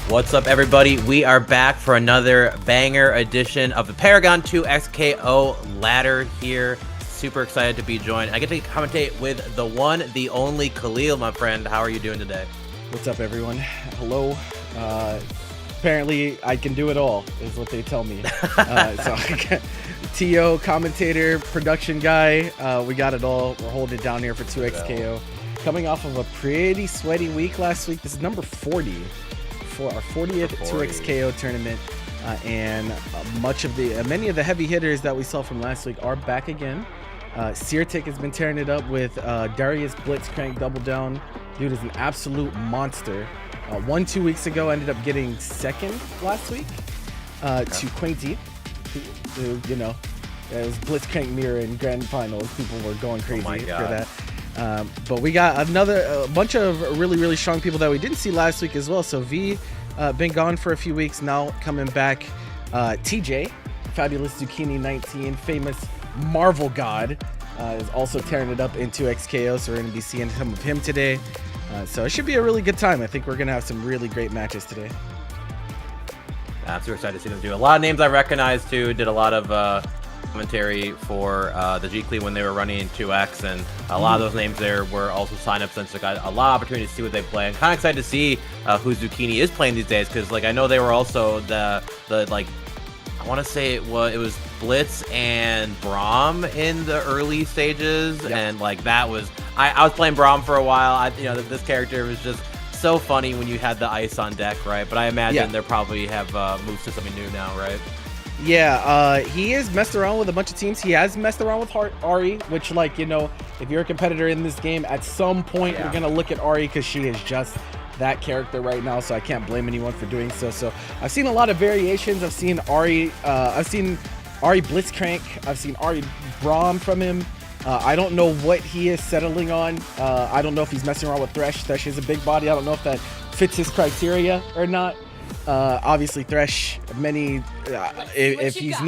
What's up, everybody? We are back for another banger edition of the Paragon 2 XKO ladder here. Super excited to be joined. I get to commentate with the one, the only Khalil, my friend. How are you doing today? What's up, everyone? Hello. Apparently, I can do it all, is what they tell me. So TO, commentator, production guy, we got it all. We're holding it down here for 2XKO. Coming off of a pretty sweaty week last week. This is number 40 for our 40th 2XKO tournament. And many of the heavy hitters that we saw from last week are back again. Sirtic has been tearing it up with Darius Blitzcrank Double Down. Dude is an absolute monster. 2 weeks ago, ended up getting second last week to Quainty, who, you know, it was Blitzcrank Mirror in Grand Finals. People were going crazy for that. But we got a bunch of really strong people that we didn't see last week as well. So V, been gone for a few weeks, now coming back. TJ, Fabulous Zucchini 19, famous Marvel God, is also tearing it up in 2XKO. So we're going to be seeing some of him today. So it should be a really good time. I think we're going to have some really great matches today. I'm super excited to see them do a lot of names I recognize too. Did a lot of commentary for the G-Clee when they were running 2X, and a lot of those names there were also sign-ups, since I got a lot of opportunity to see what they play. I'm kind of excited to see who Zucchini is playing these days, because like I know they were also the like, I want to say it was Blitz and Braum in the early stages. Yep. And like that was I was playing Braum for a while. This character was just so funny when you had the ice on deck, right? But I imagine they probably have moved to something new now, right? Yeah, he has messed around with a bunch of teams. He has messed around with Ari, which, like, you know, if you're a competitor in this game, at some point you're gonna look at Ari, because she is just that character right now, so I can't blame anyone for doing so. So I've seen a lot of variations. I've seen Ari Blitzcrank, I've seen Ari Braum from him. I don't know what he is settling on. I don't know if he's messing around with Thresh. Thresh is a big body. I don't know if that fits his criteria or not. Obviously Thresh, if he's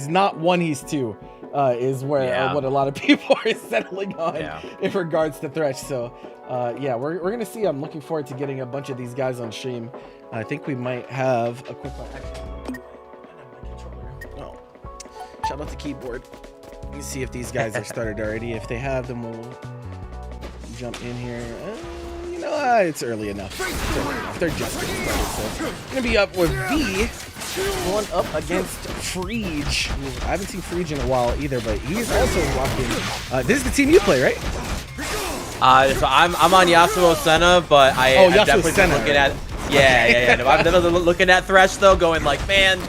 not one, he's two, is where what a lot of people are settling on in regards to Thresh. So we're gonna see. I'm looking forward to getting a bunch of these guys on stream. I think we might have a quick one. Oh, shout out to keyboard. Let me see if these guys are started already. If they have, then we'll jump in here. It's early enough. They're just getting started, so gonna be up with V, going up against Freege. I haven't seen Freege in a while either, but he's also rocking. This is the team you play, right? So I'm on Yasuo Senna, but I'm definitely Senna, looking at No, I'm definitely looking at Thresh though, going like, man,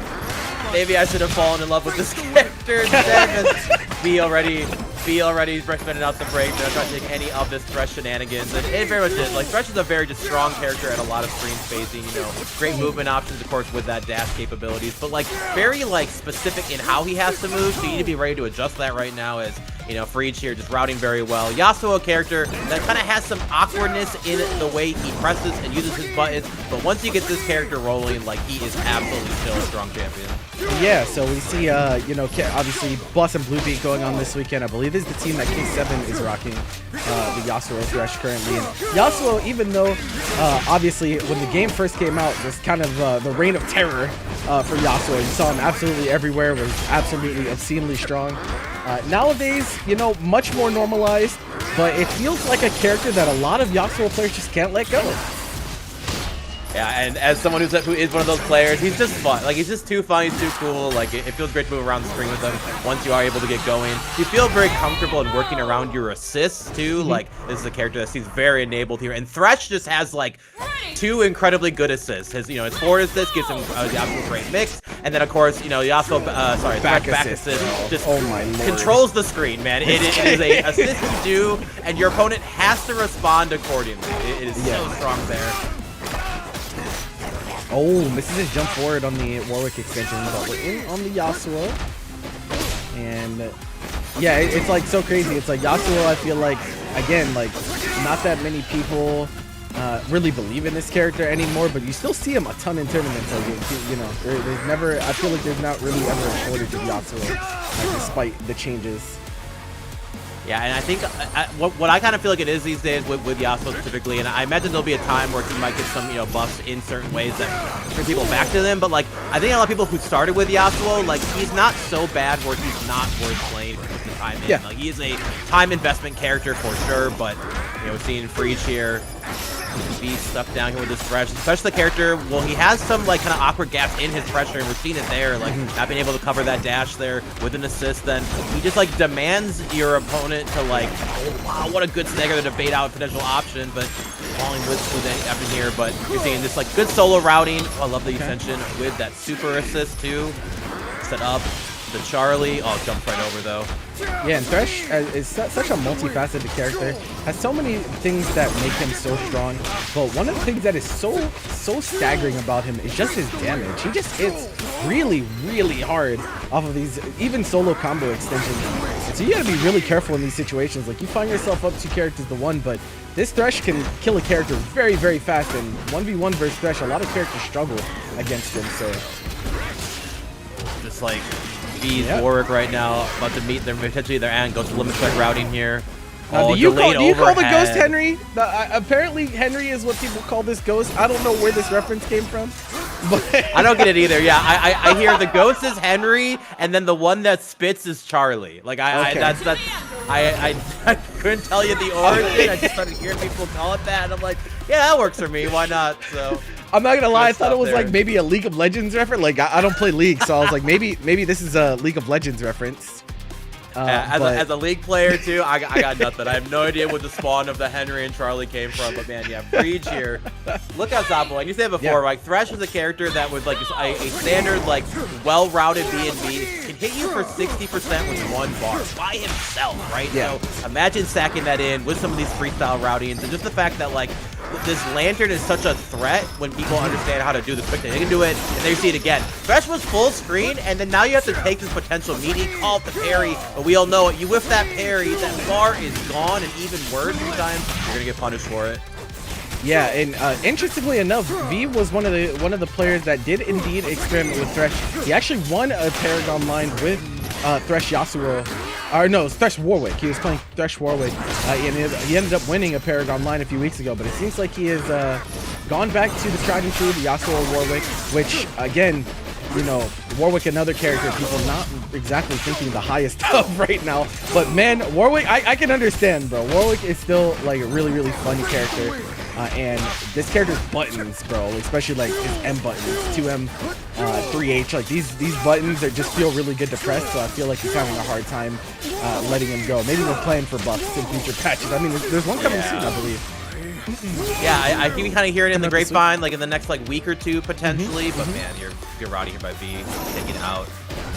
maybe I should have fallen in love with this character instead. V already spending out the break. They're not trying to take any of this Thresh shenanigans, and it very much is. Like, Thresh is a very just strong character at a lot of screen spacing, great movement options, of course, with that dash capabilities, but like very like specific in how he has to move, so you need to be ready to adjust that right now, as Freege here just routing very well. Yasuo, a character that kind of has some awkwardness in the way he presses and uses his buttons, but once you get this character rolling, like, he is absolutely still a strong champion. Yeah, so we see, obviously Boss and Bluebeat going on this weekend. I believe this is the team that K7 is rocking, the Yasuo Thresh currently. And Yasuo, even though, obviously, when the game first came out, was kind of the reign of terror for Yasuo. You saw him absolutely everywhere, was absolutely obscenely strong. Nowadays, much more normalized, but it feels like a character that a lot of Yasuo players just can't let go. Yeah, and as someone who is one of those players, he's just fun. Like, he's just too fun, he's too cool. Like, it feels great to move around the screen with him once you are able to get going. You feel very comfortable in working around your assists, too. Like, this is a character that seems very enabled here. And Thresh just has, like, 2 incredibly good assists. His forward assist gives him the absolute great mix. And then, of course, Yasuo, back assist just controls the screen, man. It is a assist you do, and your opponent has to respond accordingly. It is so strong there. Oh, misses his jump forward on the Warwick extension, but we're in on the Yasuo. And yeah, it's like so crazy. It's like Yasuo, I feel like, again, like, not that many people really believe in this character anymore, but you still see him a ton in tournaments. Like, there's never, I feel like there's not really ever a shortage of Yasuo, despite the changes. Yeah, and I think what I kind of feel like it is these days with Yasuo specifically, and I imagine there'll be a time where he might get some buffs in certain ways that bring people back to them. But like I think a lot of people who started with Yasuo, like he's not so bad where he's not worth playing for the time in. Like he is a time investment character for sure, but we're seeing Freech here. Be stuck down here with this Thresh, especially the character. Well, he has some like kind of awkward gaps in his pressure, and we're seeing it there, like not being able to cover that dash there with an assist. Then he just like demands your opponent to like, oh wow, what a good snagger to bait out potential option, but falling with after here. But you're seeing this like good solo routing. Oh, I love the extension with that super assist too. Set up the Charlie. Oh, jumps right over though. Yeah, and Thresh is such a multifaceted character. Has so many things that make him so strong. But one of the things that is so staggering about him is just his damage. He just hits really, really hard off of these even solo combo extensions. And so you gotta be really careful in these situations. Like you find yourself up 2 characters to 1, but this Thresh can kill a character very, very fast. And 1v1 versus Thresh, a lot of characters struggle against him. So just like Warwick right now, about to meet potentially their end. Goes to limit strike routing here. Do you call the ghost Henry? Apparently Henry is what people call this ghost. I don't know where this reference came from, but I don't get it either. Yeah, I hear the ghost is Henry, and then the one that spits is Charlie. Like I couldn't tell you the origin. I just started hearing people call it that, and I'm like, yeah, that works for me. Why not? So. I'm not gonna lie, I thought it was like maybe a League of Legends reference. Like I don't play League, so I was like maybe this is a League of Legends reference. As a League player too, I got nothing. I have no idea what the spawn of the Henry and Charlie came from, but man, yeah, Freech here. Look how Zabo, and you said before, like Thresh is a character that was like a standard, like well-routed B&B, can hit you for 60% with 1 bar by himself, right? Yeah. So imagine stacking that in with some of these freestyle routings, and just the fact that like this Lantern is such a threat when people understand how to do this quickly. They can do it, and there you see it again. Thresh was full screen, and then now you have to take this potential meaty, call it the parry, but we all know it. You whiff that parry, that bar is gone, and even worse sometimes, you're gonna get punished for it. Yeah, and interestingly enough, V was one of the players that did indeed experiment with Thresh. He actually won a ParagOnline with Thresh Yasuo. Or no, it's Thresh Warwick. He was playing Thresh Warwick. And he ended up winning a ParagOnline a few weeks ago, but it seems like he has gone back to the tried and true, the Yasuo Warwick, which, again, Warwick, another character people not exactly thinking the highest of right now. But man, Warwick, I can understand, bro. Warwick is still like a really, really funny character. And this character's buttons, bro, especially like his M buttons, 2M, 3H, like these buttons that just feel really good to press. So I feel like he's having a hard time letting him go. Maybe we're playing for buffs in future patches. I mean, there's one coming soon, I believe. Yeah, I think we kind of hear it in the grapevine, like in the next like week or two potentially. But man, you're routing here by V, taking out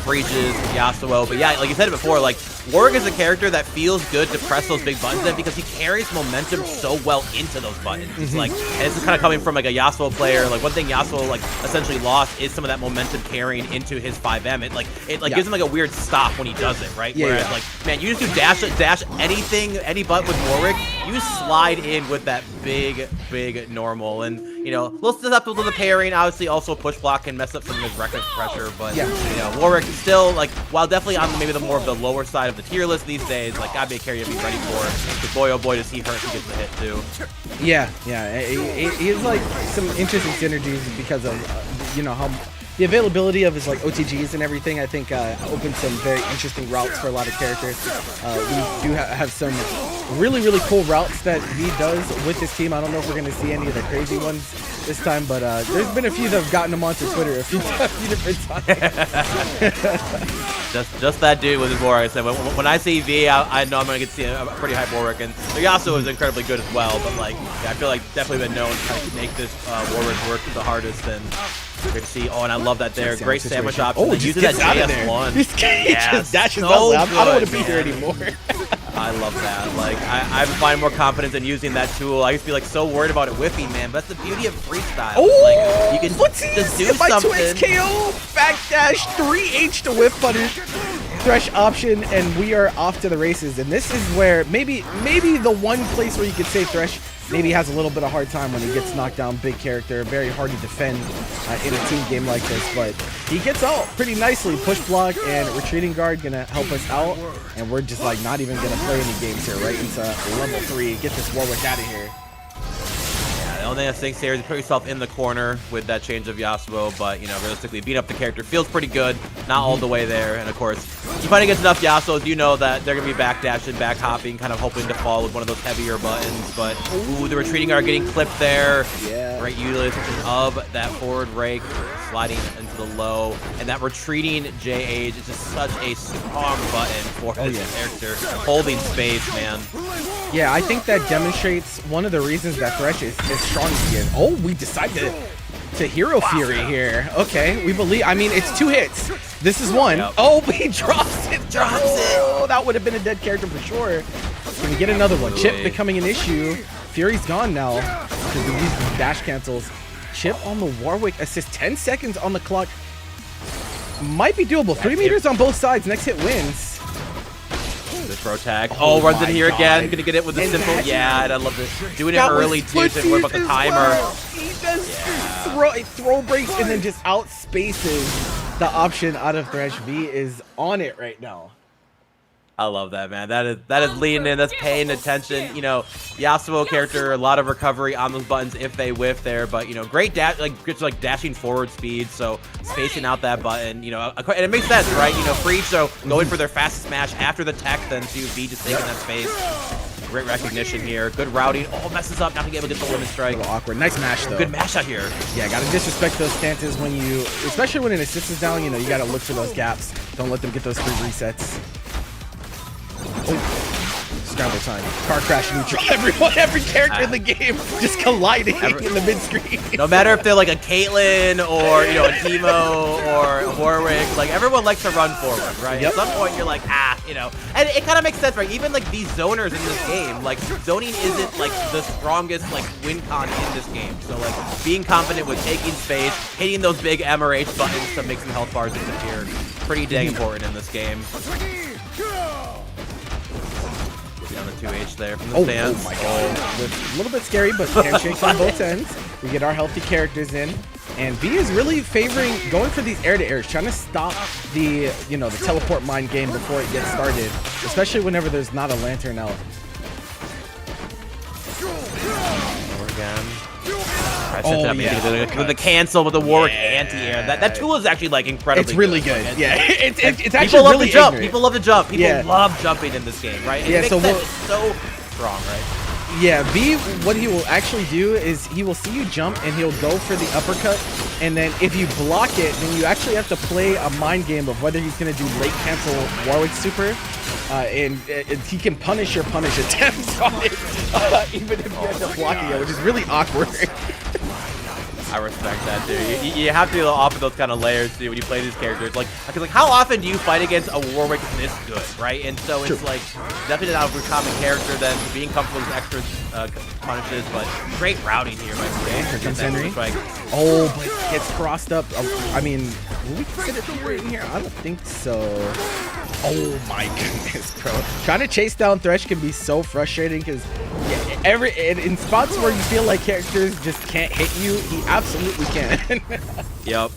Breaches, Yasuo. But yeah, like you said it before, like Warwick is a character that feels good to press those big buttons in because he carries momentum so well into those buttons. It's like, and this is kind of coming from like a Yasuo player. Like one thing Yasuo like essentially lost is some of that momentum carrying into his 5M. It gives him like a weird stop when he does it, right? Whereas like, man, you just do dash anything, any button with Warwick, you slide in with that big normal, and a little susceptible to the parrying. Obviously, also push block can mess up some of his record pressure, but Warwick is still like, while definitely on maybe the more of the lower side of the tier list these days, like gotta be a carry to be ready for. Because boy oh boy does he hurt if he gets the hit too. Yeah, he has like some interesting synergies because of how the availability of his like OTGs and everything. I think opens some very interesting routes for a lot of characters. We do have some really cool routes that he does with his team. I don't know if we're gonna see any of the crazy ones this time, but there's been a few that have gotten him onto Twitter a few different times. just that dude with his Warwick. I said when I see V, I know I'm gonna get to see a pretty high Warwick, and Yasuo is incredibly good as well. But like, I feel like definitely been known to make this Warwick work the hardest. And good to see. Oh, and I love that there. Great sandwich option. Oh, just gets out of there. This guy just dashes out. I don't want to be here anymore. I love that. Like, I'm finding more confidence in using that tool. I used to be like so worried about it whiffing, man. But that's the beauty of freestyle. Oh, like, you can just do something. 2x KO, backdash, 3H to whiff punish, Thresh option, and we are off to the races. And this is where maybe the one place where you could say Thresh maybe has a little bit of hard time when he gets knocked down. Big character, very hard to defend in a team game like this, but he gets out pretty nicely. Push block and retreating guard gonna help us out, and we're just like not even gonna play any games here, right into level 3. Get this Warwick out of here. The only thing that stinks here is you put yourself in the corner with that change of Yasuo, but, you know, realistically, beating up the character feels pretty good. Not all the way there, and of course, you find against enough Yasuos, you know that they're going to be backdashing, back hopping, kind of hoping to fall with one of those heavier buttons, but, ooh, the retreating guard getting clipped there. Yeah. Great utilization of that forward rake, sliding into the low, and that retreating J-Age is just such a strong button for this character. Holding space, man. Yeah, I think that demonstrates one of the reasons that Thresh is strong again. Oh, we decided to Hero Fury here. Okay, we believe. I mean, it's 2 hits. This is 1. Yep. Oh, but he drops it. Oh, that would have been a dead character for sure. Can we get another one? Chip becoming an issue. Fury's gone now because of these dash cancels. Chip on the Warwick assist. 10 seconds on the clock. Might be doable. 3 meters on both sides. Next hit wins. The throw tag. Oh, runs in here again. Gonna get it with the simple. Yeah, and I love this. Doing it early too. To worry about the timer. He does throw breaks and then just outspaces the option out of Thresh. V is on it right now. I love that, man. That is leaning in. That's paying attention. You know, Yasuo character, a lot of recovery on those buttons if they whiff there, but you know, great dash, like dashing forward speed. So spacing out that button, you know, and it makes sense, right? You know, for each, so going for their fast smash after the tech, then to V just taking that space. Great recognition here. Good routing. Oh, messes up. Not gonna be able to get the limit strike. A little awkward. Nice mash though. Good mash out here. Yeah, gotta disrespect those stances when you, especially when an assist is down. You know, you gotta look for those gaps. Don't let them get those free resets. Oh, scramble time. Car crash neutral. Every character in the game just colliding in the mid-screen. No matter if they're like a Caitlyn or, you know, a Teemo or a Warwick, like everyone likes to run forward, right? Yep. At some point you're like, you know, and it kind of makes sense, right? Even like these zoners in this game, like zoning isn't like the strongest like win con in this game. So like being confident with taking space, hitting those big M or H buttons to make some health bars disappear, pretty dang important in this game. On the 2H there from the stance. Oh my god. A little bit scary, but handshakes on both ends. We get our healthy characters in. And V is really favoring going for these air-to-airs, trying to stop the, you know, the teleport mine game before it gets started, especially whenever there's not a lantern out. Again. With the cancel with the Warwick anti-air. That tool is actually like incredibly It's really good. Yeah, it's actually people love really to jump. ignorant. People love to jump. People love jumping in this game, right? And yeah, it makes sense. It's so strong, right? Yeah, V, what he will actually do is he will see you jump and he'll go for the uppercut, and then if you block it, then you actually have to play a mind game of whether he's going to do late cancel Warwick super, and he can punish your punish attempts on it, even if you end up blocking it, which is really awkward. I respect that, dude. You have to be off of those kind of layers, dude, when you play these characters. Like, because like, how often do you fight against a Warwick that's this good, right? And so it's like definitely not a common character then, being comfortable with extra punishes, but great routing here, my friend. Here comes Henry. Oh, but it gets crossed up. I mean, will we consider Fury in here? I don't think so. Oh my goodness, bro. Trying to chase down Thresh can be so frustrating because in spots where you feel like characters just can't hit you, he absolutely can. Yep.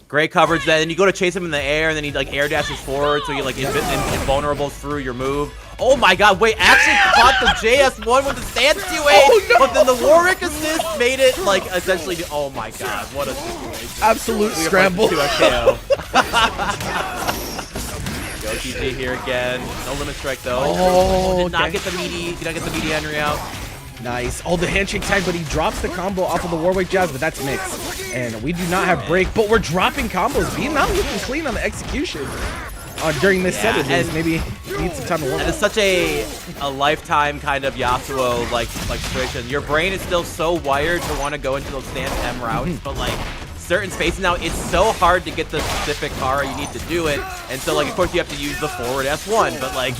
Great coverage then. And you go to chase him in the air, and then he like air dashes forward, so you're like invulnerable through your move. Oh my god, wait, actually caught the JS1 with the stance 2A, but then the Warwick assist made it like essentially, oh my god, what a situation. Absolute scramble. Go TJ here again. No limit strike though. Oh, did not get the meaty Henry out. Nice. Oh, the handshake tag, but he drops the combo off of the Warwick Jazz, but that's mixed. And we do not have break, but we're dropping combos. Being not looking clean on the execution during this set. Maybe need some time to warm up. And it's such a lifetime kind of Yasuo like situation. Your brain is still so wired to want to go into those stance M routes, but like certain spaces now, it's so hard to get the specific Kara you need to do it. And so like of course you have to use the forward S1, but like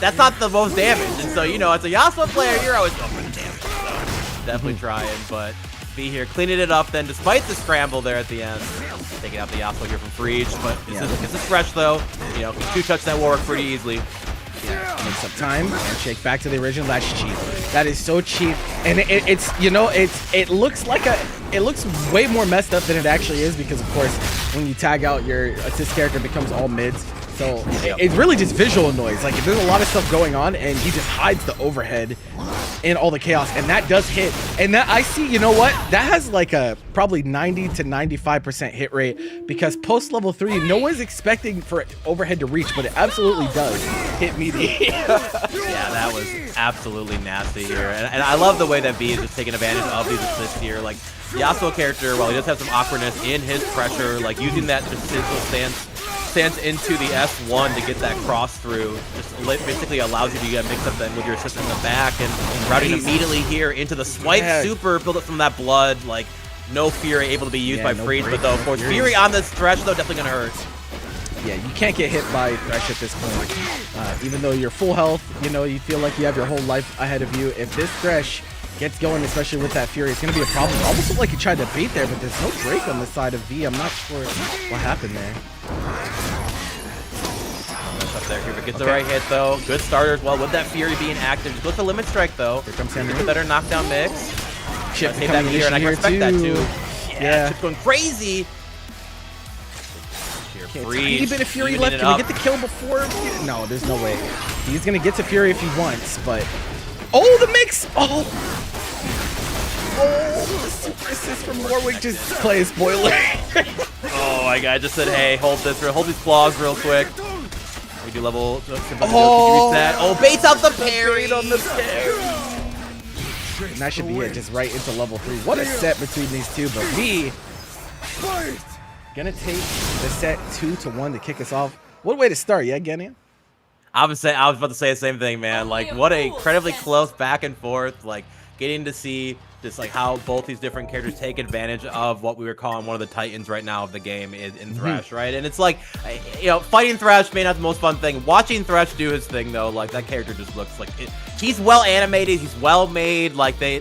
that's not the most damage. And so, you know, as a Yasuo player, you're always going for the damage. So definitely trying, but V here cleaning it up then, despite the scramble there at the end. Taking out the Yasuo here from Freege, but it's a Thresh though. You know, 2-touch that Warwick pretty easily. Yeah, makes up time and shake back to the original. That's cheap. That is so cheap, and it's you know it looks like it looks way more messed up than it actually is, because of course when you tag out, your assist character becomes all mids. So it's really just visual noise. Like, there's a lot of stuff going on, and he just hides the overhead in all the chaos, and that does hit. And that I see, you know what? That has like a probably 90 to 95% hit rate, because post level 3, no one's expecting for overhead to reach, but it absolutely does hit meaty. Yeah, that was absolutely nasty here, and I love the way that V is just taking advantage of these assists here. Like, the Yasuo character, while he does have some awkwardness in his pressure, like using that just stance into the S1 to get that cross through, just basically allows you to get mixed up then with your assist in the back, and routing immediately here into the swipe super, build up some of that blood. Like, no Fury able to be used by Freeze, but though, of course, Fury on this Thresh, though, definitely gonna hurt. Yeah, you can't get hit by Thresh at this point. Even though you're full health, you know, you feel like you have your whole life ahead of you. If this Thresh gets going, especially with that Fury, it's going to be a problem. It almost looked like he tried to bait there, but there's no break on the side of V. I'm not sure what happened there. Up there. Here, gets the right hit, though. Good starter as well with that Fury being active. Just with the limit strike, though. Here comes Henry. Better knockdown mix. Chip take that here, and I can respect that, too. Yeah. Chip's going crazy. Okay, a tiny bit of Fury left. Can we get the kill before? No, there's no way. He's going to get to Fury if he wants, but... Oh, the mix! Oh, the super assist from Warwick just plays spoiler. Oh, my guy just said, hey, hold these claws real quick. We do level. Oh, that. Oh, baits out the parry on the parry. And that should be it, just right into level 3. What a set between these two, but V gonna take the set 2-1 to kick us off. What a way to start, yeah, Genia? I was about to say the same thing, man. Like, what a incredibly close back and forth. Like, getting to see just like how both these different characters take advantage of what we were calling one of the titans right now of the game in Thresh, right? And it's like, you know, fighting Thresh may not be the most fun thing. Watching Thresh do his thing, though, like, that character just looks like it. He's well animated. He's well made. Like, they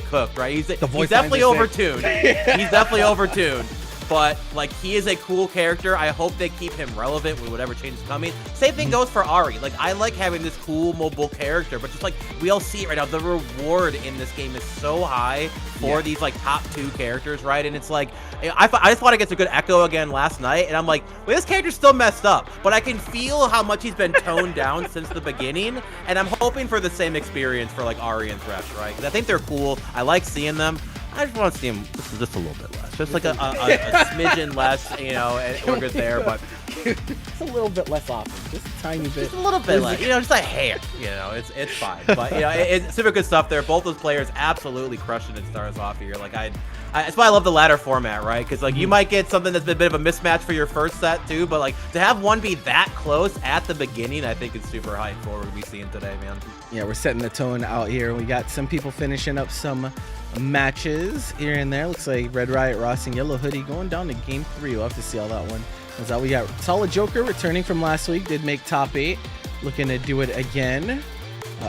cooked, right? He's definitely overtuned. He's definitely overtuned. But, like, he is a cool character. I hope they keep him relevant with whatever change is coming. Same thing goes for Ahri. Like, I like having this cool mobile character, but just, like, we all see it right now. The reward in this game is so high for these, like, top 2 characters, right? And it's like, I just thought it gets a good echo again last night, and I'm like, well, this character's still messed up, but I can feel how much he's been toned down since the beginning, and I'm hoping for the same experience for, like, Ahri and Thresh, right? Because I think they're cool. I like seeing them. I just want to see him just a little bit less. Just like a smidgen less, you know, and we're good there, but... Just a little bit less often. Just a tiny bit. Just a little bit less. You know, just a hair. You know, it's fine. But, you know, it's super good stuff there. Both those players absolutely crushing it stars off here. Like, that's why I love the ladder format, right? Because, like, you might get something that's been a bit of a mismatch for your first set, too. But, like, to have one be that close at the beginning, I think is super hype for what we're going to be seeing today, man. Yeah, we're setting the tone out here. We got some people finishing up some matches here and there. Looks like Red Riot, Ross, and Yellow Hoodie going down to game 3. We'll have to see how that one comes out. We got Solid Joker returning from last week. Did make top 8. Looking to do it again.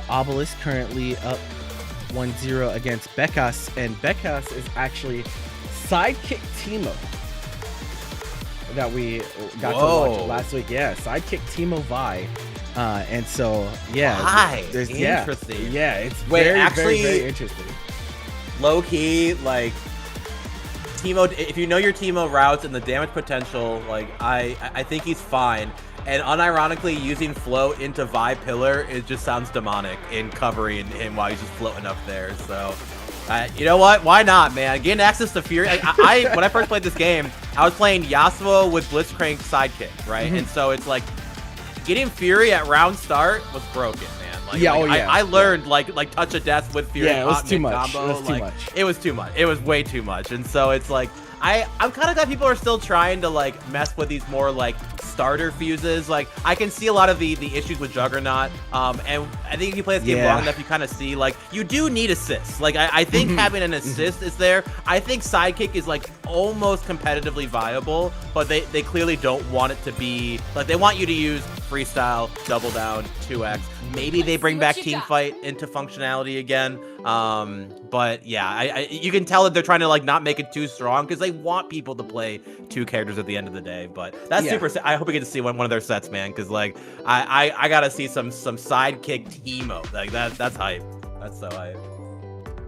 Obelisk currently up 1-0 against Bekas, and Bekas is actually sidekick Teemo that we got to watch last week. Yeah, sidekick Teemo Vi. And so, yeah. There's interesting. Yeah, it's very, very interesting. Low key, like, Teemo, if you know your Teemo routes and the damage potential, like, I think he's fine. And unironically, using float into Vi Pillar, it just sounds demonic in covering him while he's just floating up there. So, you know what? Why not, man? Getting access to Fury. Like, when I first played this game, I was playing Yasuo with Blitzcrank sidekick, right? And so it's like, getting Fury at round start was broken, man. Like, I learned like touch of death with Fury. Yeah, it was too much. Combo. It was too much. It was too much. It was way too much. And so it's like, I'm kind of glad people are still trying to like mess with these more like starter fuses. Like, I can see a lot of the issues with Juggernaut. And I think if you play this game long enough, you kind of see like you do need assists. Like, I think having an assist is there. I think sidekick is like almost competitively viable, but they clearly don't want it to be like, they want you to use freestyle, double down, 2x. Maybe they bring back team fight into functionality again. But yeah, you can tell that they're trying to like not make it too strong because they want people to play 2 characters at the end of the day. But that's super. I hope we get to see one of their sets, man, because like I gotta see some sidekick Teemo. Like that's hype. That's so hype.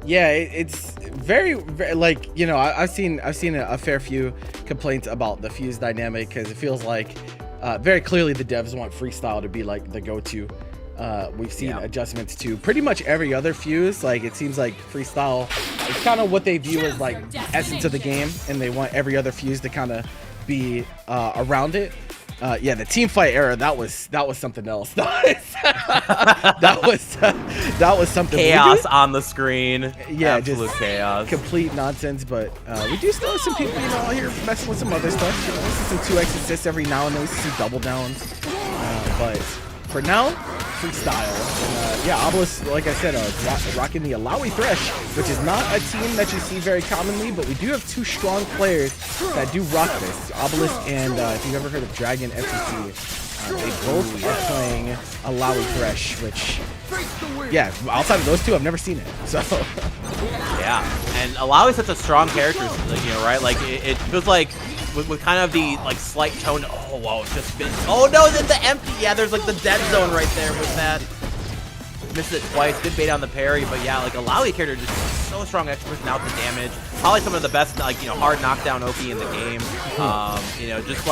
Yeah, it's very like, you know, I've seen a fair few complaints about the fuse dynamic because it feels like very clearly the devs want freestyle to be like the go-to. We've seen adjustments to pretty much every other fuse. Like it seems like freestyle is kind of what they view as like the essence of the game, and they want every other fuse to kind of be around it. Yeah, the team fight era, that was something else. that was something. Chaos on the screen. Yeah, absolute just chaos. Complete nonsense. But we do still have some people, you know, out here messing with some other stuff. You know, we see some 2x assists every now and then. We see some double downs. But for now, freestyle. And, yeah, Obelisk, like I said, rocking the Alawi Thresh, which is not a team that you see very commonly, but we do have 2 strong players that do rock this. Obelisk and, if you've ever heard of Dragon FCC, they both are playing Alawi Thresh, which, yeah, outside of those 2, I've never seen it. So, yeah, and Alawi is such a strong character, like, you know, right? Like, it feels like with kind of the like slight tone. Oh wow, it's just been. Oh no, the empty. Yeah, there's like the dead zone right there with that. Missed it twice. Did bait on the parry, but yeah, like Alawi character just so strong, execution out the damage. Probably some of the best, like, you know, hard knockdown OP in the game. You know, just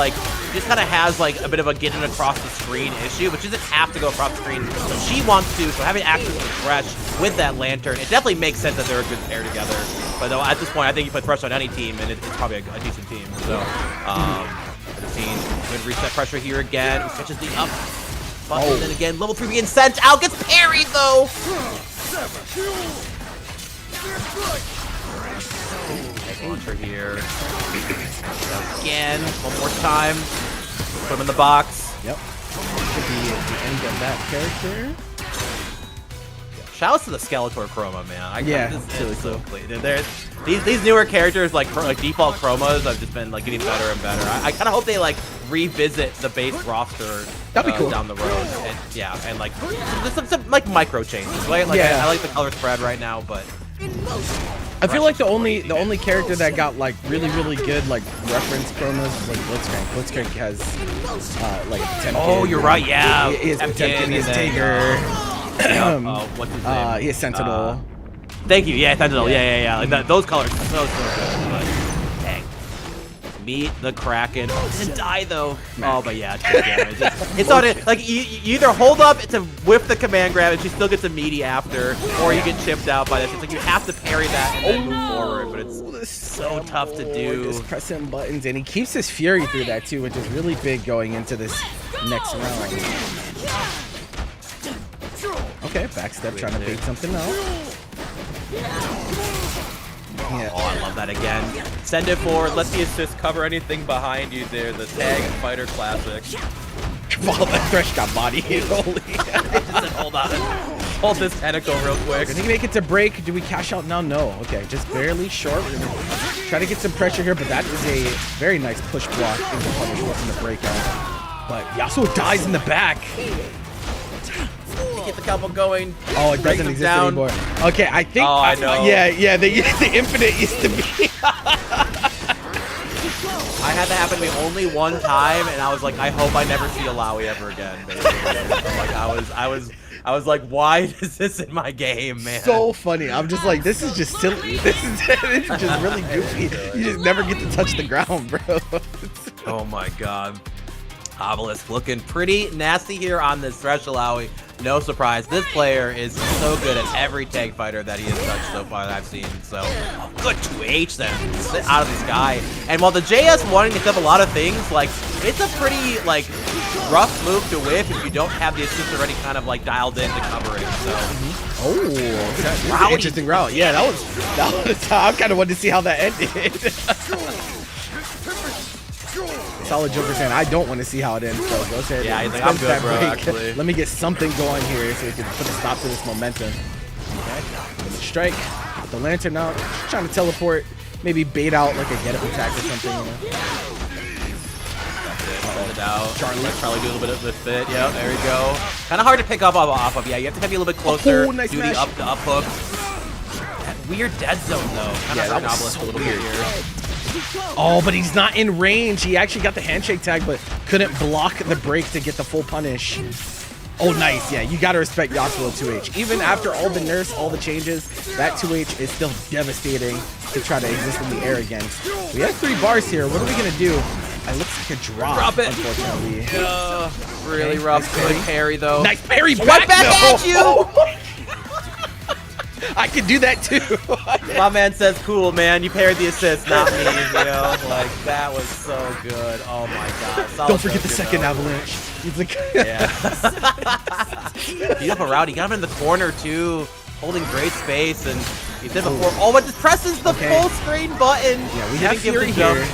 kind of has like a bit of a getting across the screen issue, but she doesn't have to go across the screen. So she wants to. So having access to Thresh with that lantern, it definitely makes sense that they're a good pair together. But though at this point, I think you put Thresh on any team, and it's probably a decent team. So, the team good reset pressure here again. Switches the up button, and then again, level 3 being sent out, gets parried though. Launcher here. Again, one more time. Put him in the box. Yep. Could be the end of that character. Shout out to the Skeletor chroma, man. It's really so clean. These newer characters, like default chromas, have just been like getting better and better. I kind of hope they like revisit the base roster That'd be cool. down the road. And, yeah, and like some like micro changes. Like, I like the color spread right now, but I feel like the only character that got like really good like reference chromas is like Blitzcrank. Blitzcrank has like Potemkin. Oh, you're right. Yeah, he has Potemkin. He has Tager. What's his name? He has Sentinel. Thank you. Yeah, Sentinel. Yeah. Like that, those colors, so good. But dang, meet the Kraken. Oh, didn't die though. Oh, but yeah, it's on it. Like you either hold up to whiff the command grab, and she still gets a meaty after, or you get chipped out by this. It's like you have to parry that and then move forward, but it's so tough to do. Just pressing buttons, and he keeps his fury through that too, which is really big going into this next round. Okay, backstep, trying to bait something out. Yeah. Oh, I love that again. Send it forward, let the assist cover anything behind you there. The tag and fighter classic. Wow, that Thresh got bodied. Holy. Just hold on. Hold this tentacle real quick. I think we make it to break. Do we cash out now? No. Okay, just barely short. We're gonna try to get some pressure here, but that is a very nice push block into punish in the breakout. But Yasuo dies in the back. Get the combo going. Oh, it doesn't exist anymore. Okay, I think. Oh, I know. Yeah. The infinite used to be. I had that happen to me only one time, and I was like, I hope I never see Alawi ever again. Like I was like, why is this in my game, man? So funny. I'm just like, this is just silly. This is just really goofy. You just never get to touch the ground, bro. Oh my god. Obelisk looking pretty nasty here on this Thresh Alawi. No surprise, this player is so good at every tag fighter that he has touched so far that I've seen. So, good 2H then, out of the sky. And while the JS1 gets up a lot of things, like, it's a pretty, like, rough move to whiff if you don't have the assist already kind of, like, dialed in to cover it, so. Oh, interesting route. Yeah, that was I kind of wanted to see how that ended. Solid Joker saying, I don't want to see how it ends, so go ahead. Yeah, he's like, I'm good, bro, actually. Let me get something going here so we can put a stop to this momentum. Okay, strike, with the lantern out, trying to teleport, maybe bait out like a get-up attack or something, you know? it out. Charlotte's probably do a little bit of the fit. Yep, there we go. Kind of hard to pick up off of. Yeah, you have to be a little bit closer. Oh, nice do smash. the up hook. That weird dead zone though. Kind of hurt Obelisk a little bit here. Oh, but he's not in range. He actually got the handshake tag, but couldn't block the break to get the full punish. Oh, nice. Yeah, you got to respect Yasuo 2H. Even after all the nerfs, all the changes, that 2H is still devastating to try to exist in the air against. We have 3 bars here. What are we going to do? It looks like a drop, unfortunately. Really rough. Good parry, though. Nice parry back at you! Oh. I could do that, too. My man says, cool, man. You parried the assist, not me, you know? Like, that was so good. Oh, my God. Don't forget the second avalanche. He's like, yeah. Beautiful route. He got him in the corner, too. Holding great space, and he did before. Oh, but just presses the full screen button. Yeah, we have Fury here.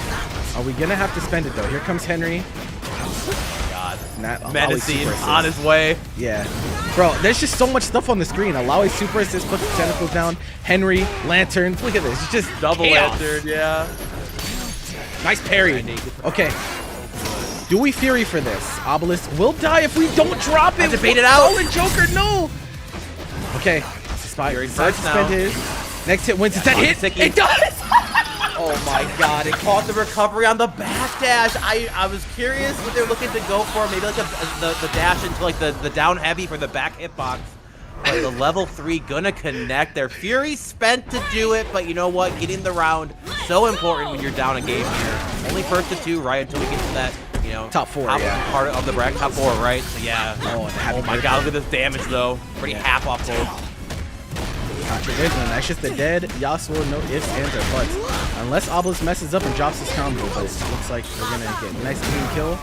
Are we going to have to spend it, though? Here comes Henry. Menacing on his way. Yeah. Bro, there's just so much stuff on the screen. Alawi super assist, puts the tentacles down. Henry, lanterns. Look at this. It's just double chaos. lantern, yeah. Nice parry. Okay. Do we Fury for this? Obelisk will die if we don't drop it. Have to bait it out. Solid Joker, no. Okay. Fury first now. Next hit wins. Does that hit? It does. Oh my God, it caught the recovery on the backdash. I was curious what they're looking to go for. Maybe like the dash into like the down heavy for the back hitbox. But the level 3 gonna connect. Their Fury spent to do it, but you know what? Getting the round, so important when you're down a game here. Only first to 2, right? Until we get to that, you know, top 4 part of the bracket, top 4, right? So yeah. Oh my God, look at this damage though. Pretty half off both. That's just the dead Yasuo, no ifs, ands, or buts. Unless Obelisk messes up and drops his combo, but it looks like we're gonna get a nice clean kill.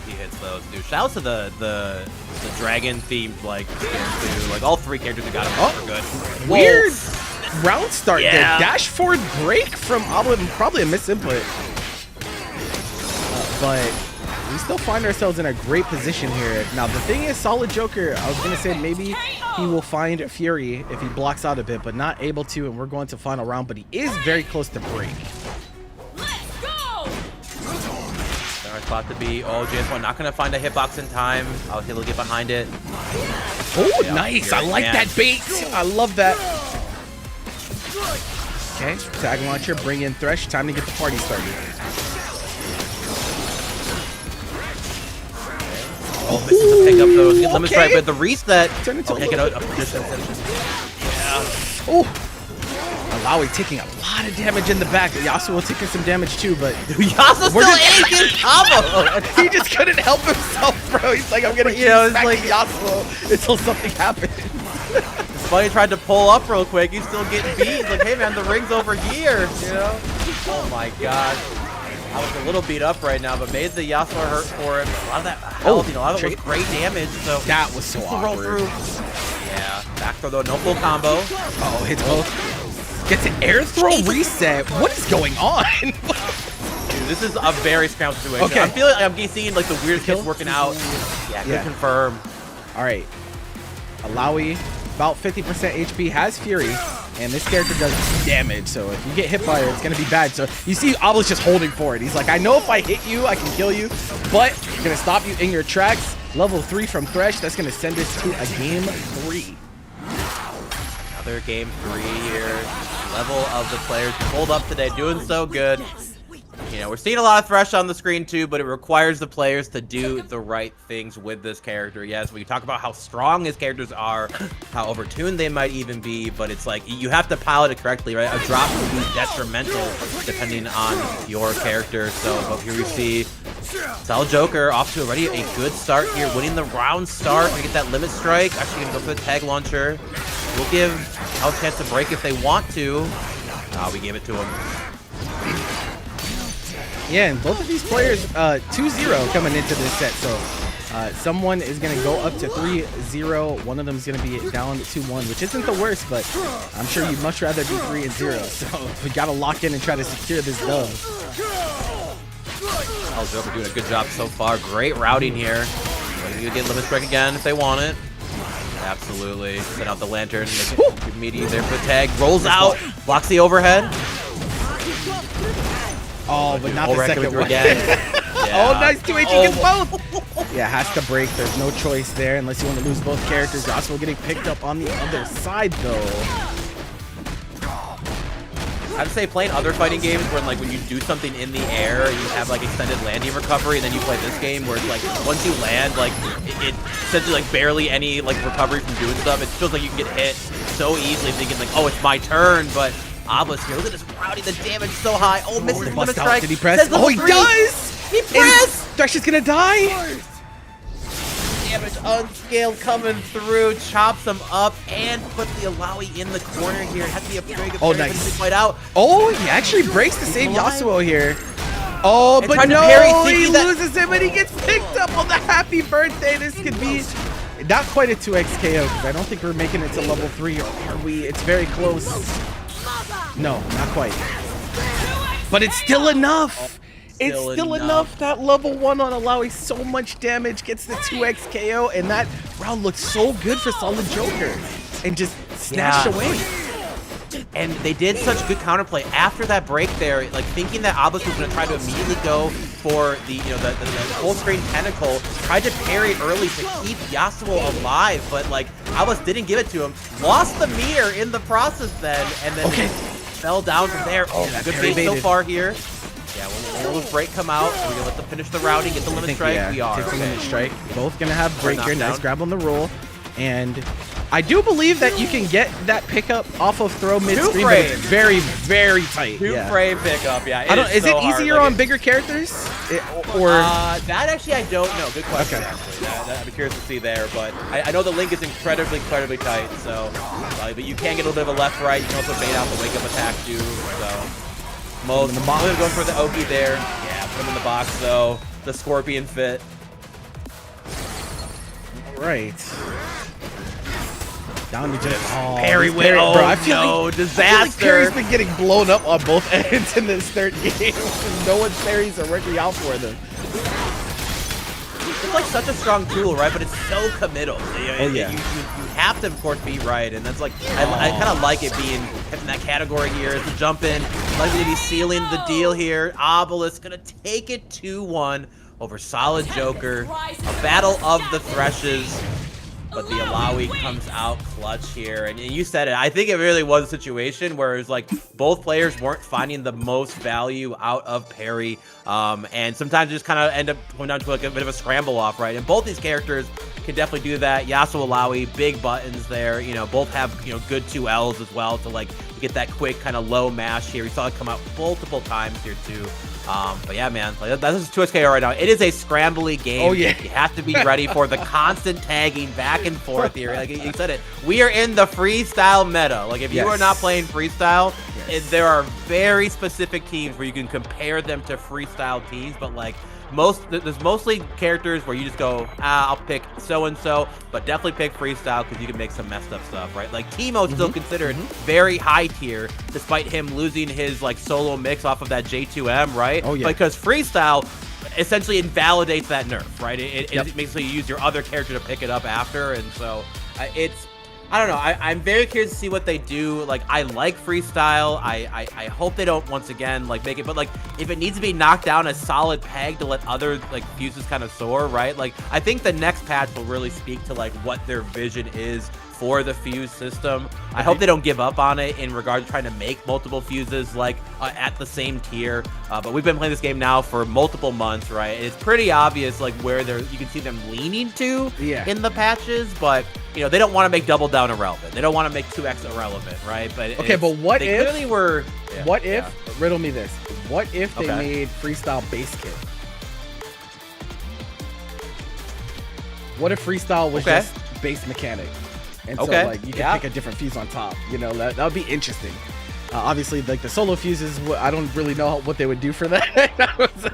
He hits those, dude. Shout out to the dragon themed like all 3 characters that got him for good. Weird round start there. Dash forward break from Obelisk, probably a misinput. But we still find ourselves in a great position here. Now, the thing is, Solid Joker, I was going to say maybe he will find Fury if he blocks out a bit, but not able to, and we're going to final round, but he is very close to break. Let's go! Our spot to be. Oh, JS1 not going to find a hitbox in time. He'll get behind it. Oh, yeah, nice. I like that bait. I love that. Okay, tag launcher, bring in Thresh. Time to get the party started. Oh, this is a pickup though. Get limit strike, but the reset. Turn into get out. Oh, Alawi taking a lot of damage in the back. Yasuo taking some damage too, but Yasuo still aiming combo. He just couldn't help himself, bro. He's like, I'm gonna keep smacking Yasuo until something happens. Buddy tried to pull up real quick. He's still getting beat. He's like, hey man, the ring's over here. You know? Oh my God. I was a little beat up right now, but made the Yasuo hurt for him. A lot of that health, you know, a lot of it was great damage. So that was so awkward. Roll through. Yeah, back throw though, no full combo. Oh, hits both. Gets an air throw reset. What is going on? Dude, this is a very scrambled situation. Okay. I'm feeling like I'm seeing like the weird hits working out. Yeah, good confirm. All right, Alawi, about 50% HP, has Fury. And this character does damage, so if you get hit by her, it's going to be bad. So you see Obelisk just holding for it. He's like, I know if I hit you, I can kill you, but I'm going to stop you in your tracks. Level 3 from Thresh. That's going to send us to a game 3. Another game 3 here. Level of the players pulled up today, doing so good. You know, we're seeing a lot of Thresh on the screen too, but it requires the players to do the right things with this character. Yes, we talk about how strong his characters are, how overtuned they might even be, but it's like you have to pilot it correctly, right? A drop could be detrimental depending on your character. So, but here we see Solid Joker off to already a good start here, winning the round start. We get that limit strike. Actually, gonna go for the tag launcher. We'll give House a chance to break if they want to. We gave it to him. Yeah, and both of these players 2-0 coming into this set, so someone is going to go up to 3-0. One of them is going to be down 2-1, which isn't the worst, but I'm sure you'd much rather be 3-0. So we got to lock in and try to secure this dub. Oh, Joker doing a good job so far. Great routing here. You get limit strike again if they want it. Absolutely. Send out the lantern. Make it immediate there for the tag. Rolls out. Blocks the overhead. Oh, but not the second one. Again. Oh, nice 2H. He gets both. Yeah, has to break. There's no choice there unless you want to lose both characters. Yasuo getting picked up on the other side, though. I'd say playing other fighting games where like when you do something in the air, you have like extended landing recovery, and then you play this game where it's like once you land, like it essentially like barely any like recovery from doing stuff. It feels like you can get hit so easily, thinking like, oh, it's my turn, but Obelisk here. Look at this routing, the damage so high. Oh, misses the limit strike. Did he press? Oh, he does! He pressed! Thresh is gonna die! Damage unscaled coming through, chops him up, and puts the Alawi in the corner here. Has to be a very good fight out. Oh, he actually breaks to save Yasuo here. Oh, and but no, he loses him and he gets picked up on the happy birthday. This could be not quite a 2x KO because I don't think we're making it to level 3, or are we? It's very close. No, not quite. But it's still enough. It's still enough. That level 1 on Alawi, so much damage, gets the 2x KO, and that round looked so good for Solid Joker. And just snatched away. And they did such good counterplay after that break there, like thinking that Obelisk was going to try to immediately go for the the full screen tentacle, tried to parry early to keep Yasuo alive, but like Obelisk didn't give it to him, lost the mirror in the process then, and then fell down from there. Oh, good bait so far here. Yeah, when will break come out? We're gonna let them finish the routing, get the limit strike. Yeah, we are. Take the limit strike. Both gonna have break here. Nice grab on the roll, and I do believe that you can get that pickup off of throw mid-screen, but it's very, very tight. Two-frame pickup, yeah. Is it easier on bigger characters? That actually I don't know. Good question. Okay. Actually, I'd be curious to see there, but I know the link is incredibly tight. So, but you can get a little bit of a left-right. You can also bait out the wake-up attack too. So, most going for the Oki there. Yeah, put him in the box though. The Scorpion fit. All right. Down to just parry win. Oh, bro, I feel like, disaster. I feel like Parry's been getting blown up on both ends in this third game. No one's parries are working out for them. It's like such a strong tool, right? But it's so committal. You have to, of course, be right, and that's like I kind of like it being in that category here. It's a jump in, likely to be sealing the deal here. Obelisk gonna take it 2-1 over Solid Joker. A battle of the Threshes. But the Alawi comes out clutch here, and you said it. I think it really was a situation where it was like both players weren't finding the most value out of parry, and sometimes it just kind of end up going down to like a bit of a scramble off, right? And both these characters can definitely do that. Yasuo, Alawi, big buttons there. You know, both have good 2Ls as well to like get that quick kind of low mash here. We saw it come out multiple times here too. But yeah, man, like, that's just 2x KO right now. It is a scrambly game. Oh, yeah. You have to be ready for the constant tagging back and forth here. Like you said it, we are in the freestyle meta. Like if you are not playing freestyle, there are very specific teams where you can compare them to freestyle teams, but like there's mostly characters where you just go, I'll pick so-and-so, but definitely pick freestyle because you can make some messed up stuff, right? Like Teemo's still considered very high tier, despite him losing his like solo mix off of that J2M, right? Oh yeah. Because freestyle essentially invalidates that nerf, right? It makes you use your other character to pick it up after, and so I don't know. I'm very curious to see what they do. Like, I like freestyle. I hope they don't once again like make it, but like if it needs to be knocked down a solid peg to let other like fuses kind of soar, right? Like I think the next patch will really speak to like what their vision is for the fuse system. I hope they don't give up on it in regard to trying to make multiple fuses like at the same tier. But we've been playing this game now for multiple months, right? It's pretty obvious like where you can see them leaning to in the patches, but they don't want to make double down irrelevant. They don't want to make 2x irrelevant, right? But okay, but what if they clearly were? What if? Riddle me this. What if they made freestyle base kit? What if freestyle was just base mechanic? And so like you can pick a different fuse on top. That would be interesting. Obviously, like the solo fuses, I don't really know what they would do for that. That's a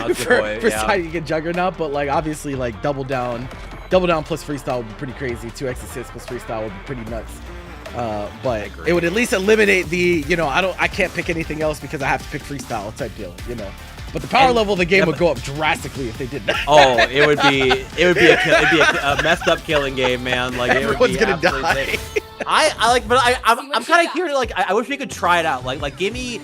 good point. For side you get Juggernaut, but like obviously like double down plus freestyle would be pretty crazy. 2x assists plus freestyle would be pretty nuts. But it would at least eliminate the I can't pick anything else because I have to pick freestyle type deal. But the power level of the game would go up drastically if they did that. Oh, it would be a messed up killing game, man. Like everyone's gonna die. I like, but I'm kind of curious. Like, I wish we could try it out. Like, give me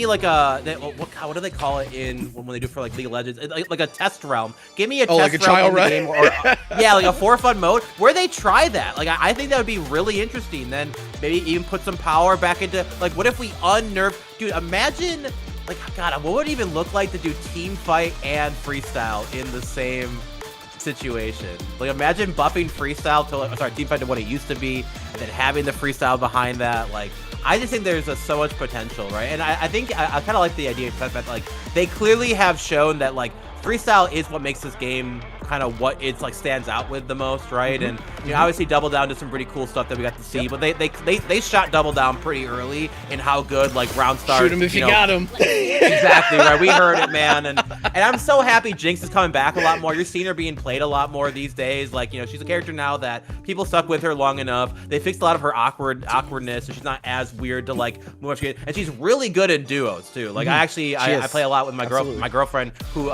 like what do they call it in when they do for like League of Legends? Like a test realm. Give me a test like a realm trial in the run? game, or yeah, like a for fun mode where they try that. Like, I think that would be really interesting. Then maybe even put some power back into like, what if we unnerf? Dude, imagine like, God, what would it even look like to do team fight and freestyle in the same situation? Like, imagine buffing freestyle to, sorry, team fight to what it used to be, and then having the freestyle behind that. Like, I just think there's so much potential, right? And I think I kind of like the idea that like they clearly have shown that like freestyle is what makes this game kind of what it's like stands out with the most, right? And you know, obviously Double Down did some pretty cool stuff that we got to see, but they shot Double Down pretty early in how good like round start. Shoot him if you got him. Exactly right. We heard it, man, and I'm so happy Jinx is coming back a lot more. You're seeing her being played a lot more these days. Like, you know, she's a character now that people stuck with her long enough. They fixed a lot of her awkwardness, so she's not as weird to like move up. And she's really good in duos too. Like I play a lot with my girlfriend who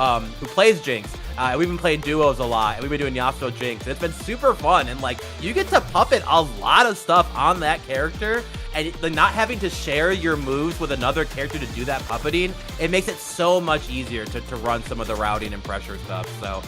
plays Jinx. We've been playing duos a lot, and we've been doing Yasuo Jinx. It's been super fun, and like you get to puppet a lot of stuff on that character, and like, not having to share your moves with another character to do that puppeting, it makes it so much easier to run some of the routing and pressure stuff. So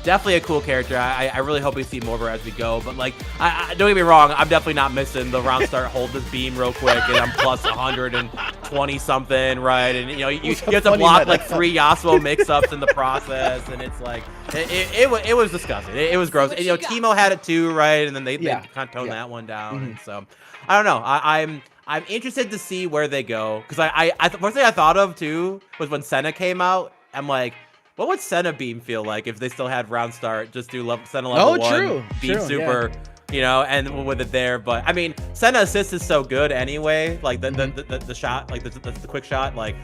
definitely a cool character. I really hope we see more of her as we go. But like, don't get me wrong, I'm definitely not missing the round start. Hold this beam real quick, and I'm plus 120 something, right? And you know you have to block like 3 Yasuo mix-ups in the process, and it's like it was disgusting. It was gross. And, you know, Teemo had it too, right? And then they kind of toned that one down. And so I don't know. I'm interested to see where they go, because one thing I thought of too was when Senna came out. I'm like, what would Senna beam feel like if they still had round start? Just do Senna level 1, beam super, you know, and with it there. But I mean, Senna assist is so good anyway. Like the shot, like the quick shot, like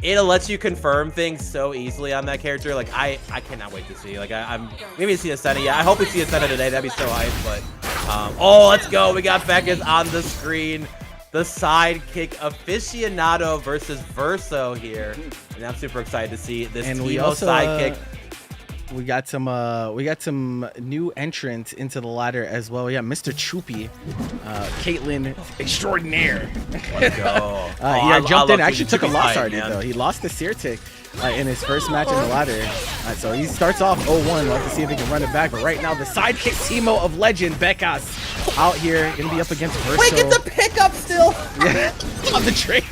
it lets you confirm things so easily on that character. Like I cannot wait to see. Like I'm maybe see a Senna. Yeah, I hope we see a Senna today. That'd be so hype. But oh, let's go. We got Becca's on the screen. The sidekick aficionado versus Verso here, and I'm super excited to see this Teemo sidekick. We got some new entrants into the ladder as well. We got Mr. Choopy, Caitlyn extraordinaire. Let's go. He jumped in. Actually took a loss already though. He lost to Sirtic in his first match in the ladder. So he starts off 0-1. We'll have to see if he can run it back. But right now, the sidekick Teemo of legend, Bekas, out here gonna be up against Verso. Wait, get the pickup still. On the trade.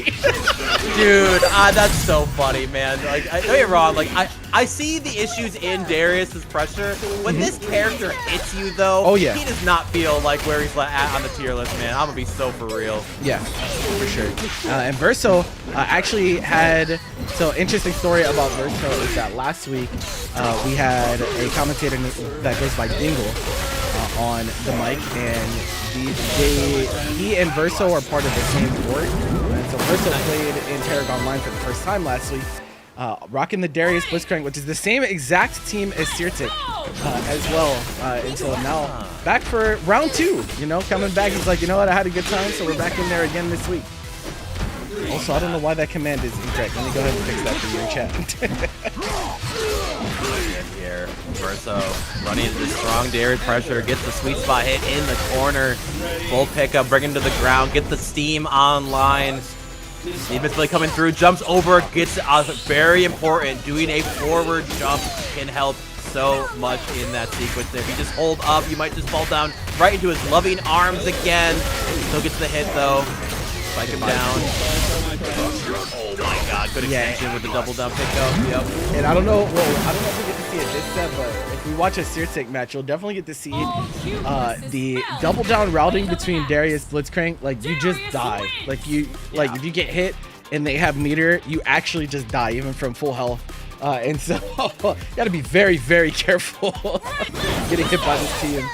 Dude, that's so funny, man. Like, don't get me wrong. Like, I see the issues in Darius's pressure. When this character hits you, though, he does not feel like where he's at on the tier list, man. I'm gonna be so for real. Yeah, for sure. And Verso actually had, so interesting story about Verso is that last week we had a commentator that goes by Dingle on the mic, and he and Verso are part of the same board. And so Verso played in ParagOnline for the first time last week, rocking the Darius Blitzcrank, which is the same exact team as Sirtic as well. And so now back for round 2, you know, coming back. He's like, you know what, I had a good time, so we're back in there again this week. Also, I don't know why that command is incorrect. Let me go ahead and fix that for you in chat. Here, Verso running into the strong Darius pressure, gets the sweet spot hit in the corner. Full pickup, bring him to the ground, get the steam online. Eventually coming through, jumps over, gets very important. Doing a forward jump can help so much in that sequence there. If you just hold up, you might just fall down right into his loving arms again. Still gets the hit though. Spike him down. Oh my god, good extension with the double down pickup. Yep. And I don't know, well, I don't know if we get to see it this set, but if we watch a Sirtic match, you'll definitely get to see the double down routing between Darius Blitzcrank. Like, you just die. Like, if you get hit and they have meter, you actually just die, even from full health. And so, you gotta be very, very careful getting hit by this team.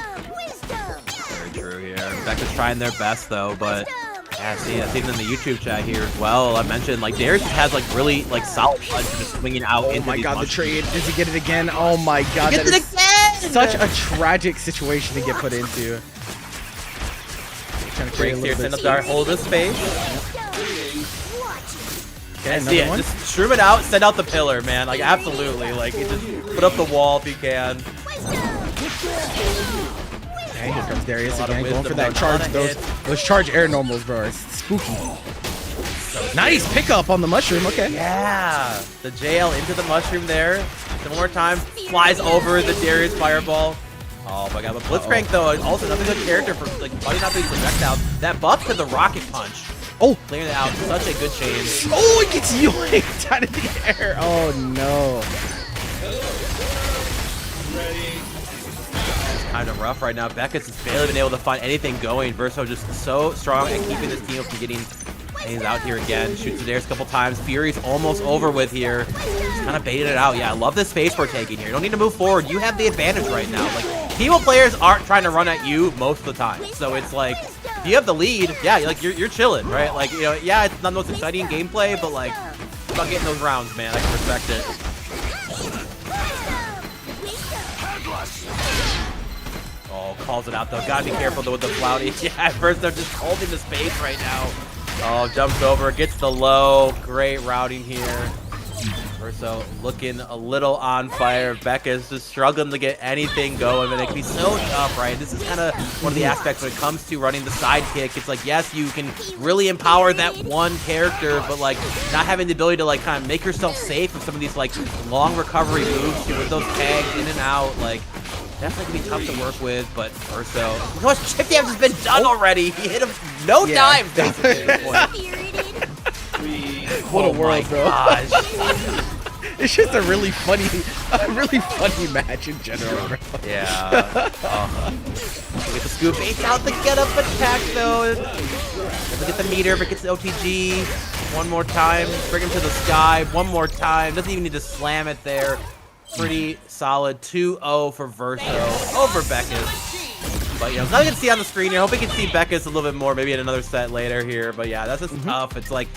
Very true here. Becca's trying their best though, but yeah, see, I've seen in the YouTube chat here as well. I mentioned like Darius has like really like solid punches just swinging out. Oh my god, the trade! Does he get it again? Oh my god, that is such a tragic situation to get put into. Trying to create a little bit. Send up hold this space. Okay, see it. Just shroom it out, send out the pillar, man. Like absolutely, like you just put up the wall if you can. Okay, here comes Darius again, going for wisdom that there, charge. Those charge air normals, bro, are spooky. Nice pickup on the mushroom. Okay. Yeah, the JL into the mushroom there. One more time, flies over the Darius fireball. Oh my god, but Blitzcrank though is also another good character for like fighting out these projectiles. That buff to the rocket punch. Oh, clearing it out, such a good change. Oh, it gets yoinked out of the air. Oh no. It's kind of rough right now. Beckus has barely been able to find anything going. Verso just so strong at keeping this team from getting things out here again. Shoots the Darius a couple times. Fury's almost over with here. Just kind of baited it out. Yeah, I love the space we're taking here. You don't need to move forward. You have the advantage right now. Like, Teemo players aren't trying to run at you most of the time. So it's like, if you have the lead, yeah, you're chilling, right? Like, you know, yeah, it's not the most exciting gameplay, but like, it's about getting those rounds, man. I can respect it. Oh, calls it out though. Gotta be careful though with the flouty. Yeah, at first they're just holding the space right now. Oh, jumps over, gets the low. Great routing here. Verso looking a little on fire. Becca's just struggling to get anything going, but it can be so tough, right? This is kind of one of the aspects when it comes to running the sidekick. It's like, yes, you can really empower that one character, but like not having the ability to like kind of make yourself safe with some of these like long recovery moves with those tags in and out, like definitely can be tough to work with. But Verso, how much chip damage has been done already? He hit him no time basically at this point. What a world, bro. Gosh. It's just a really funny match in general, bro. Yeah. Get the scoop base out the get up attack though. Doesn't get the meter, but gets the OTG. One more time. Bring him to the sky. One more time. Doesn't even need to slam it there. Pretty solid 2-0 for Verso over Beckus. But, you know, nothing to see on the screen here. Hope we can see Beckus a little bit more, maybe in another set later here. But yeah, that's just tough. It's like,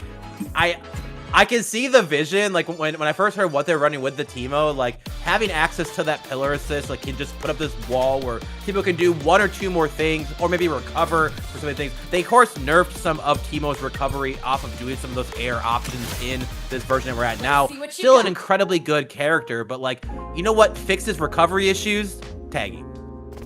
I can see the vision, like when I first heard what they're running with the Teemo, like having access to that pillar assist, like can just put up this wall where Teemo can do one or two more things, or maybe recover for some of the things. They of course nerfed some of Teemo's recovery off of doing some of those air options in this version that we're at now. Still an incredibly good character, but like, you know what fixes recovery issues? Tagging.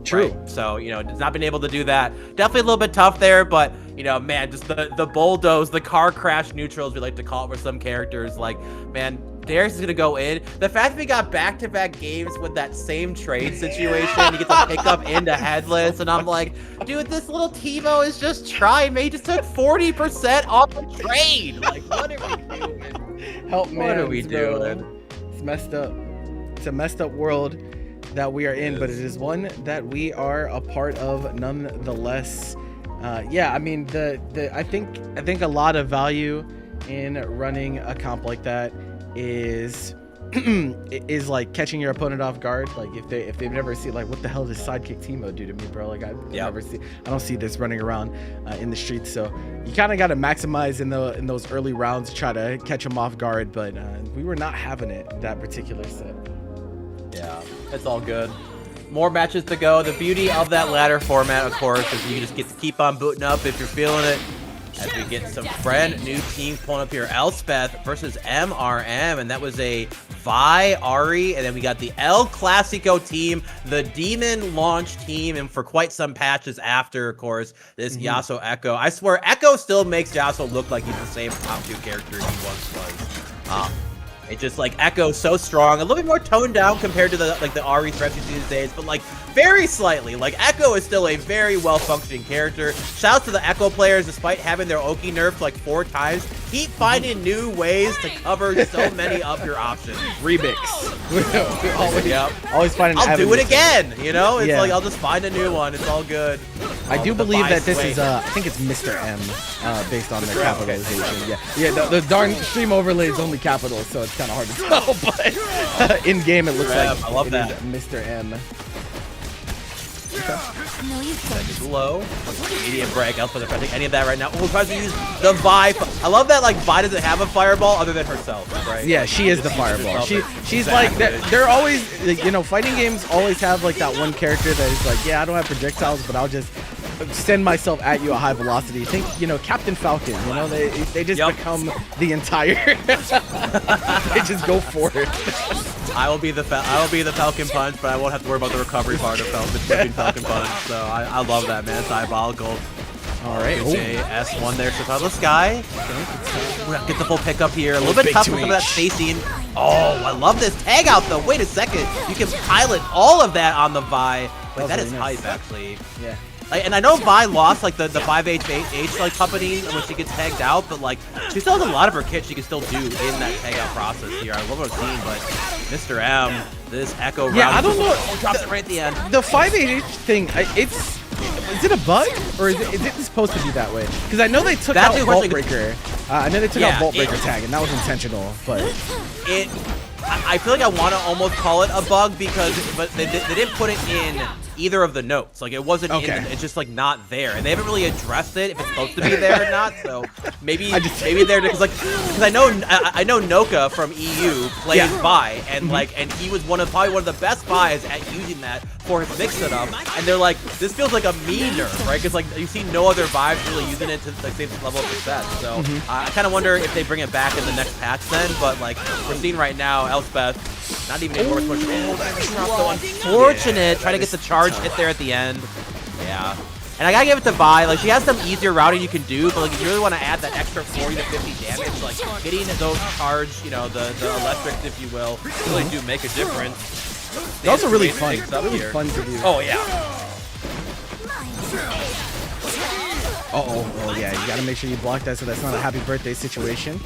True. Right? So, you know, it's not been able to do that. Definitely a little bit tough there, but, you know, man, just the bulldoze, the car crash neutrals, we like to call it for some characters. Like, man, Darius is going to go in. The fact that we got back-to-back games with that same trade situation, you get to pick up into headless, and I'm like, dude, this little Teemo is just trying, man. He just took 40% off the trade. Like, what are we doing? Help, man. What are we doing? It's messed up. It's a messed up world that we are in, but it is one that we are a part of nonetheless. Yeah, I mean, I think a lot of value in running a comp like that is is like catching your opponent off guard. Like if they've never seen, like, what the hell does sidekick Teemo do to me, bro? Like I don't see this running around in the streets. So you kind of got to maximize in those early rounds to try to catch them off guard. But we were not having it that particular set. Yeah, it's all good. More matches to go. The beauty of that ladder format, of course, is you just get to keep on booting up if you're feeling it. As we get some brand new teams pulling up here. Elspeth versus MRM, and that was a Vi, Ari, and then we got the El Clasico team, the Demon launch team, and for quite some patches after, of course, this Yasuo Echo. I swear, Echo still makes Yasuo look like he's the same top 2 character he once was. It's just like Echo so strong, a little bit more toned down compared to the Ari threats you see these days, but like very slightly. Like Echo is still a very well functioning character. Shouts to the Echo players, despite having their Oki nerfed like 4 times, keep finding new ways to cover so many of your options. Remix. Always find an I'll do it again, you know? It's like I'll just find a new one. It's all good. I do believe that this is I think it's Mr. M, based on their capitalization. Yeah, the darn stream overlay is only capitals, so it's kind of hard to tell, but in game it looks like I love that. Mr. M. Second low. Medium break. Elspeth if I think any of that right now. Oh, tries to use the Vi. I love that like Vi doesn't have a fireball other than herself, right? Yeah, she is the fireball. She's like they're always, you know, fighting games always have like that one character that is like, yeah, I don't have projectiles, but I'll just send myself at you at high velocity. Think, you know, Captain Falcon. You know, they just become the entire. They just go for it. I will be the Falcon Punch, but I won't have to worry about the recovery part of Falcon Punch. So I love that, man. It's diabolical. All right, S1 there, so the sky. We're gonna get the full pickup here. A little bit tough for some of that spacing. Oh, I love this tag out though. Wait a second, you can pilot all of that on the Vi. Wait, that is hype actually. Yeah. Like, and I know Vi lost like the 5H like puppeting when she gets tagged out, but like she still has a lot of her kit she can still do in that tag out process here. I love what I'm seeing, but Mr. M, this Echo round. Yeah, I don't know. Drops it right at the end. The 5H thing, is it a bug or is it supposed to be that way? Because I know they took out Vault Breaker. I know they took out Vault Breaker tag, and that was intentional, but I feel like I want to almost call it a bug because they didn't put it in either of the notes. Like it wasn't in it's just like not there, and they haven't really addressed it if it's supposed to be there or not. So maybe there because I know Noka from EU plays Vi, and and he was probably one of the best Vi's at using that for his mix setup, and they're like, this feels like a me nerf, right? Because like you see no other Vi's really using it to the same level of success. So I kind of wonder if they bring it back in the next patch then, but like we're seeing right now, Elspeth not even able to push. Oh, that drop so unfortunate. Try to get the charge hit there at the end. Yeah. And I gotta give it to Vi. Like, she has some easier routing you can do, but like, if you really want to add that extra 40 to 50 damage, like, getting those charge, you know, the electrics, if you will, really do make a difference. It's also really fun. Really fun to do. Oh, yeah. Oh yeah, you gotta make sure you block that so that's not a happy birthday situation.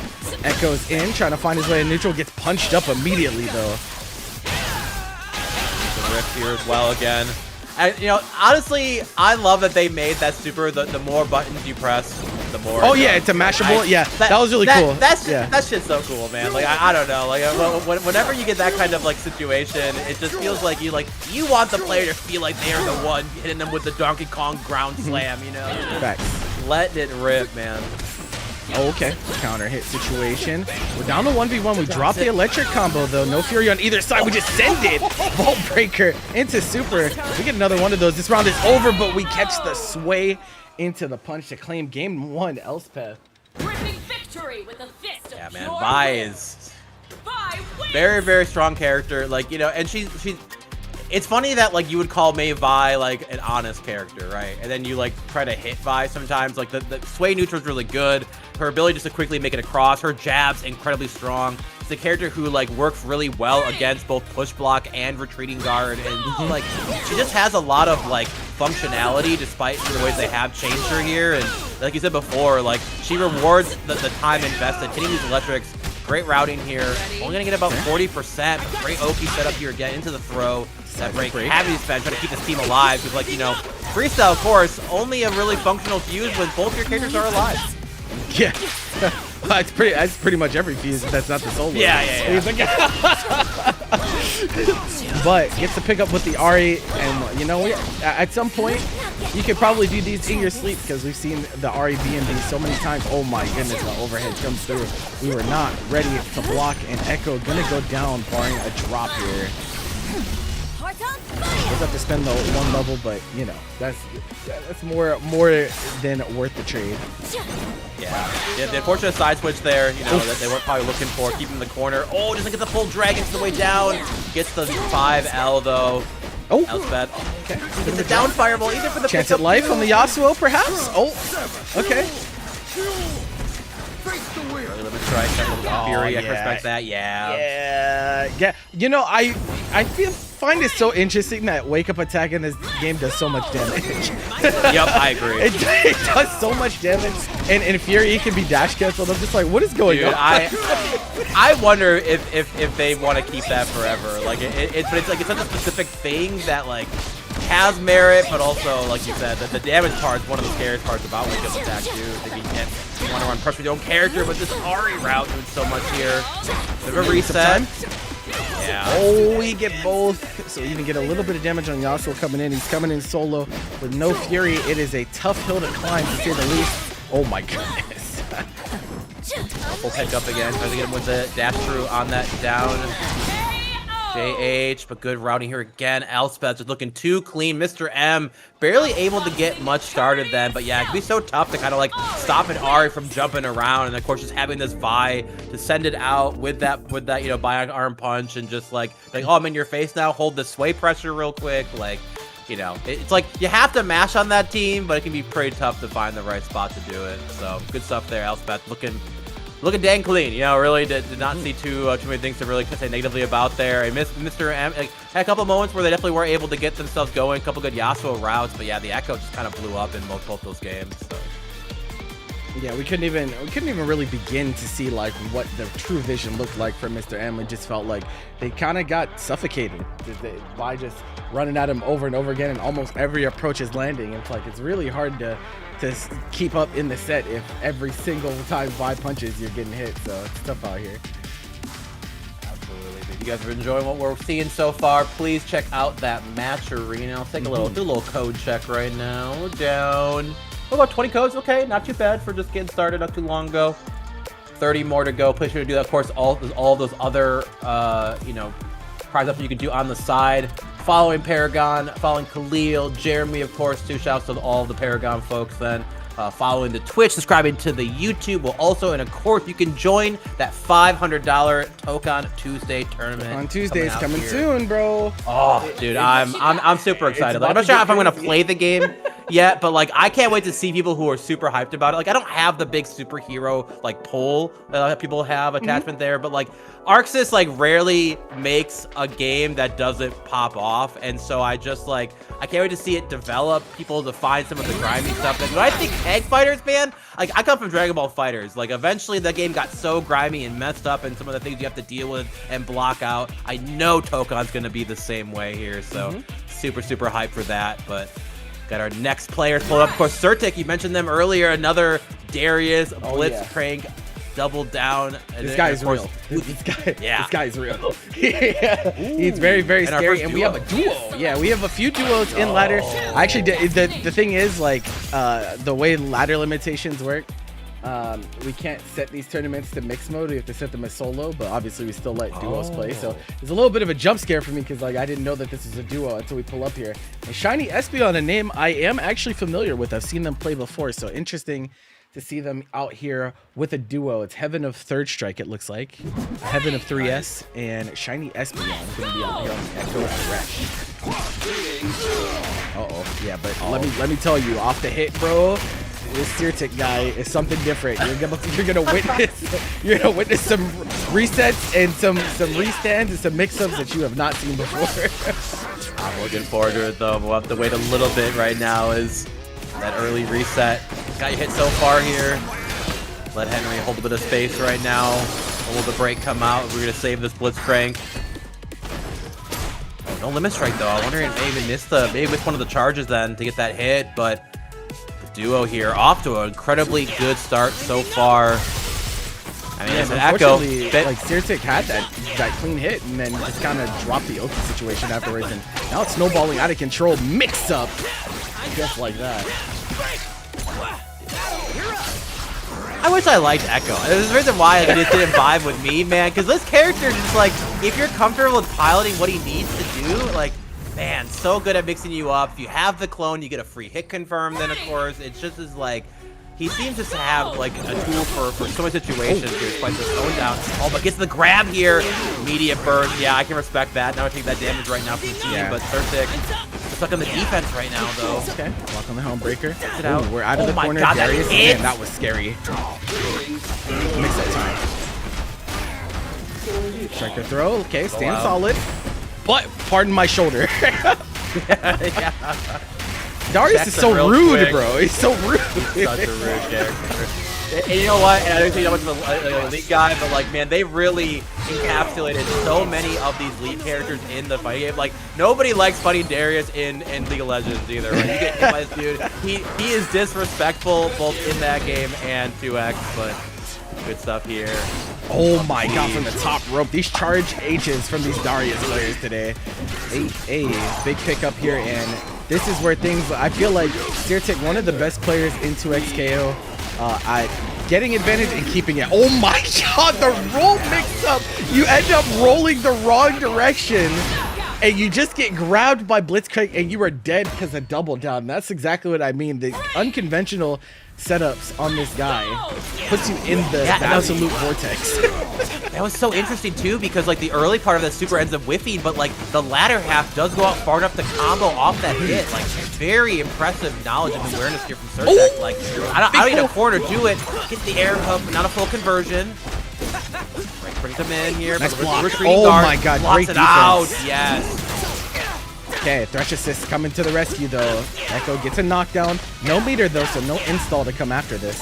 Echo's in, trying to find his way to neutral, gets punched up immediately though. The rift here as well again. And, you know, honestly, I love that they made that super, the more buttons you press, the more... Oh, yeah, it's a mashable. That was really cool. That shit's so cool, man. Like, I don't know. Like, whenever you get that kind of, like, situation, it just feels like you want the player to feel like they are the one hitting them with the Donkey Kong ground slam, you know? Facts. Letting it rip, man. Oh, okay. Counter hit situation. We're down to 1v1. We drop the electric combo, though. No Fury on either side. We just send it. Vault Breaker into super. If we get another one of those, this round is over, but we catch the sway into the punch to claim game 1, Elspeth. Gripping victory with a fist of yeah, man. Vi is very, very strong character. Like, you know, and she's it's funny that like you would call Mei Vi like an honest character, right? And then you like try to hit Vi sometimes. Like the sway neutral is really good. Her ability just to quickly make it across. Her jab's incredibly strong. It's a character who like works really well against both push block and retreating guard, and like she just has a lot of like functionality despite the ways they have changed her here. And like you said before, like she rewards the time invested hitting these electrics. Great routing here. Only gonna get about 40%. Great Oki setup here again into the throw. That break. Heavy spend, trying to keep this team alive. Because, like, you know, freestyle, of course, only a really functional fuse when both your characters are alive. Yeah. That's pretty much every fuse. That's not the solo. Yeah. But gets to pick up with the Ari, and you know, at some point you could probably do these in your sleep because we've seen the Ari BMB so many times. Oh my goodness, the overhead comes through. We were not ready to block, and Echo gonna go down barring a drop here. We'll have to spend the one level, but you know, that's more than worth the trade. Yeah, the unfortunate side switch there, you know, that they weren't probably looking for, keeping the corner. Oh, doesn't get the full dragon to the way down. Gets the 5L though. Oh, Elspeth. Okay. Gets the down fireball either for the chance at life on the Yasuo, perhaps. Oh, okay. Limit strike, Fury. I respect that. Yeah. You know, I find it so interesting that wake up attack in this game does so much damage. Yep, I agree. It does so much damage, and Fury can be dash canceled. I'm just like, what is going on? I wonder if they want to keep that forever. Like it's such a specific thing that like has merit, but also like you said, that the damage part is one of the scariest parts about wake up attack too. You want to run pressure with your own character, but this Ari route doing so much here. Bit of a reset. Yeah. Oh, we get both. So even get a little bit of damage on Yasuo coming in. He's coming in solo with no Fury. It is a tough hill to climb, to say the least. Oh my goodness. We'll pick up again. Trying to get him with the dash through on that down. JH, but good routing here again. Elspeth just looking too clean. Mr. M barely able to get much started then, but yeah, it can be so tough to kind of like stop an Ari from jumping around, and of course just having this Vi to send it out with that you know, bionic arm punch, and just like oh, I'm in your face now, hold the sway pressure real quick, like, you know, it's like you have to mash on that team, but it can be pretty tough to find the right spot to do it. So good stuff there. Elspeth looking dang clean. You know, really did not see too many things to really say negatively about there. And Mr. M had a couple moments where they definitely were able to get themselves going, a couple good Yasuo routes, but yeah, the Echo just kind of blew up in both those games. So. Yeah, we couldn't even really begin to see like what the true vision looked like for Mr. M. It just felt like they kind of got suffocated by just running at him over and over again, and almost every approach is landing. It's like it's really hard to keep up in the set if every single time Vi punches you're getting hit. So it's tough out here. Absolutely. If you guys are enjoying what we're seeing so far, please check out that matcherino. I'll take do a little code check right now. We're down. About 20 codes, okay, not too bad for just getting started not too long ago. 30 more to go. Please sure to do that. Of course, all those other you know, prize ups you can do on the side. Following Paragon, following Khalil, Jeremy, of course, too. Shouts to all the Paragon folks then. Following the Twitch, subscribing to the YouTube will also, and of course, you can join that $500 Tokon Tuesday tournament. On Tuesdays coming soon, bro. Oh, dude, I'm super excited. Like, I'm not sure if I'm gonna play the game yet, but like I can't wait to see people who are super hyped about it. Like I don't have the big superhero like pull that people have attachment there, but like Arxis like rarely makes a game that doesn't pop off, and so I just like I can't wait to see it develop, people to find some of the grimy stuff. That when I think Tag Fighters, man, like I come from Dragon Ball Fighters, like eventually the game got so grimy and messed up, and some of the things you have to deal with and block out. I know Tokon's gonna be the same way here, so super hyped for that. But got our next players pulled up. Of course, Certic, you mentioned them earlier. Another Darius Blitzcrank double down. And this guy is real. This guy is real. He's very scary. And we have a duo. Yeah, we have a few duos in ladder. I actually did. The thing is, like, the way ladder limitations work, we can't set these tournaments to mixed mode. We have to set them as solo, but obviously we still let duos play. So it's a little bit of a jump scare for me because like I didn't know that this was a duo until we pull up here. And Shiny Espeon, a name I am actually familiar with. I've seen them play before, so interesting to see them out here with a duo. It's Heaven of Third Strike, it looks like. Heaven of 3S and Shiny Espeon going to be out here on Echo Fresh. Yeah, but let me tell you, off the hit, bro, this Certic guy is something different. You're gonna witness some resets and some restands and some mix-ups that you have not seen before. I'm looking forward to it though. We'll have to wait a little bit right now as that early reset got you hit so far here. Let Henry hold a bit of space right now. Will the break come out? We're gonna save this Blitzcrank. Oh, no limit strike though. I wonder if maybe missed one of the charges then to get that hit, but the duo here off to an incredibly good start so far. I mean, it's an Echo. Like Certic had that clean hit and then just kind of dropped the Oki situation afterwards, and now it's snowballing out of control. Mix up just like that. I wish I liked Echo. There's a reason why it just didn't vibe with me, man. Because this character is just like, if you're comfortable with piloting what he needs to do, like, man, so good at mixing you up. If you have the clone, you get a free hit confirm. Then of course, it's just as like, he seems just to have like a tool for so many situations to fight this own down. Oh, but gets the grab here. Immediate burst. Yeah, I can respect that. Now I take that damage right now from the team, but Certic stuck on the defense right now, though. Okay, block on the home breaker. It out. We're out of the corner. God, Darius, man, that was scary. Mix that time. Striker throw. Okay, stand solid. But pardon my shoulder. Darius is so rude, bro. He's so rude. Such a rude character. And you know what? And I don't think I'm much of an elite guy, but like, man, they really encapsulated so many of these elite characters in the fighting game. Like, nobody likes fighting Darius in League of Legends either. Like, you get hit by this dude. He is disrespectful both in that game and 2x, but good stuff here. Oh my god, from the top rope. These charge H's from these Darius players today. A big pickup here, and this is where things, I feel like Certic, one of the best players in 2x KO. getting advantage and keeping it. Oh my god, the roll mix up. You end up rolling the wrong direction and you just get grabbed by Blitzcrank and you are dead because of double down. That's exactly what I mean. The unconventional setups on this guy puts you in the absolute vortex. That was so interesting too, because like the early part of the super ends up whiffing, but like the latter half does go out far enough to combo off that hit. Like very impressive knowledge and awareness here from Surtek. Like I don't need a corner, do it. Get the air hook, not a full conversion. Brings him in here. Nice block. Oh my god, great defense. Out. Yes. Okay, Thresh assist coming to the rescue though. Echo gets a knockdown. No meter though, so no install to come after this.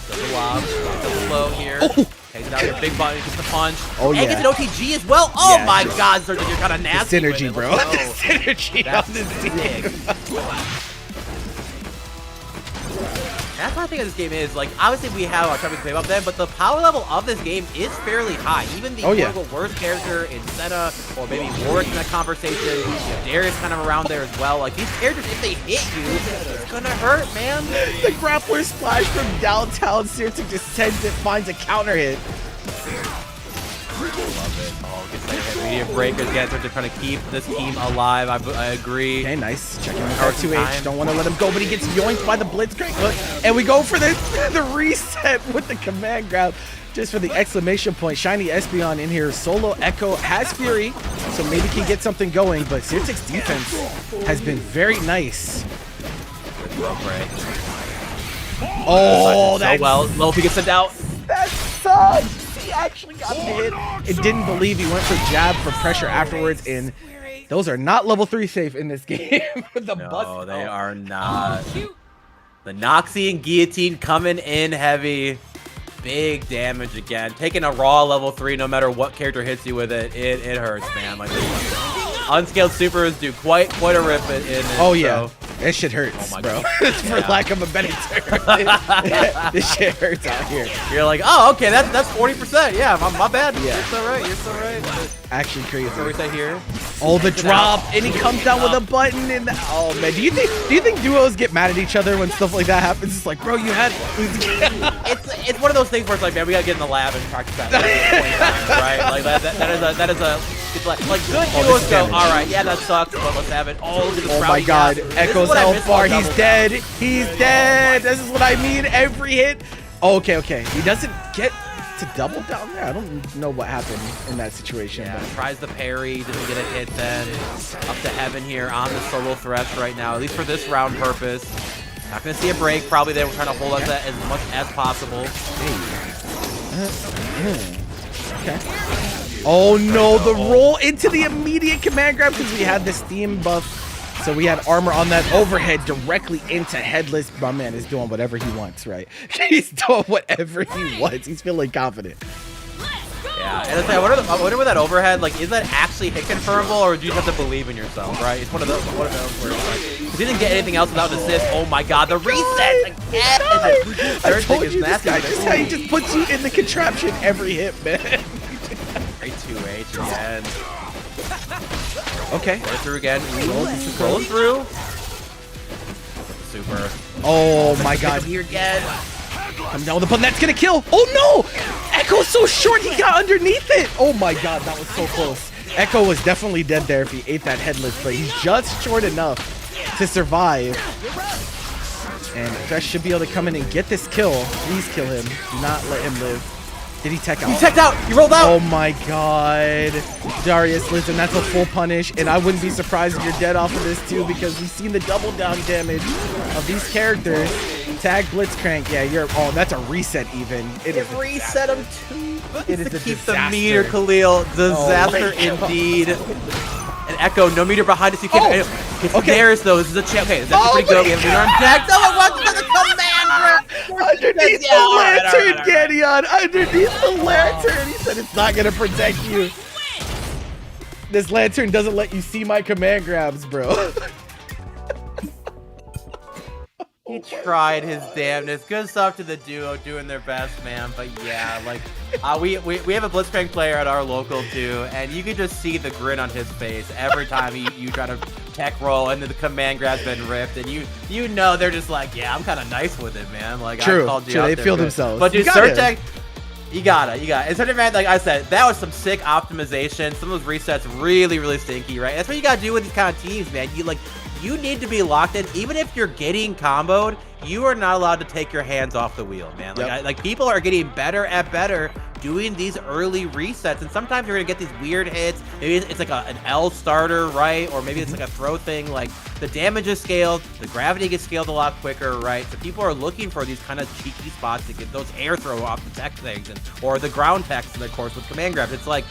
Double lob, double low here. Oh. Takes it out here, big button, gets the punch. Oh yeah. And gets an OTG as well. Oh yeah, my god, Surtek, you're kind of nasty. The synergy, bro. The synergy on this team. That's what I think of this game is. Like, obviously we have our time to play up then, but the power level of this game is fairly high. Even the quote-unquote worst character in Senna, or maybe Warwick in that conversation, Darius kind of around there as well. Like, these characters, if they hit you, it's gonna hurt, man. The grappler splash from downtown, Sirtic just sends it, finds a counter hit. Love it. Oh, gets that hit. Medium breakers again. They're trying to keep this team alive. I agree. Okay, nice. Checking with our 2H. Don't want to let him go, but he gets yoinked by the Blitzcrank. And we go for the reset with the command grab. Just for the exclamation point. Shiny Espeon in here. Solo Echo has Fury, so maybe can get something going, but Sirtic's defense has been very nice. Oh, that's... So well. Lofi gets sent out. That sucks. He actually got the hit and didn't believe he went for jab for pressure afterwards, and those are not level 3 safe in this game. No, they are not. The Noxie and Guillotine coming in heavy. Big damage again. Taking a raw level 3 no matter what character hits you with it. It hurts, man. Like unscaled supers do quite a rip in it. Oh yeah. So. That shit hurts, bro. For lack of a better term. This shit hurts out here. You're like, oh, okay, that's 40%. Yeah, my bad. Yeah. You're so right. You're so right. Actually crazy. So reset here. Oh, the drop, and he comes down with a button. And oh man, do you think duos get mad at each other when stuff like that happens? It's like, bro, you had. It's one of those things where it's like, man, we gotta get in the lab and practice that like 20 times, right? Like that is a. It's like good duos go. All right, yeah, that sucks, but let's have it. Oh, look at this my god, Echo's held far. He's dead. He's dead. This is what I mean. Every hit. Oh, okay. He doesn't get to double down there. I don't know what happened in that situation. Yeah, tries the parry, doesn't get a hit then. Up to heaven here on the solo Thresh right now, at least for this round purpose. Not gonna see a break. Probably they were trying to hold us at as much as possible. Okay. Oh no, the roll into the immediate command grab because we had the steam buff. So we had armor on that overhead directly into Headless. My man is doing whatever he wants, right? He's doing whatever he wants. He's feeling confident. Yeah, and it's like, I wonder with that overhead, like, is that actually hit confirmable, or do you just have to believe in yourself, right? It's one of those where it's like, if he didn't get anything else without an assist, oh my god, the reset again! I told you this guy, just how he just puts you in the contraption every hit, man. Great 2H again. Okay. Roll through again. Rolling through. Super. Oh my god. Here again. I'm down with the button. That's gonna kill. Oh no! Echo's so short. He got underneath it. Oh my god, that was so close. Echo was definitely dead there if he ate that Headless, but he's just short enough to survive. And Thresh should be able to come in and get this kill. Please kill him. Do not let him live. Did he tech out? He teched out! He rolled out! Oh my god. Darius, listen, that's a full punish, and I wouldn't be surprised if you're dead off of this too, because we've seen the double down damage of these characters. Tag Blitzcrank, yeah, oh, that's a reset even. It reset him too. It is to a keep disaster. The meter, Khalil. Disaster indeed. And Echo, no meter behind us. You can't. Okay. Darius though, this is a champ. Okay, that's pretty good. We have a meter on deck. Someone wants to command. Underneath the lantern, Gedion! Underneath the lantern! He said it's not gonna protect you. This lantern doesn't let you see my command grabs, bro. He tried his damnedest. Good stuff to the duo doing their best, man. But yeah, like we have a Blitzcrank player at our local too, and you can just see the grin on his face every time you try to tech roll and the command grab's been ripped, and you know they're just like, yeah, I'm kind of nice with it, man. Like, true, I called you true. out They there, feel good. themselves. But dude, Surtech, you gotta. And Surtech, man, like I said, that was some sick optimization. Some of those resets really, really stinky, right? That's what you gotta do with these kind of teams, man. You need to be locked in. Even if you're getting comboed, you are not allowed to take your hands off the wheel, man. Like, like people are getting better doing these early resets, and sometimes you're gonna get these weird hits. Maybe it's like an L starter, right? Or maybe it's like a throw thing. Like the damage is scaled, the gravity gets scaled a lot quicker, right? So people are looking for these kind of cheeky spots to get those air throw off the tech things, or the ground techs, and of course with command grabs. It's like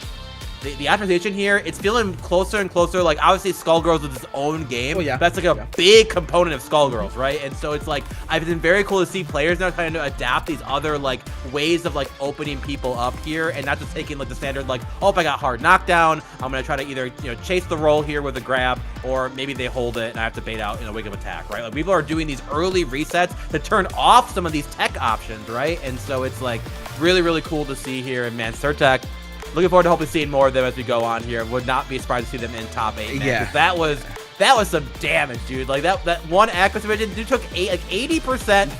the optimization here, it's feeling closer and closer. Like, obviously, Skullgirls is its own game. Oh, yeah. That's like a big component of Skullgirls, right? And so it's like, I've been very cool to see players now trying to adapt these other, like, ways of, like, opening people up here and not just taking, like, the standard, like, oh, if I got hard knockdown, I'm going to try to either, you know, chase the roll here with a grab, or maybe they hold it and I have to bait out in a wake-up attack, right? Like, people are doing these early resets to turn off some of these tech options, right? And so it's, like, really, really cool to see here. And, man, Surtech, looking forward to hopefully seeing more of them as we go on here. Would not be surprised to see them in top 8. Man, yeah, that was some damage, dude. Like that one accuracy vision, dude took 80%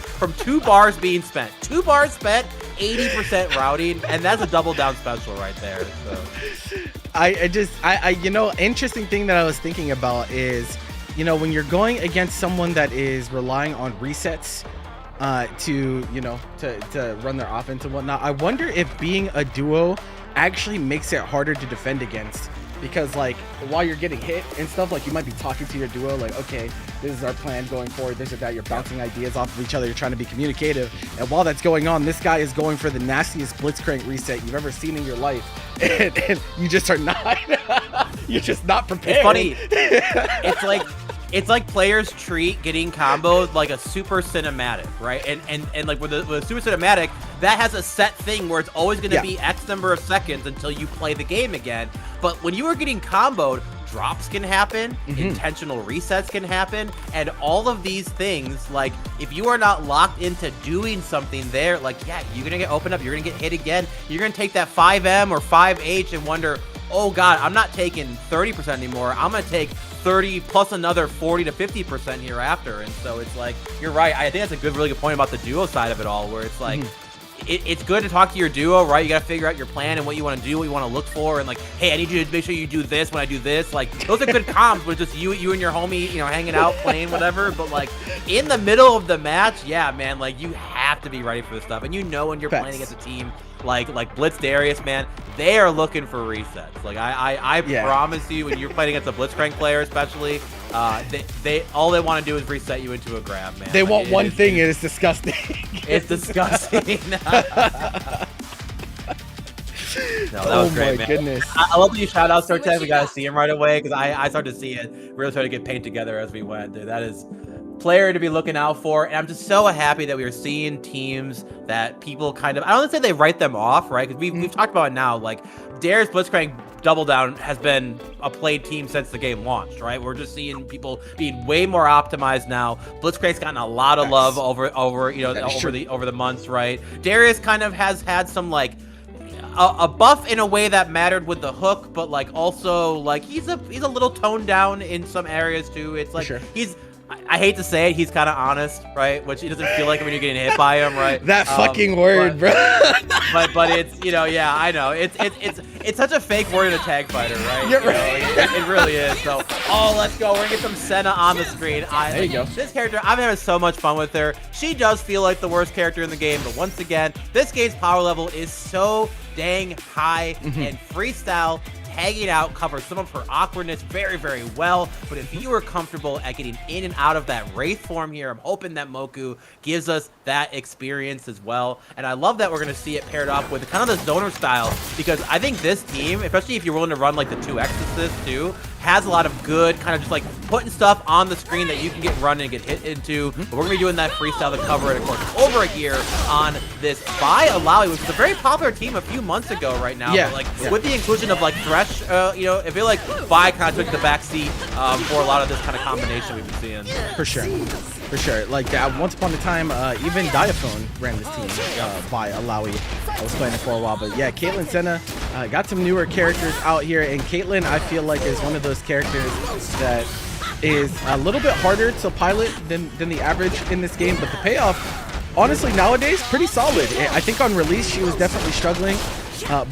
from 2 bars being spent. 2 bars spent, 80% routing, and that's a double down special right there. So I you know, interesting thing that I was thinking about is, you know, when you're going against someone that is relying on resets to, you know, to run their offense and whatnot, I wonder if being a duo actually makes it harder to defend against, because like while you're getting hit and stuff, like you might be talking to your duo like, okay, this is our plan going forward, this or that, you're bouncing ideas off of each other, you're trying to be communicative, and while that's going on, this guy is going for the nastiest blitzcrank reset you've ever seen in your life, and you just are not you're just not prepared. It's funny. It's like players treat getting comboed like a super cinematic, right? And like with a super cinematic, that has a set thing where it's always going to be X number of seconds until you play the game again. But when you are getting comboed, drops can happen, intentional resets can happen, and all of these things, like, if you are not locked into doing something there, like, yeah, you're going to get opened up, you're going to get hit again, you're going to take that 5M or 5H and wonder, oh god, I'm not taking 30% anymore, I'm going to take 30 plus another 40 to 50% hereafter. And so it's like, you're right, I think that's a really good point about the duo side of it all, where it's like, it's good to talk to your duo, right? You got to figure out your plan and what you want to do, what you want to look for, and like, hey, I need you to make sure you do this when I do this. Like, those are good comms with just you and your homie, you know, hanging out, playing, whatever. But like, in the middle of the match, yeah, man, like, you have to be ready for this stuff. And you know when you're playing against a team like Blitz Darius, man, they are looking for resets. Like, I promise you, when you're playing against a Blitzcrank player, especially, they all they want to do is reset you into a grab, man. They want one thing, and it's disgusting. It's disgusting. No, that was great, man. Goodness. I love that you shout out Surtech. We got to see him right away, because I started to see it really started to get paint together as we went. Dude, that is player to be looking out for, and I'm just so happy that we are seeing teams that people kind of, I don't want to say they write them off, right? Because we've talked about it now. Like, Darius Blitzcrank Double Down has been a played team since the game launched, right? We're just seeing people being way more optimized now. Blitzcrank's gotten a lot of love over you know, over the months, right? Darius kind of has had some like a buff in a way that mattered with the hook, but like also like he's a little toned down in some areas too. It's like I hate to say it, he's kind of honest, right? Which he doesn't feel like when you're getting hit by him, right? That fucking word, bro. but it's, you know, yeah, I know. It's such a fake word in a tag fighter, right? You're right. It really is. So, let's go. We're gonna get some Senna on the screen. There you go. This character, I'm having so much fun with her. She does feel like the worst character in the game, but once again, this game's power level is so dang high, and freestyle tagging out covers some of her awkwardness very, very well. But if you are comfortable at getting in and out of that Wraith form here, I'm hoping that Moku gives us that experience as well. And I love that we're going to see it paired up with kind of the zoner style, because I think this team, especially if you're willing to run like the 2 Exorcists too, has a lot of good kind of just like putting stuff on the screen that you can get run and get hit into. But we're going to be doing that freestyle to cover it, of course, over here on this by Alawi, which was a very popular team a few months ago right now. Yeah. But like with the inclusion of like Thresh, you know, I feel like Vi kind of took the back seat for a lot of this kind of combination we've been seeing. For sure. For sure. Like, once upon a time, even Diaphone ran this team by Alawi. I was playing it for a while. But yeah, Caitlyn Senna got some newer characters out here. And Caitlyn, I feel like, is one of those characters that is a little bit harder to pilot than the average in this game. But the payoff, honestly, nowadays, pretty solid. I think on release, she was definitely struggling.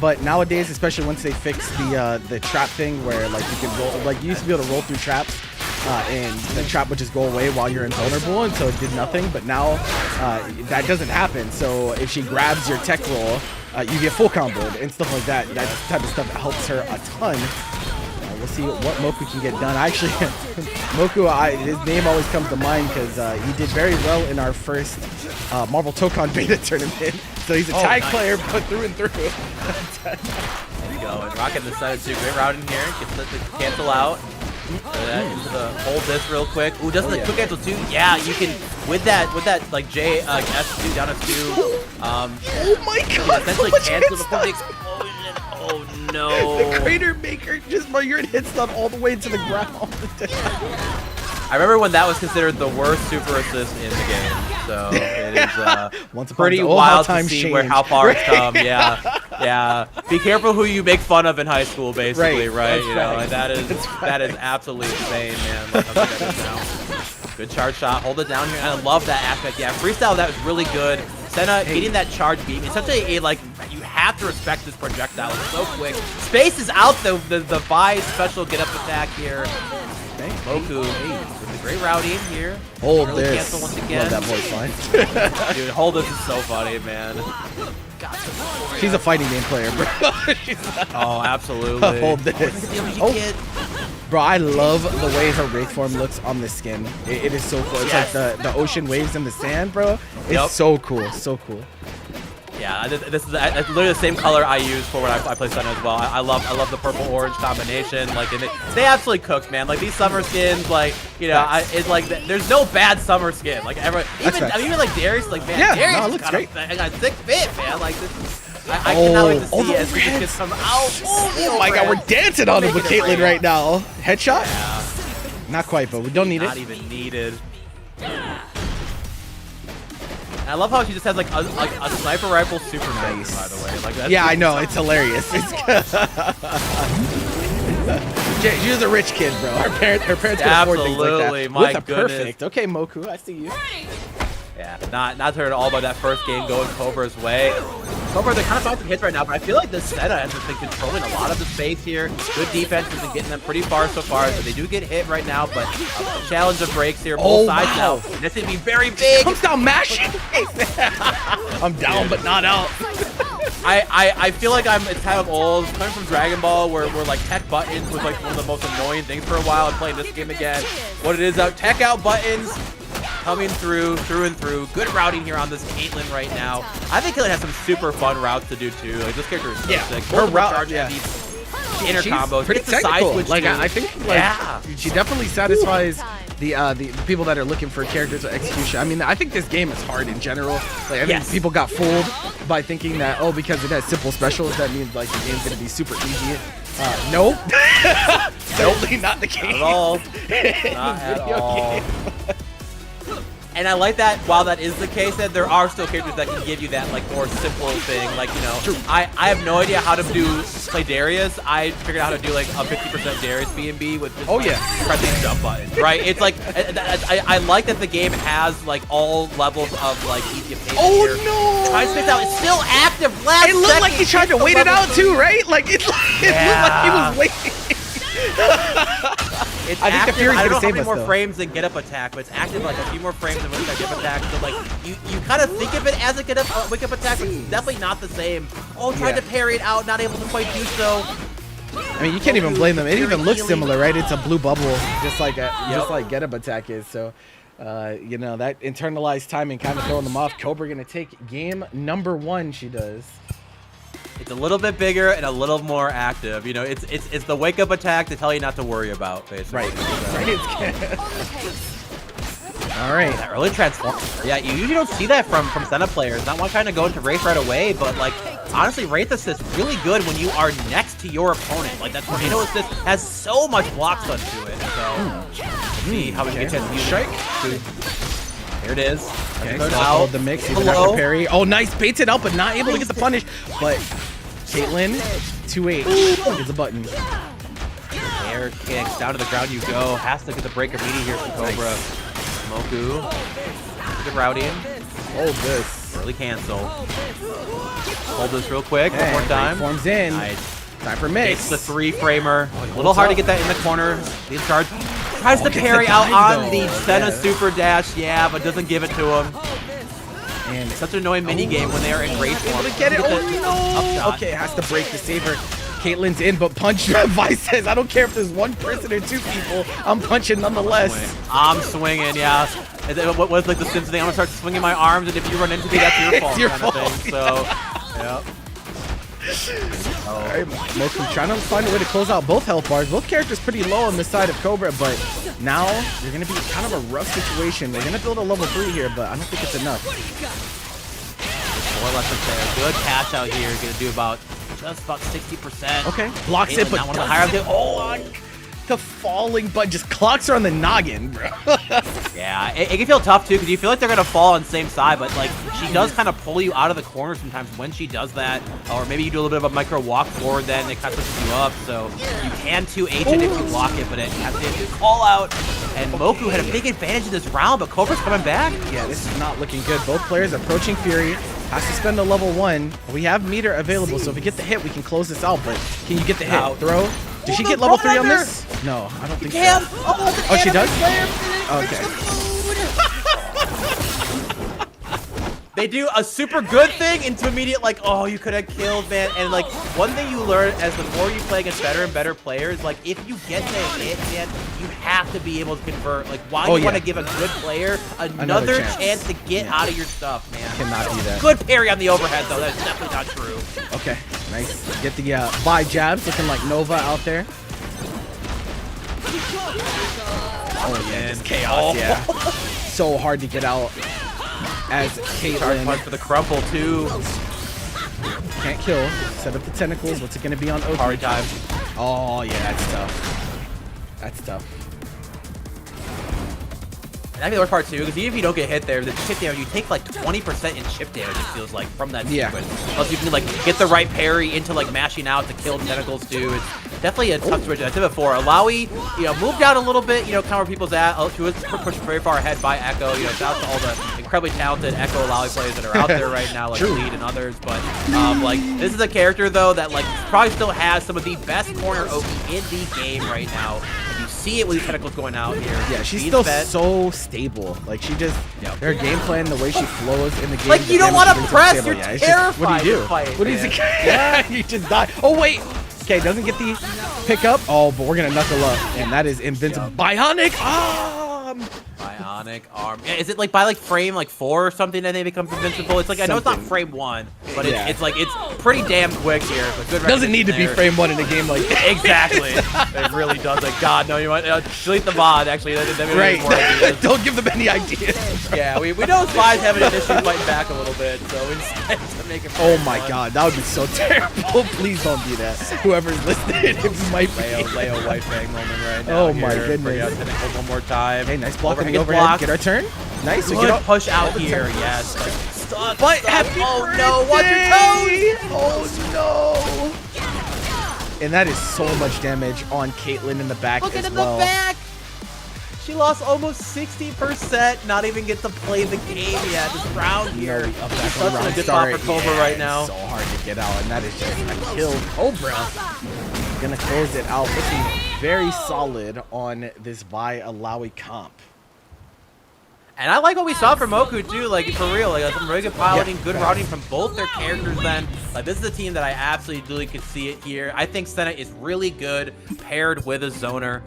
But nowadays, especially once they fix the trap thing where, like, you can roll, like, you used to be able to roll through traps. And the trap would just go away while you're invulnerable, and so it did nothing. But now that doesn't happen. So if she grabs your tech roll, you get full comboed and stuff like that. That type of stuff helps her a ton. We'll see what Moku can get done. Actually, Moku, his name always comes to mind because he did very well in our first Marvel Tokon beta tournament. So he's a tag player, but through and through. There you go. And rocking the side too. Great route in here. Gets the cancel out. Into the hold this real quick. Ooh, doesn't the quick cancel too? Yeah, you can with that like J S2 down S2. Oh my God! Essentially cancel before the explosion. Oh no! The crater maker just Margaret hits stuff all the way to the ground. I remember when that was considered the worst super assist in the game. So it is pretty wild to see how far it's come. Yeah. Be careful who you make fun of in high school, basically, right? You know, and that is absolutely insane, man. Like, I'm looking at this now. Good charge shot. Hold it down here. And I love that aspect. Yeah, freestyle, that was really good. Senna getting that charge beam. It's such a like, you have to respect this projectile. It's so quick. Space is out, the Vi special get up attack here. Moku with the great routing here. Hold really this. Cancel once again. Love that voice line. Dude, hold this is so funny, man. She's a fighting game player, bro. Oh, absolutely. Hold this. Bro, I love the way her Wraith form looks on the skin. It is so cool. It's like the ocean waves in the sand, bro. It's so cool. So cool. Yeah, this is literally the same color I use for when I play Senna as well. I love the purple orange combination. Like, and they absolutely cooked, man. Like these summer skins, like, you know, it's like there's no bad summer skin. Like even like Darius, like, man, Darius looks great. I got a sick fit, man. Like this, I cannot wait to see as these kids come out. Oh my God, we're dancing on it with Caitlyn right now. Headshot? Yeah. Not quite, but we don't need it. Not even needed. And I love how she just has like a sniper rifle super nice, by the way. Like that's I know, it's hilarious. She was a rich kid, bro. Her parents could afford things like that. My With goodness. Perfect. Okay, Moku, I see you. Yeah, not heard at all about that first game going Cobra's way. Cobra, they're kind of bouncing hits right now, but I feel like this Senna has been controlling a lot of the space here. Good defense has been getting them pretty far so far, so they do get hit right now, but a challenge of breaks here, both sides now. That's going to be very big. Comes down mashing. I'm down, but not out. I feel like it's kind of old, coming from Dragon Ball, where like tech buttons was like one of the most annoying things for a while, and playing this game again. What it is out, tech out buttons. Coming through and through. Good routing here on this Caitlyn right now. I think Caitlyn has some super fun routes to do too. Like this character is so sick. Her route, inner combos, pretty technical. Like I think, she definitely satisfies the people that are looking for characters with execution. I mean, I think this game is hard in general. Like I think people got fooled by thinking that because it has simple specials that means like the game's gonna be super easy. Nope. Totally not the case. Not at all. Not at all. And I like that while that is the case, that there are still characters that can give you that like more simple thing. Like, you know, I have no idea how to play Darius. I figured out how to do like a 50% Darius B&B with just pressing jump button, right? It's like I like that the game has like all levels of like easy pace here. No! Try to space out. It's still active. Last it looked like he tried to wait it out too, right? Like it looked like he was waiting. It's I think active. the Fury's I don't know gonna how save many us, more though. frames than get up attack, but it's active like a few more frames than wake up attack. So like you kind of think of it as a wake up attack, but it's definitely not the same. Oh, tried to parry it out, not able to quite do so. I mean, you can't even blame them. It even looks similar, right? It's a blue bubble, just like get up attack is. So, you know, that internalized timing kind of throwing them off. Cobra gonna take game number 1. She does. It's a little bit bigger and a little more active. You know, it's the wake up attack to tell you not to worry about, basically. Right. All right. That early transform. Yeah, you usually don't see that from Senna players. Not one trying to go into Wraith right away, but like honestly, Wraith assist really good when you are next to your opponent. Like that tornado assist has so much block stun to it. So see how we can get to strike. Here it is. Okay, Goes so out. the mix, even after parry. Oh, nice, baits it out, but not able to get the punish. But Caitlyn, 2H is the button. Air kicks, down to the ground you go. Has to get the break immediately here from Cobra. Moku, good routing. Hold this. Early cancel. Hold this real quick, one more time. Forms in. Nice. Time for mix. It's the 3-framer. A little hard to get that in the corner. Lead charge. Tries to parry out on the Senna super dash, yeah, but doesn't give it to him. And such an annoying mini game when they are in rage form. Get it. Oh no. Okay, has to break the saver. Caitlyn's in, but punch. Vice says, I don't care if there's one person or two people. I'm punching nonetheless. I'm swinging, yeah. What was like the Simpsons thing? I'm gonna start swinging my arms, and if you run into me, that's your fault. It's your kind fault. Of thing. So, yeah. All right, Moku trying to find a way to close out both health bars. Both characters pretty low on this side of Cobra, but now you're gonna be kind of a rough situation. They're gonna build a level 3 here, but I don't think it's enough. 4 lessons there. Good catch out here. Gonna do about just about 60%. Okay, blocks it, but not one of the higher. The falling, but just clocks her on the noggin, bro. Yeah, it can feel tough too because you feel like they're gonna fall on the same side, but like she does kind of pull you out of the corner sometimes when she does that, or maybe you do a little bit of a micro walk forward, then it kind of pushes you up. So you can 2H it if you block it, but it has to call out. And Moku had a big advantage in this round, but Cobra's coming back. Yeah, this is not looking good. Both players approaching Fury. Has to spend a level 1. We have meter available, so if we get the hit, we can close this out. But can you get the hit? Out. Throw. Did she get level 3 on this? No, I don't think so. Oh, she does? Okay. They do a super good thing into immediate, like, oh, you could have killed, man. And, like, one thing you learn as the more you play against better and better players, like, if you get the hit, man, you have to be able to convert. Like, why you want to give a good player another chance to get out of your stuff, man. Cannot do that. Good parry on the overhead, though. That's definitely not true. Okay, nice. Get the Vi jabs, looking like Nova out there. Oh, yeah, just chaos, yeah. So hard to get out. As Caitlyn for the crumple too. Can't kill. Set up the tentacles. What's it gonna be on Oki? Hard time. Oh yeah, that's tough. That's tough. And that'd be the worst part too, because even if you don't get hit there, the chip damage, you take like 20% in chip damage, it feels like, from that sequence. Plus you can like get the right parry into like mashing out to kill tentacles too. It's definitely a tough situation. I said before, Alawi, you know, moved down a little bit, you know, kind of where people's at. She was pushed very far ahead by Echo. You know, shout out to all the incredibly talented Echo Alawi players that are out there right now, like Lead and others. But like, this is a character though that like probably still has some of the best corner Oki in the game right now. And you see it with these tentacles going out here. Yeah, she's still so stable. Like she just, her game plan, the way she flows in the game. Like you don't want to press. You're terrified. What do you do? What is it? Yeah, you just die. Oh wait. Okay, doesn't get the pickup. Oh, but we're gonna knuckle up, and that is invincible. Bionic arm. Bionic arm. Yeah, is it like by like frame like 4 or something that they become invincible? It's like I know it's not frame 1, but it's like it's pretty damn quick here. But good. Doesn't need to be frame 1 in a game like that. Exactly. It really does. Like God, no, you might delete the VOD. Actually, right. Don't give them any ideas. Yeah, we know Spy's having an issue fighting back a little bit, so we just to make it. Oh my God, that would be so terrible. Please don't do that. Whoever's listening, it might be Leo white bang moment right now. Oh my goodness. One more time. Hey, nice block on the overhead. Get our turn. Nice. Good push out here. Yes. Stuck. But happy birthday. No, watch your toes. Oh no. And that is so much damage on Caitlyn in the back as well. Look at the back. She lost almost 60%. Not even get to play the game yet. This round here. Such a good spot for Cobra right now. So hard to get out, and that is just a kill. Cobra gonna close it out. Looking very solid on this Vi Alawi comp. And I like what we saw from Moku too, like for real, like some really good piloting, good routing from both their characters then. Like this is a team that I absolutely could see it here. I think Senna is really good paired with a zoner.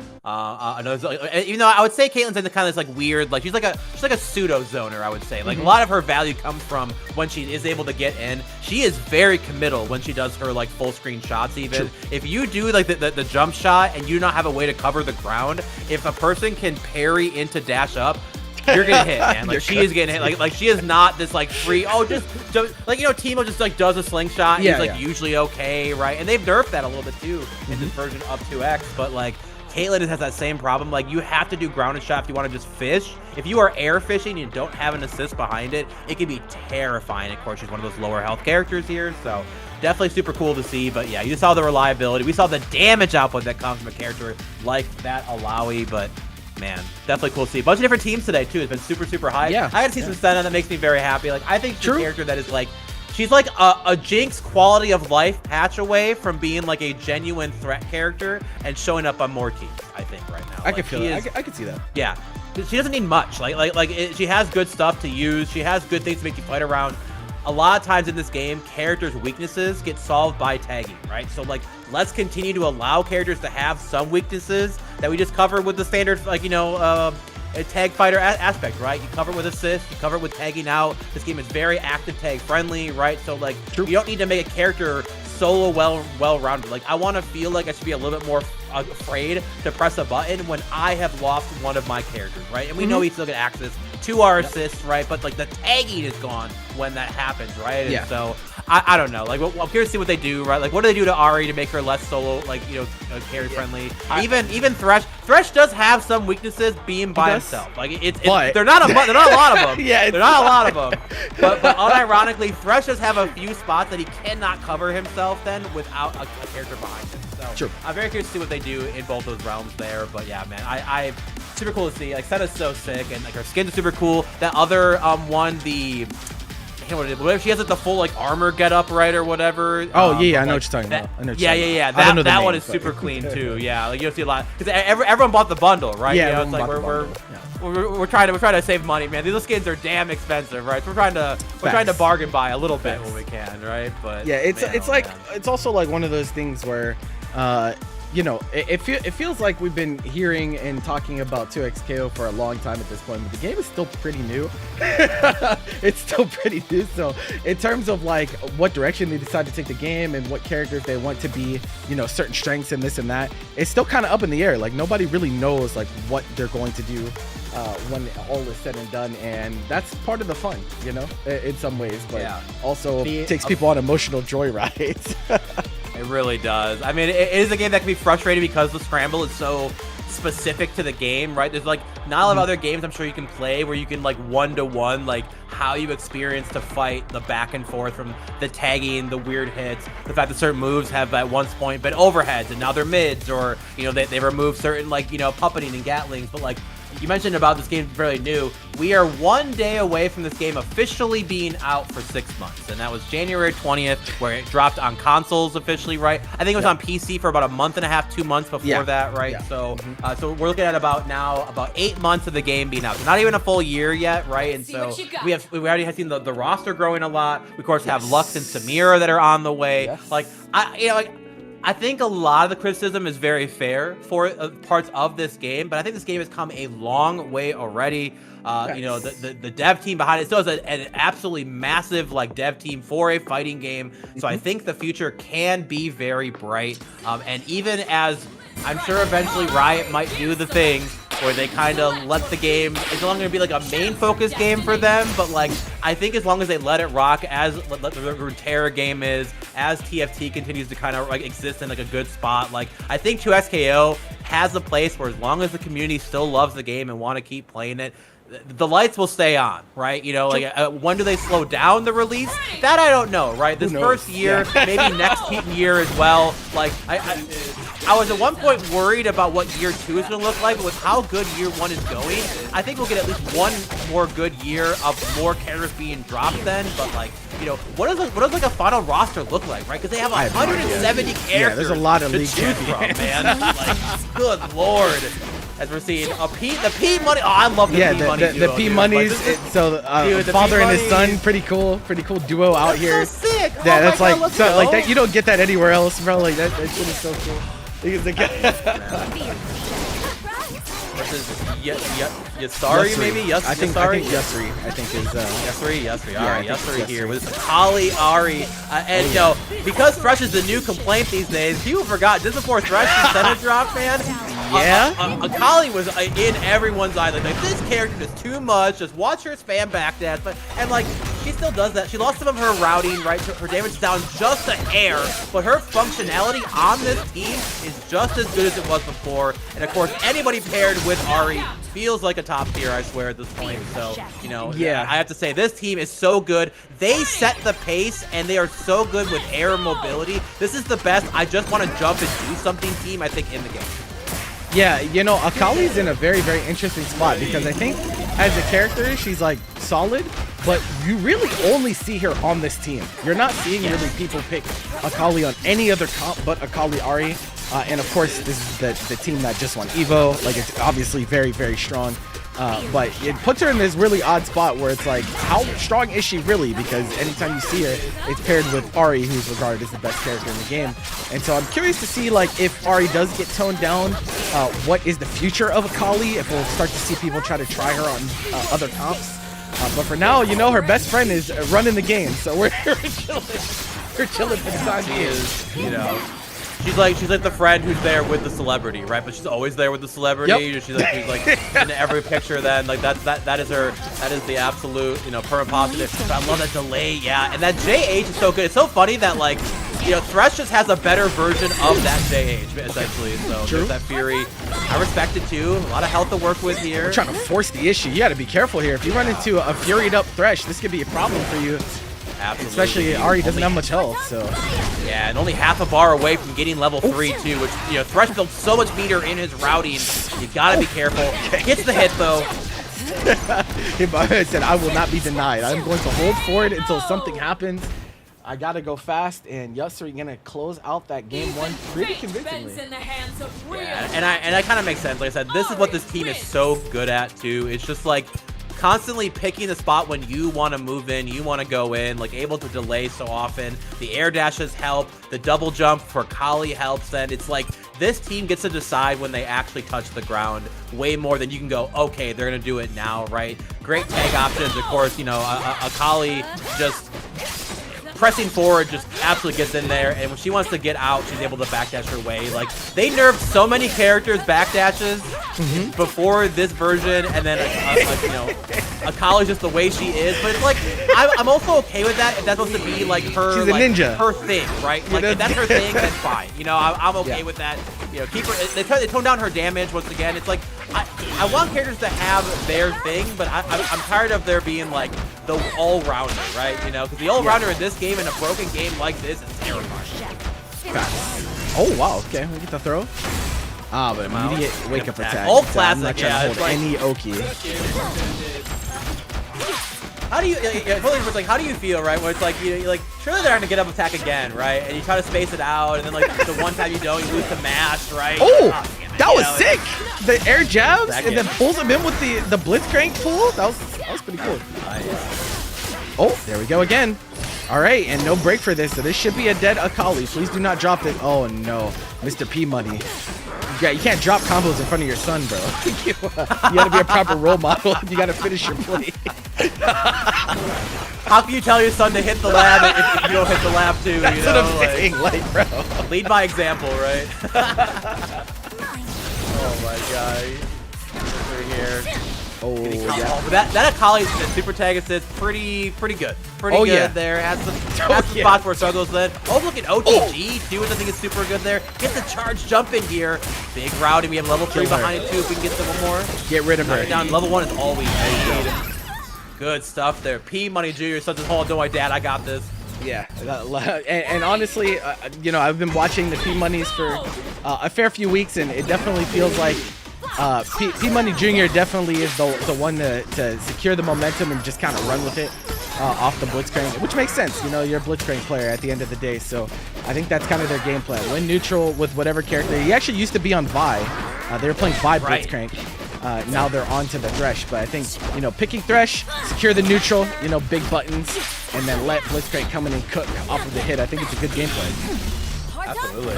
Even though I would say Caitlyn's in the kind of this like weird, like she's like a pseudo zoner, I would say. Like a lot of her value comes from when she is able to get in. She is very committal when she does her like full screen shots even. True. If you do like the jump shot and you don't have a way to cover the ground, if a person can parry into dash up, you're getting hit, man. Like she is getting hit. Like she is not this like free. Oh, just like, you know, Teemo just like does a slingshot. And he's like usually okay, right? And they've nerfed that a little bit too in this version of 2X. But like Caitlyn has that same problem. Like, you have to do grounded shot if you want to just fish. If you are air fishing and you don't have an assist behind it, it can be terrifying. Of course, she's one of those lower health characters here, so definitely super cool to see. But yeah, you saw the reliability. We saw the damage output that comes from a character like that Alawi, but man, definitely cool to see. A bunch of different teams today, too. It's been super, super high. Yeah. I got to see some Senna. That makes me very happy. Like, I think she's a character that is like, she's like a Jinx quality of life patch away from being like a genuine threat character and showing up on more teams, I think, right now. I can feel it. I can see that. Yeah. She doesn't need much. She has good stuff to use. She has good things to make you fight around. A lot of times in this game, characters' weaknesses get solved by tagging, right? So, like, let's continue to allow characters to have some weaknesses that we just cover with the standard, like, you know, a tag fighter aspect, right? You cover it with assists, you cover it with tagging out. This game is very active tag friendly, right? So, like, you don't need to make a character solo well-rounded. Like, I want to feel like I should be a little bit more afraid to press a button when I have lost one of my characters, right? And we know we still get access to our assists, right? But like the tagging is gone when that happens, right? And so I don't know. Like, I'm curious to see what they do, right? Like, what do they do to Ari to make her less solo, like, you know, carry friendly? Even Thresh. Thresh does have some weaknesses being by himself. Like, they're not a lot of them. Yeah, they're not a lot of them. But unironically, Thresh does have a few spots that he cannot cover himself then without a character behind him. So I'm very curious to see what they do in both those realms there. But yeah, man, I super cool to see. Like, Senna's so sick, and like her skins are super cool. That other one, whatever, she has like the full like armor get up, right, or whatever. Oh yeah, I know what you're talking about. That one is super clean too. Yeah, like you don't see a lot because everyone bought the bundle, right? Yeah, you know, it's like we're trying to save money, man. These skins are damn expensive, right? So we're trying to bargain buy a little bit when we can, right? But yeah, it's also like one of those things where you know, it feels like we've been hearing and talking about 2XKO for a long time at this point, but the game is still pretty new. It's still pretty new. So in terms of like what direction they decide to take the game and what characters they want to be, you know, certain strengths and this and that, it's still kind of up in the air. Like, nobody really knows like what they're going to do when all is said and done, and that's part of the fun, you know, in some ways, but also takes people on emotional joyrides. It really does. I mean, it is a game that can be frustrating because the scramble is so specific to the game, right? There's like not a lot of other games I'm sure you can play where you can like one-to-one like how you experience to fight the back and forth from the tagging, the weird hits, the fact that certain moves have at one point been overheads and now they're mids, or, you know, they remove certain, like, you know, puppeting and gatlings. But like you mentioned about this game fairly new, we are 1 day away from this game officially being out for 6 months, and that was January 20th, where it dropped on consoles officially, right? I think it was on PC for about a month and a half, 2 months before that, right? So so we're looking at about 8 months of the game being out, so not even a full year yet, right? And so we already have seen the roster growing a lot. We of course have Lux and Samira that are on the way. Like, I think a lot of the criticism is very fair for parts of this game, but I think this game has come a long way already. You know, the dev team behind it still has an absolutely massive like dev team for a fighting game. So I think the future can be very bright. And even as I'm sure eventually Riot might do the thing where they kind of let the game, it's not going to be like a main focus game for them, but like I think as long as they let it rock, as the Runeterra game is, as TFT continues to kind of like exist in like a good spot, like I think 2XKO has a place where as long as the community still loves the game and want to keep playing it, the lights will stay on, right? You know, like when do they slow down the release? That I don't know, right? This first year, maybe next year as well. Like I was at one point worried about what year 2 is going to look like, but with how good year 1 is going, I think we'll get at least one more good year of more characters being dropped then. But like, you know, what does like a final roster look like, right? Because they have 170 characters. Yeah, there's a lot of to league choose from, man. Like, good lord. As we're seeing the P Money. Oh, I love the P Money duo. The P Monies. So father and his son, pretty cool duo out here. So sick. Yeah, that's like that. You don't get that anywhere else, bro. Like that shit is so cool. Versus Yasari, maybe? I think Yasri. I think is Yasri. All right, Yasri here with Akali, Ari, and yo, because Thresh is the new complaint these days. People forgot just before Thresh and Senna dropped, man. Akali was in everyone's eye. Like, this character is too much. Just watch her spam backdash, and like she still does that. She lost some of her routing, right? Her damage is down just a hair, but her functionality on this team is just as good as it was before. And of course, anybody paired with Ahri feels like a top tier, I swear, at this point. So, you know, yeah, I have to say, this team is so good. They set the pace, and they are so good with air mobility. This is the best I just want to jump and do something team, I think, in the game. Yeah, you know, Akali's in a very, very interesting spot because I think as a character, she's like solid, but you really only see her on this team. You're not seeing really people pick Akali on any other comp but Akali Ahri. And of course, this is the team that just won Evo. Like, it's obviously very, very strong. But it puts her in this really odd spot where it's like, how strong is she really? Because anytime you see her, it's paired with Ahri, who's regarded as the best character in the game. And so I'm curious to see, like, if Ahri does get toned down, what is the future of Akali? If we'll start to see people try to try her on other comps. But for now, you know, her best friend is running the game, so we're chilling. We're chilling for the time being. You know. She's like the friend who's there with the celebrity, right? But she's always there with the celebrity. Yep. She's like in every picture. Then like that is her. That is the absolute, you know, perma positive. But I love that delay, yeah. And that JH is so good. It's so funny that, like, you know, Thresh just has a better version of that JH essentially. So there's that Fury. I respect it too. A lot of health to work with here. We're trying to force the issue. You got to be careful here. If you run into a Furied up Thresh, this could be a problem for you. Absolutely. Especially Ahri doesn't have much health, so. Yeah, and only half a bar away from getting level 3 too, which, you know, Thresh built so much meter in his routing. You gotta be careful. Gets the hit though. He said, I will not be denied. I'm going to hold forward until something happens. I gotta go fast, and yes, we're gonna close out that game one pretty convincingly. Yeah, and I kind of makes sense. Like I said, this is what this team is so good at too. It's just like constantly picking the spot when you want to move in, you want to go in, like able to delay so often. The air dashes help, the double jump for Kali helps, and it's like this team gets to decide when they actually touch the ground way more than you can go, okay, they're gonna do it now, right? Great tag options, of course. You know, Kali just pressing forward just absolutely gets in there, and when she wants to get out, she's able to backdash her way. Like, they nerfed so many characters backdashes before this version, and then you know, Akali's just the way she is. But it's like, I'm also okay with that if that's supposed to be like her, she's a ninja, her thing, right? Like, if that's her thing, that's fine. You know, I'm okay with that. You know, keep her. They tone down her damage once again. It's like I want characters to have their thing, but I'm tired of there being like the all-rounder, right? You know, because the all-rounder in this game, in a broken game like this, is terrifying. Oh wow, okay, we get the throw. Ah, but immediate wake-up attack. All so classic, I'm not trying to hold like, any Oki. How do you, like, how do you feel, right? Where it's like, you know, you're like, surely they're gonna get up attack again, right? And you try to space it out, and then like the one time you don't, you lose to mash, right? Oh, that was know, sick! The air jabs and then pulls him in with the blitzcrank pull. That was pretty cool. Nice. Oh, there we go again. All right, and no break for this, so this should be a dead Akali. Please do not drop this. Oh no, Mr. P Money. Yeah, you can't drop combos in front of your son, bro. You gotta be a proper role model. You gotta finish your play. How can you tell your son to hit the lab if you don't hit the lab too? That's you know? What I'm saying, like, bro. Lead by example, right? Oh my god. Over here. Oh, yeah. But that Akali's super tag assist pretty good. Pretty good there. Has some spots where it struggles then. Oh, look at OTG too, which I think is super good there. Get the charge jump in here. Big routing. We have level 3 behind it too. If we can get them one more. Get rid of her. Down. Level 1 is all we need. Good stuff there. P Money Jr. such as whole. Don't worry, Dad. I got this. Yeah, and honestly, you know, I've been watching the P Moneys for a fair few weeks, and it definitely feels like P Money Jr. definitely is the one to secure the momentum and just kind of run with it off the blitzcrank, which makes sense. You know, you're a blitzcrank player at the end of the day, so I think that's kind of their game plan. Win neutral with whatever character. He actually used to be on Vi. They were playing Vi blitzcrank. Now they're on to the Thresh, but I think, you know, picking Thresh, secure the neutral, you know, big buttons, and then let Blitzcrank come in and cook off of the hit. I think it's a good game plan. Absolutely.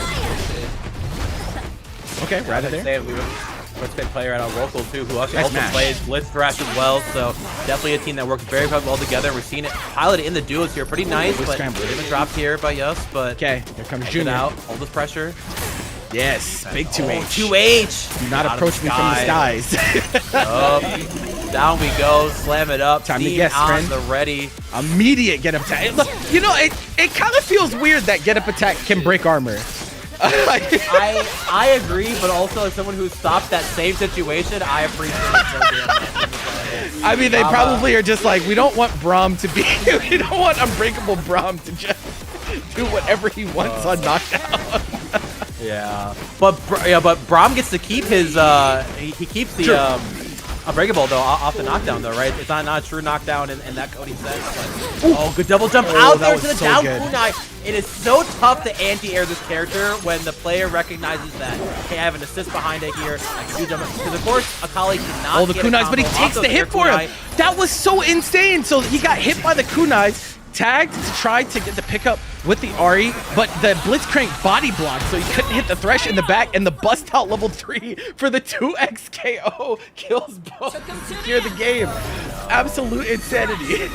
Okay, right there. Blitzcrank player at our local too, who also plays Blitz Thresh as well. So definitely a team that works very well together. We're seeing it piloted in the duos here, pretty nice. But been dropped here by us. But okay, here comes Junior. Out, hold this pressure. Yes, big 2H. 2H. Do not approach me from the skies. Down we go. Slam it up. Time to Steam guess, on friend. the ready. Immediate get up attack. Look, you know, it kind of feels weird that get up attack can break armor. I agree, but also as someone who stopped that same situation, I appreciate it so damn much. I mean, they probably are just like, we don't want Braum to be, we don't want Unbreakable Braum to just do whatever he wants on knockdown. Yeah, but Braum gets to keep his, he keeps the Unbreakable though off the knockdown though, right? It's not a true knockdown in that Cody says. But, oh, good double jump out there to the down kunai. It is so tough to anti-air this character when the player recognizes that, hey, I have an assist behind it here. I can do jump because of course Akali cannot. Oh, the kunais, but he takes the hit for him. That was so insane. So he got hit by the kunais, tagged to try to get the pickup with the Ahri, but the Blitzcrank body blocked, so he couldn't hit the Thresh in the back, and the bust out level 3 for the 2x KO kills both. Secure the game. Absolute insanity.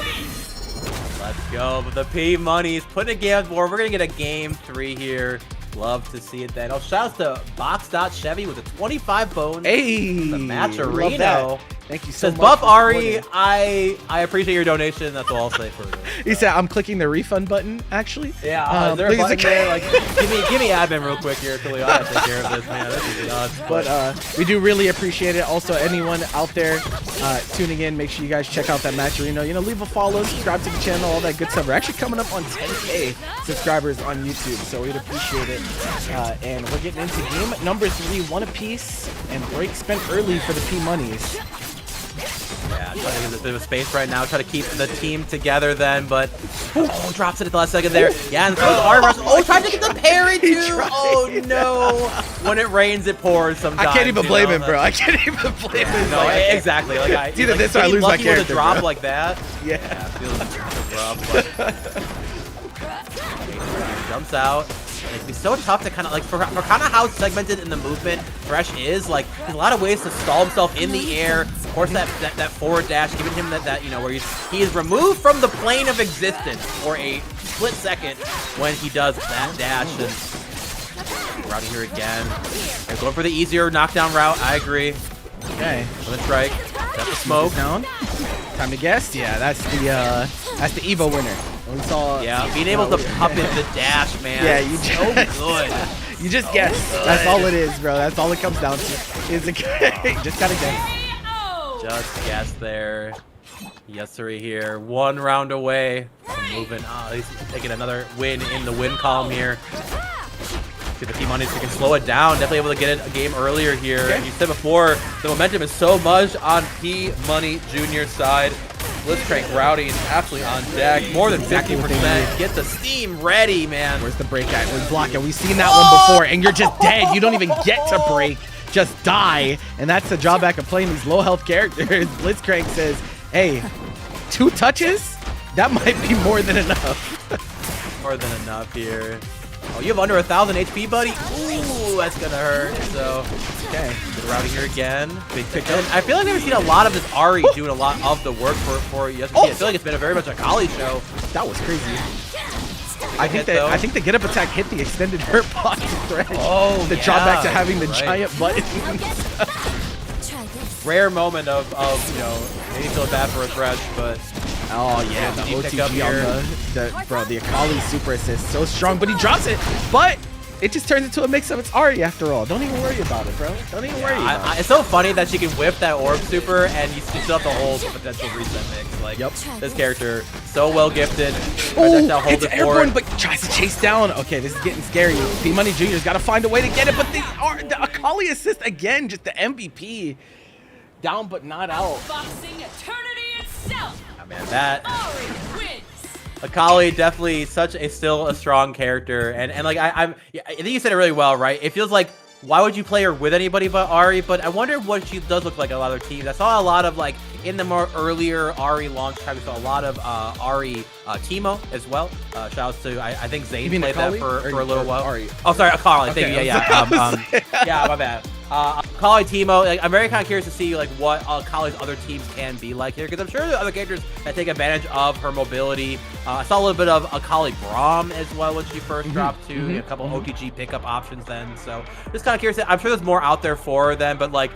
Let's go. But the P Money's putting a game on the board. We're gonna get a game 3 here. Love to see it then. Oh, shouts to Box.Chevy with a 25 bones. Hey, the matcherino. Thank you so much. Says Buff Ahri, I appreciate your donation. That's all I'll say for it. He said, I'm clicking the refund button, actually. Yeah, is there a button there? Like, give me admin real quick here, Khalil. I have to take care of this, man. This is nuts. But we do really appreciate it. Also, anyone out there tuning in, make sure you guys check out that matcherino. You know, leave a follow, subscribe to the channel, all that good stuff. We're actually coming up on 10K subscribers on YouTube, so we'd appreciate it. And we're getting into game number 3, one apiece, and break spent early for the P Monies. Yeah, trying to get a bit of space right now, try to keep the team together then, but oh, drops it at the last second there. Yeah, and throws Ahri rush. Oh, tried to get the parry too. Oh no! When it rains, it pours. Sometimes I can't even blame him, bro. I can't even blame him. No, exactly. Like, it's either this or I lose my character. With a drop bro. like that. Yeah. Yeah, feels rough. But jumps out. It'd be so tough to kind of like for kind of how segmented in the movement Thresh is. Like, there's a lot of ways to stall himself in the air. Of course, that forward dash, giving him that you know where he is removed from the plane of existence for a split second when he does that dash. And routing here again. They're going for the easier knockdown route. I agree. Okay. With a strike. Got the smoke down. Time to guess. Yeah, that's the Evo winner. We saw. Yeah, being able to pop in the dash, man. Yeah, you so good. You just guess. That's all it is, bro. That's all it comes down to. Is just gotta guess. Just guess there. Yes-sir here. 1 round away from moving. He's taking another win in the win column here. See the P Money can slow it down. Definitely able to get it a game earlier here. Okay. You said before, the momentum is so much on P Money Jr.'s side. Blitzcrank routing is absolutely on deck. More than 50%. Get the steam ready, man. Where's the break at? We're blocking. We've seen that one before, and you're just dead. You don't even get to break. Just die. And that's the drawback of playing these low health characters. Blitzcrank says, hey, 2 touches? That might be more than enough. More than enough here. Oh, you have under 1,000 HP, buddy? Ooh, that's gonna hurt. So, okay. Good routing here again. Big pick up. I feel like I've seen a lot of this Ahri doing a lot of the work for yesterday. Oh. I feel like it's been a very much a Kali show. That was crazy. I think the get up attack hit the extended hurt box thread. Oh, the drawback to having the giant button. Rare moment of you know, maybe feel bad for a Thresh, but oh yeah, the OTG on the Akali super assist so strong, but he drops it. But it just turns into a mix-up. It's Ahri after all. Don't even worry about it, bro. Don't even worry about it. It's so funny that she can whip that orb super and you still have to hold the potential reset mix. Like, this character, so well gifted. Oh, it's airborne, but tries to chase down. Okay, this is getting scary. P Money Jr.'s got to find a way to get it, but the Akali assist again, just the MVP. Down but not out. Boxing eternity itself. Oh, man, that Akali definitely still a strong character, and like I think you said it really well, right? It feels like, why would you play her with anybody but Ahri? But I wonder what she does look like in a lot of teams. I saw a lot of, like, in the more earlier Ahri launch time, we saw a lot of Ahri Teemo as well. Shouts to, I think Zane played that for a little while. Ahri? Oh, sorry, Akali. Okay, Yeah, my bad. Akali Teemo, like, I'm very kind of curious to see like what Akali's other teams can be like here, because I'm sure there are other characters that take advantage of her mobility. I saw a little bit of Akali Braum as well when she first dropped to a couple OTG pickup options then. So just kind of curious. I'm sure there's more out there for them, but like,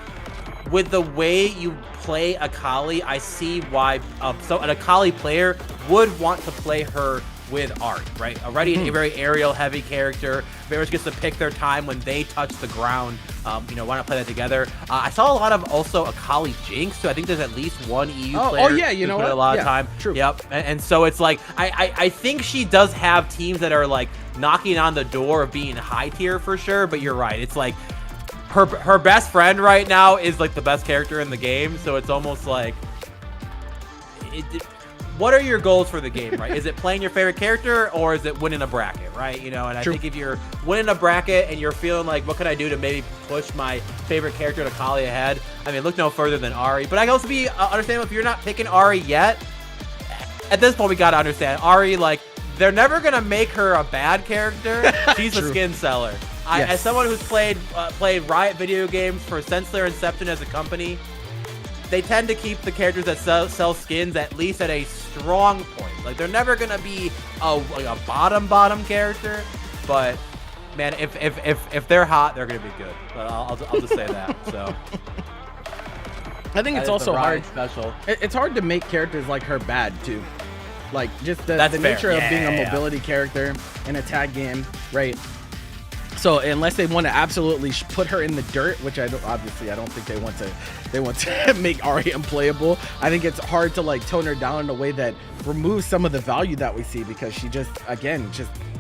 with the way you play Akali, I see why so an Akali player would want to play her with Ahri, right? Already a very aerial heavy character. Very much gets to pick their time when they touch the ground. You know, why not play that together? I saw a lot of also Akali Jinx, so I think there's at least one EU player. Oh yeah, you know what? A lot of time. True. Yep. And so it's like I think she does have teams that are like knocking on the door of being high tier for sure. But you're right. It's like her best friend right now is like the best character in the game. So it's almost like what are your goals for the game, right? Is it playing your favorite character or is it winning a bracket, right? You know, and I think if you're winning a bracket and you're feeling like, what can I do to maybe push my favorite character to Akali ahead? I mean, look no further than Ahri. But I can also be understand if you're not picking Ahri yet. At this point, we gotta understand Ahri. Like, they're never gonna make her a bad character. She's a skin seller. As someone who's played Riot video games since their inception as a company, they tend to keep the characters that sell skins at least at a strong point. Like, they're never gonna be a bottom character, but man, if they're hot, they're gonna be good. But I'll just say that. So I think it's also hard. It's hard to make characters like her bad too. Like, just the nature of being a mobility character in a tag game, right? So unless they want to absolutely put her in the dirt, which I don't think they want to make Ahri unplayable. I think it's hard to like tone her down in a way that removes some of the value that we see, because she just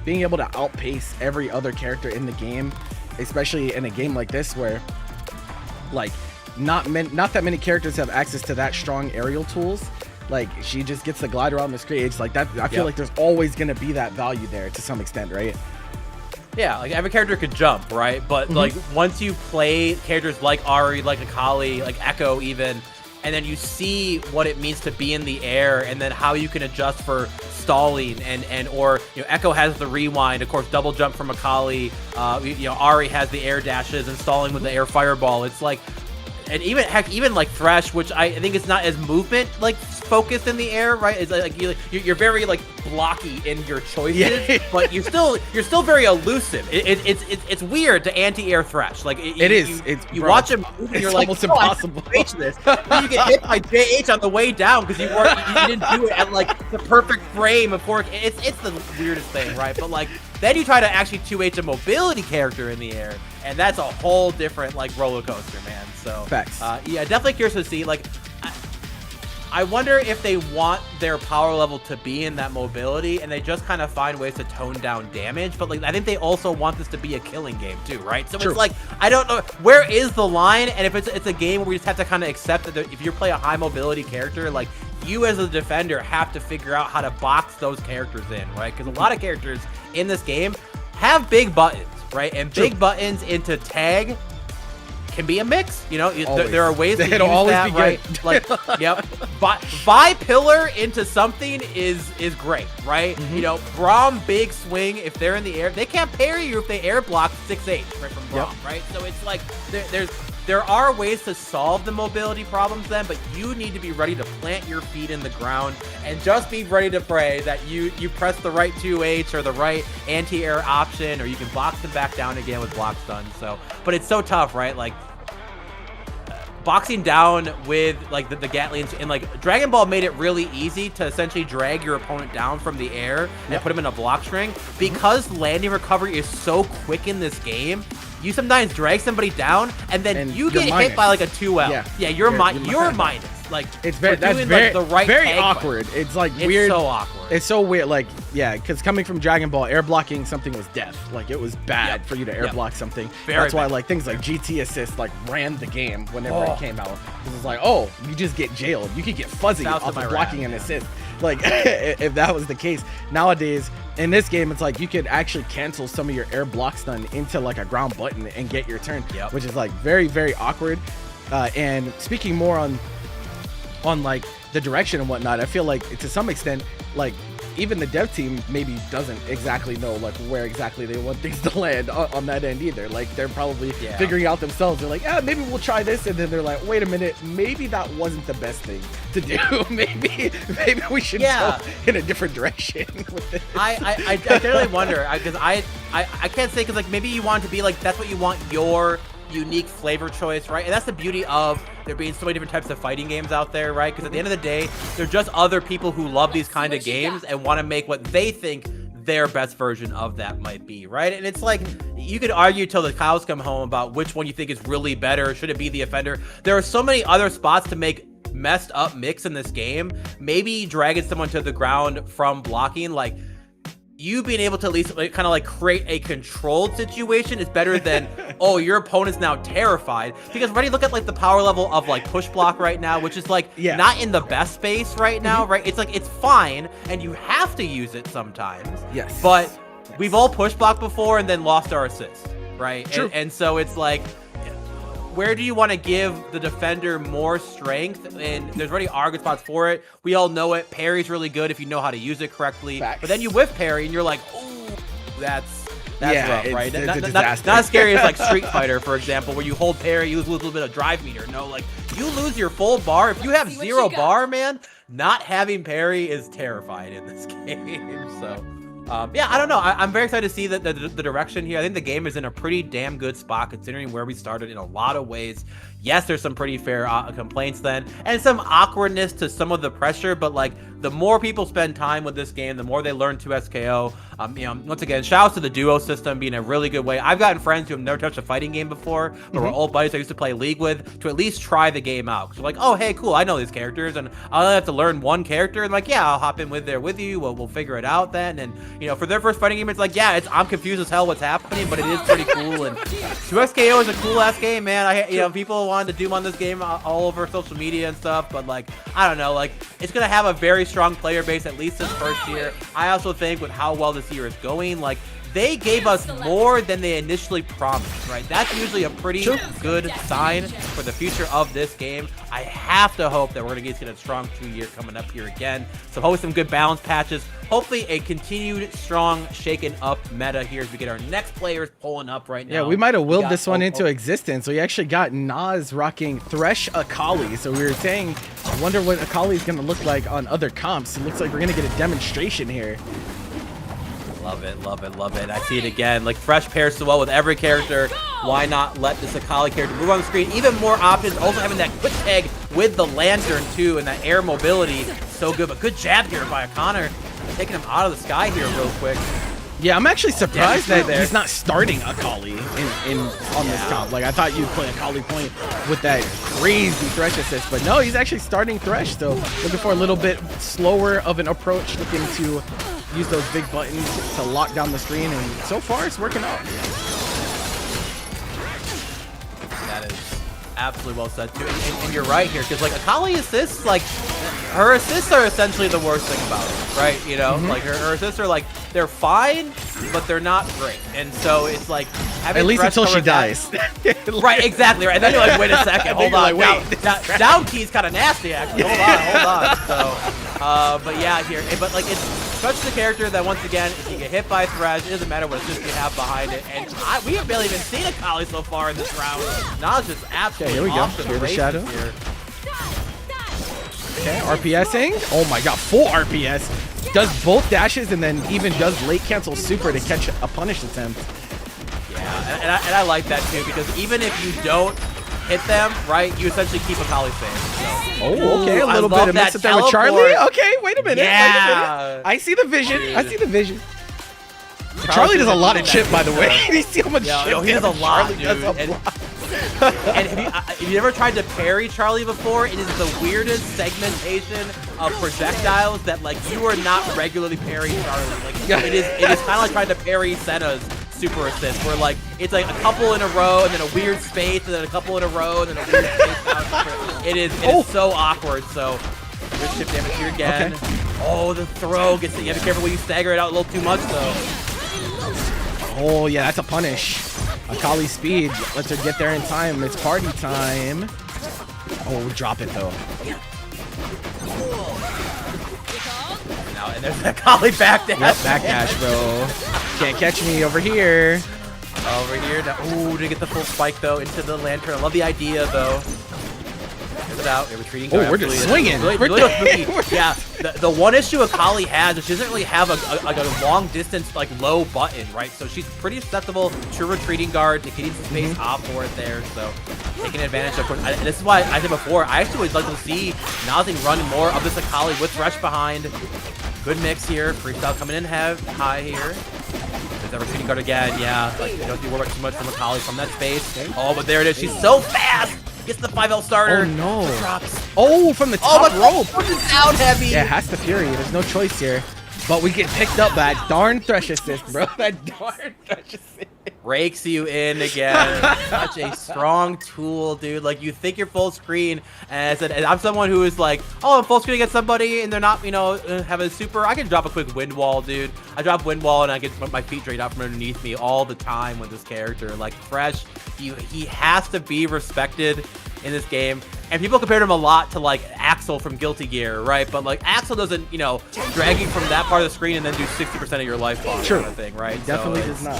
being able to outpace every other character in the game, especially in a game like this where like not that many characters have access to that strong aerial tools. Like, she just gets to glide around the stage like that. I feel like there's always going to be that value there to some extent, right? Yeah, like every character could jump, right? But like once you play characters like Ahri, like Akali, like Echo even, and then you see what it means to be in the air, and then how you can adjust for stalling, or you know, Echo has the rewind, of course, double jump from Akali. You know, Ahri has the air dashes and stalling with the air fireball. It's like, and even like Thresh, which I think it's not as movement like focused in the air, right? It's like you're very like blocky in your choices, but you're still very elusive. It's weird to anti-air Thresh. Like you watch him move and you're like, almost impossible. I reach this. Then you get hit by JH on the way down because you didn't do it at like the perfect frame of fork. It's the weirdest thing, right? But like then you try to actually 2H a mobility character in the air, and that's a whole different like roller coaster, man. So facts. Yeah, definitely curious to see. Like, I wonder if they want their power level to be in that mobility, and they just kind of find ways to tone down damage. But like, I think they also want this to be a killing game too, right? So it's like, I don't know, where is the line? And if it's a game where we just have to kind of accept that if you play a high mobility character, like, you as a defender have to figure out how to box those characters in, right? Because a lot of characters in this game have big buttons, right? And big buttons into tag can be a mix, you know. There are ways to use that, right? Like, yep. Buy pillar into something is great, right? You know, Braum big swing, if they're in the air, they can't parry you if they air block 6-8 right from Braum, right? So it's like there are ways to solve the mobility problems then, but you need to be ready to plant your feet in the ground and just be ready to pray that you press the right 2H or the right anti-air option, or you can box them back down again with block stun. So, but it's so tough, right? Like, boxing down with like the Gatlings, and like Dragon Ball made it really easy to essentially drag your opponent down from the air and put him in a block string. Because landing recovery is so quick in this game, you sometimes drag somebody down and then you get hit by like a 2L. Yeah, you're minus. Like, it's very the right very awkward. It's like weird. It's so awkward. It's so weird. Like, yeah, because coming from Dragon Ball, air blocking something was death. Like, it was bad for you to air block something. That's why like things like GT assist like ran the game whenever it came out. Because it's like, oh, you just get jailed. You could get fuzzy off of blocking an assist. Like, if that was the case. Nowadays, in this game, it's like you could actually cancel some of your air block stun into like a ground button and get your turn, which is like very, very awkward. And speaking more on like the direction and whatnot, I feel like to some extent, like, even the dev team maybe doesn't exactly know like where exactly they want things to land on that end either. Like, they're probably figuring out themselves. They're like, maybe we'll try this, and then they're like, wait a minute, maybe that wasn't the best thing to do. maybe we should go in a different direction with this. I generally wonder, because I can't say, because like maybe you want to be like, that's what you want your unique flavor choice, right? And that's the beauty of there being so many different types of fighting games out there, right? Because at the end of the day, they're just other people who love these kind of games and want to make what they think their best version of that might be, right? And it's like, you could argue till the cows come home about which one you think is really better. Should it be the offender? There are so many other spots to make messed up mix in this game. Maybe dragging someone to the ground from blocking, like, you being able to at least kind of like create a controlled situation is better than, oh, your opponent's now terrified. Because already look at like the power level of like push block right now, which is like not in the best space right now, right? It's like, it's fine and you have to use it sometimes. Yes. But we've all push blocked before and then lost our assist, right? True. And so it's like, where do you want to give the defender more strength? And there's already good spots for it. We all know it. Parry's really good if you know how to use it correctly. Facts. But then you whiff parry and you're like, oh, that's rough, right? It's a not as scary as like Street Fighter, for example, where you hold parry, you lose a little bit of drive meter. No, like you lose your full bar. If you have 0 bar, man, not having parry is terrifying in this game. So. Yeah, I don't know. I'm very excited to see the direction here. I think the game is in a pretty damn good spot considering where we started in a lot of ways. Yes, there's some pretty fair complaints then, and some awkwardness to some of the pressure, but like the more people spend time with this game, the more they learn 2SKO. You know, once again, shout out to the duo system being a really good way. I've gotten friends who have never touched a fighting game before, but were old buddies I used to play League with, to at least try the game out. So like, oh, hey, cool, I know these characters, and I only have to learn one character, and like, yeah, I'll hop in with you. We'll figure it out then. And you know, for their first fighting game, it's like, yeah, I'm confused as hell what's happening, but it is pretty cool. And 2SKO is a cool ass game, man. You know, people wanted to doom on this game all over social media and stuff, but like, I don't know, like, it's gonna have a very strong player base at least this first year. I also think with how well this year is going, like, they gave us more than they initially promised, right? That's usually a pretty good sign for the future of this game. I have to hope that we're going to get a strong 2-year coming up here again. So hopefully some good balance patches. Hopefully a continued strong shaken up meta here as we get our next players pulling up right now. Yeah, we might have willed this one into existence. We actually got Nas rocking Thresh Akali. So we were saying, I wonder what Akali is going to look like on other comps. It looks like we're going to get a demonstration here. Love it, love it, love it. I see it again. Like, Thresh pairs so well with every character. Why not let this Akali character move on the screen? Even more options. Also having that quick tag with the lantern, too, and that air mobility. So good. But good jab here by Connor. Taking him out of the sky here real quick. Yeah, I'm actually surprised that he's not starting Akali on this comp. Like, I thought you'd play Akali point with that crazy Thresh assist, but no, he's actually starting Thresh. So looking for a little bit slower of an approach, looking to use those big buttons to lock down the screen, and so far it's working out. That is absolutely well said too, and you're right here, because like Akali assists, like her assists are essentially the worst thing about it, right? You know, like her assists are like, they're fine, but they're not great, and so it's like having at least until she dies. Right, exactly, right. And then you're like, wait a second, hold on. Like, down key's kind of nasty, actually. Hold on. So, but yeah, here, but like it's such the character that once again, if you get hit by Thresh, it doesn't matter what assist you have behind it. And we have barely even seen Akali so far in this round. Nas just absolutely here we go. Hear the shadow. Here. Okay, RPSing. Oh my god, full RPS. Does both dashes and then even does late cancel super to catch a punish attempt. Yeah, and I like that too, because even if you don't hit them, right, you essentially keep Akali safe. So. Oh, okay, a little bit of mix up there with Charlie. Okay, wait a minute. Yeah. I see the vision. I see the vision. Charlie does a lot of chip, by the way. You see how much chip? Yo, he does a lot, dude. And have you ever tried to parry Charlie before? It is the weirdest segmentation of projectiles that, like, you are not regularly parrying Charlie. Like, it is kind of like trying to parry Senna's super assist, where like it's like a couple in a row and then a weird space and then a couple in a row and then a weird space. It is so awkward. So good chip damage here again. Okay. Oh, the throw gets it. You have to be careful when you stagger it out a little too much though. Oh yeah, that's a punish. Akali speed lets her get there in time. It's party time. Oh, drop it though. Now, and there's Akali back dash. Yep, back dash, bro. Can't catch me over here. Over here. Ooh, to get the full spike though into the lantern. I love the idea though. it out. They're retreating. Oh, we're just swinging. Yeah, the one issue Akali has is she doesn't really have a long distance like low button, right? So she's pretty susceptible to retreating guard, to getting some space off for it there. So taking advantage of course. And this is why I said before, I actually would like to see Nazi run more of this Akali with Thresh behind. Good mix here. Freestyle coming in high here. There's that retreating guard again. Yeah, like you don't have to worry about too much from Akali from that space. Oh, but there it is. She's so fast. Gets the 5L starter. Oh no. Drops. Oh, from the top rope. Down heavy. Yeah, has to Fury. There's no choice here. But we get picked up by that darn Thresh assist, bro. That darn Thresh assist. Rakes you in again. Such a strong tool, dude. Like, you think you're full screen, and I'm someone who is like, oh, I'm full screen against somebody, and they're not, you know, have a super. I can drop a quick wind wall, dude. I drop wind wall, and I get my feet drained out from underneath me all the time with this character. Like, Thresh, he has to be respected in this game. And people compared him a lot to like Axel from Guilty Gear, right? But like Axel doesn't, you know, drag you from that part of the screen and then do 60% of your life bar kind of thing, right? Definitely does not.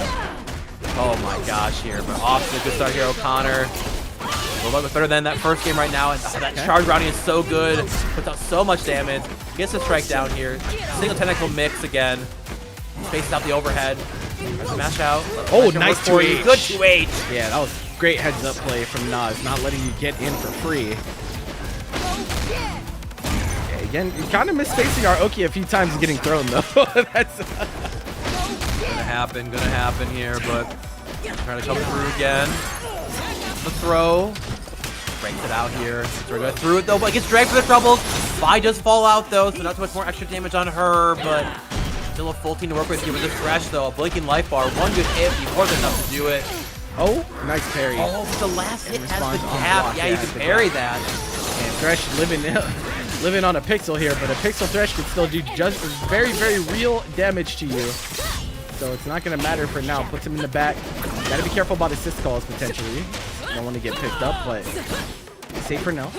Oh my gosh, here, but off to a good start here, O'Connor. A little bit better than that first game right now, and that charge routing is so good. Puts out so much damage. Gets the strike down here. Single tentacle mix again. Spaces out the overhead. Smash out. Oh, nice 2H. Good 2H. Yeah, that was great heads up play from Nas, not letting you get in for free. Yeah, again, you kind of misspacing our Oki a few times getting thrown though. That's gonna happen here, but trying to come through again. The throw. Breaks it out here. So we're going through it though, but gets dragged for the troubles. Vi does fall out though, so not too much more extra damage on her, but still a full team to work with here with this Thresh though. A blinking life bar, one good hit, more than enough to do it. Oh, nice parry. Oh, the last hit has the gap. Yeah, you can parry that. And Thresh living on a pixel here, but a pixel Thresh can still do just very, very real damage to you. So it's not going to matter for now. Puts him in the back. Got to be careful about assist calls potentially. Don't want to get picked up, but safe for now.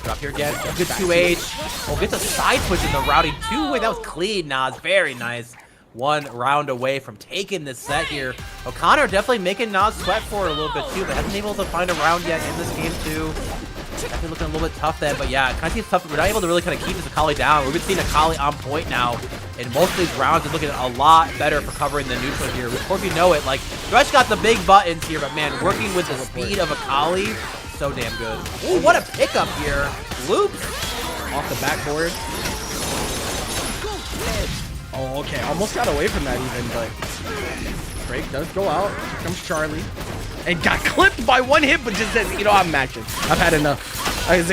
Drop here again. Good 2H. Oh, gets a side push in the routing. 2-way. That was clean, Nas. Very nice. One round away from taking this set here. O'Connor definitely making Nas sweat for it a little bit too, but hasn't been able to find a round yet in this game too. Definitely looking a little bit tough then, but yeah, kind of seems tough. We're not able to really kind of keep this Akali down. We've been seeing Akali on point now, and most of these rounds are looking a lot better for covering the neutral here. Of course, you know it. Like, Thresh got the big buttons here, but man, working with the speed of Akali, so damn good. Ooh, what a pickup here. Loops off the backboard. Oh, okay. Almost got away from that even, but break does go out. Here comes Charlie. And got clipped by one hit, but just says, you know, I'm matching. I've had enough. All right.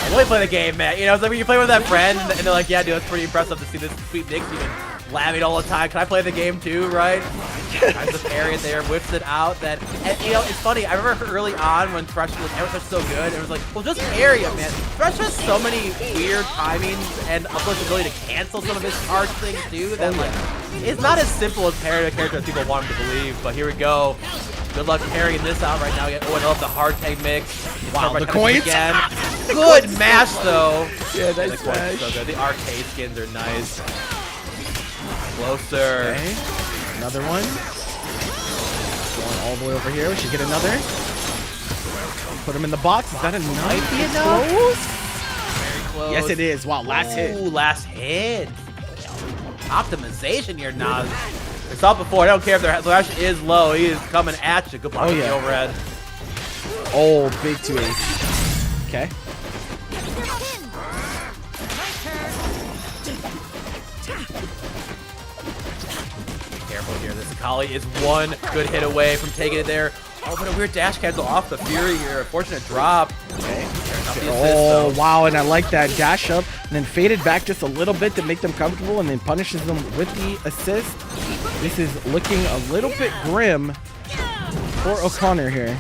I really play the game, man. You know, it's like when you play with that friend, and they're like, yeah, dude, that's pretty impressive to see this sweet Nick even lamming all the time. Can I play the game too, right? Tries to parry it there, whips it out. And, you know, it's funny. I remember early on when Thresh was so good, it was like, well, just parry it, man. Thresh has so many weird timings, and of course, the ability to cancel some of his charge things too, that like, it's not as simple as parrying a character as people want him to believe. But here we go. Good luck carrying this out right now. Oh, and I love the hard tag mix. Wow, the coins again. Good mash though. Yeah, that's nice. So good. The arcade skins are nice. Closer. Okay. Another one. Going all the way over here. We should get another. Put him in the box. Is that enough? Might be enough. Close? Very close. Yes, it is. Wow, last hit. Ooh, last hit. Optimization here, Nas. We saw it before. I don't care if their Thresh is low. He is coming at you. Good block the overhead. Oh, big 2H. Okay. Careful here. This Akali is one good hit away from taking it there. Oh, but a weird dash cancel off the Fury here. A fortunate drop. Okay. Oh, wow, and I like that dash up and then faded back just a little bit to make them comfortable and then punishes them with the assist. This is looking a little bit grim for O'Connor here.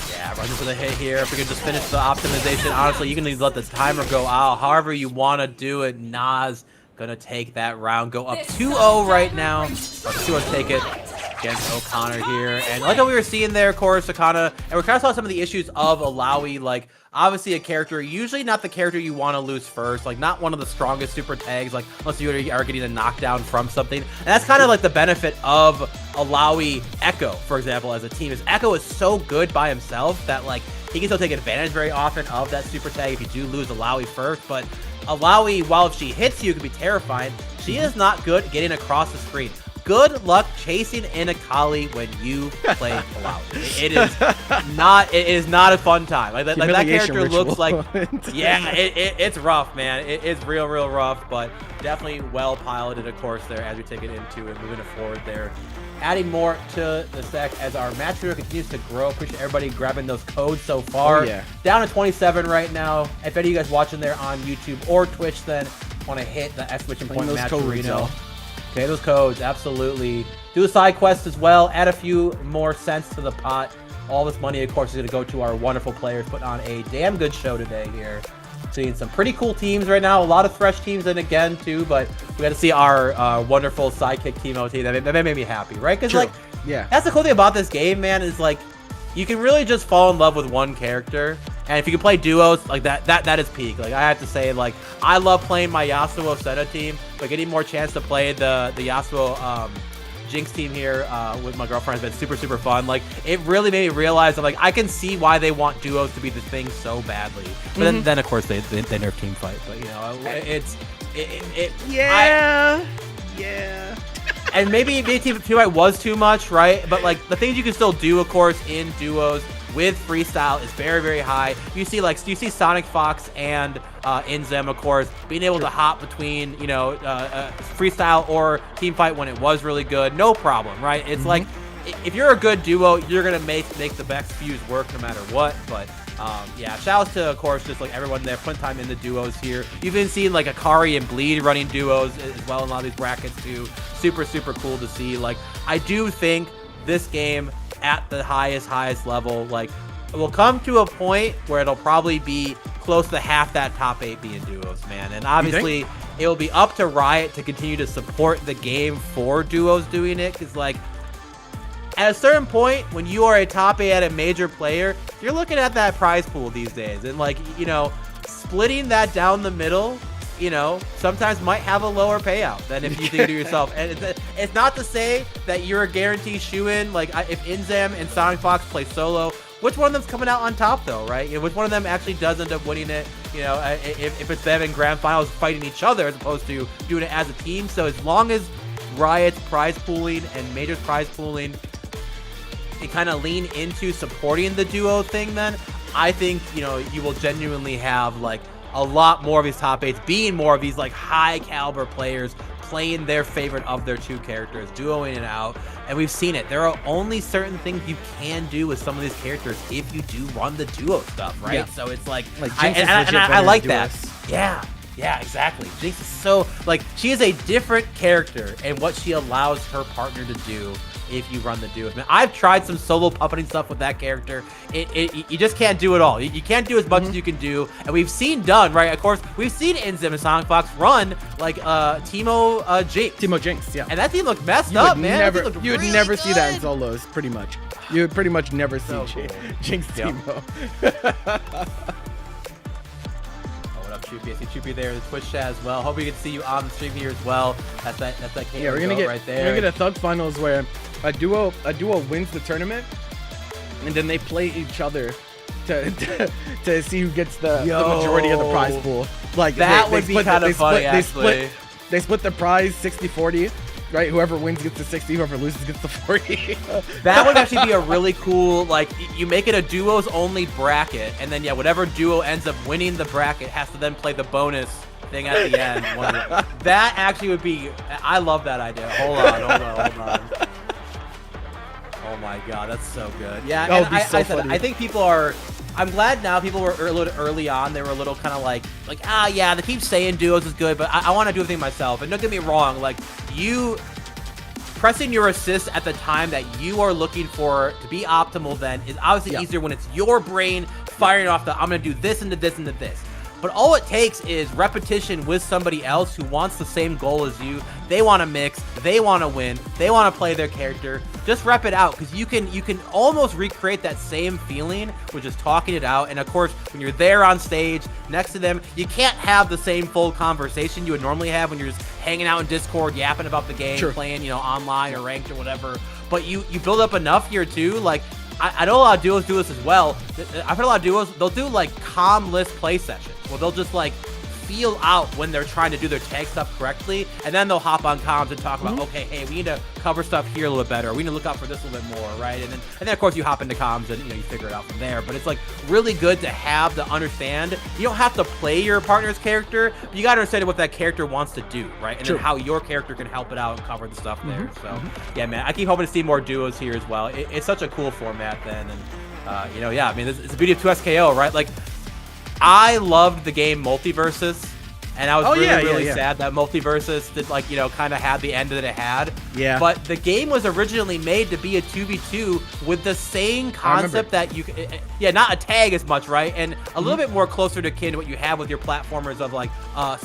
Yeah, running for the hit here. If we can just finish the optimization, honestly, you can let the timer go out. However you want to do it, Nas gonna take that round. Go up 2-0 right now. Let's see us take it. against O'Connor here. And like what we were seeing there, of course, O'Connor, and we kind of saw some of the issues of Alawi, like, obviously a character, usually not the character you want to lose first, like not one of the strongest super tags, like unless you are getting a knockdown from something. And that's kind of like the benefit of Alawi Echo, for example, as a team, is Echo is so good by himself that like he can still take advantage very often of that super tag if you do lose Alawi first. But Alawi, while if she hits you, it can be terrifying. She is not good at getting across the screen. Good luck chasing in Akali when you play Alawi. It is not a fun time. Like that character ritual. Looks like, yeah, it's rough, man. It's real rough, but definitely well piloted, of course, there as we take it into and moving it forward there. Adding more to the stack as our match hero continues to grow. Appreciate everybody grabbing those codes so far. Oh, yeah. Down to 27 right now. If any of you guys watching there on YouTube or Twitch then want to hit the exclamation point matcherino. Okay, those codes, absolutely. Do a side quest as well. Add a few more cents to the pot. All this money, of course, is going to go to our wonderful players. Putting on a damn good show today here. Seeing some pretty cool teams right now. A lot of fresh teams in again, too. But we got to see our wonderful sidekick team OT. That made me happy, right? Because, like, yeah, that's the cool thing about this game, man, is, like, you can really just fall in love with one character. And if you can play duos, like that is peak. Like I have to say, like I love playing my Yasuo Senna team, but getting more chance to play the Yasuo Jinx team here with my girlfriend has been super fun. Like it really made me realize that like I can see why they want duos to be the thing so badly. But then of course they nerf team fight. But you know yeah. And maybe team fight was too much, right? But like the things you can still do, of course, in duos with freestyle is very high. You see Sonic Fox and Inzem, of course, being able to hop between, you know, freestyle or team fight when it was really good, no problem, right? It's like if you're a good duo, you're gonna make the best fuse work no matter what. But yeah, shout out to, of course, just like everyone there putting time in the duos here. You've been seeing like Akari and Bleed running duos as well in a lot of these brackets too. Super cool to see. Like I do think this game at the highest level, like it will come to a point where it'll probably be close to half that top 8 being duos, man. And obviously it will be up to Riot to continue to support the game for duos doing it, because like at a certain point when you are a top 8 at a major player, you're looking at that prize pool these days, and like, you know, splitting that down the middle, you know, sometimes might have a lower payout than if you think to yourself. And it's not to say that you're a guaranteed shoe-in. Like, if Inzem and Sonic Fox play solo, which one of them's coming out on top, though, right? You know, which one of them actually does end up winning it? You know, if it's them in grand finals fighting each other as opposed to doing it as a team. So as long as Riot's prize pooling and Major's prize pooling, it kind of lean into supporting the duo thing, then I think, you know, you will genuinely have, like, a lot more of these top 8s being more of these like high caliber players playing their favorite of their two characters, duoing it out. And we've seen it. There are only certain things you can do with some of these characters if you do run the duo stuff, right? Yeah. So it's like I like that. Yeah, exactly. Jinx is so, like, she is a different character and what she allows her partner to do if you run the duos. Man, I've tried some solo puppeting stuff with that character. You just can't do it all. You can't do as much as you can do. And we've seen done, right? Of course, we've seen Inzem and Sonic Fox run like Teemo Jinx. Yeah. And that team looked messed up, man. You would never see that in solos, pretty much. You would pretty much never see Jinx Teemo. Choopy. I see Choopy there in the Twitch chat as well. Hope we can see you on the stream here as well. That's that yeah, we're gonna get right there. We're gonna get a Thug finals where a duo wins the tournament, and then they play each other to see who gets the majority of the prize pool. Like that would be kind of funny. They split the prize 60-40. Right, whoever wins gets the 60, whoever loses gets the 40. That would actually be a really cool, like, you make it a duos only bracket, and then, yeah, whatever duo ends up winning the bracket has to then play the bonus thing at the end. That actually would be, I love that idea. Hold on. Oh my god, that's so good. Yeah, and I think people are, I'm glad now people were a little early on. They were a little kind of like, yeah, they keep saying duos is good, but I want to do everything myself. And don't get me wrong, like, you pressing your assist at the time that you are looking for to be optimal then is obviously easier when it's your brain firing off the, I'm going to do this into this into this. But all it takes is repetition with somebody else who wants the same goal as you. They want to mix. They want to win. They want to play their character. just rep it out, because you can almost recreate that same feeling with just talking it out. And of course, when you're there on stage next to them, you can't have the same full conversation you would normally have when you're just hanging out in Discord, yapping about the game, playing, you know, online or ranked or whatever. But you build up enough here too. Like, I know a lot of duos do this as well. I've heard a lot of duos, they'll do like calmless play sessions where they'll just like feel out when they're trying to do their tag stuff correctly, and then they'll hop on comms and talk about, okay, hey, we need to cover stuff here a little bit better. We need to look out for this a little bit more, right? And then of course you hop into comms and, you know, you figure it out from there. But it's like really good to have to understand. You don't have to play your partner's character, but you got to understand what that character wants to do, right? And then how your character can help it out and cover the stuff there. So yeah, man, I keep hoping to see more duos here as well. It's such a cool format then, and you know, yeah, I mean, it's the beauty of 2SKO, right? Like, I loved the game Multiversus, and I was really sad that Multiversus did, like, you know, kind of had the end that it had. Yeah. But the game was originally made to be a 2v2 with the same concept that you, not a tag as much, right? And a little bit more closer to kin to what you have with your platformers of like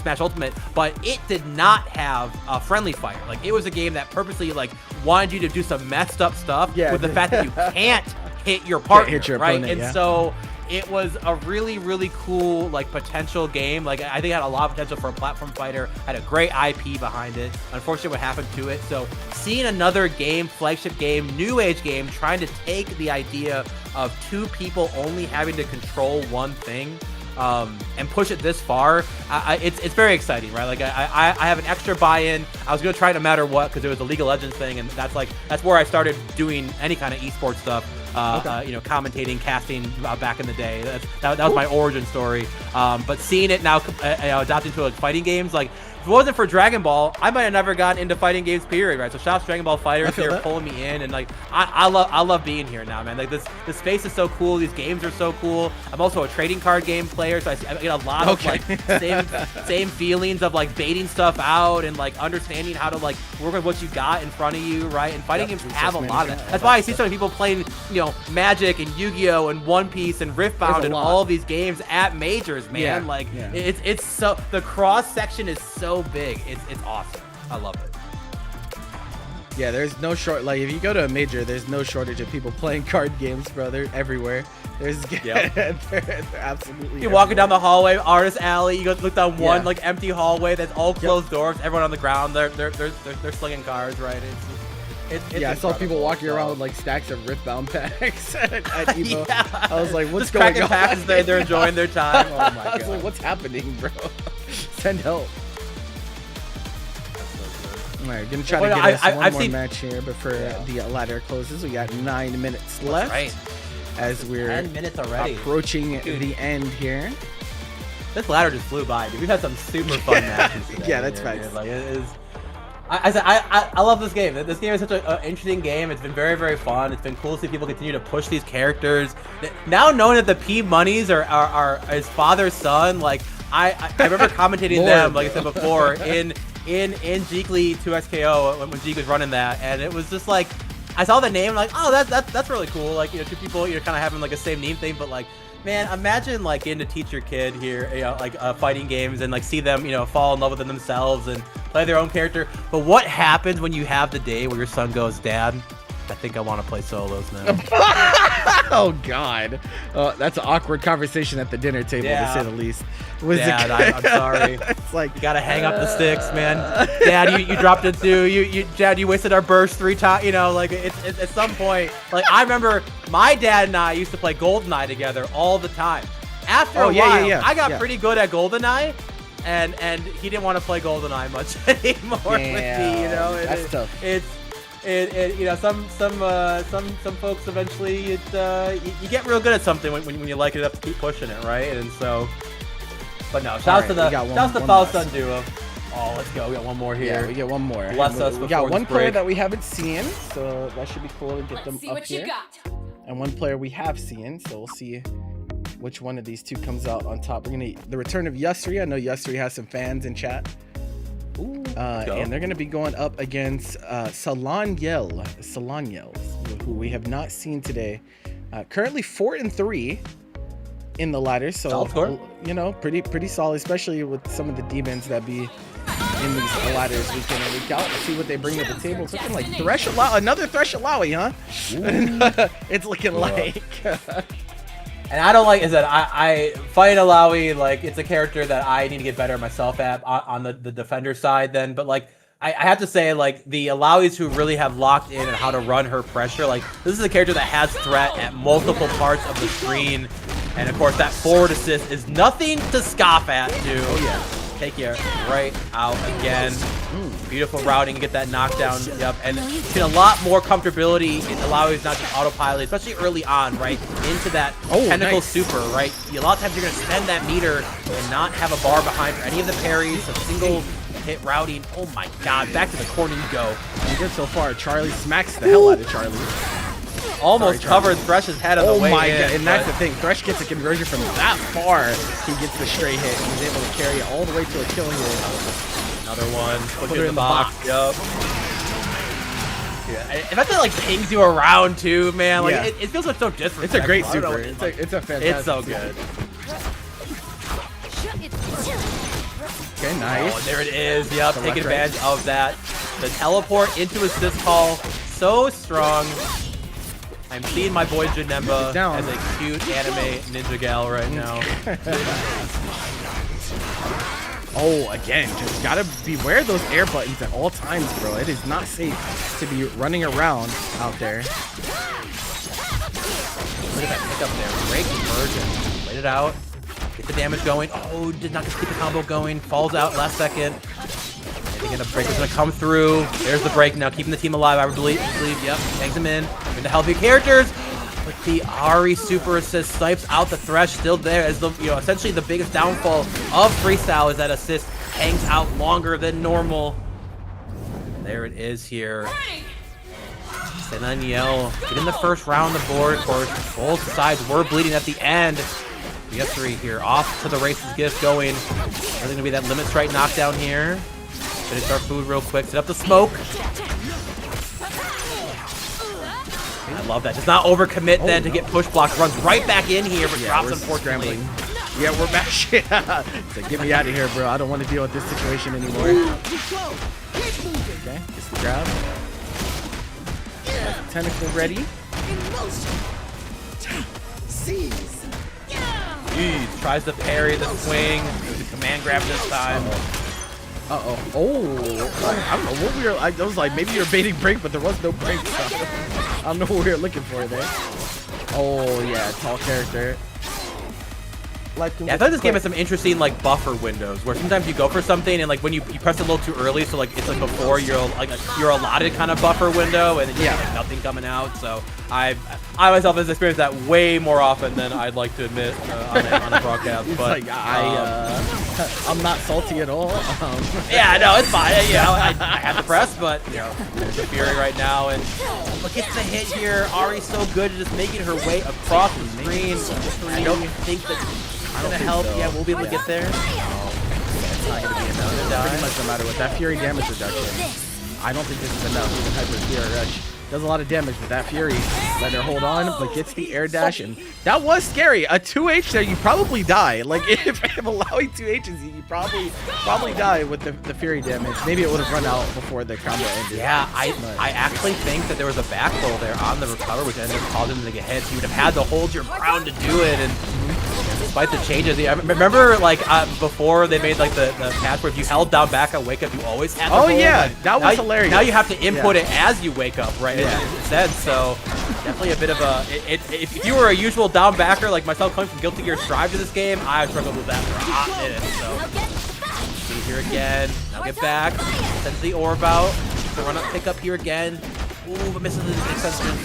Smash Ultimate, but it did not have friendly fire. Like, it was a game that purposely like wanted you to do some messed up stuff with the fact that you can't hit your partner, right? Opponent, and so it was a really, really cool, like, potential game. Like, I think it had a lot of potential for a platform fighter. Had a great IP behind it. Unfortunately, what happened to it. So, seeing another game, flagship game, new age game, trying to take the idea of two people only having to control one thing, and push it this far, it's very exciting, right? Like, I have an extra buy-in. I was gonna try it no matter what, because it was a League of Legends thing, and that's where I started doing any kind of esports stuff. You know, commentating, casting back in the day. That was my origin story. But seeing it now adopted into like fighting games, like, if it wasn't for Dragon Ball, I might have never gotten into fighting games, period, right? So shout out to Dragon Ball Fighters. They're pulling me in, and like, I love being here now, man. Like, this space is so cool. These games are so cool. I'm also a trading card game player, so I get a lot of like same feelings of like baiting stuff out and like understanding how to like work with what you got in front of you, right? And fighting games have a lot of that. That's why I see so many people playing, you know, Magic and Yu-Gi-Oh and One Piece and Riftbound and all of these games at majors, man. It's so, the cross section is so big. It's awesome. I love it. Yeah, there's no like, if you go to a major, there's no shortage of people playing card games, bro. They're everywhere. There's they're absolutely. You're walking down the hallway, Artist Alley. You go look down one like empty hallway that's all closed doors. Everyone on the ground. They're slinging cards, right? It's I saw people walking around with like stacks of Riftbound packs at Evo. I was like, what's going on? Packs, they're enjoying their time. Oh my god. I was like, what's happening, bro? Send help. All right, gonna try to get us one more match here before the ladder closes. We got 9 minutes left as we're 10 minutes already approaching the end here. This ladder just flew by, dude. We've had some super fun matches today. Yeah, that's facts. Like, it is. I love this game. This game is such an interesting game. It's been very, very fun. It's been cool to see people continue to push these characters. Now knowing that the P Monies are his father's son, like, I remember commentating them, like I said before, in Geekly 2SKO when Geek was running that, and it was just like, I saw the name, like, oh, that's really cool. Like, you know, two people, you're kind of having like a same name thing, but like, man, imagine like getting to teach your kid here, you know, like fighting games, and like see them, you know, fall in love with them themselves and play their own character. But what happens when you have the day where your son goes, Dad, I think I want to play solos now. Oh God, that's an awkward conversation at the dinner table, to say the least. Dad, I'm sorry. It's like, you gotta hang up the sticks, man. Dad, you dropped it too. Dad, you wasted our burst 3 times. You know, like, it's at some point. Like, I remember my dad and I used to play GoldenEye together all the time. After a while, I got pretty good at GoldenEye. And he didn't want to play GoldenEye much anymore with me. You know, that's tough. You know, some folks eventually you get real good at something when you like it enough to keep pushing it, right? And so, but no, shouts to the Falstun duo. Oh, let's go. We got one more here. Yeah, we get one more. Bless us. We got one player that we haven't seen, so that should be cool to get them up here. And one player we have seen, so we'll see which one of these two comes out on top. We're gonna the return of Yusri. I know Yusri has some fans in chat. And they're going to be going up against Salanyel, who we have not seen today. Currently 4-3 in the ladder, so you know, pretty solid, especially with some of the demons that be in these ladders week in and week out. Let's see what they bring to the table. It's looking like Thresh Alawi, another Thresh Alawi, huh? It's looking like. And I don't like, is that I fight Alawi, like, it's a character that I need to get better myself at on the defender side then, but like, I have to say, like, the Alawis who really have locked in on how to run her pressure, like, this is a character that has threat at multiple parts of the screen, and of course that forward assist is nothing to scoff at, too. Oh yeah. Take you right out again. Beautiful routing, get that knockdown. Yep, and get a lot more comfortability in Alawi's not just autopilot, especially early on, right? Into that tentacle super, right? A lot of times you're going to spend that meter and not have a bar behind for any of the parries, a single hit routing. Oh my god, back to the corner you go. You good so far. Charlie smacks the hell out of Charlie. Almost covered Thresh's head on the way in. Oh my god, and that's the thing. Thresh gets a conversion from that far. He gets the straight hit, and he's able to carry it all the way to a killing hit. Another one. Put it in the box. Yup. Yeah, if that thing like pings you around too, man, like it feels like so different. It's a great super. It's a fantastic. It's so good. Okay, nice. Oh, there it is. Yep, taking advantage of that. The teleport into assist call, so strong. I'm seeing my boy Janemba as a cute anime ninja gal right now. Oh, again, just gotta beware of those air buttons at all times, bro. It is not safe to be running around out there. Look at that pickup there. Great conversion. Wait it out. Get the damage going. Oh, did not just keep the combo going. Falls out last second. I think a break is going to come through. There's the break now, keeping the team alive, I believe. Yep, tanks him in. With the healthy characters. But the Ari super assist snipes out the Thresh, still there as the, essentially the biggest downfall of Freestyle is that assist hangs out longer than normal. There it is here. Senaniel getting the first round on the board. Of course, both sides were bleeding at the end. We got 3 here. Off to the races gift going. There's going to be that limit strike knockdown here. Finish our food real quick. Set up the smoke. I love that. Does not overcommit then to get push blocked. Runs right back in here, but drops unfortunately. Yeah, we're back. So get me out of here, bro. I don't want to deal with this situation anymore. Okay, just the grab. Tentacle ready. Jeez, tries to parry the swing. The command grab this time. Uh-oh. Oh, I don't know what we were. I was like, maybe you're baiting break, but there was no break. So I don't know what we were looking for there. Oh, yeah, tall character. Yeah, I feel like this game has some interesting like buffer windows where sometimes you go for something and like when you press it a little too early, so like it's like before your allotted kind of buffer window, and then you have like nothing coming out. So I myself has experienced that way more often than I'd like to admit on a broadcast. But like I'm not salty at all. Yeah, no, it's fine. I had to press, but there's a Fury right now, and look at the hit here. Ari's so good at just making her way across the screen. I don't think that. Gonna help. So. Yeah, we'll be able to get there. It's not gonna be enough. Pretty much no matter what. That Fury damage reduction. I don't think this is enough. Even Hyper Fury Rush does a lot of damage, but that Fury let her hold on, but gets the air dash, and that was scary. A 2H there, you probably die. Like if allowing 2Hs, you probably die with the Fury damage. Maybe it would have run out before the combo ended. Yeah, I actually think that there was a back roll there on the recover, which ended up causing him to get hit. So you would have had to hold your ground to do it, and despite the changes, I remember like before they made like the patch where if you held down back at wake up, you always had to hold. Yeah, that was hilarious. Now you have to input it as you wake up, right? Instead, so definitely a bit of a. If you were a usual down backer like myself, coming from Guilty Gear Strive to this game, I struggled with that for a hot minute. So see here again. Now get back. Sends the orb out. The run up, pick up here again. Ooh, but misses the extension.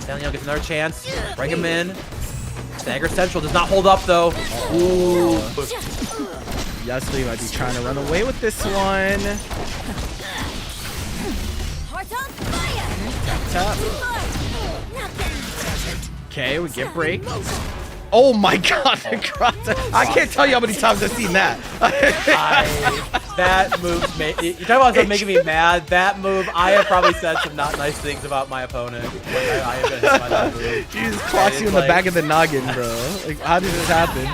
Daniel gets another chance. Bring him in. Stagger Central does not hold up though. Ooh. Yasli might be trying to run away with this one. Tap. Okay, we get break. Oh my god, I can't tell you how many times I've seen that. That move, you're talking about something making me mad. That move, I have probably said some not nice things about my opponent. I have been hit by that move. He just clocks you in the back of the noggin, bro. Like, how did this happen?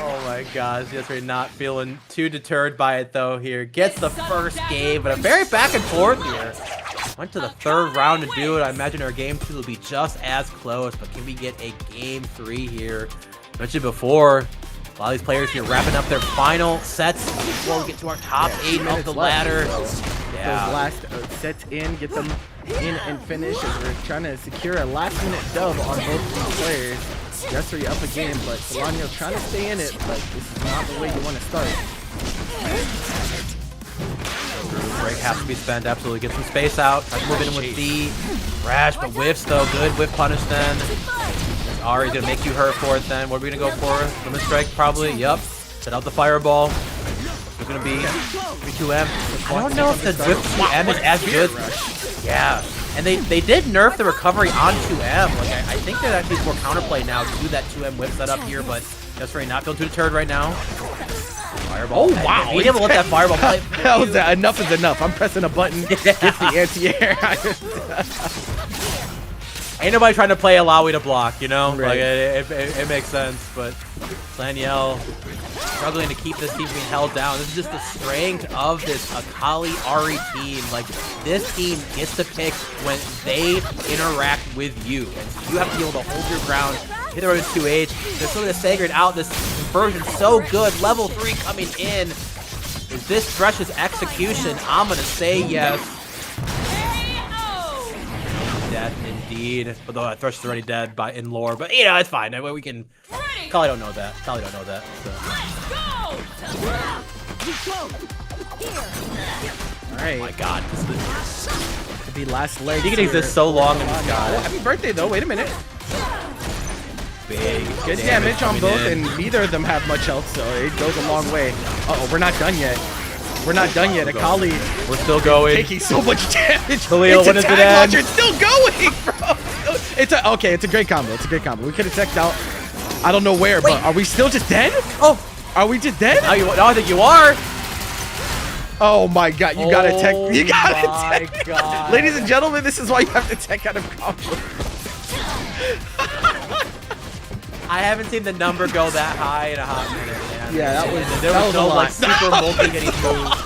Oh my gosh, yes, we're not feeling too deterred by it though here. Gets the first game, but a very back and forth here. Went to the third round to do it. I imagine our game 2 will be just as close, but can we get a game 3 here? Mentioned before, a lot of these players here wrapping up their final sets before we get to our top 8 of the ladder. Yeah. Those last sets in, get them in and finish as we're trying to secure a last-minute dub on both of these players. Yesri up a game, but Solano trying to stay in it, but this is not the way you want to start. Break has to be spent, absolutely. Get some space out. Try to move in with D. Rash, but whiffs though. Good whiff punish then. Ari's gonna make you hurt for it then. What are we gonna go for? Limit strike probably. Yup. Set out the fireball. It's gonna be 2M. I don't know if the whiff 2M is as good. Yeah. And they did nerf the recovery on 2M. Like I think that actually is more counterplay now to that 2M whip setup here, but just for not feeling too deterred right now. Fireball. Oh wow! Being able to let that fireball play. That was enough is enough. I'm pressing a button. Hit the anti-air. Ain't nobody trying to play Alawi to block, you know? Right. Like it makes sense, but Laniel struggling to keep this team being held down. This is just the strength of this Akali Ari team. Like, this team gets to pick when they interact with you. And so you have to be able to hold your ground, hit the road 2H. They're still going to stagger out this conversion so good. Level 3 coming in. Is this Thresh's execution? I'm going to say yes. Death indeed. Although Thresh is already dead in lore, but you know, it's fine. We can. Kali don't know that. Kali don't know that. So. Alright. Oh my god. This could be last leg. He can exist so long in this guy. Oh, happy birthday though. Wait a minute. Big good damage on both, and neither of them have much health, so it goes a long way. Uh-oh, we're not done yet. We're not done yet. Akali, we're still going. Taking so much damage. Khalil, when is it end? It's still going, bro. It's a great combo. It's a great combo. We could have teched out. I don't know where, but are we still just dead? Oh, are we just dead? No, I think you are. Oh my god, you gotta tech. You gotta tech. God. Ladies and gentlemen, this is why you have to tech out of combo. I haven't seen the number go that high in a hot minute, man. Yeah, there was no like super multi-hitting move.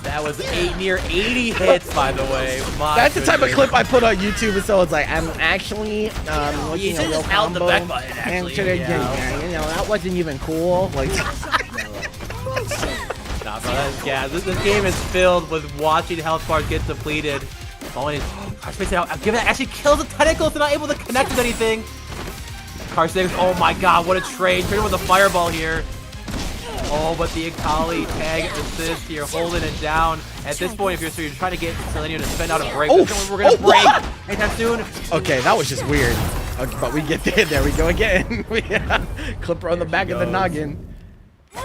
That was near 80 hits, by the way. That's the type of clip I put on YouTube, and so it's like, I'm actually looking at a little combo. The back button, actually, you know, that wasn't even cool. Like, nah, bro, yeah, this game is filled with watching health bars get depleted. Actually kills the tentacles. They're not able to connect with anything. Carson, oh my god, what a trade. Trade with a fireball here. Oh, but the Akali tag assist here, holding it down. At this point, if you're trying to get Selenia to spend out a break, we're going to break anytime soon. Okay, that was just weird. Okay, but we get there. There we go again. Clipper on the back of the noggin. All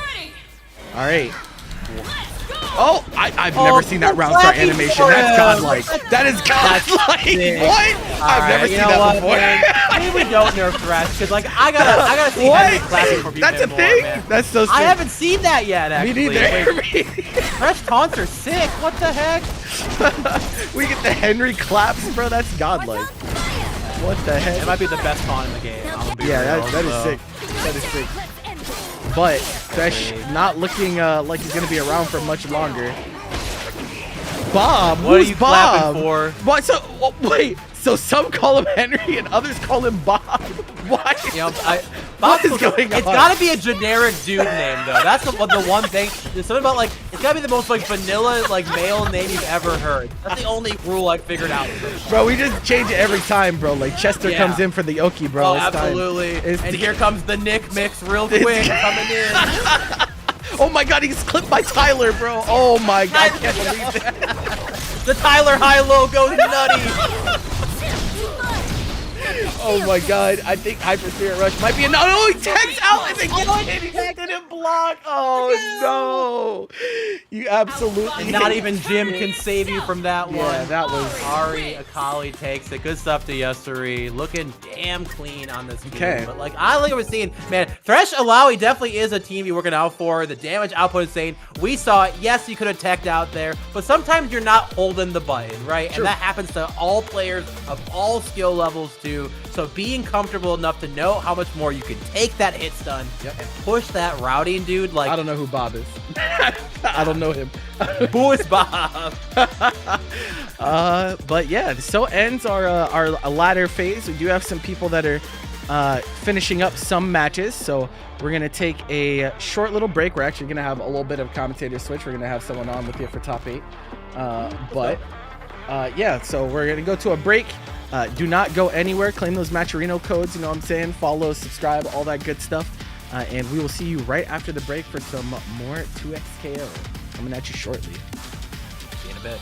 right. Oh, I've never seen that round start animation. That's godlike. That is godlike. What? I've never seen that before. Maybe we don't nerf Thresh, because like I gotta see Henry clapping for people. That's a thing. Man. That's so sick. I haven't seen that yet. Actually, me neither. Thresh taunts are sick. What the heck? We get the Henry claps, bro. That's godlike. What the heck? It might be the best taunt in the game. Yeah, that is sick. That is sick. But Thresh not looking like he's gonna be around for much longer. Bob, what are you Bob? Clapping for? What? So wait. So some call him Henry and others call him Bob. Why? You know, what is going on? It's gotta be a generic dude name though. That's the one thing. There's something about like it's gotta be the most like vanilla like male name you've ever heard. That's the only rule I figured out. Bro, we just change it every time, bro. Like Chester comes in for the Oki, bro. Oh, absolutely. And here comes the Nick mix real quick coming in. Oh my god, he's clipped by Tyler, bro. Oh my god, I can't believe that. The Tyler high-low goes nutty. Oh my god, I think Hyper Spirit Rush might be enough. Oh, he tags out and then he didn't block. Oh no. You absolutely. Not even Jim can save you from that one. Yeah, that was. Ari Akali takes it. Good stuff to Yasuri. Looking damn clean on this game. Okay. But like I like we're seeing, man, Thresh Alawi definitely is a team you're working out for. The damage output is insane. We saw it. Yes, you could have teched out there, but sometimes you're not holding the button, right? True. And that happens to all players of all skill levels too. So being comfortable enough to know how much more you can take that hit stun and push that routing dude. Like I don't know who Bob is. I don't know him. who is Bob? But yeah, so ends our ladder phase. We do have some people that are finishing up some matches, so we're gonna take a short little break. We're actually gonna have a little bit of commentator switch. We're gonna have someone on with you for top 8. Yeah, so we're gonna go to a break. Do not go anywhere. Claim those Matcherino codes. You know what I'm saying? Follow, subscribe, all that good stuff. And we will see you right after the break for some more 2XKO. Coming at you shortly. See you in a bit.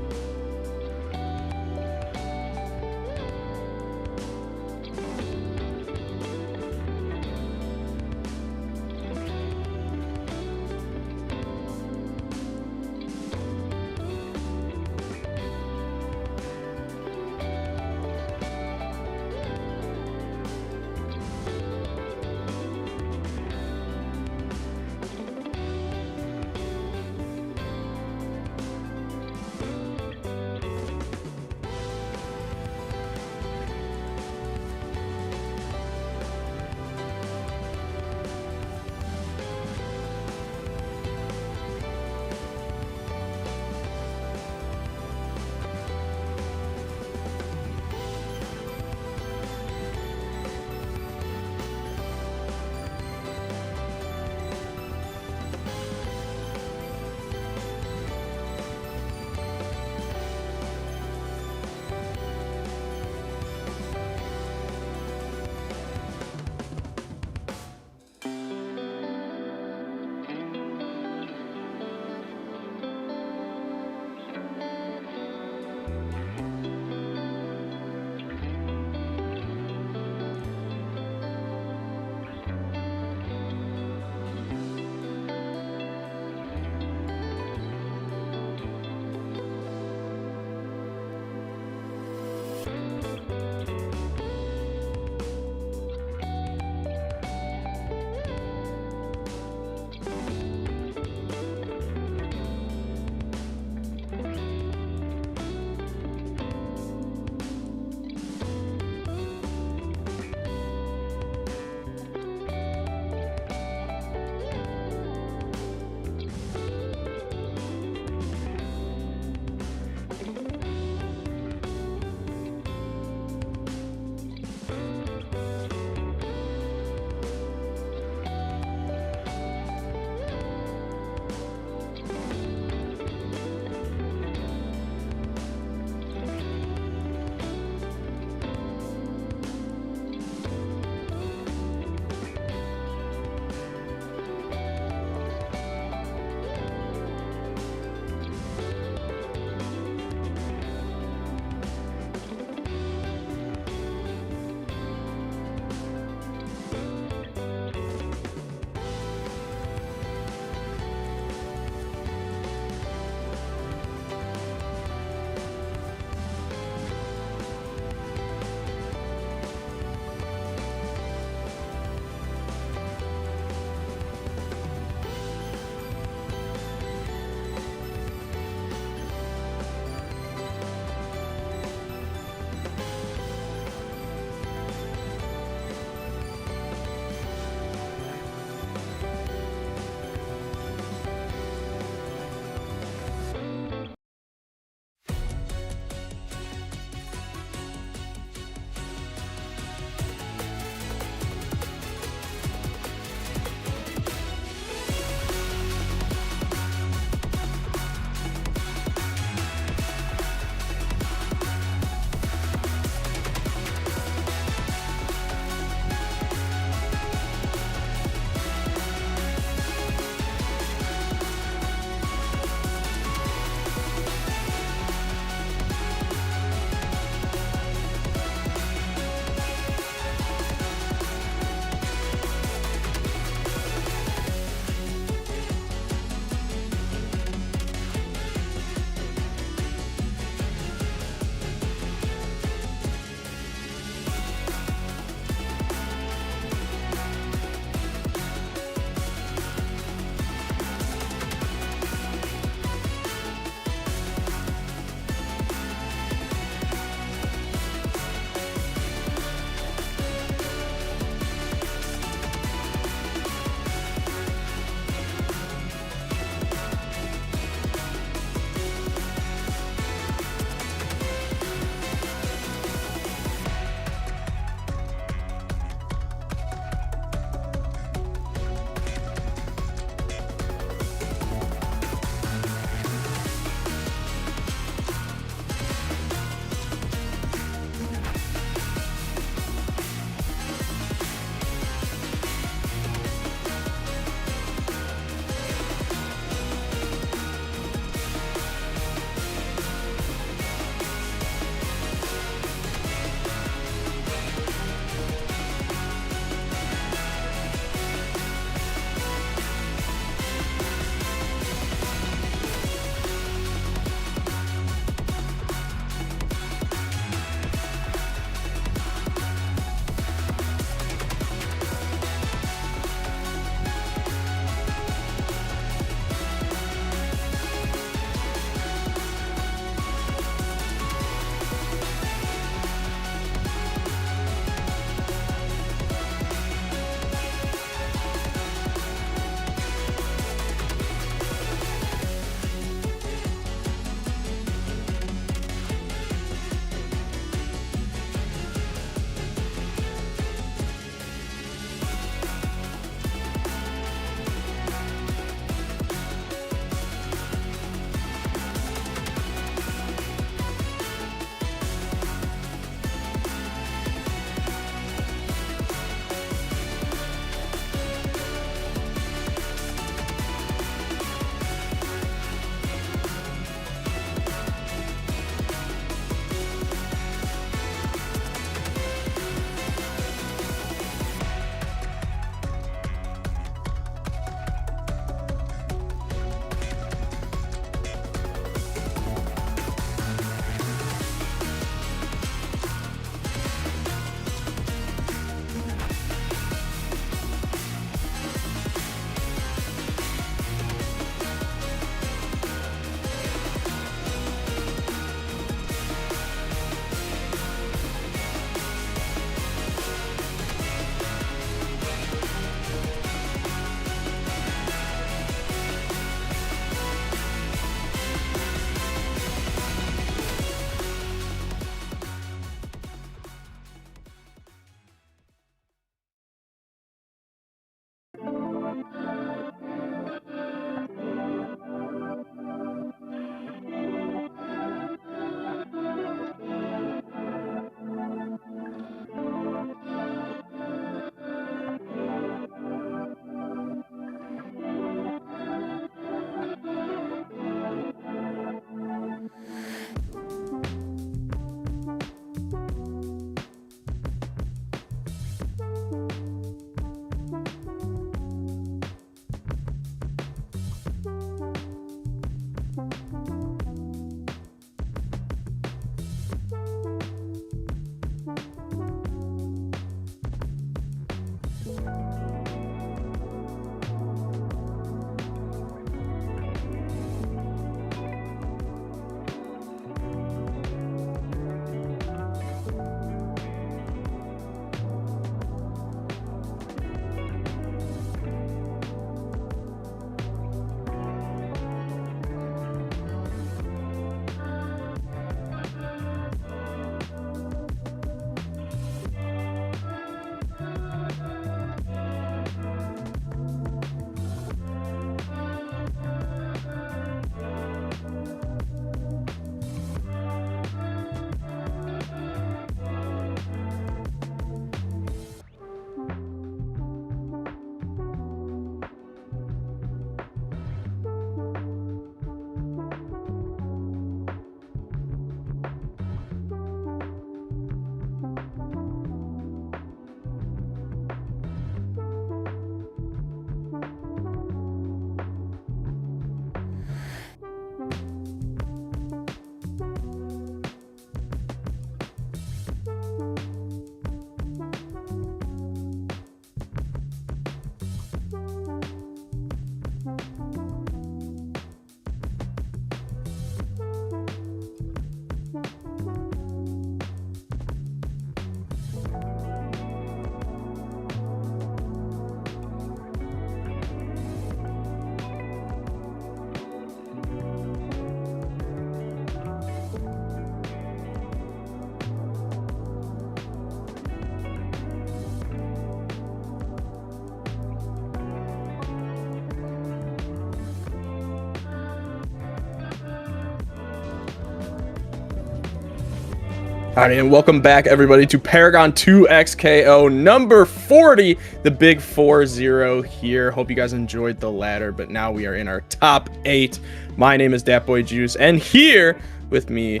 Alright, and welcome back everybody to Paragon 2XKO number 40, the big 4-0 here. Hope you guys enjoyed the ladder, but now we are in our top 8. My name is DatBoy Juice, and here with me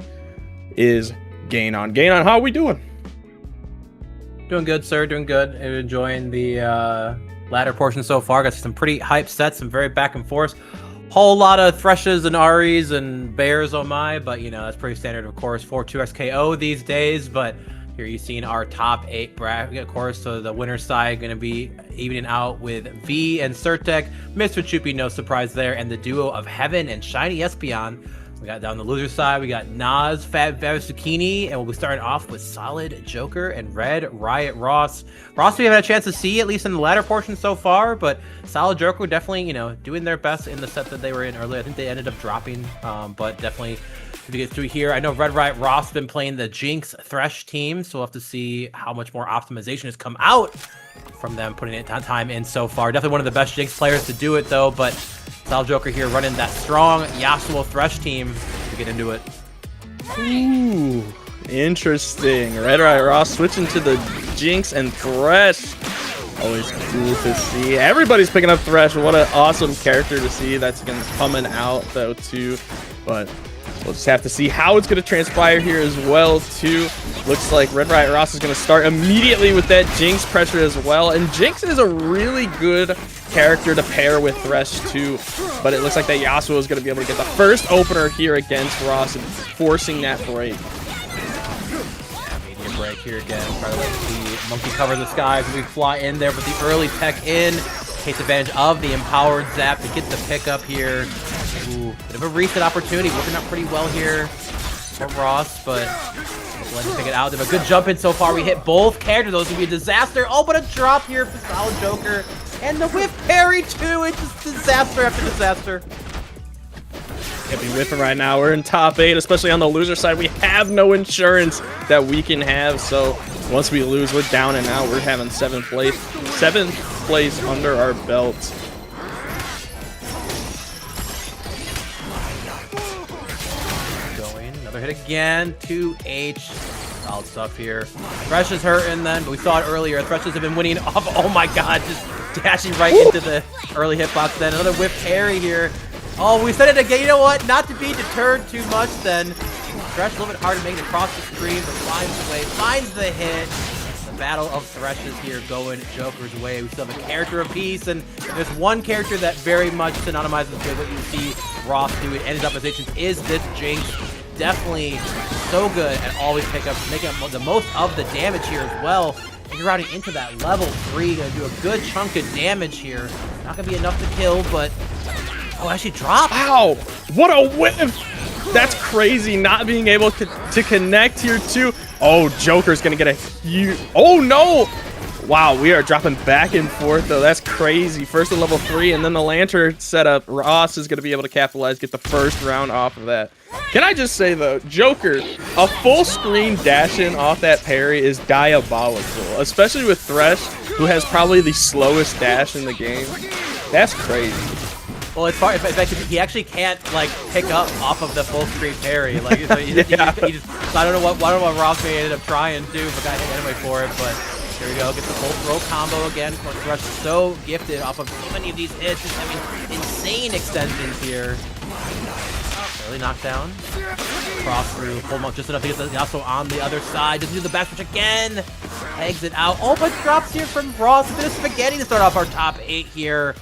is Gainon. Gainon, how are we doing? Doing good, sir. Doing good. Enjoying the ladder portion so far. Got some pretty hype sets, some very back and forth. Whole lot of Threshes and Aries and Bears, oh my, but you know, that's pretty standard, of course, for 2XKO these days. But here you've seen our top 8 bracket, of course, so the winner's side going to be evening out with V and Surtek, Mr. Chupi, no surprise there, and the duo of Heaven and Shiny Espeon. We got down the loser side, we got Nas, Fat Zucchini, and we'll be starting off with Solid Joker and Red Riot Ross. Ross we haven't had a chance to see, at least in the latter portion so far, but Solid Joker definitely, you know, doing their best in the set that they were in earlier. I think they ended up dropping, but definitely to get through here. I know Red Riot Ross has been playing the Jinx Thresh team, so we'll have to see how much more optimization has come out from them putting it time in so far. Definitely one of the best Jinx players to do it, though, but Solid Joker here running that strong Yasuo Thresh team to get into it. Ooh, interesting. Red Riot Ross switching to the Jinx and Thresh. Always cool to see. Everybody's picking up Thresh. What an awesome character to see that's coming out, though, too. But we'll just have to see how it's going to transpire here as well, too. Looks like Red Riot Ross is going to start immediately with that Jinx pressure as well. And Jinx is a really good character to pair with Thresh, too. But it looks like that Yasuo is going to be able to get the first opener here against Ross and forcing that break. Yeah, medium break here again. Try to let the monkey cover the skies. We fly in there, but the early tech in takes advantage of the empowered zap to get the pickup here. Ooh, bit of a reset opportunity, working out pretty well here for Ross, but let's pick it out. They have a good jump in so far. We hit both characters. Those would be a disaster. Oh, but a drop here for Solid Joker. And the whip parry too. It's just disaster after disaster. Can't be whipping right now. We're in top 8, especially on the loser side. We have no insurance that we can have. So once we lose, we're down and out. We're having 7th place under our belt. Another hit again, 2H. Solid stuff here. Thresh is hurting then, but we saw it earlier. Threshes have been winning off. Oh my god, just dashing right into the early hitbox then. Another whip parry here. Oh, we said it again. You know what? Not to be deterred too much then. Thresh a little bit hard to make it across the screen, but finds the way, finds the hit. The battle of Threshes here going Joker's way. We still have a character apiece, and there's one character that very much synonymizes with what you see Ross do in his oppositions is this Jinx. Definitely so good at always pickups, making the most of the damage here as well. And you're routing into that level 3, gonna do a good chunk of damage here. Not gonna be enough to kill, but oh, actually drop. Ow! What a whiff! That's crazy, not being able to connect here too. Oh, Joker's gonna get a huge. Oh no! Wow, we are dropping back and forth though. That's crazy. First to level 3, and then the Lantern setup. Ross is gonna be able to capitalize, get the first round off of that. Can I just say though, Joker, a full screen dash in off that parry is diabolical, especially with Thresh, who has probably the slowest dash in the game. That's crazy. Well, it's far. In fact, he actually can't like pick up off of the full screen parry. Like, so he just, I don't know what Ross may ended up trying to, but got hit anyway for it. But here we go, gets the full throw combo again. Of course, Thresh is so gifted off of so many of these hits, just having insane extensions here. Early knockdown. Cross through, pull him up just enough to get the Yasuo on the other side. Doesn't do the bash push again. Pegs it out. Oh, but drops here from Ross. A bit of spaghetti to start off our top 8 here.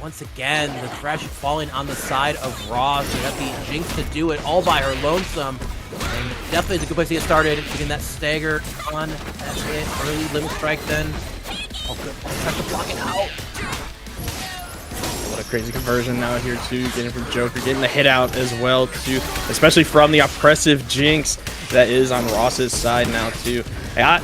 Once again, the Thresh falling on the side of Ross. We got the Jinx to do it all by her lonesome. And definitely it's a good place to get started. Getting that stagger on. That's it. Early limit strike then. Oh, good. Tries to block it out. What a crazy conversion now here too, getting from Joker, getting the hit out as well too, especially from the oppressive Jinx that is on Ross's side now too.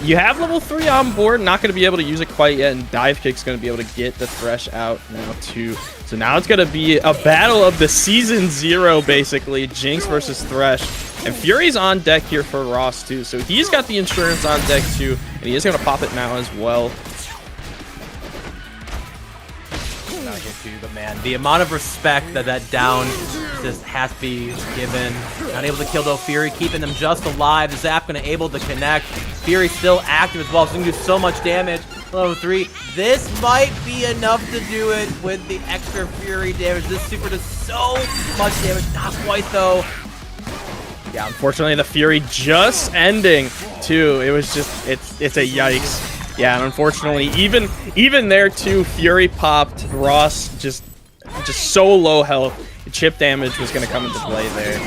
You have level 3 on board, not going to be able to use it quite yet, and Dive Kick's going to be able to get the Thresh out now too. So now it's going to be a battle of the season 0 basically, Jinx versus Thresh. And Fury's on deck here for Ross too, so he's got the insurance on deck too, and he is going to pop it now as well. Not here too, but man, the amount of respect that down just has to be given. Not able to kill though Fury, keeping them just alive. The Zap gonna able to connect. Fury still active as well, so he can do so much damage. Level 3. This might be enough to do it with the extra Fury damage. This super does so much damage. Not quite though. Yeah, unfortunately the Fury just ending too. It was just it's a yikes. Yeah, and unfortunately even there too, Fury popped. Ross just so low health. Chip damage was gonna come into play there.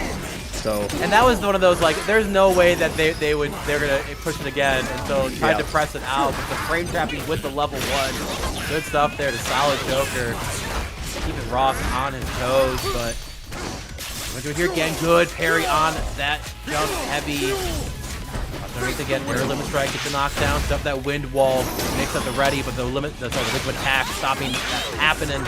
So and that was one of those, like, there's no way that they're gonna push it again, and so tried to press it out, but the frame trapping with the level 1. Good stuff there to solid Joker. Keeping Ross on his toes, but we're doing here again. Good parry on that jump heavy. Underneath again, air limit strike, get the knockdown, stuff that wind wall, makes up the ready, but the liquid attack stopping that happening.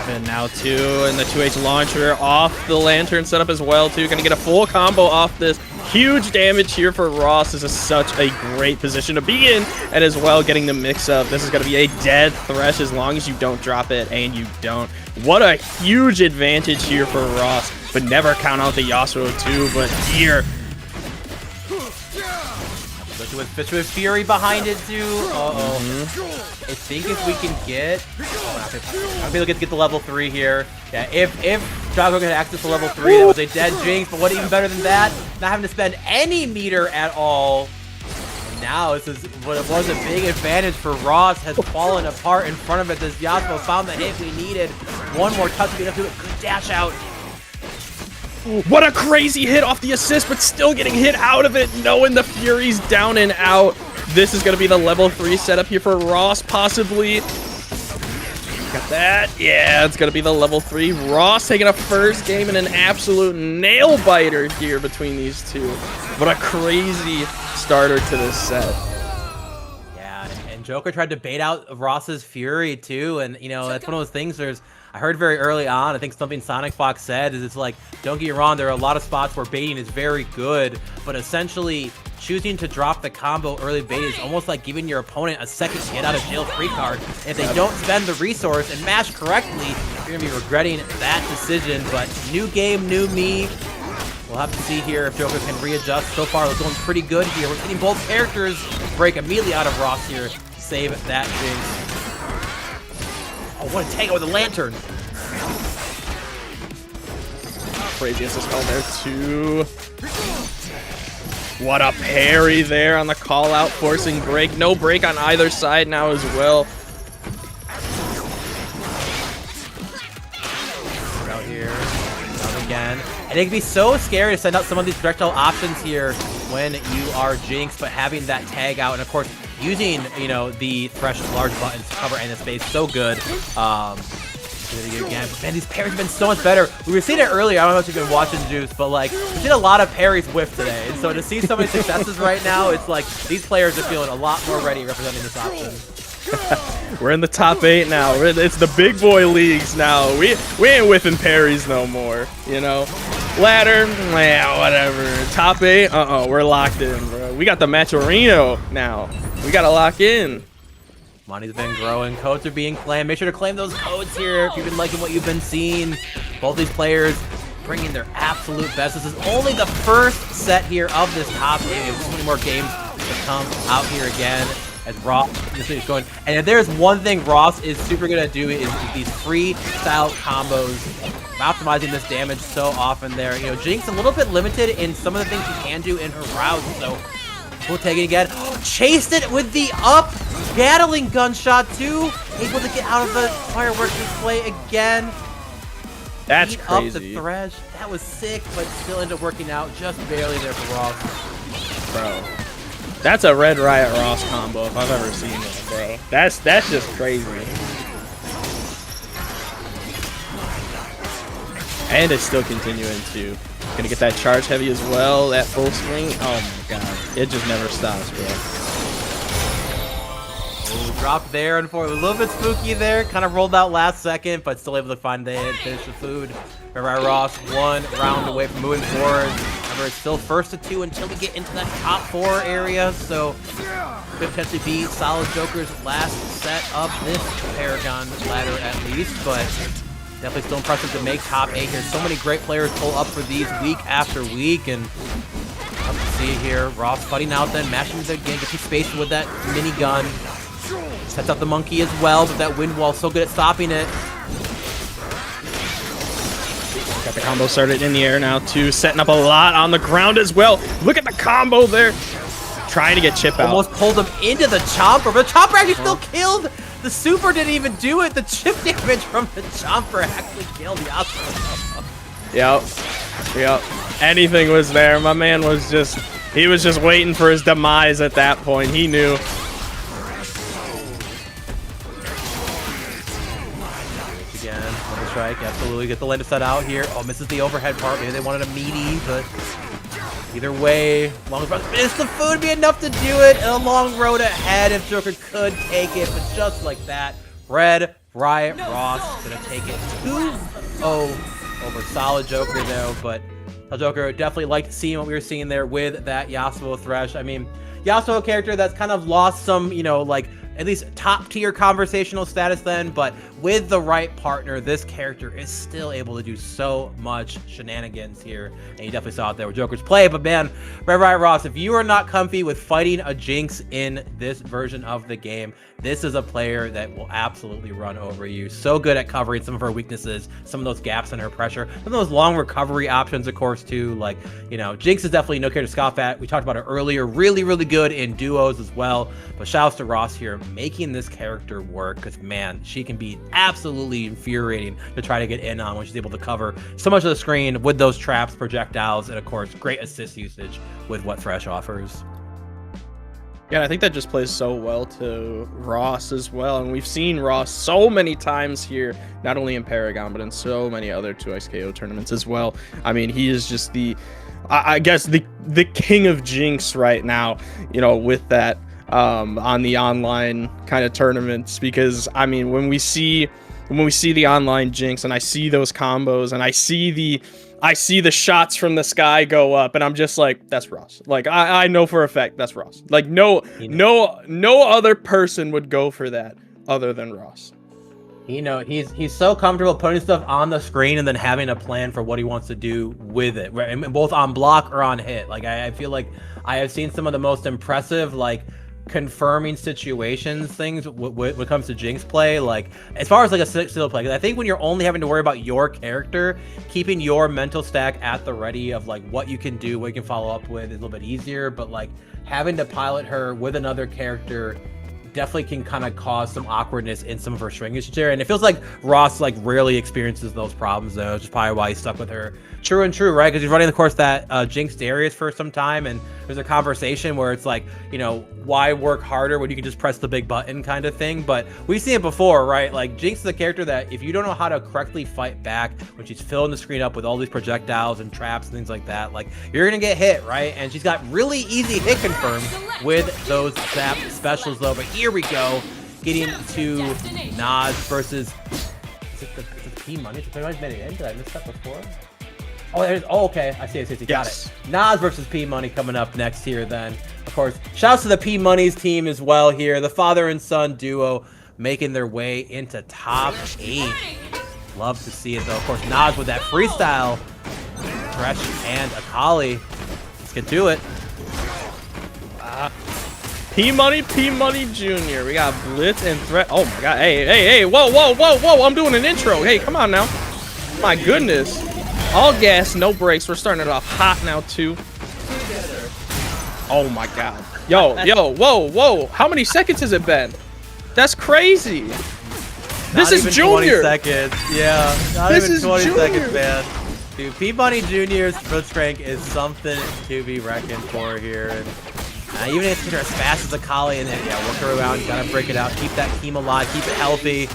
And now too, and the 2H launcher off the lantern setup as well too. Gonna get a full combo off this. Huge damage here for Ross. This is such a great position to be in, and as well getting the mix up. This is gonna be a dead Thresh as long as you don't drop it, and you don't. What a huge advantage here for Ross, but never count out the Yasuo too. But here, with Fury behind it too. I think if we can get, I'll be able to get the level 3 here. Yeah, if Drago can access the level 3, that was a dead Jinx. But what even better than that? Not having to spend any meter at all. And now this is what it was a big advantage for Ross has fallen apart in front of it. This Yasuo found the hit we needed. One more touch to be enough to do it. Good dash out. What a crazy hit off the assist, but still getting hit out of it, knowing the Fury's down and out. This is going to be the level 3 setup here for Ross, possibly. Got that. Yeah, it's going to be the level 3. Ross taking a first game in an absolute nail-biter here between these two. What a crazy starter to this set. Yeah, and Joker tried to bait out Ross's Fury, too, and, you know, that's one of those things I heard very early on, I think something Sonic Fox said is it's like, don't get me wrong, there are a lot of spots where baiting is very good, but essentially choosing to drop the combo early bait is almost like giving your opponent a second get out of jail free card. If they don't spend the resource and mash correctly, you're going to be regretting that decision, but new game, new me. We'll have to see here if Joker can readjust. So far, it's going pretty good here. We're seeing both characters break immediately out of Ross here to save that Jinx. Oh, what a take with the lantern. Crazy assist call there too. What a parry there on the call out, forcing break. No break on either side now as well. Out here. Out again. And it can be so scary to send out some of these projectile options here when you are Jinx, but having that tag out, and of course, using, you know, the Thresh large buttons to cover any space, so good. Again, but man, these parries have been so much better. We were seeing it earlier. I don't know if you've been watching Juice, but like we've seen a lot of parries whiff today, and so to see so many successes right now, it's like these players are feeling a lot more ready representing this option. We're in the top 8 now. It's the big boy leagues now. We ain't whiffing parries no more. You know, ladder, yeah, whatever. Top 8, we're locked in, bro. We got the matcherino now. We gotta lock in. Money's been growing. Codes are being claimed. Make sure to claim those codes here if you've been liking what you've been seeing. Both these players bringing their absolute best. This is only the first set here of this top 8. We have so many more games to come out here again as Ross is going. And if there's one thing Ross is super good at doing is these free-style combos, optimizing this damage so often there. You know, Jinx a little bit limited in some of the things she can do in her routes, so we'll take it again. Chased it with the up Gatling gunshot too. Able to get out of the fireworks display again. That's Beat crazy. Up the Thresh. That was sick, but still ended up working out just barely there for Ross. Bro, that's a Red Riot Ross combo if I've ever seen it, bro. That's just crazy. And it's still continuing too. Gonna get that charge heavy as well, that full swing. Oh my god, it just never stops, bro. Dropped there, unfortunately. A little bit spooky there. Kind of rolled out last second, but still able to find the hit, finish the food. Red Ross, 1 round away from moving forward. Remember, it's still 1st to 2 until we get into that top 4 area, so could potentially be solid Joker's last set up this Paragon ladder at least, but definitely still impressive to make top 8 here. So many great players pull up for these week after week, and up to see here, Ross fighting out then, mashing the game, gets some space with that minigun. Sets up the monkey as well, but that wind wall so good at stopping it. Got the combo started in the air now too, setting up a lot on the ground as well. Look at the combo there. Trying to get Chip out. Almost pulled him into the Chomper, but the Chomper actually still killed. The super didn't even do it. The chip damage from the Chomper actually killed Yasuo. Yep. Anything was there. My man was just, he was just waiting for his demise at that point. He knew. Again, one strike, absolutely. Get the land set out here. Oh, misses the overhead part. Maybe they wanted a meaty, but either way, long as it's the food be enough to do it. And a long road ahead if Joker could take it, but just like that, Red Riot Ross gonna take it 2-0 over solid Joker though, but Joker definitely liked seeing what we were seeing there with that Yasuo Thresh. I mean, Yasuo character that's kind of lost some, you know, like at least top tier conversational status then, but with the right partner, this character is still able to do so much shenanigans here, and you definitely saw it there with Joker's play. But man, Red Riot Ross, if you are not comfy with fighting a Jinx in this version of the game, this is a player that will absolutely run over you. So good at covering some of her weaknesses, some of those gaps in her pressure, some of those long recovery options, of course, too. Like, you know, Jinx is definitely no care to scoff at. We talked about it earlier, really, really good in duos as well. But shout outs to Ross here, making this character work, because man, she can be absolutely infuriating to try to get in on when she's able to cover so much of the screen with those traps, projectiles, and of course, great assist usage with what Thresh offers. Yeah, I think that just plays so well to Ross as well. And we've seen Ross so many times here, not only in Paragon, but in so many other 2xKO tournaments as well. I mean, he is just the, I guess, the king of Jinx right now, you know, with that on the online kind of tournaments. Because, I mean, when we see the online Jinx and I see those combos and I see the shots from the sky go up, and I'm just like, that's Ross. Like, I know for a fact that's Ross. Like, no other person would go for that other than Ross. You know, he's so comfortable putting stuff on the screen and then having a plan for what he wants to do with it, right? And both on block or on hit. Like, I feel like I have seen some of the most impressive, like, confirming situations things when it comes to Jinx play, like as far as like a still play. I think when you're only having to worry about your character, keeping your mental stack at the ready of like what you can do, what you can follow up with is a little bit easier, but like having to pilot her with another character definitely can kind of cause some awkwardness in some of her string usage there. And it feels like Ross like rarely experiences those problems though, which is probably why he's stuck with her true and true, right? Because he's running, of course, that Jinx Darius for some time, and there's a conversation where it's like, you know, why work harder when you can just press the big button kind of thing. But we've seen it before, right? Like Jinx is a character that if you don't know how to correctly fight back when she's filling the screen up with all these projectiles and traps and things like that, like you're gonna get hit, right? And she's got really easy hit confirmed with those zap specials though. But here we go, getting to Nas versus is it the P Money? Did I made it in? Did I miss that before? Oh, there's, oh, okay. I see. Got it. Nas versus P Money coming up next here then. Of course, shouts to the P Money's team as well here. The father and son duo making their way into top 8. Love to see it though. Of course, Nas with that freestyle. Thresh and Akali. Let's get to it. P Money Jr. We got Blitz and Threat. Oh my god. Hey. Whoa. I'm doing an intro. Hey, come on now. My goodness. All gas, no brakes. We're starting it off hot now too. Oh my god. Yo, whoa. How many seconds has it been? That's crazy. This is Junior. 20 seconds. Yeah. Not even 20 seconds, man. Dude, P Money Jr.'s foot rank is something to be reckoned for here. And even if you're as fast as Akali and then work her around, you gotta break it out, keep that team alive, keep it healthy.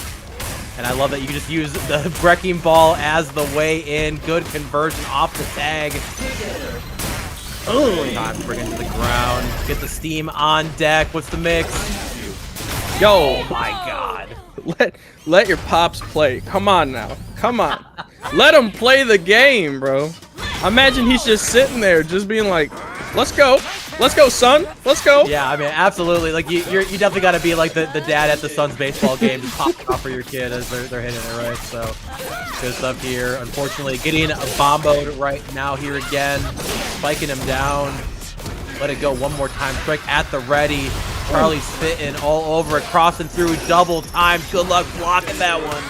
And I love that you can just use the Wrecking Ball as the way in. Good conversion off the tag. Oh, time to bring it to the ground. Get the steam on deck. What's the mix? Yo, oh my god. Let your pops play. Come on now. Come on. Let him play the game, bro. Imagine he's just sitting there just being like, let's go. Let's go, son. Let's go. Yeah, I mean, absolutely. Like you definitely got to be like the dad at the Suns baseball game, just popping off for your kid as they're hitting it, right? So good stuff here. Unfortunately, getting bomboed right now here again, spiking him down. Let it go one more time. Quick at the ready. Charlie's spitting all over it, crossing through double time. Good luck blocking that one.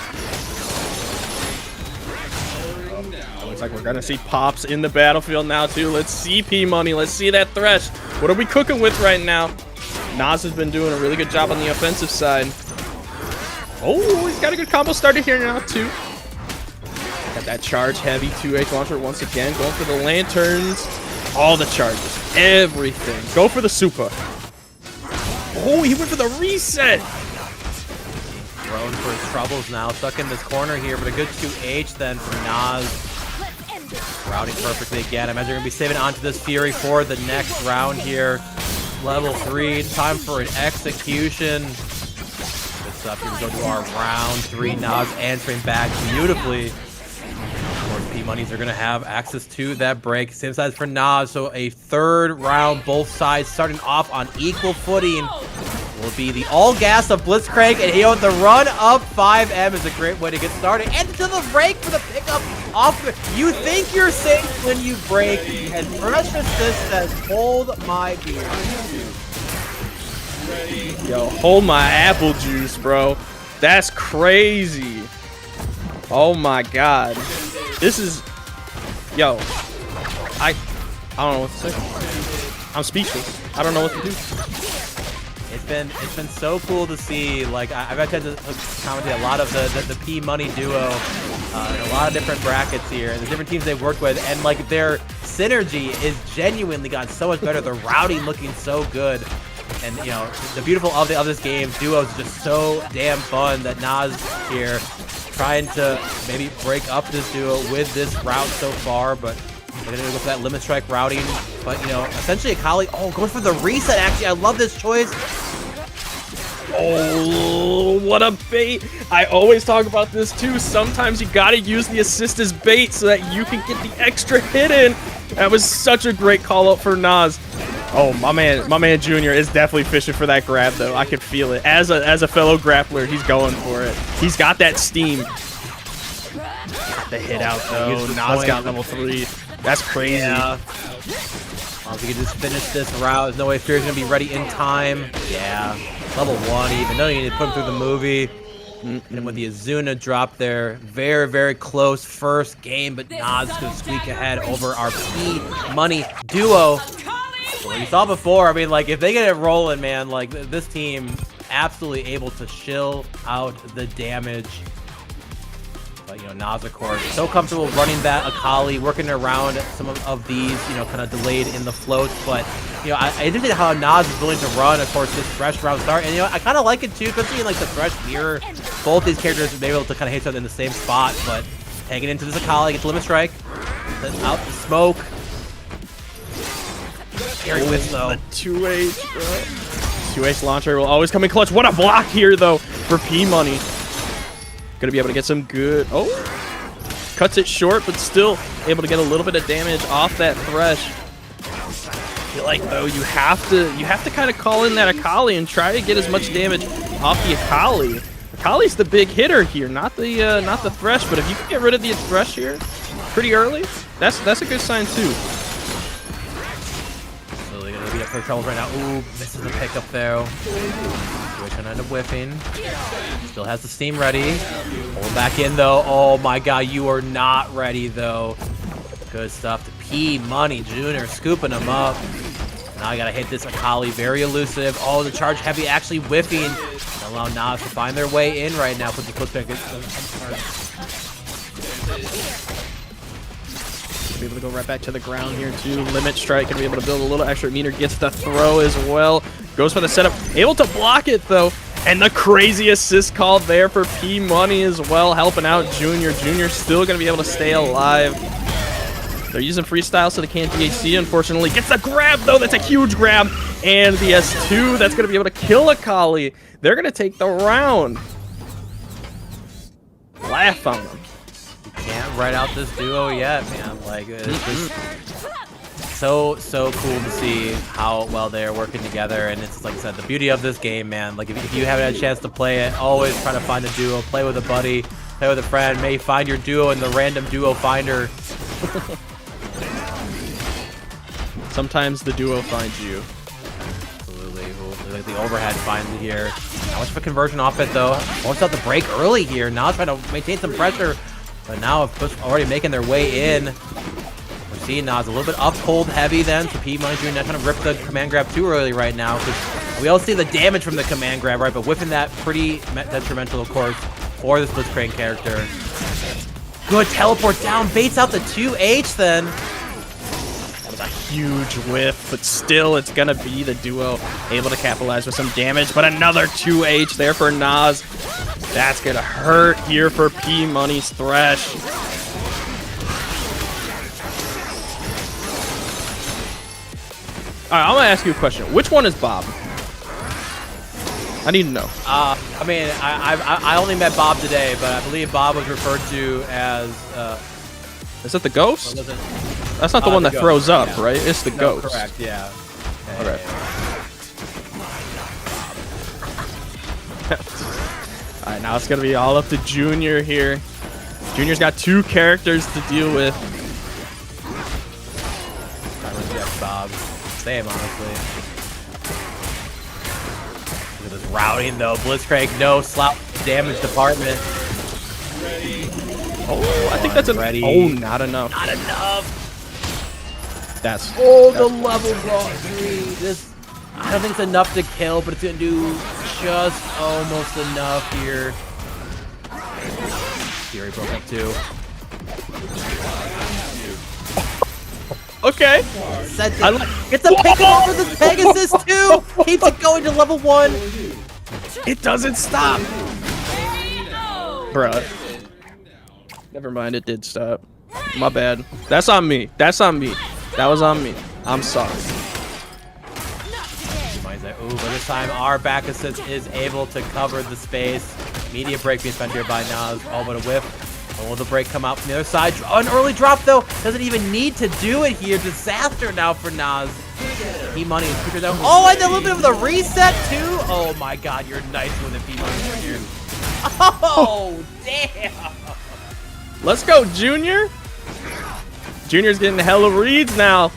Looks like we're gonna see Pops in the battlefield now too. Let's see P-Money. Let's see that Thresh. What are we cooking with right now? Nas has been doing a really good job on the offensive side. Oh, he's got a good combo started here now too. Got that charge heavy 2H launcher once again. Going for the lanterns. All the charges. Everything. Go for the super. Oh, he went for the reset. Thrown for his troubles now. Stuck in this corner here, but a good 2H then from Nas. Routing perfectly again. I imagine we're going to be saving onto this Fury for the next round here. Level 3. Time for an execution. Good stuff. Here we go to our round 3. Nas answering back beautifully. Of course, P-Moneys are going to have access to that break. Same size for Nas. So a third round, both sides starting off on equal footing. Will be the all gas of Blitzcrank, and the run up 5M is a great way to get started. And to the break for the pickup off. You think you're safe when you break, and Fresh Assist says, "Hold my beer." Yo, hold my apple juice, bro. That's crazy. Oh my god, this is, yo, I don't know what to say. I'm speechless. I don't know what to do. It's been so cool to see. Like I've had to commentate a lot of the P-Money duo in a lot of different brackets here, and the different teams they've worked with, and like their synergy is genuinely gotten so much better. The routing looking so good, and you know the beautiful of this game, duos is just so damn fun. That Nas here trying to maybe break up this duo with this route so far, but they're gonna go for that limit strike routing. But you know, essentially Akali, going for the reset. Actually, I love this choice. Oh, what a bait. I always talk about this too. Sometimes you gotta use the assist as bait so that you can get the extra hit in. That was such a great call out for Nas. Oh, my man Junior is definitely fishing for that grab though. I could feel it. As a fellow grappler, he's going for it. He's got that steam. Got the hit out though. Nas got level 3. That's crazy. Yeah. Well, if we can just finish this route, there's no way Fury's gonna be ready in time. Yeah. Level 1 even. No need to put him through the movie. And with the Azuna drop there, very, very close first game, but Nas is gonna squeak ahead over our P-Money duo. Well, you saw before, I mean, like, if they get it rolling, man, like, this team absolutely able to chill out the damage. But, you know, Nas, of course, so comfortable running that Akali, working around some of these, you know, kind of delayed in the floats. But, you know, I interested how Nas is willing to run, of course, this Thresh round start. And, you know, I kind of like it, too, especially in, like, the Thresh mirror. Both these characters may be able to kind of hit each other in the same spot. But taking into this Akali, gets limit strike. Then out the smoke. Scary whiff, though. The 2H, bro. 2H launcher will always come in clutch. What a block here, though, for P-Money. Gonna be able to get some good. Oh, cuts it short, but still able to get a little bit of damage off that Thresh. I feel like though you have to kind of call in that Akali and try to get as much damage off the Akali. Akali's the big hitter here, not the Thresh. But if you can get rid of the Thresh here pretty early, that's a good sign too. So they're gonna be up for trouble right now. Ooh, misses the pickup there. Gonna end up whiffing. Still has the steam ready. Pull back in though. Oh my god, you are not ready though. Good stuff to P-Money Jr. scooping him up. Now I gotta hit this Akali. Very elusive. Oh, the charge heavy actually whiffing. Allow Nas to find their way in right now. Put the close back. Be able to go right back to the ground here too. Limit strike, gonna be able to build a little extra meter. Gets the throw as well. Goes for the setup. Able to block it though. And the crazy assist call there for P-Money as well, helping out Junior. Junior still gonna be able to stay alive. They're using freestyle so they can't DHC, unfortunately. Gets the grab though. That's a huge grab. And the S2 that's gonna be able to kill Akali. They're gonna take the round. Laugh on them. Can't write out this duo yet, man. Like, so cool to see how well they are working together, and it's like I said, the beauty of this game, man. Like if you haven't had a chance to play it, always try to find a duo, play with a buddy, play with a friend, maybe find your duo in the random duo finder. Sometimes the duo finds you. Absolutely. Like the overhead finally here. Not much of a conversion off it though. Almost out the break early here. Now trying to maintain some pressure, but now already making their way in. We're seeing Nas a little bit up cold heavy then, so P Money Jr. not trying to rip the command grab too early right now, because we all see the damage from the command grab, right? But whiffing that pretty detrimental, of course, for this Blitzcrank character. Good teleport down, baits out the 2H then. That was a huge whiff, but still it's gonna be the duo able to capitalize with some damage, but another 2H there for Nas. That's gonna hurt here for P Money's Thresh. All right, I'm gonna ask you a question. Which one is Bob? I need to know. I mean, I only met Bob today, but I believe Bob was referred to as. Is that the ghost? What was it? That's not the one that ghost, throws up, yeah. right? It's the No, ghost. correct, yeah. Okay. All right, now it's gonna be all up to Junior here. Junior's got 2 characters to deal with. I reject Bob. Same, honestly. Look at this routing though. Blitzcrank, no slap damage department. Oh, I think that's a. Ready. Oh, not enough. Not enough. That's. The level ball 3. This, I don't think it's enough to kill, but it's gonna do just almost enough here. Fury broke up too. Okay. It's a pick off for this Pegasus too. Keeps it going to level 1. It doesn't stop. Bruh. Never mind, it did stop. My bad. That's on me. That's on me. That was on me. I'm sorry. Ooh, but this time our back assist is able to cover the space. Media break being spent here by Nas. Oh, but a whiff. Oh, will the break come out from the other side? An early drop, though. Doesn't even need to do it here. Disaster now for Nas. P-Money is quicker though. Oh, and a little bit of the reset, too. Oh, my God. You're nice with it, P-Money here. Oh, damn. Let's go, Junior. Junior's getting hella reads now.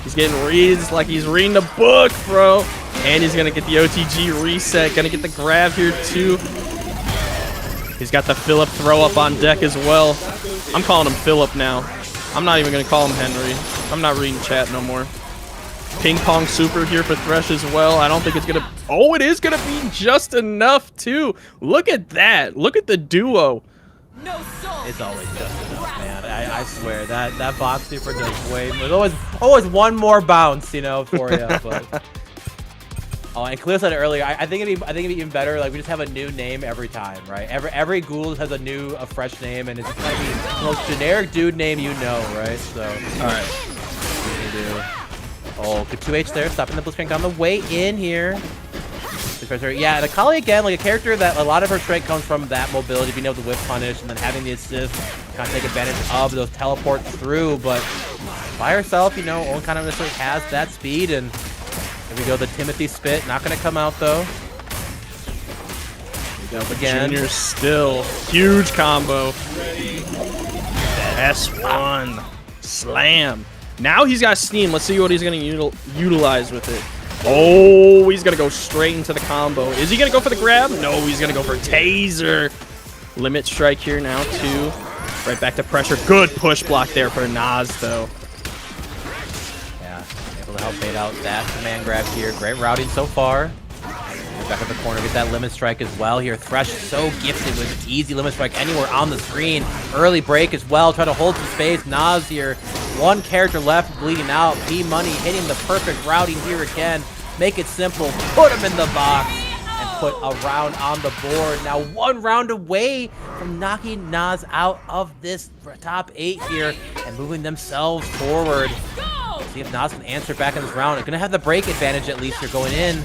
He's getting reads like he's reading a book, bro. And he's going to get the OTG reset. Going to get the grab here, too. He's got the Phillip throw up on deck as well. I'm calling him Phillip now. I'm not even going to call him Henry. I'm not reading chat no more. Ping pong super here for Thresh as well. I don't think it's going to... Oh, it is going to be just enough, too. Look at that. Look at the duo. It's always just enough, man. I swear that box super does way. There's always one more bounce, you know, for you. But oh, and Cleo said it earlier. I think it'd be even better. Like we just have a new name every time, right? Every Gould has a fresh name, and it's gonna be the most generic dude name you know, right? So all right, what do we do? Oh, good 2H there, stopping the Blitzcrank on the way in here. Yeah, the Kali again, like a character that a lot of her strength comes from that mobility, being able to whip punish, and then having the assist, kind of take advantage of those teleports through. But by herself, you know, only kind of necessarily has that speed. And here we go, the Timothy spit, not going to come out though. Here we go again. Junior still huge combo. S1 slam. Now he's got steam. Let's see what he's going to utilize with it. Oh, he's going to go straight into the combo. Is he going to go for the grab? No, he's going to go for taser. Limit strike here now, too. Right back to pressure. Good push block there for Nas, though. Yeah, able to help bait out that command grab here. Great routing so far. Back at the corner, get that limit strike as well here. Thresh so gifted with easy limit strike anywhere on the screen. Early break as well, try to hold some space. Nas here, one character left, bleeding out. P-Money hitting the perfect routing here again. Make it simple, put him in the box, and put a round on the board. Now 1 round away from knocking Nas out of this top 8 here and moving themselves forward. Let's see if Nas can answer back in this round. They're gonna have the break advantage at least here going in.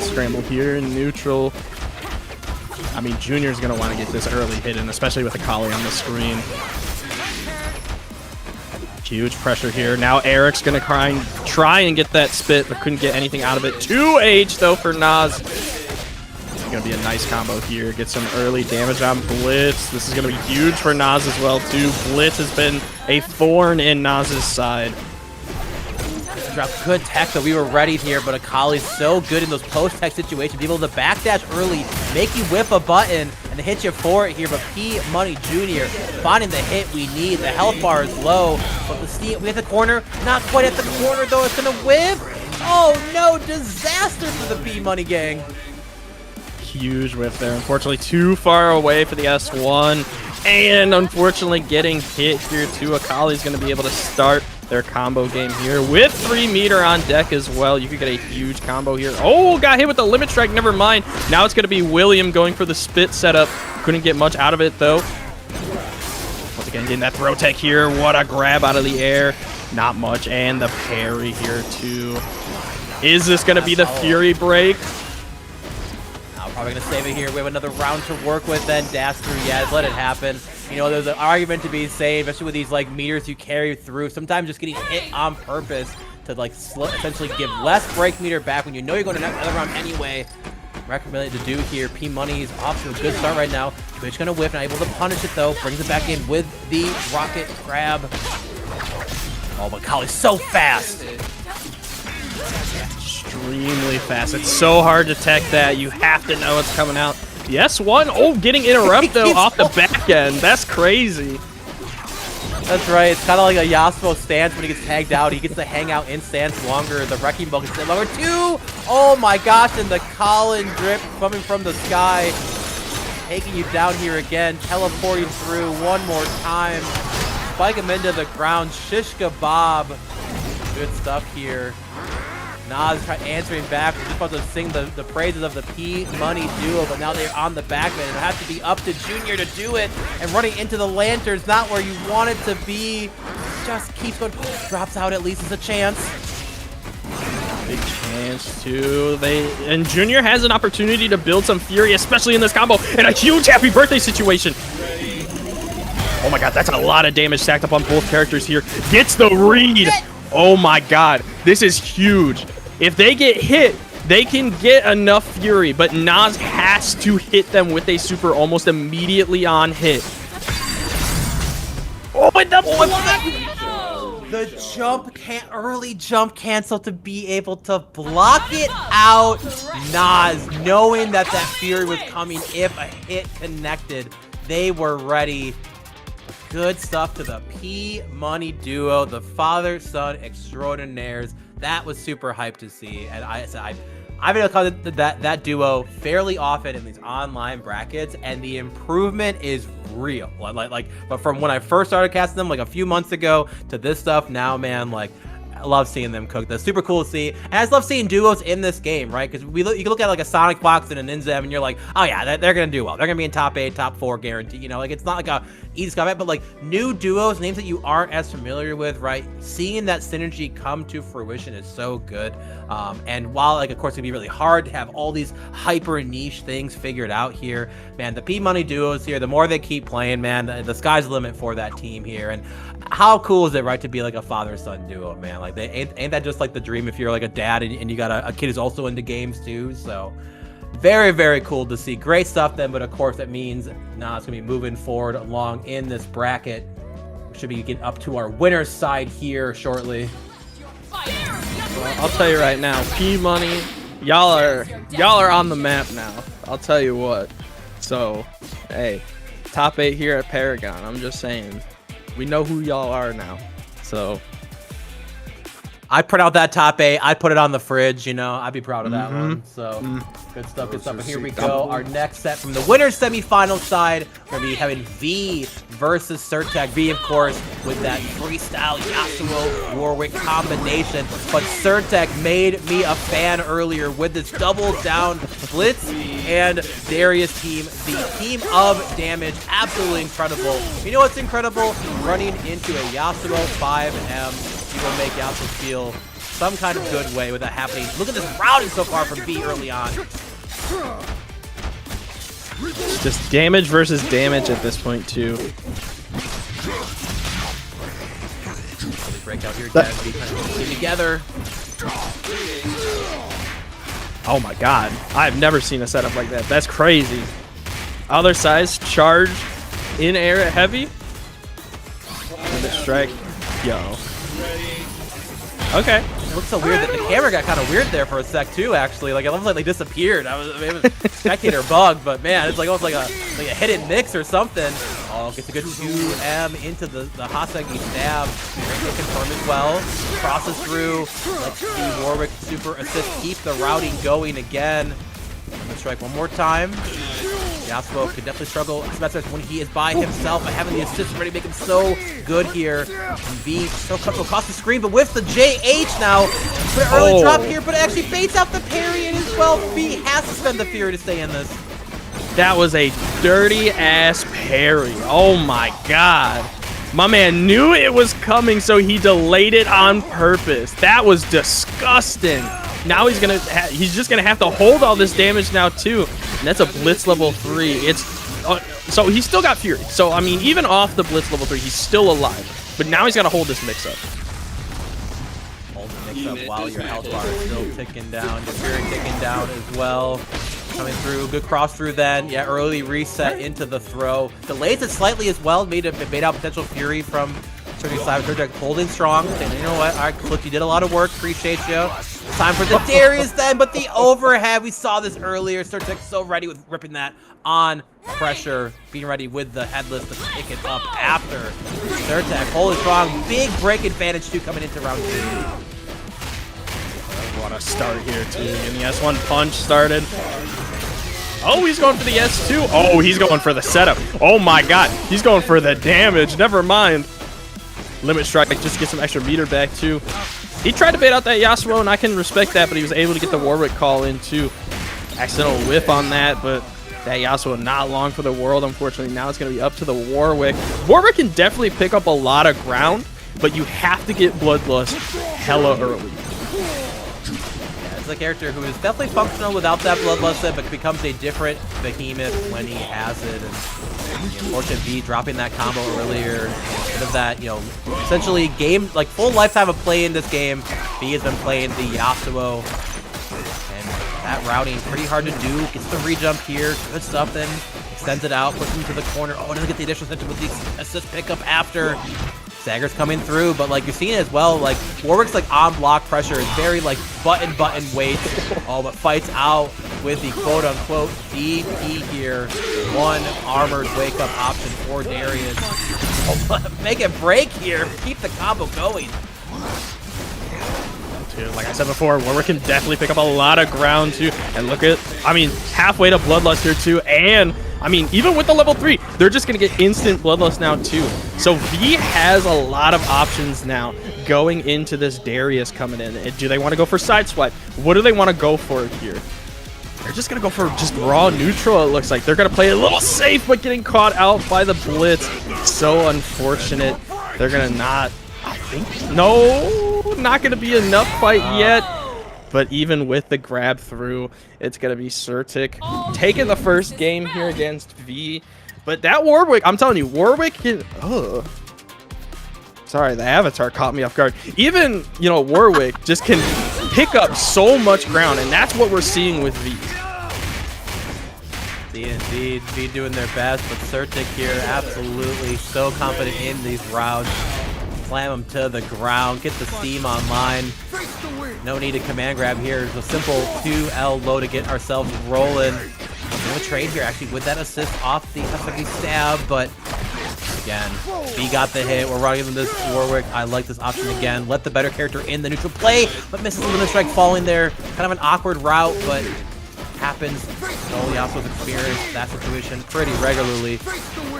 Scramble here in neutral. I mean, Junior's going to want to get this early hit in, especially with Akali on the screen. Huge pressure here. Now Eric's going to try and get that spit, but couldn't get anything out of it. 2H, though, for Nas. It's going to be a nice combo here. Get some early damage on Blitz. This is going to be huge for Nas as well, too. Blitz has been a thorn in Nas's side. Drop good tech, though. We were ready here, but Akali's so good in those post-tech situations. Be able to backdash early, make you whip a button, and hit you for it here. But P Money Jr. finding the hit we need. The health bar is low, but the steam, we hit the corner. Not quite at the corner, though. It's going to whip. Oh, no. Disaster for the P Money gang. Huge whiff there. Unfortunately, too far away for the S1. And unfortunately, getting hit here, too. Akali's going to be able to start their combo game here with 3 meter on deck as well. You could get a huge combo here. Oh, got hit with the limit strike. Never mind. Now it's going to be William going for the spit setup. Couldn't get much out of it, though. Once again, getting that throw tech here. What a grab out of the air. Not much. And the parry here, too. Is this going to be the Fury break? Probably going to save it here. We have another round to work with, then dash through. Yes, let it happen. You know, there's an argument to be saved, especially with these, like, meters you carry through. Sometimes just getting hit on purpose to, like, essentially give less break meter back when you know you're going to another round anyway. Recommended to do here. P Money's off to a good start right now. Twitch going to whiff, not able to punish it, though. Brings it back in with the rocket grab. Oh, but Kali's so fast. Extremely fast. It's so hard to tech that. You have to know it's coming out. Yes, one. Oh, getting interrupt though off the back end. That's crazy. That's right. It's kind of like a Yasuo stance when he gets tagged out. He gets to hang out in stance longer. The Wrecking Ball gets stay longer too. Oh my gosh, and the Colin drip coming from the sky. Taking you down here again. Teleporting through one more time. Spike him into the ground. Shish kebab. Good stuff here. Nas answering back. We're just about to sing the praises of the P Money duo, but now they're on the backman. It'll have to be up to Junior to do it. And running into the lantern's not where you want it to be. Just keeps going. Drops out at least as a chance. Big chance too. And Junior has an opportunity to build some fury, especially in this combo, and a huge happy birthday situation. Oh my god, that's a lot of damage stacked up on both characters here. Gets the read. Oh my god, this is huge. If they get hit, they can get enough fury, but Nas has to hit them with a super almost immediately on hit. Oh, but the jump can't early jump cancel to be able to block it out. Nas, knowing that fury was coming if a hit connected, they were ready. Good stuff to the P Money duo, the father-son extraordinaires. That was super hyped to see, and I've been able to call that duo fairly often in these online brackets, and the improvement is real. But from when I first started casting them, like a few months ago, to this stuff now, man, like. I love seeing them cook. That's super cool to see. And I just love seeing duos in this game, right? Because you can look at like a Sonic Fox and an Inzem, and you're like, oh yeah, they're going to do well. They're going to be in top 8, top 4 guarantee. You know, like it's not like a easy combat, but like new duos, names that you aren't as familiar with, right? Seeing that synergy come to fruition is so good. And while like, of course, it'd be really hard to have all these hyper niche things figured out here, man, the P Money duos here, the more they keep playing, man, the sky's the limit for that team here. And how cool is it, right, to be like a father-son duo, man? Like, ain't that just like the dream if you're like a dad and you got a kid who's also into games too? So very, very cool to see. Great stuff then, but of course that means now it's gonna be moving forward along in this bracket. We should be getting up to our winner's side here shortly. Well, I'll tell you right now, P Money, y'all are on the map now. I'll tell you what. So, hey, top 8 here at Paragon. I'm just saying, we know who y'all are now. So I print out that top 8. I put it on the fridge, you know. I'd be proud of that one. So good stuff, good stuff. And here we go. Our next set from the winner's semifinal side. We're going to be having V versus Surtech. V, of course, with that freestyle Yasuo Warwick combination. But Surtech made me a fan earlier with this double down Blitz and Darius team. The team of damage. Absolutely incredible. You know what's incredible? Running into a Yasuo 5M. Will make Yasuo feel some kind of good way with that happening. Look at this routing so far from B early on. It's just damage versus damage at this point, too. Breakout here, guys. Be kind of together. Oh my god. I've never seen a setup like that. That's crazy. Other size, charge, in air at heavy. Limit strike. Yo. Okay. It looks so weird that the camera got kind of weird there for a sec too. Actually, like it looks like they disappeared. It was spectator bug, but man, it's like almost like a hidden mix or something. Oh, gets a good 2M into the Hasagi stab. Great to confirm as well. Crosses through. Let's see Warwick super assist keep the routing going again. Let's strike one more time. Yasuo could definitely struggle when he is by himself, but having the assist ready make him so good here. And V so comfortable across the screen, but with the JH now. But early drop here, but it actually baits out the parry and as well. V has to spend the Fury to stay in this. That was a dirty ass parry. Oh my god. My man knew it was coming, so he delayed it on purpose. That was disgusting. Now he's just gonna have to hold all this damage now too. And that's a Blitz level 3. It's so he's still got Fury. So I mean, even off the Blitz level 3, he's still alive. But now he's gotta hold this mix up. Hold the mix up while your health bar is still ticking down. Your Fury ticking down as well. Coming through, good cross through then. Yeah, early reset into the throw. Delays it slightly as well. Made out potential Fury from Turkey Side. Turkey holding strong. Saying, you know what? All right, look, you did a lot of work. Appreciate you. Time for the Darius then, but the overhead. We saw this earlier. Surtek so ready with ripping that on pressure. Being ready with the headless to pick it up after. Surtek holding strong. Big break advantage too coming into round 2. What a start here too. And the S1 punch started. Oh, he's going for the S2. Oh, he's going for the setup. Oh my god. He's going for the damage. Never mind. Limit strike just get some extra meter back too. He tried to bait out that Yasuo, and I can respect that, but he was able to get the Warwick call in too. Accidental whip on that, but that Yasuo not long for the world, unfortunately. Now it's going to be up to the Warwick. Warwick can definitely pick up a lot of ground, but you have to get Bloodlust hella early. A character who is definitely functional without that Bloodlust, but becomes a different behemoth when he has it. And Fortune V dropping that combo earlier instead of that, you know, essentially game like full lifetime of play in this game. V has been playing the Yasuo, and that routing pretty hard to do. Gets the re-jump here, good stuff. Then extends it out, puts him to the corner. Oh, doesn't get the additional center with the assist pickup after. Stagger's coming through, but like you're seeing as well, like Warwick's like on block pressure is very like button waits. Oh, but fights out with the quote unquote DP here. One armored wake up option for Darius. Oh, make it break here. Keep the combo going. Dude, like I said before, Warwick can definitely pick up a lot of ground too. And look at, I mean, halfway to Bloodlust here too. And I mean, even with the level 3, they're just going to get instant Bloodlust now too. So V has a lot of options now going into this Darius coming in. Do they want to go for Sideswipe? What do they want to go for here? They're just going to go for just raw neutral, it looks like. They're going to play it a little safe, but getting caught out by the Blitz. So unfortunate. They're going to not, I think, no, not going to be enough fight yet. But even with the grab through, it's going to be Surtek taking the first game here against V. But that Warwick, I'm telling you, Warwick can... Sorry, the avatar caught me off guard. Even, you know, Warwick just can pick up so much ground, and that's what we're seeing with V. Indeed, V doing their best, but Surtek here absolutely so confident in these rounds. Slam him to the ground, get the steam online. No need to command grab here. It's a simple 2L low to get ourselves rolling. We're going to trade here actually with that assist off the Hasagi stab, but again, V got the hit. We're running this Warwick. I like this option again. Let the better character in the neutral play, but misses the limit strike falling there. Kind of an awkward route, but happens. Oh, Yasuo's experienced that situation pretty regularly.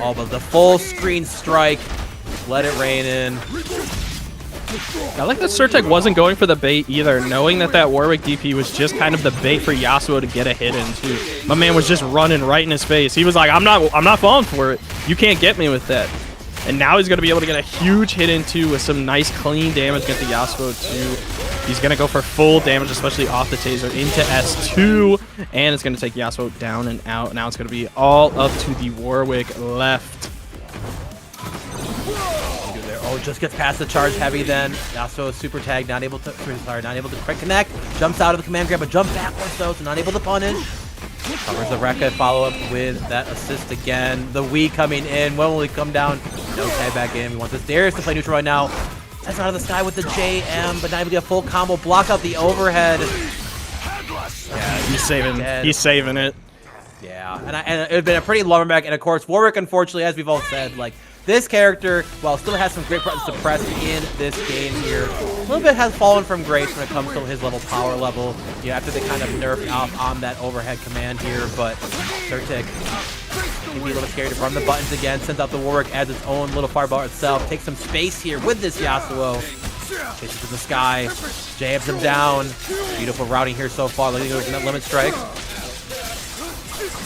Oh, but the full screen strike. Let it rain in. I like that Surtek wasn't going for the bait either, knowing that that Warwick DP was just kind of the bait for Yasuo to get a hit into. My man was just running right in his face. He was like, I'm not falling for it. You can't get me with that. And now he's going to be able to get a huge hit into with some nice clean damage against the Yasuo too. He's going to go for full damage, especially off the taser, into S2. And it's going to take Yasuo down and out. Now it's going to be all up to the Warwick left. Oh, just gets past the charge heavy then. Yasuo super tag, not able to quick connect. Jumps out of the command grab, but jump backwards though, so not able to punish. Covers the Rekka, follow up with that assist again. The Wii coming in. When will he come down? No tag back in. We want this Darius to play neutral right now. That's out of the sky with the JM, but not able to get a full combo. Block out the overhead. Yeah, he's saving it. Yeah, and it had been a pretty lumberback. And of course, Warwick, unfortunately, as we've all said, like, this character, while still has some great buttons to press in this game here, a little bit has fallen from grace when it comes to his level power level. You know, after they kind of nerfed off on that overhead command here, but Surtik can be a little scary to run the buttons again, sends out the Warwick, adds its own little fireball itself, takes some space here with this Yasuo. Chases to the sky, jabs him down. Beautiful routing here so far, leading to that limit strike.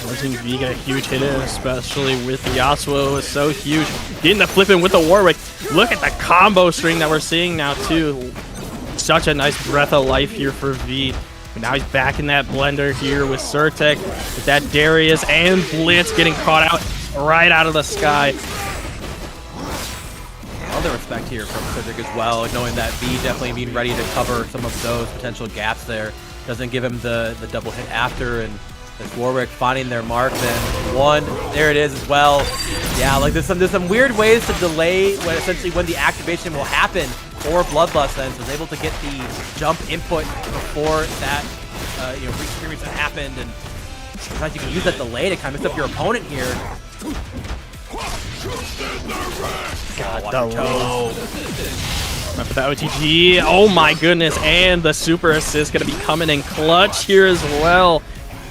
We're seeing V get a huge hit in, especially with Yasuo. It's so huge. Getting the flip in with the Warwick. Look at the combo string that we're seeing now, too. Such a nice breath of life here for V. But now he's back in that blender here with Surtek, with that Darius and Blitz getting caught out right out of the sky. All the respect here from Surtek as well, knowing that V definitely being ready to cover some of those potential gaps there. Doesn't give him the double hit after, and this Warwick finding their mark, then one, there it is as well. Yeah, like there's some weird ways to delay when the activation will happen for Bloodlust then, so it's able to get the jump input before that re-experience that happened, and sometimes you can use that delay to kind of mix up your opponent here. Got the low. Right for the OTG. Oh my goodness, and the super assist gonna be coming in clutch here as well.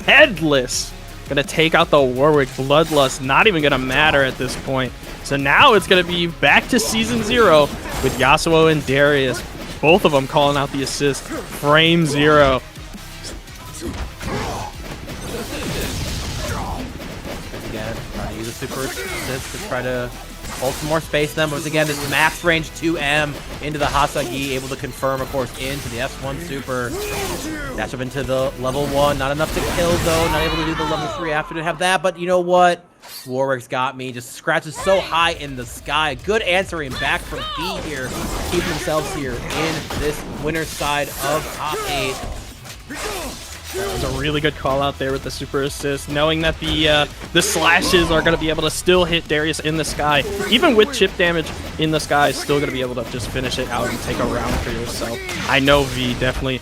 Headless gonna take out the Warwick. Bloodlust not even gonna matter at this point. So now it's gonna be back to season 0 with Yasuo and Darius, both of them calling out the assist. Frame 0. Again, trying to use a super assist to try to hold some more space then. Once again, this max range 2M into the Hasagi, able to confirm, of course, into the S1 super. Dash up into the level 1. Not enough to kill, though. Not able to do the level 3 after to have that. But you know what? Warwick's got me. Just scratches so high in the sky. Good answering back from B here. Keeping themselves here in this winner's side of top 8. That was a really good call out there with the super assist, knowing that the slashes are going to be able to still hit Darius in the sky. Even with chip damage in the sky, still going to be able to just finish it out and take a round for yourself. I know V definitely,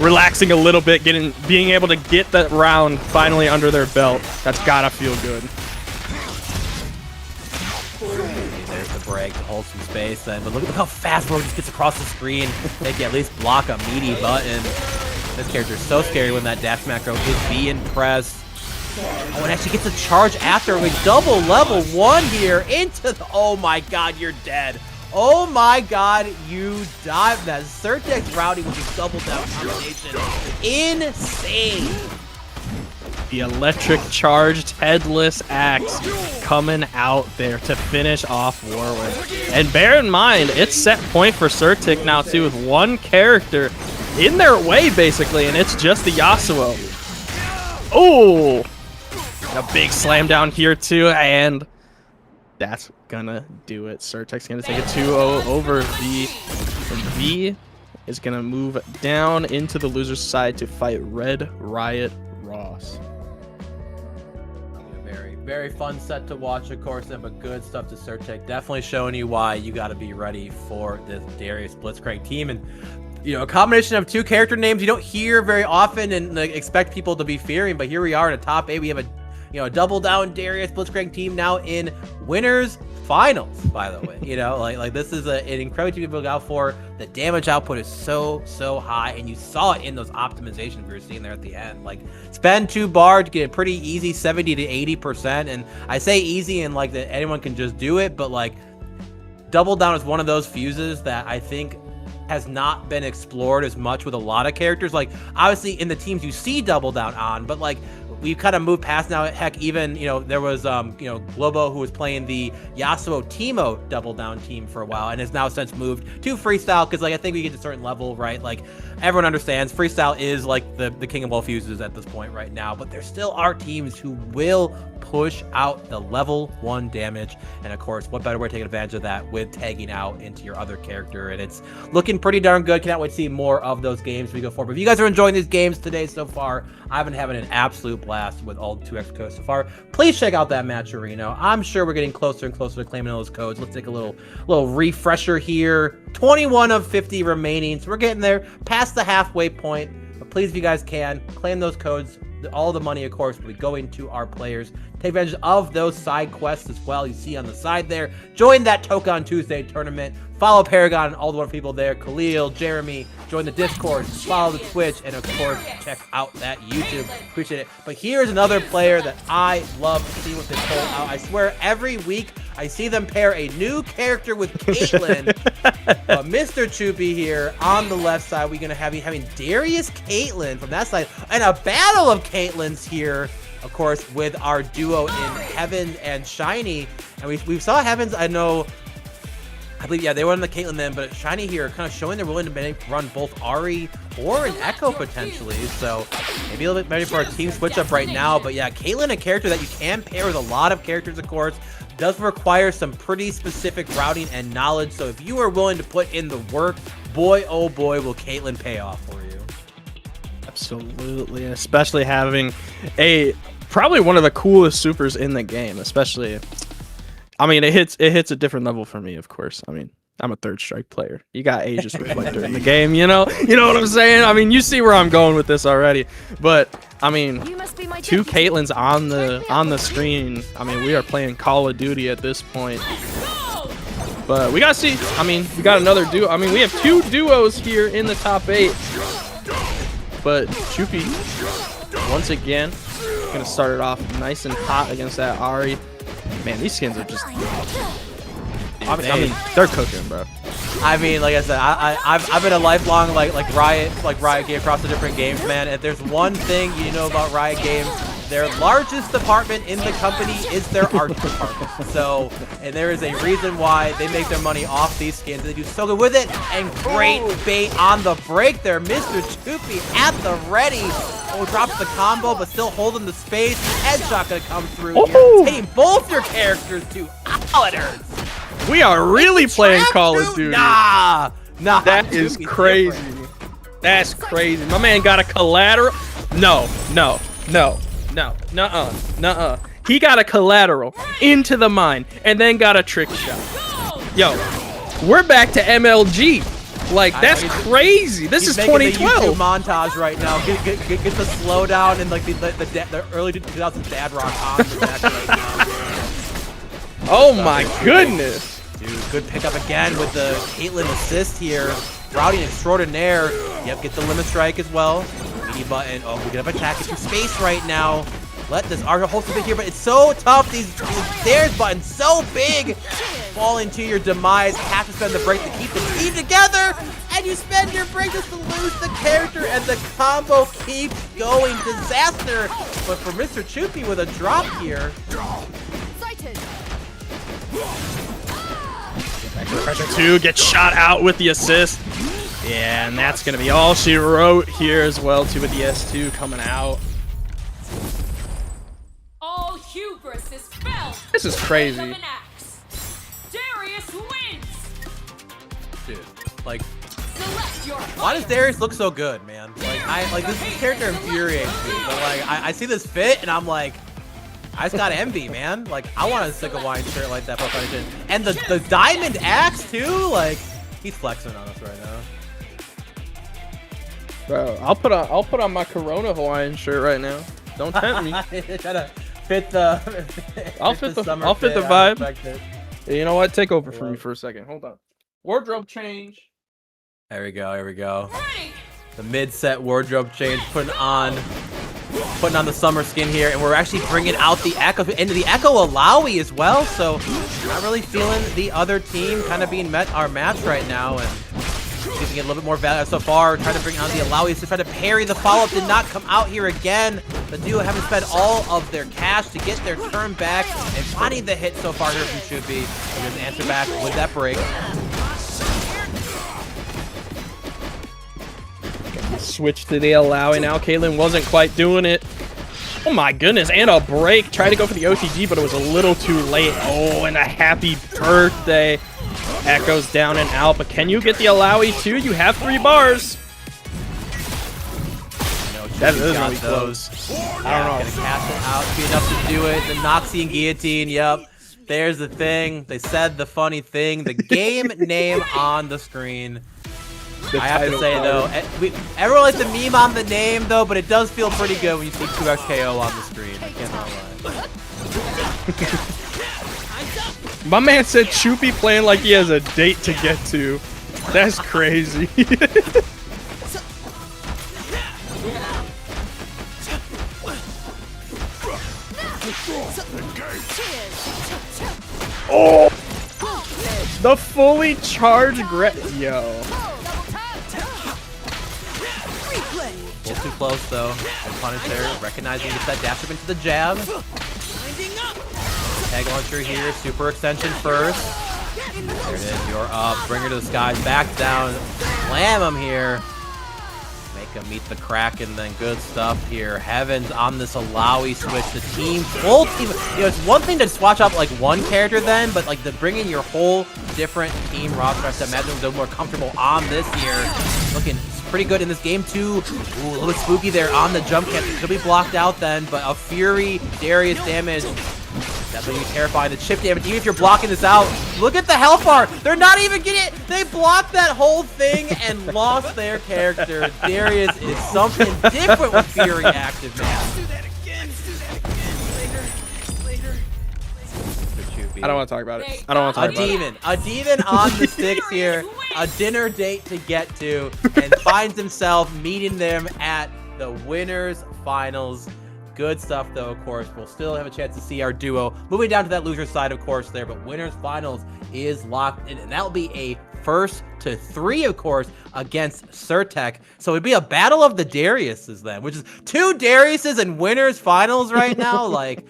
relaxing a little bit, being able to get that round finally under their belt. That's got to feel good. There's the break to hold some space then, but look how fast Rogue just gets across the screen. They can at least block a meaty button. This character is so scary when that dash macro is being pressed. Oh, and actually gets a charge after with double level 1 here into the... Oh my god, you're dead. Oh my god, you died. That Surtek's routing with a double down combination. Insane. The electric charged headless axe coming out there to finish off Warwick. And bear in mind, it's set point for Surtik now too, with one character in their way basically, and it's just the Yasuo. Oh, a big slam down here too, and that's gonna do it. Surtek's gonna take a 2-0 over V. And V is gonna move down into the loser's side to fight Red Riot Ross. Very fun set to watch, of course, but good stuff to Surtek. Definitely showing you why you got to be ready for this Darius Blitzcrank team. And, a combination of 2 character names you don't hear very often and expect people to be fearing, but here we are in a top 8. We have a double down Darius Blitzcrank team now in winners finals, by the way. Like this is an incredible team to look out for. The damage output is so high, and you saw it in those optimizations we were seeing there at the end. Like, spend 2 bar to get a pretty easy 70 to 80%, and I say easy and like that anyone can just do it, but like double down is one of those fuses that I think has not been explored as much with a lot of characters. Like, obviously in the teams you see double down on, but like we've kind of moved past now. Heck, even, you know, there was, you know, Globo, who was playing the Yasuo Teemo double down team for a while, and has now since moved to freestyle, because, like, I think we get to a certain level, right? Like, everyone understands freestyle is, like, the king of all fuses at this point right now, but there still are teams who will push out the level 1 damage, and of course, what better way to take advantage of that with tagging out into your other character, and it's looking pretty darn good. Cannot wait to see more of those games as we go forward. But if you guys are enjoying these games today so far, I've been having an absolute blast with all 2x codes so far. Please check out that matcherino. I'm sure we're getting closer and closer to claiming those codes. Let's take a little refresher here. 21 of 50 remaining, so we're getting there past the halfway point. But please, if you guys can, claim those codes. All the money, of course, will be going to our players. Take advantage of those side quests as well. You see on the side there. Join that Token Tuesday tournament. Follow Paragon and all the wonderful people there. Khalil, Jeremy. Join the Discord. Follow the Twitch. And, of course, check out that YouTube. Appreciate it. But here's another player that I love to see what they pull out. I swear, every week I see them pair a new character with Caitlyn. Mr. Choopy here on the left side. We're going to have you having Darius Caitlyn from that side. And a battle of Caitlyn's here, of course, with our duo in Heaven and Shiny. And we saw Heavens, I believe, yeah, they were on the Caitlyn then, but Shiny here kind of showing they're willing to run both Ari or an Echo potentially. So maybe a little bit ready for a team switch up right now. But yeah, Caitlyn, a character that you can pair with a lot of characters, of course, does require some pretty specific routing and knowledge. So if you are willing to put in the work, boy, oh boy, will Caitlyn pay off for you. Absolutely, especially having probably one of the coolest supers in the game, especially. I mean, it hits a different level for me, of course. I mean, I'm a third strike player. You got Aegis Reflector in the game, you know what I'm saying? I mean, you see where I'm going with this already. But I mean, 2 Caitlyn's on the screen. I mean, we are playing Call of Duty at this point. But we gotta see. I mean, we got another duo. I mean, we have 2 duos here in the top 8. But Choopy, once again, gonna start it off nice and hot against that Ari. Man, these skins are just. I mean, they're cooking, bro. I mean, like I said, I've been a lifelong like Riot game across the different games, man. If there's one thing you know about Riot Games, their largest department in the company is their art department. So, and there is a reason why they make their money off these skins. They do so good with it. And great bait on the break there, Mr. Choopy at the ready. Oh, drops the combo, but still holding the space. Headshot gonna come through here. Hitting both your characters too. Ow, it hurts. We are really playing Call of Duty. Nah. That is crazy. Different. That's crazy. My man got a collateral. No. Nuh-uh. He got a collateral into the mine and then got a trick shot. Yo, we're back to MLG. Like, that's crazy. This is 2012. The YouTube montage right now. Get the slowdown and like the early 2000s dad rock on. Oh my goodness. Dude, good pickup again with the Caitlyn assist here. Routing extraordinaire. Yep, get the limit strike as well. Mini button. Oh, we get up attack into space right now. Let this Argo hold something here, but it's so tough. These stairs buttons so big. Fall into your demise. Have to spend the break to keep the team together. And you spend your break just to lose the character, and the combo keeps going. Disaster. But for Mr. Choopy with a drop here. Back to the pressure 2, gets shot out with the assist. Yeah, and that's gonna be all she wrote here as well too, with the S2 coming out. All hubris is felt. This is crazy. Darius wins. Dude, like, why does Darius look so good, man? Like, this character infuriates me. But like, I see this fit and I'm like, I just got envy, man. Like, I want to stick a wine shirt like that for fun. And the diamond axe too. Like, he's flexing on us right now. Bro, I'll put on my Corona Hawaiian shirt right now. Don't tempt me. Try to fit the. I'll fit the vibe. You know what? Take over for me for a second. Hold on. Wardrobe change. There we go. Here we go. The mid-set wardrobe change, putting on the summer skin here, and we're actually bringing out the Echo into the Echo Alawi as well. So not really feeling the other team kind of being our match right now, and See if we get a little bit more value so far. Trying to bring on the Alawi to try to parry. The follow-up did not come out here again. The duo having spent all of their cash to get their turn back and finding the hit so far here from Shubi. And there's an answer back with that break. Switch to the Alawi now. Caitlyn wasn't quite doing it. Oh my goodness, and a break. Tried to go for the OTG, but it was a little too late. Oh, and a happy birthday. Echoes down and out, but can you get the Alawi too? You have 3 bars. That is really close. I don't know. Gonna cast it out. Be enough to do it. The Noxian Guillotine, yep. There's the thing. They said the funny thing. The game name on the screen. I have to say, though, everyone likes to meme on the name, though, but it does feel pretty good when you see 2xKO on the screen. I can't lie. My man said Choopy playing like he has a date to get to. That's crazy. Oh! The fully charged Yo. A little too close, though. Good punish there. Recognizing gets that dash up into the jab. Tag launcher here. Super extension first. There it is. You're up. Bring her to the skies. Back down. Slam him here. Make him meet the Kraken. Then good stuff here. Heavens on this Alawi switch. The team, full team. You know, it's one thing to swatch up like one character then, but like to bring in your whole different team roster. I have to imagine they're more comfortable on this here. Looking pretty good in this game too. Ooh, a little bit spooky there on the jump kick. It could be blocked out then, but a Fury Darius damage. Definitely terrifying. The chip damage, even if you're blocking this out. Look at the health bar. They're not even getting it. They blocked that whole thing and lost their character. Darius is something different with Fury active, man. Let's do that again. Later. I don't want to talk about it. I don't want to talk about it. A demon on the sticks here. A dinner date to get to, and finds himself meeting them at the winners finals. Good stuff, though, of course. We'll still have a chance to see our duo moving down to that loser side, of course, there. But winners finals is locked in, and that'll be a 1st to 3, of course, against Surtek. So it'd be a battle of the Dariuses then, which is 2 Dariuses in winners finals right now. Like,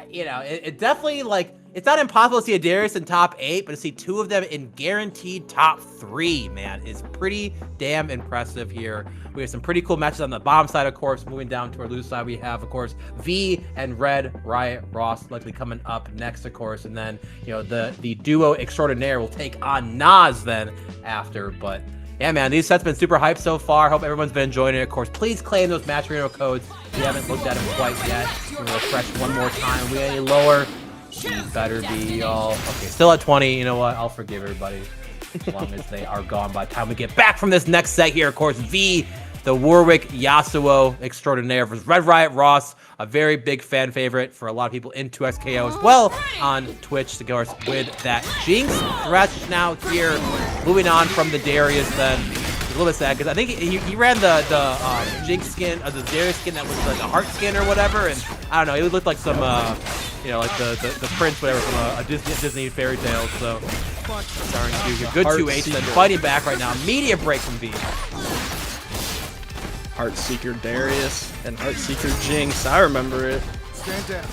you know, it definitely, like, it's not impossible to see a Darius in top 8, but to see 2 of them in guaranteed top 3, man, is pretty damn impressive here. We have some pretty cool matches on the bottom side, of course. Moving down to our loose side, we have, of course, V and Red Riot Ross likely coming up next, of course. And then, you know, the duo extraordinaire will take on Nas then after. But yeah, man, these sets been super hyped so far. Hope everyone's been enjoying it. Of course, please claim those matcherino codes if you haven't looked at them quite yet. We're gonna refresh one more time. If we any lower, you better be all okay. Still at 20. You know what? I'll forgive everybody as long as they are gone by the time we get back from this next set here. Of course, V, the Warwick Yasuo extraordinaire versus Red Riot Ross, a very big fan favorite for a lot of people in 2xKO as well on Twitch, of course, with that Jinx thresh now here. Moving on from the Darius then. A little bit sad because I think he ran the Jinx skin, the Darius skin that was like a heart skin or whatever, and I don't know, it looked like some, you know, like the prince, whatever, from a Disney fairy tale. So starting to get good 2H, then fighting back right now. Media break from V. Heartseeker Darius and Heartseeker Jinx. I remember it.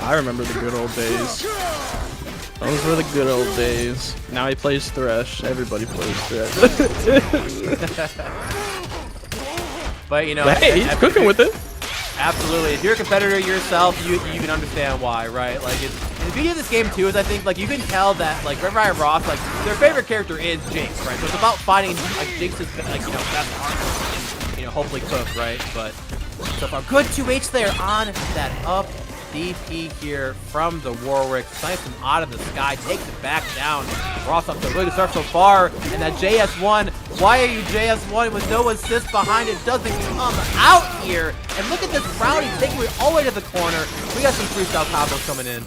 I remember the good old days. Those were the good old days. Now he plays Thresh. Everybody plays Thresh. But, you know, hey, he's cooking with it. Absolutely. If you're a competitor yourself, you can understand why, right? Like, the beauty of this game, too, is I think, like, you can tell that, like, Red Riot Ross, like, their favorite character is Jinx, right? So it's about finding, like, Jinx's, like, you know, best armor. You know, hopefully cook, right? But so far, good 2H there on that up DP here from the Warwick. Snipe him out of the sky, takes it back down. Ross off to a really good start so far. And that JS1, why are you JS1 with no assist behind it? Doesn't come out here. And look at this route, he's taking it all the way to the corner. We got some freestyle combos coming in.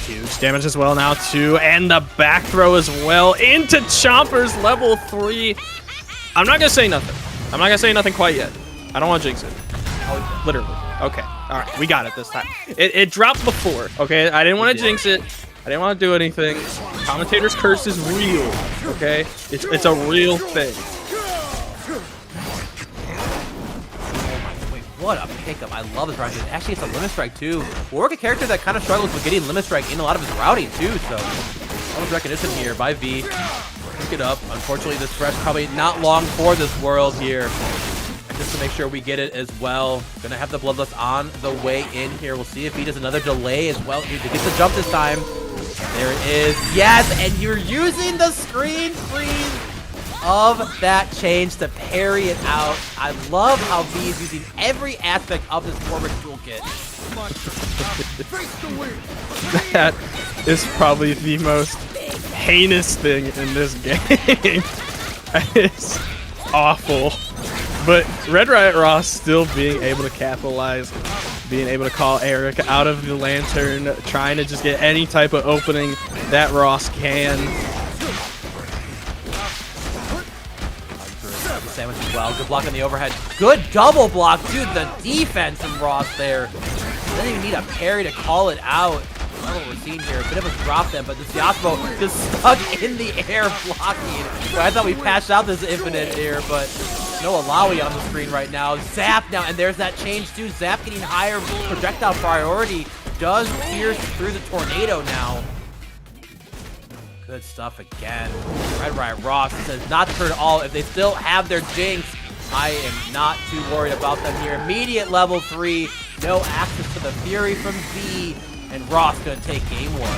Huge damage as well now, too. And the back throw as well into Chompers, level 3. I'm not gonna say nothing. I'm not gonna say nothing quite yet. I don't want to jinx it. Oh, literally. Okay. All right. We got it this time. It dropped before. Okay. I didn't want to jinx it. I didn't want to do anything. Commentator's curse is real, okay? It's a real thing. Wait, what a pickup. I love this round. Actually, it's a limit strike, too. Warwick, a character that kind of struggles with getting limit strike in a lot of his routing, too, so a lot of recognition here by V. Pick it up. Unfortunately, this thresh probably not long for this world here. Just to make sure we get it as well. Gonna have the Bloodlust on the way in here. We'll see if he does another delay as well. He gets the jump this time. There it is. Yes, and you're using the screen freeze of that change to parry it out. I love how V is using every aspect of this Warwick toolkit. That is probably the most heinous thing in this game. It's awful. But Red Riot Ross still being able to capitalize, being able to call Eric out of the lantern, trying to just get any type of opening that Ross can. Sandwich as well. Good block on the overhead. Good double block. Dude, the defense from Ross there. Doesn't even need a parry to call it out. That's what we're seeing here. A bit of a drop then, but this Yasuo just stuck in the air blocking. So I thought we patched out this infinite here, but no Alawi on the screen right now. Zap now, and there's that change too. Zap getting higher projectile priority. Does pierce through the tornado now. Good stuff again. Red Riot Ross says not to turn all. If they still have their Jinx, I am not too worried about them here. Immediate level 3. No access to the Fury from V. And Ross gonna take game 1.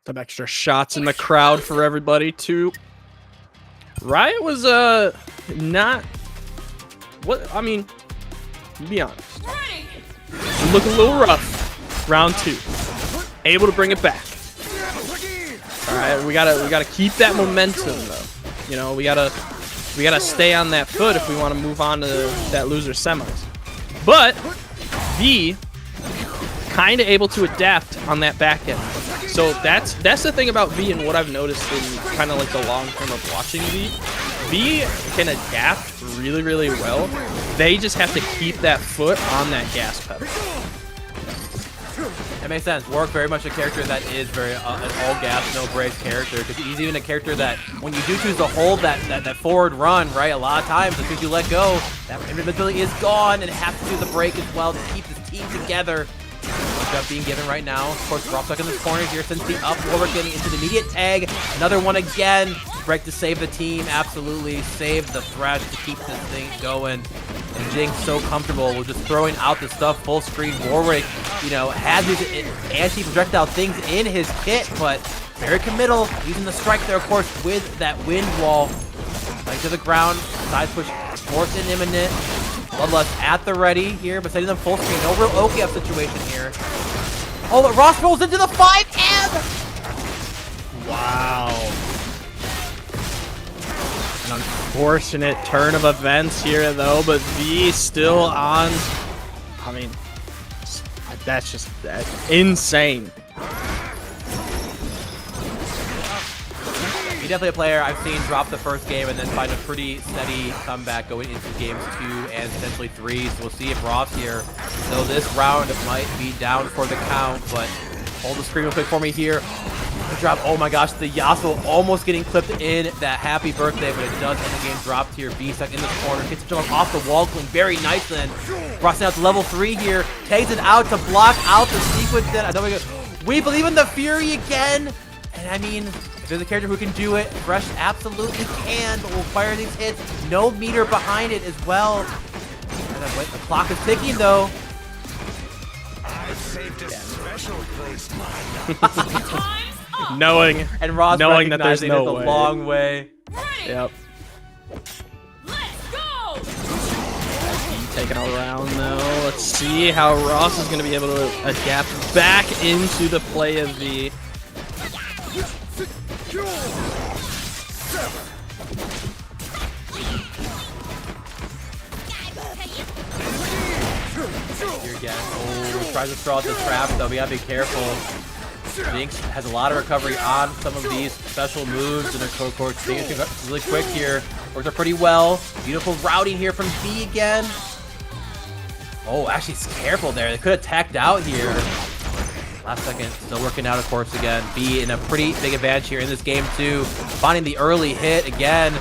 Some extra shots in the crowd for everybody too. Riot was not what I mean, to be honest. It looked a little rough. Round 2. Able to bring it back. Alright, we gotta keep that momentum though. You know, we gotta stay on that foot if we want to move on to that loser semis. But V kind of able to adapt on that back end. So that's the thing about V and what I've noticed in kind of like the long term of watching V. V can adapt really, really well. They just have to keep that foot on that gas pedal. That makes sense. Warwick very much a character that is very an all gas, no brakes character. Because he's even a character that when you do choose to hold that forward run, right, a lot of times as soon as you let go, that invincibility is gone and has to do the break as well to keep this team together. Up being given right now. Of course, drop stuck in this corner here since the up. Warwick getting into the immediate tag. Another one again. Break to save the team. Absolutely save the thresh to keep this thing going. And Jinx so comfortable with just throwing out the stuff full screen. Warwick, you know, has these anti-projectile things in his kit, but very committal. Using the strike there, of course, with that wind wall. Right to the ground. Side push forced and imminent. Bloodlust at the ready here, but setting them full screen. No real Oki up situation here. Oh, but Ross rolls into the 5M! Wow. An unfortunate turn of events here, though, but V still on. I mean, that's just insane. He's definitely a player I've seen drop the first game and then find a pretty steady comeback going into games 2 and potentially 3. So we'll see if Ross here, though this round might be down for the count, but hold the screen real quick for me here. Good drop. Oh my gosh, the Yasuo almost getting clipped in that happy birthday, but it does end the game dropped here. V stuck in this corner, gets the jump off the wall, going very nice then. Ross out to level 3 here, tags it out to block out the sequence then. I don't think we believe in the Fury again, and I mean, if there's a character who can do it, Fresh absolutely can, but will fire these hits. No meter behind it as well. And the clock is ticking though. I saved a special place. knowing that there's no way. It's a long way. Yep. Let's go! Taking a round though. Let's see how Ross is going to be able to adapt back into the play of the. Here again. Oh, tries to throw out the trap though. We gotta be careful. Jinx has a lot of recovery on some of these special moves in her court. Jinx is really quick here. Works out pretty well. Beautiful routing here from V again. Oh, actually, careful there. They could have tacked out here. Last second, still working out, of course, again. B in a pretty big advantage here in this game, too. Finding the early hit again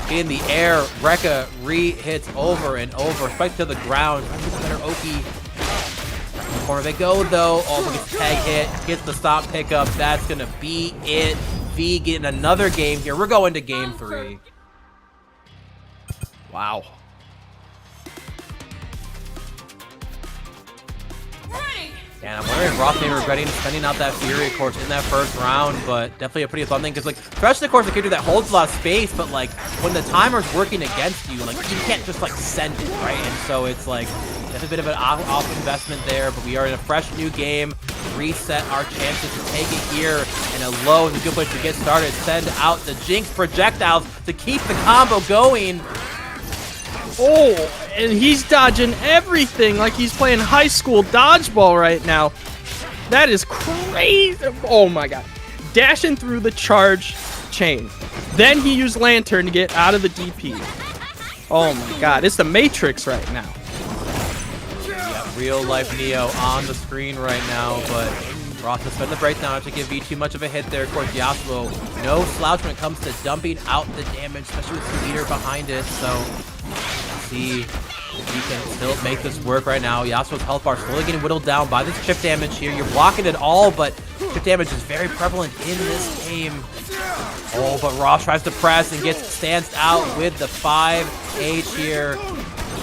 in the air. Rekka re-hits over and over, spike to the ground. Better Oki. In the corner they go, though. Oh, gets the tag hit, gets the stop pickup. That's going to be it. V getting another game here. We're going to game 3. Wow. And I'm wondering if Ross may be regretting spending out that Fury, of course, in that first round, but definitely a pretty fun thing, because, like, Thresh, of course, a character that holds a lot of space, but, like, when the timer's working against you, like, you can't just, like, send it, right? And so it's, like, that's a bit of an off investment there, but we are in a fresh new game. Reset our chances to take it here, and a low is a good place to get started. Send out the Jinx projectiles to keep the combo going. Oh, and he's dodging everything like he's playing high school dodgeball right now. That is crazy. Oh my god. Dashing through the charge chain. Then he used Lantern to get out of the DP. Oh my god, it's the Matrix right now. Yeah, real life Neo on the screen right now, but Ross has spent the breakdown not to give V too much of a hit there. Of course, Yasuo, no slouch when it comes to dumping out the damage, especially with the meter behind it, so see if he can still make this work right now. Yasuo's health bar slowly getting whittled down by this chip damage here. You're blocking it all, but chip damage is very prevalent in this game. Oh, but Ross tries to press and stands out with the 5H here.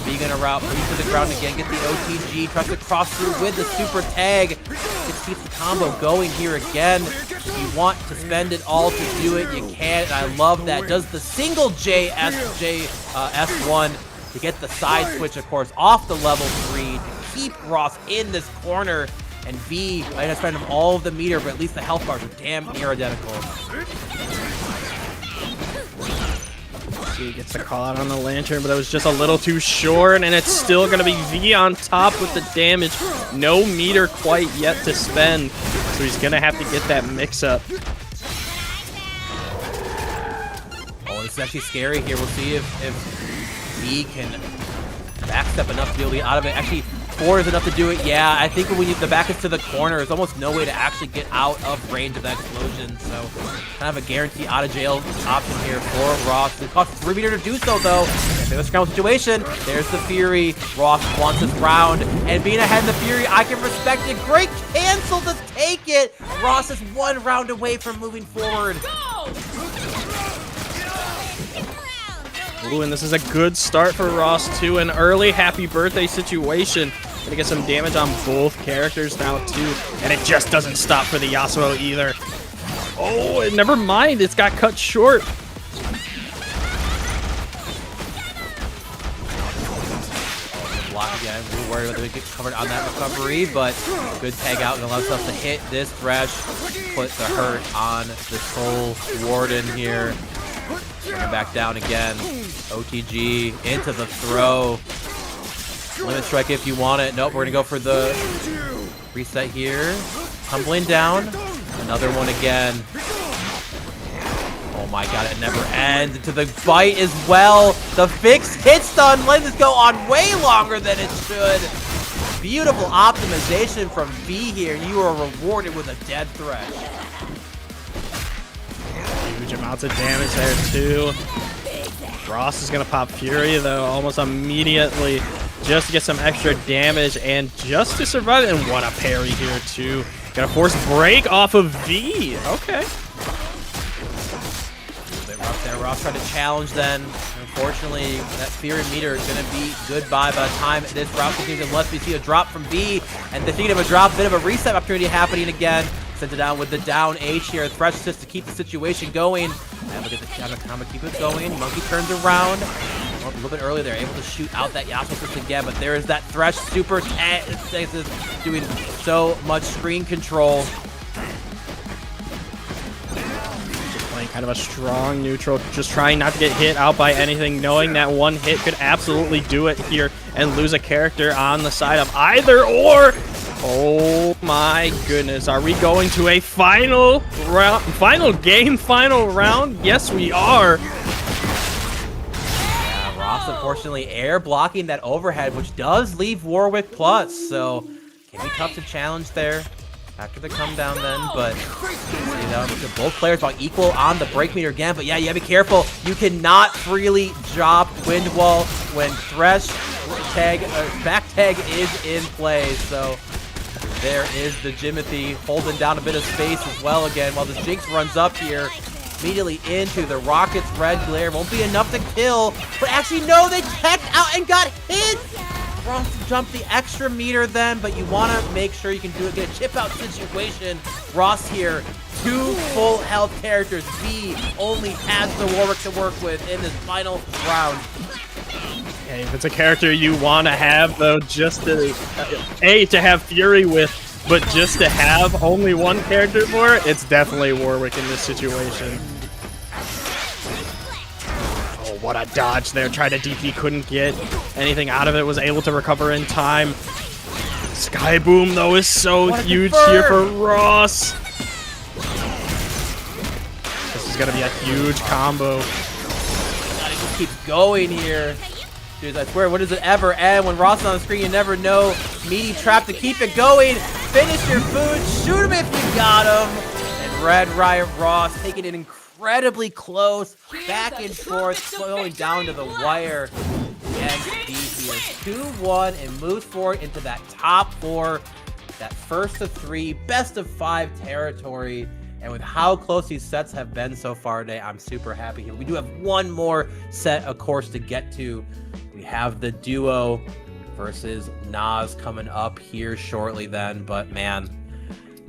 Being in a route, brings to the ground again, get the OTG, tries to cross through with the super tag. Just keeps the combo going here again. If you want to spend it all to do it, you can, and I love that. Does the single S1 to get the side switch, of course, off the level 3 to keep Ross in this corner. And V might have spent him all of the meter, but at least the health bars are damn near identical. He gets the call out on the Lantern, but it was just a little too short, and it's still going to be V on top with the damage. No meter quite yet to spend, so he's going to have to get that mix-up. Oh, this is actually scary here. We'll see if V can backstep enough to be able to get out of it. Actually, 4 is enough to do it. Yeah, I think when the back is to the corner, there's almost no way to actually get out of range of that explosion. So, kind of a guarantee out of jail option here for Ross. It costs 3 meter to do so, though. And there's a scramble situation. There's the Fury. Ross wants this round. And being ahead in the Fury, I can respect it. Great cancel to take it. Ross is 1 round away from moving forward. Ooh, and this is a good start for Ross, too. An early happy birthday situation. Gonna get some damage on both characters now, too. And it just doesn't stop for the Yasuo either. Oh, and never mind. It's got cut short. Block again. We're worried whether we get covered on that recovery, but good tag out and allows us to hit this Thresh. Put the hurt on the Soul Warden here. Bring him back down again. OTG into the throw. Limit strike if you want it. Nope, we're gonna go for the reset here. Tumbling down. Another one again. Oh my god, it never ends. Into the bite as well. The fixed hit stun. Let this go on way longer than it should. Beautiful optimization from V here. You are rewarded with a dead Thresh. Huge amounts of damage there, too. Ross is going to pop Fury, though, almost immediately, just to get some extra damage and just to survive. And what a parry here, too. Got a force break off of V. Okay. Rough there. Ross tried to challenge then. Unfortunately, that Fury meter is going to be goodbye by the time this route continues, unless we see a drop from V. And thinking of a drop, bit of a reset opportunity happening again. Sent it down with the down H here. Thresh just to keep the situation going. And look at the Kamma keep it going. Monkey turns around. A little bit earlier, they're able to shoot out that Yasuo assist again, but there is that Thresh super doing so much screen control. Just playing kind of a strong neutral, just trying not to get hit out by anything, knowing that one hit could absolutely do it here and lose a character on the side of either or. Oh my goodness, are we going to a final round, final round? Yes, we are. Yeah, Ross unfortunately air blocking that overhead, which does leave Warwick plus, so can be tough to challenge there after the come down then, but you know, both players about equal on the break meter again, but yeah, you gotta be careful. You cannot freely drop Wind Wall when Thresh tag, back tag is in play, so there is the Jimothy holding down a bit of space as well again, while the Jinx runs up here immediately into the Rocket's red glare. Won't be enough to kill, but actually no, they teched out and got hit. Wrong to jump the extra meter then, but you want to make sure you can do it. Get a chip out situation. Ross here, 2 full health characters. V only has the Warwick to work with in this final round. Hey, if it's a character you want to have, though, just to to have Fury with, but just to have only one character for it, it's definitely Warwick in this situation. Oh, what a dodge there. Tried to DP, couldn't get anything out of it, was able to recover in time. Sky Boom, though, is so huge here for Ross. This is going to be a huge combo. God, it just keeps going here. Dude, I swear, when does it ever end? When Ross is on the screen, you never know. Meaty trap to keep it going. Finish your food. Shoot him if you got him. And Red Riot Ross taking it incredibly close. Back and forth, going down to the wire. And D here. 2-1 and moves forward into that top 4. That first of 3, best of 5 territory. And with how close these sets have been so far today, I'm super happy here. We do have one more set, of course, to get to. We have the duo versus Nas coming up here shortly then. But, man,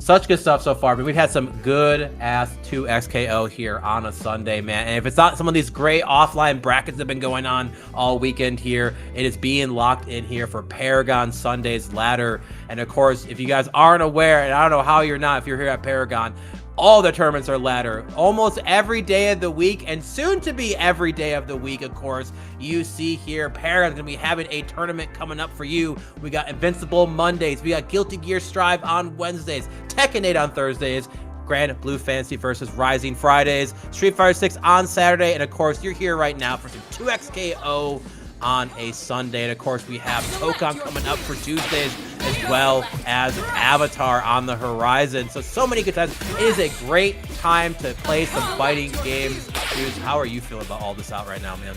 such good stuff so far. But we've had some good-ass 2XKO here on a Sunday, man. And if it's not some of these great offline brackets that have been going on all weekend here, it is being locked in here for Paragon Sunday's ladder. And, of course, if you guys aren't aware, and I don't know how you're not if you're here at Paragon, all the tournaments are ladder almost every day of the week, and soon to be every day of the week, of course. You see here, Paragon's gonna be having a tournament coming up for you. We got Invincible Mondays, we got Guilty Gear Strive on Wednesdays, Tekken 8 on Thursdays, Grand Blue Fantasy versus Rising Fridays, Street Fighter 6 on Saturday, and of course, you're here right now for some 2XKO on a Sunday. And of course, we have Tokon coming up for Tuesdays, as well as Avatar on the horizon. So many good times. It is a great time to play some fighting games. Dudes, how are you feeling about all this out right now, man?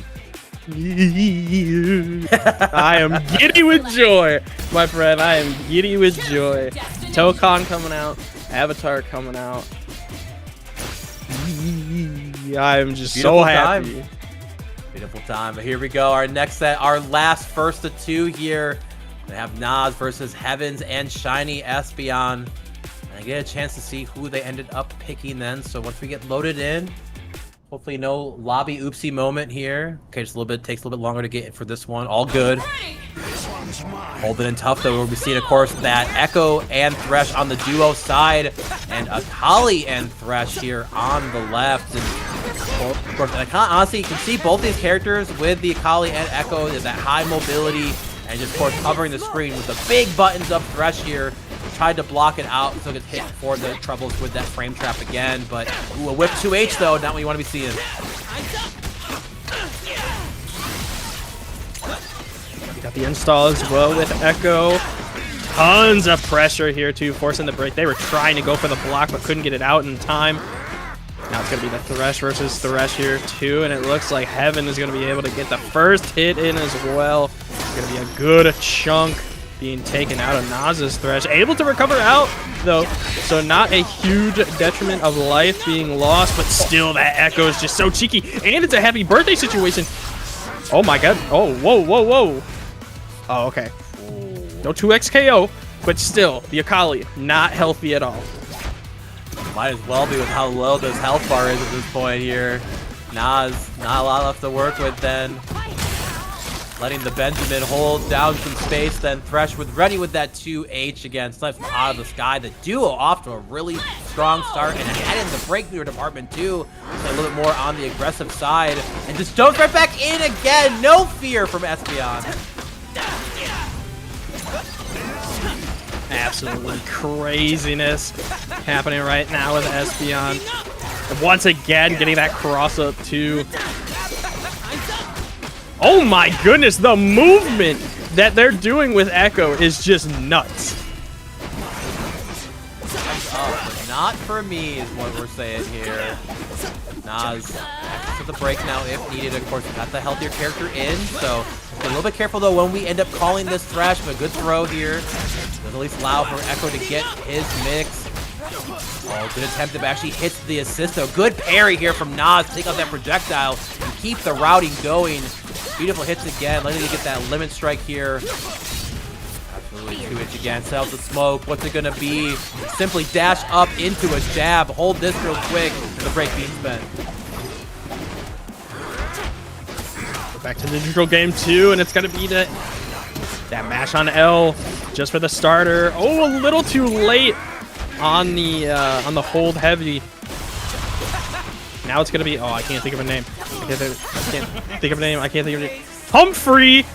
I am giddy with joy, my friend. I am giddy with joy. Tokon coming out, Avatar coming out. I'm just so happy. Beautiful time. But here we go. Our next set, our last first of 2 here. We have Nas versus Heavens and Shiny Espeon. And I get a chance to see who they ended up picking then. So once we get loaded in, hopefully no lobby oopsie moment here. Okay, just a little bit, takes a little bit longer to get in for this one. All good. Holding in tough though. We'll be seeing, of course, that Echo and Thresh on the duo side, and Akali and Thresh here on the left. And of course, honestly, you can see both these characters with the Akali and Echo, that high mobility, and just, of course, covering the screen with the big buttons up. Thresh here tried to block it out, so it gets hit for the troubles with that frame trap again. But ooh, a whip 2H though, not what you want to be seeing. Got the install as well with Echo. Tons of pressure here too, forcing the break. They were trying to go for the block, but couldn't get it out in time. Now it's going to be the Thresh versus Thresh here too, and it looks like Heaven is going to be able to get the first hit in as well. It's going to be a good chunk being taken out of Naz's Thresh. Able to recover out, though, so not a huge detriment of life being lost, but still that Echo is just so cheeky, and it's a happy birthday situation. Oh my god. Oh, whoa, whoa, whoa. Oh, okay. No 2XKO, but still, the Akali, not healthy at all. Might as well be with how low this health bar is at this point here. Nas, not a lot left to work with then. Letting the Benjamin hold down some space, then Thresh ready with that 2H again. Snipes from out of the sky. The duo off to a really strong start, and ahead in the break meter department too. So a little bit more on the aggressive side. And just jumps right back in again. No fear from Espeon. Absolutely craziness happening right now with Espeon. And once again, getting that cross up too. Oh my goodness, the movement that they're doing with Echo is just nuts. Not for me is what we're saying here. Nas to the break now if needed. Of course, got the healthier character in, so be a little bit careful though when we end up calling this Thresh, but a good throw here. Does at least allow for Echo to get his mix. Oh, good attempt to actually hit the assist though. Good parry here from Nas to take out that projectile and keep the routing going. Beautiful hits again. Letting you get that limit strike here. Absolutely 2-inch again. Set out the smoke. What's it gonna be? Simply dash up into a jab. Hold this real quick. And the break being spent. Back to the neutral game 2, and it's gonna be that mash on L just for the starter. Oh, a little too late on the hold heavy. Now it's gonna be, oh, I can't think of a name. I can't think of a name. Humphrey,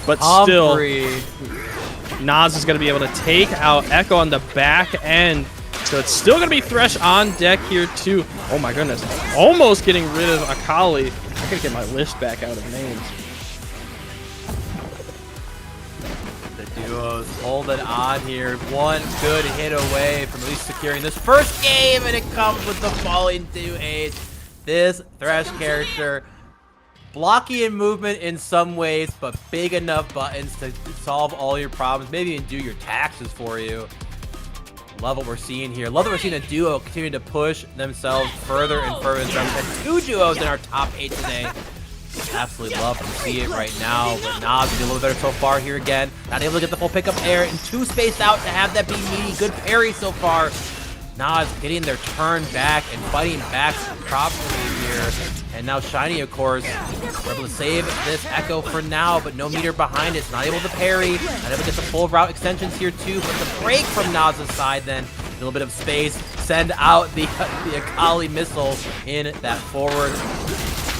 but Humphrey. Still, Nas is gonna be able to take out Echo on the back end. So it's still gonna be Thresh on deck here too. Oh my goodness, almost getting rid of Akali. I gotta get my list back out of names. The duos holding on here. One good hit away from at least securing this first game, and it comes with the falling 2-8. This Thresh character, blocky in movement in some ways, but big enough buttons to solve all your problems, maybe even do your taxes for you. Love what we're seeing here. Love that we're seeing a duo continue to push themselves further and further. We've had 2 duos in our top 8 today. Absolutely love to see it right now. But Nas is a little better so far here again. Not able to get the full pickup air and 2 spaced out to have that be meaty. Good parry so far. Nas getting their turn back and fighting back properly here. And now Shiny, of course, we're able to save this Echo for now, but no meter behind it. It's not able to parry. Not able to get the full route extensions here too. But the break from Nas' side then. A little bit of space. Send out the Akali missile in that forward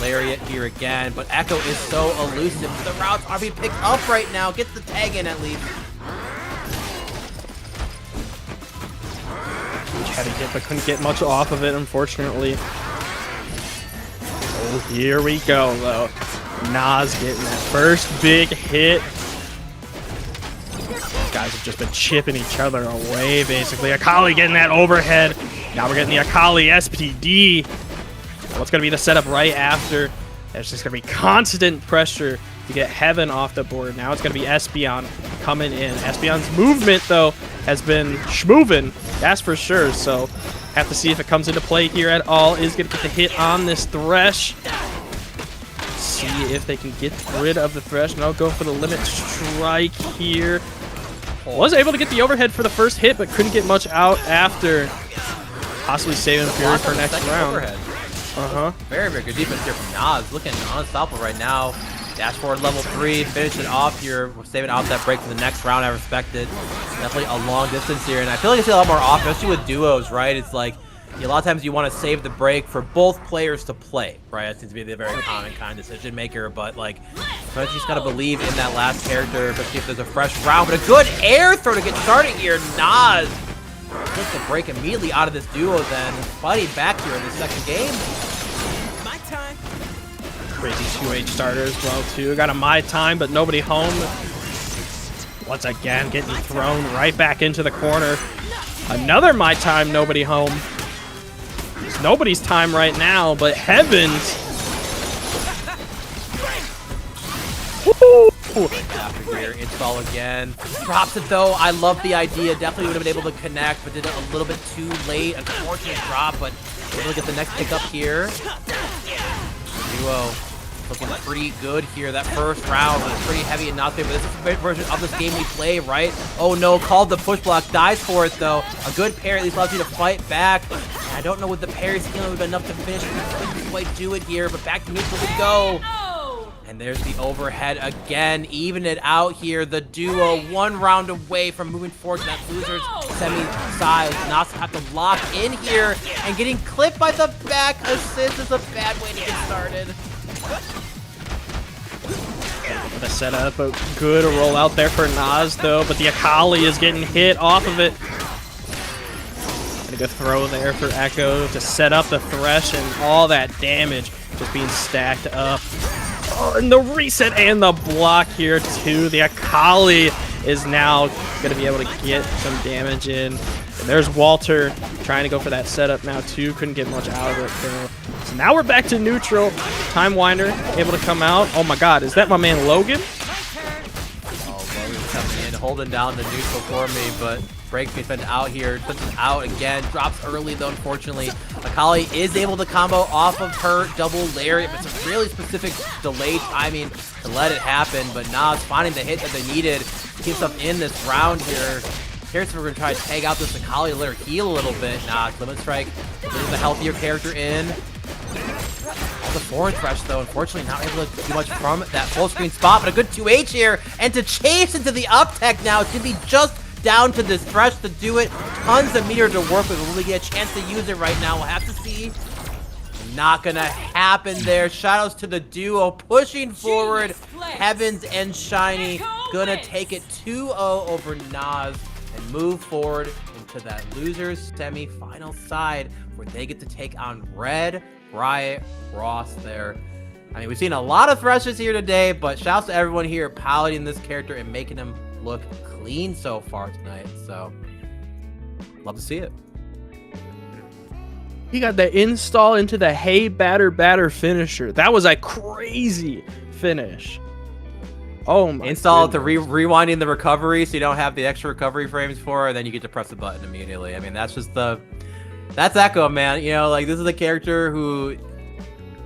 lariat here again. But Echo is so elusive. The routes are being picked up right now. Gets the tag in at least. Had a hit, but couldn't get much off of it, unfortunately. Oh, here we go, though. Nas getting that first big hit. These guys have just been chipping each other away, basically. Akali getting that overhead. Now we're getting the Akali SPD. What's going to be the setup right after? There's just going to be constant pressure to get Heaven off the board. Now it's going to be Espeon coming in. Espeon's movement, though, has been schmovin', that's for sure. So have to see if it comes into play here at all. Is going to get the hit on this Thresh. See if they can get rid of the Thresh. No, go for the limit strike here. Was able to get the overhead for the first hit, but couldn't get much out after. Possibly saving Fury for next round. Overhead. Very, very good defense here from Nas. Looking unstoppable right now. Dash forward level 3, finish it off here. We're saving out that break for the next round. I respect it. Definitely a long distance here, and I feel like I see a lot more often, especially with duos, right? It's like a lot of times you want to save the break for both players to play, right? That seems to be the very common kind of decision maker, but like, sometimes you just gotta believe in that last character, especially if there's a fresh round. But a good air throw to get started here. Nas gets the break immediately out of this duo, then fighting back here in the second game. My time. Crazy 2H starter as well, too. Got a My Time, but nobody home. Once again, getting thrown right back into the corner. Another My Time, nobody home. It's nobody's time right now, but Heavens. Woo! After here, install again. Drops it though. I love the idea. Definitely would have been able to connect, but did it a little bit too late. Unfortunate drop, but able to get the next pickup here. Duo looking pretty good here. That first round was pretty heavy and not fair, but this is the favorite version of this game we play, right? Oh no, called the push block, dies for it though. A good parry at least allows you to fight back. I don't know what the parry skill would have been enough to finish. We couldn't quite do it here, but back to neutral we go. And there's the overhead again, even it out here. The duo 1 round away from moving forward to that loser's semi-side. Nas have to lock in here, and getting clipped by the back assist is a bad way to get started. The setup, a good roll out there for Nas though, but the Akali is getting hit off of it. And a good throw there for Echo to set up the Thresh, and all that damage just being stacked up. Oh, and the reset and the block here too. The Akali is now going to be able to get some damage in. And there's Walter trying to go for that setup now too. Couldn't get much out of it though. So now we're back to neutral. Time Winder able to come out. Oh my god, is that my man Logan? Oh, Logan's coming in, holding down the neutral for me, but Break's been out here, puts it out again, drops early though, unfortunately. Akali is able to combo off of her double lariat, but it's a really specific delay timing to let it happen, but Nas finding the hit that they needed to keep stuff in this round here. Here's where we're gonna try to tag out this Akali, let her heal a little bit. Nas, Limit Strike, getting the healthier character in. All the forward thresh though, unfortunately not able to do much from that full screen spot, but a good 2H here, and to chase into the up tech now, it's gonna be just down to this thresh to do it. Tons of meter to work with. Will we get a chance to use it right now? We'll have to see. Not gonna happen there. Shoutouts to the duo pushing forward. Heavens and Shiny gonna take it 2-0 over Nas and move forward into that losers semi-final side where they get to take on Red Riot Ross there. I mean, we've seen a lot of threshes here today, but shouts to everyone here piloting this character and making him look clean so far tonight, so love to see it. He got the install into the hey batter finisher. That was a crazy finish. Oh my install goodness. to rewinding the recovery so you don't have the extra recovery frames for it, and then you get to press the button immediately. I mean, that's just that's Echo, man. You know, like, this is a character who,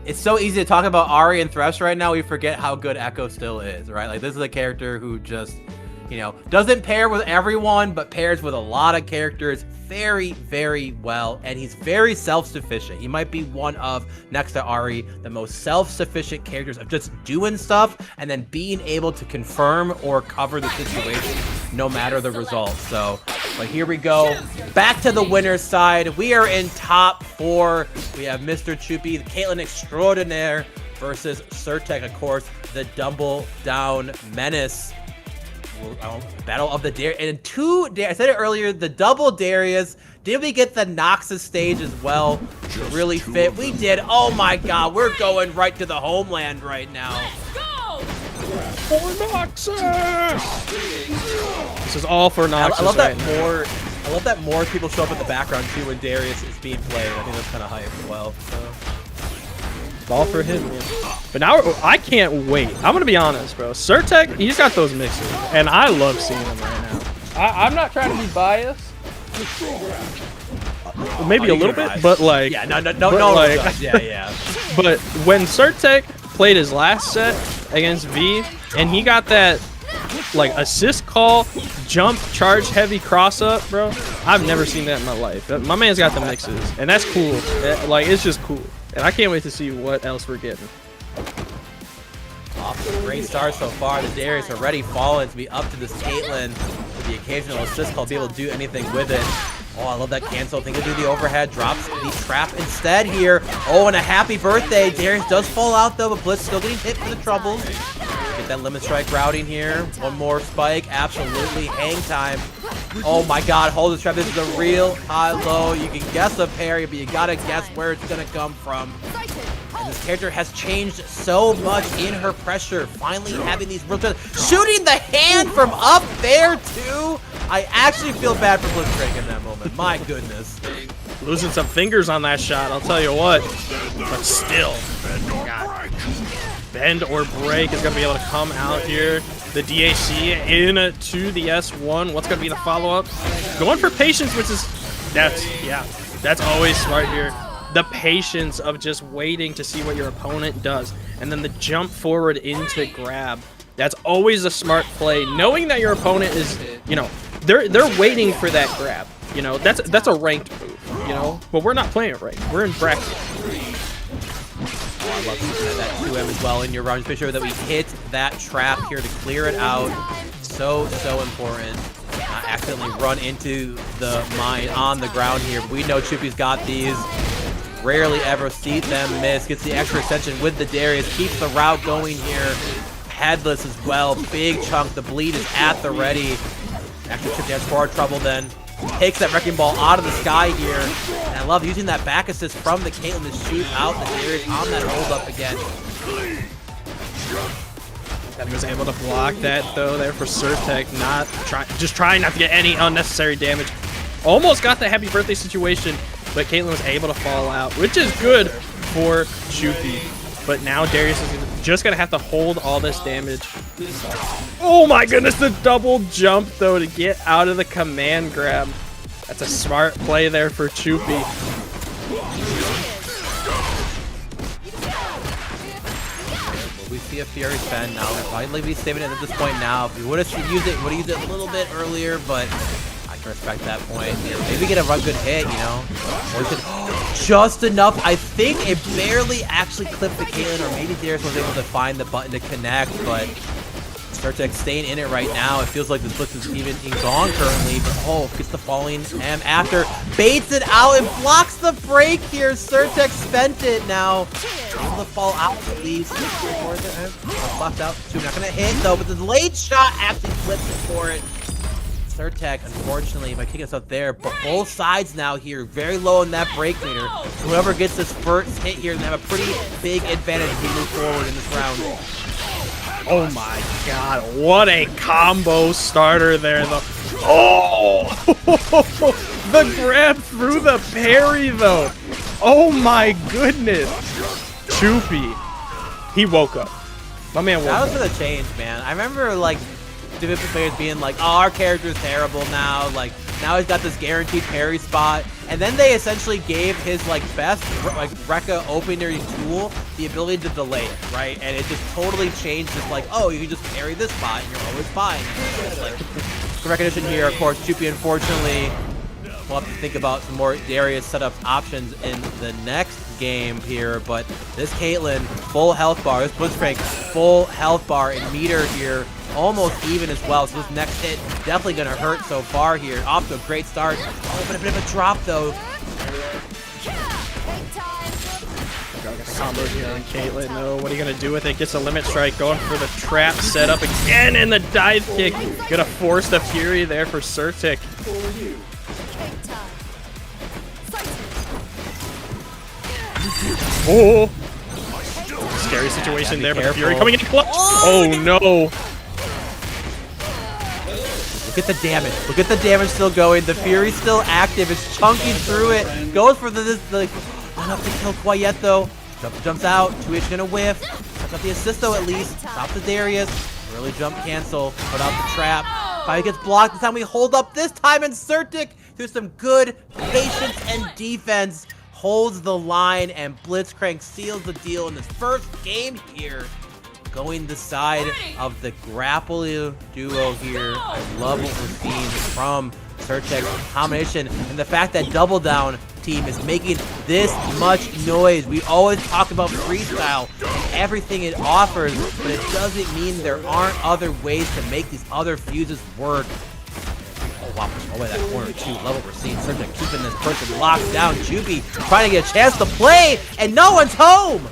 it's so easy to talk about Ahri and Thresh right now, we forget how good Echo still is, right? Like, this is a character who just, you know, doesn't pair with everyone, but pairs with a lot of characters very, very well. And he's very self-sufficient. He might be one of, next to Ahri, the most self-sufficient characters of just doing stuff and then being able to confirm or cover the situation no matter the result. So, but here we go. Back to the winner's side. We are in top 4. We have Mr. Choopy, the Caitlyn Extraordinaire, versus Surtek, of course, the double down menace. Battle of the Darius, and I said it earlier, the double Darius. Did we get the Noxus stage as well to really fit? We did. Oh my god, we're going right to the homeland right now. For Noxus! This is all for Noxus. I love that I love that more people show up in the background too when Darius is being played. I think that's kind of hype as well. So. All for him, man. But now I can't wait. I'm gonna be honest, bro. Surtek, he's got those mixes, and I love seeing him right now. I'm not trying to be biased, maybe a little bit, but like, yeah, no, like, yeah. But when Surtek played his last set against V, and he got that like assist call, jump, charge, heavy cross up, bro. I've never seen that in my life. My man's got the mixes, and that's cool. Like, it's just cool. And I can't wait to see what else we're getting. Off to a great start so far. The Darius already fallen to be up to this Caitlyn with the occasional assist call, be able to do anything with it. Oh, I love that cancel. Think he'll do the overhead, drops the trap instead here. Oh, and a happy birthday. Darius does fall out though, but Blitz still getting hit for the troubles. Get that limit strike routing here. One more spike, absolutely. Hang time. Oh my god, hold the trap. This is a real high-low. You can guess a parry, but you gotta guess where it's gonna come from. And this character has changed so much in her pressure. Finally having these real shooting the hand from up there too. I actually feel bad for Blitzcrank in that moment. My goodness. Losing some fingers on that shot, I'll tell you what. But still, God. Bend or break is gonna be able to come out here. The DHC into the S1. What's gonna be the follow-up? Going for patience, which is that's always smart here. The patience of just waiting to see what your opponent does, and then the jump forward into grab. That's always a smart play, knowing that your opponent is, you know, they're waiting for that grab. You know, that's a ranked move. You know, but we're not playing it right. We're in bracket. I love that 2M as well in your runs. Make sure that we hit that trap here to clear it out. So important. Not accidentally run into the mine on the ground here. We know Choopy's got these. Rarely ever see them miss. Gets the extra extension with the Darius. Keeps the route going here. Headless as well. Big chunk. The bleed is at the ready. Extra chip down forward trouble then. Takes that wrecking ball out of the sky here. And I love using that back assist from the Caitlyn to shoot out the Darius on that hold up again. And he was able to block that though there for Surtek, just trying not to get any unnecessary damage. Almost got the happy birthday situation, but Caitlyn was able to fall out, which is good for Choopy. But now Darius is just gonna have to hold all this damage. Oh my goodness, the double jump though to get out of the command grab. That's a smart play there for Choopy. We see a Fury spend now. We'll probably be saving it at this point now. If we would have used it, a little bit earlier, but I can respect that point. Maybe get a good hit, you know? Or just enough. I think it barely actually clipped the Caitlyn, or maybe Darius was able to find the button to connect, but Surtek staying in it right now. It feels like the Blitz is even gone currently, but gets the falling M after, baits it out and blocks the break here. Surtek spent it now. Able to fall out at least. Left out. Two, not gonna hit though, but the late shot actually flips it for it. Surtek, unfortunately, by kicking us up there, but both sides now here, very low in that break meter. Whoever gets this first hit here, they have a pretty big advantage as we move forward in this round. Oh my god, what a combo starter there though. Oh! The grab through the parry though. Oh my goodness. Choopy. He woke up. My man woke up. That was for the change, man. I remember like different players being like, oh, our character's terrible now. Like, now he's got this guaranteed parry spot. And then they essentially gave his like best like Rekka opener tool the ability to delay it, right? And it just totally changed this like, oh, you can just parry this spot and you're always fine. Like, the recognition here, of course, Choopy unfortunately we'll have to think about some more Darius setup options in the next game here, but this Caitlyn, full health bar, this Blitzcrank, full health bar and meter here, almost even as well, so this next hit definitely gonna hurt so far here. Off to a great start. Oh, but a bit of a drop though. Got a combo here on Caitlyn though. What are you gonna do with it? Gets a limit strike, going for the trap setup again, and the dive kick. Gonna force the Fury there for Surtek. Oh! Scary situation there, but the Fury coming in clutch. Oh no! Look at the damage. Look at the damage still going. The Fury's still active. It's chunking through it. Goes for the not enough to kill quite yet though. Jumps out. 2H gonna whiff. Got the assist though at least. Stop the Darius. Early jump cancel. Put out the trap. Finally gets blocked. This time we hold up this time, and Surtek through some good patience and defense holds the line, and Blitzcrank seals the deal in this first game here. Going the side of the grapple duo here. I love what we're seeing from Surtek's combination, and the fact that Double Down team is making this much noise. We always talk about freestyle and everything it offers, but it doesn't mean there aren't other ways to make these other fuses work. Oh wow, push all the way that corner too. Love what we're seeing. Surtek keeping this person locked down. Choopy trying to get a chance to play, and no one's home!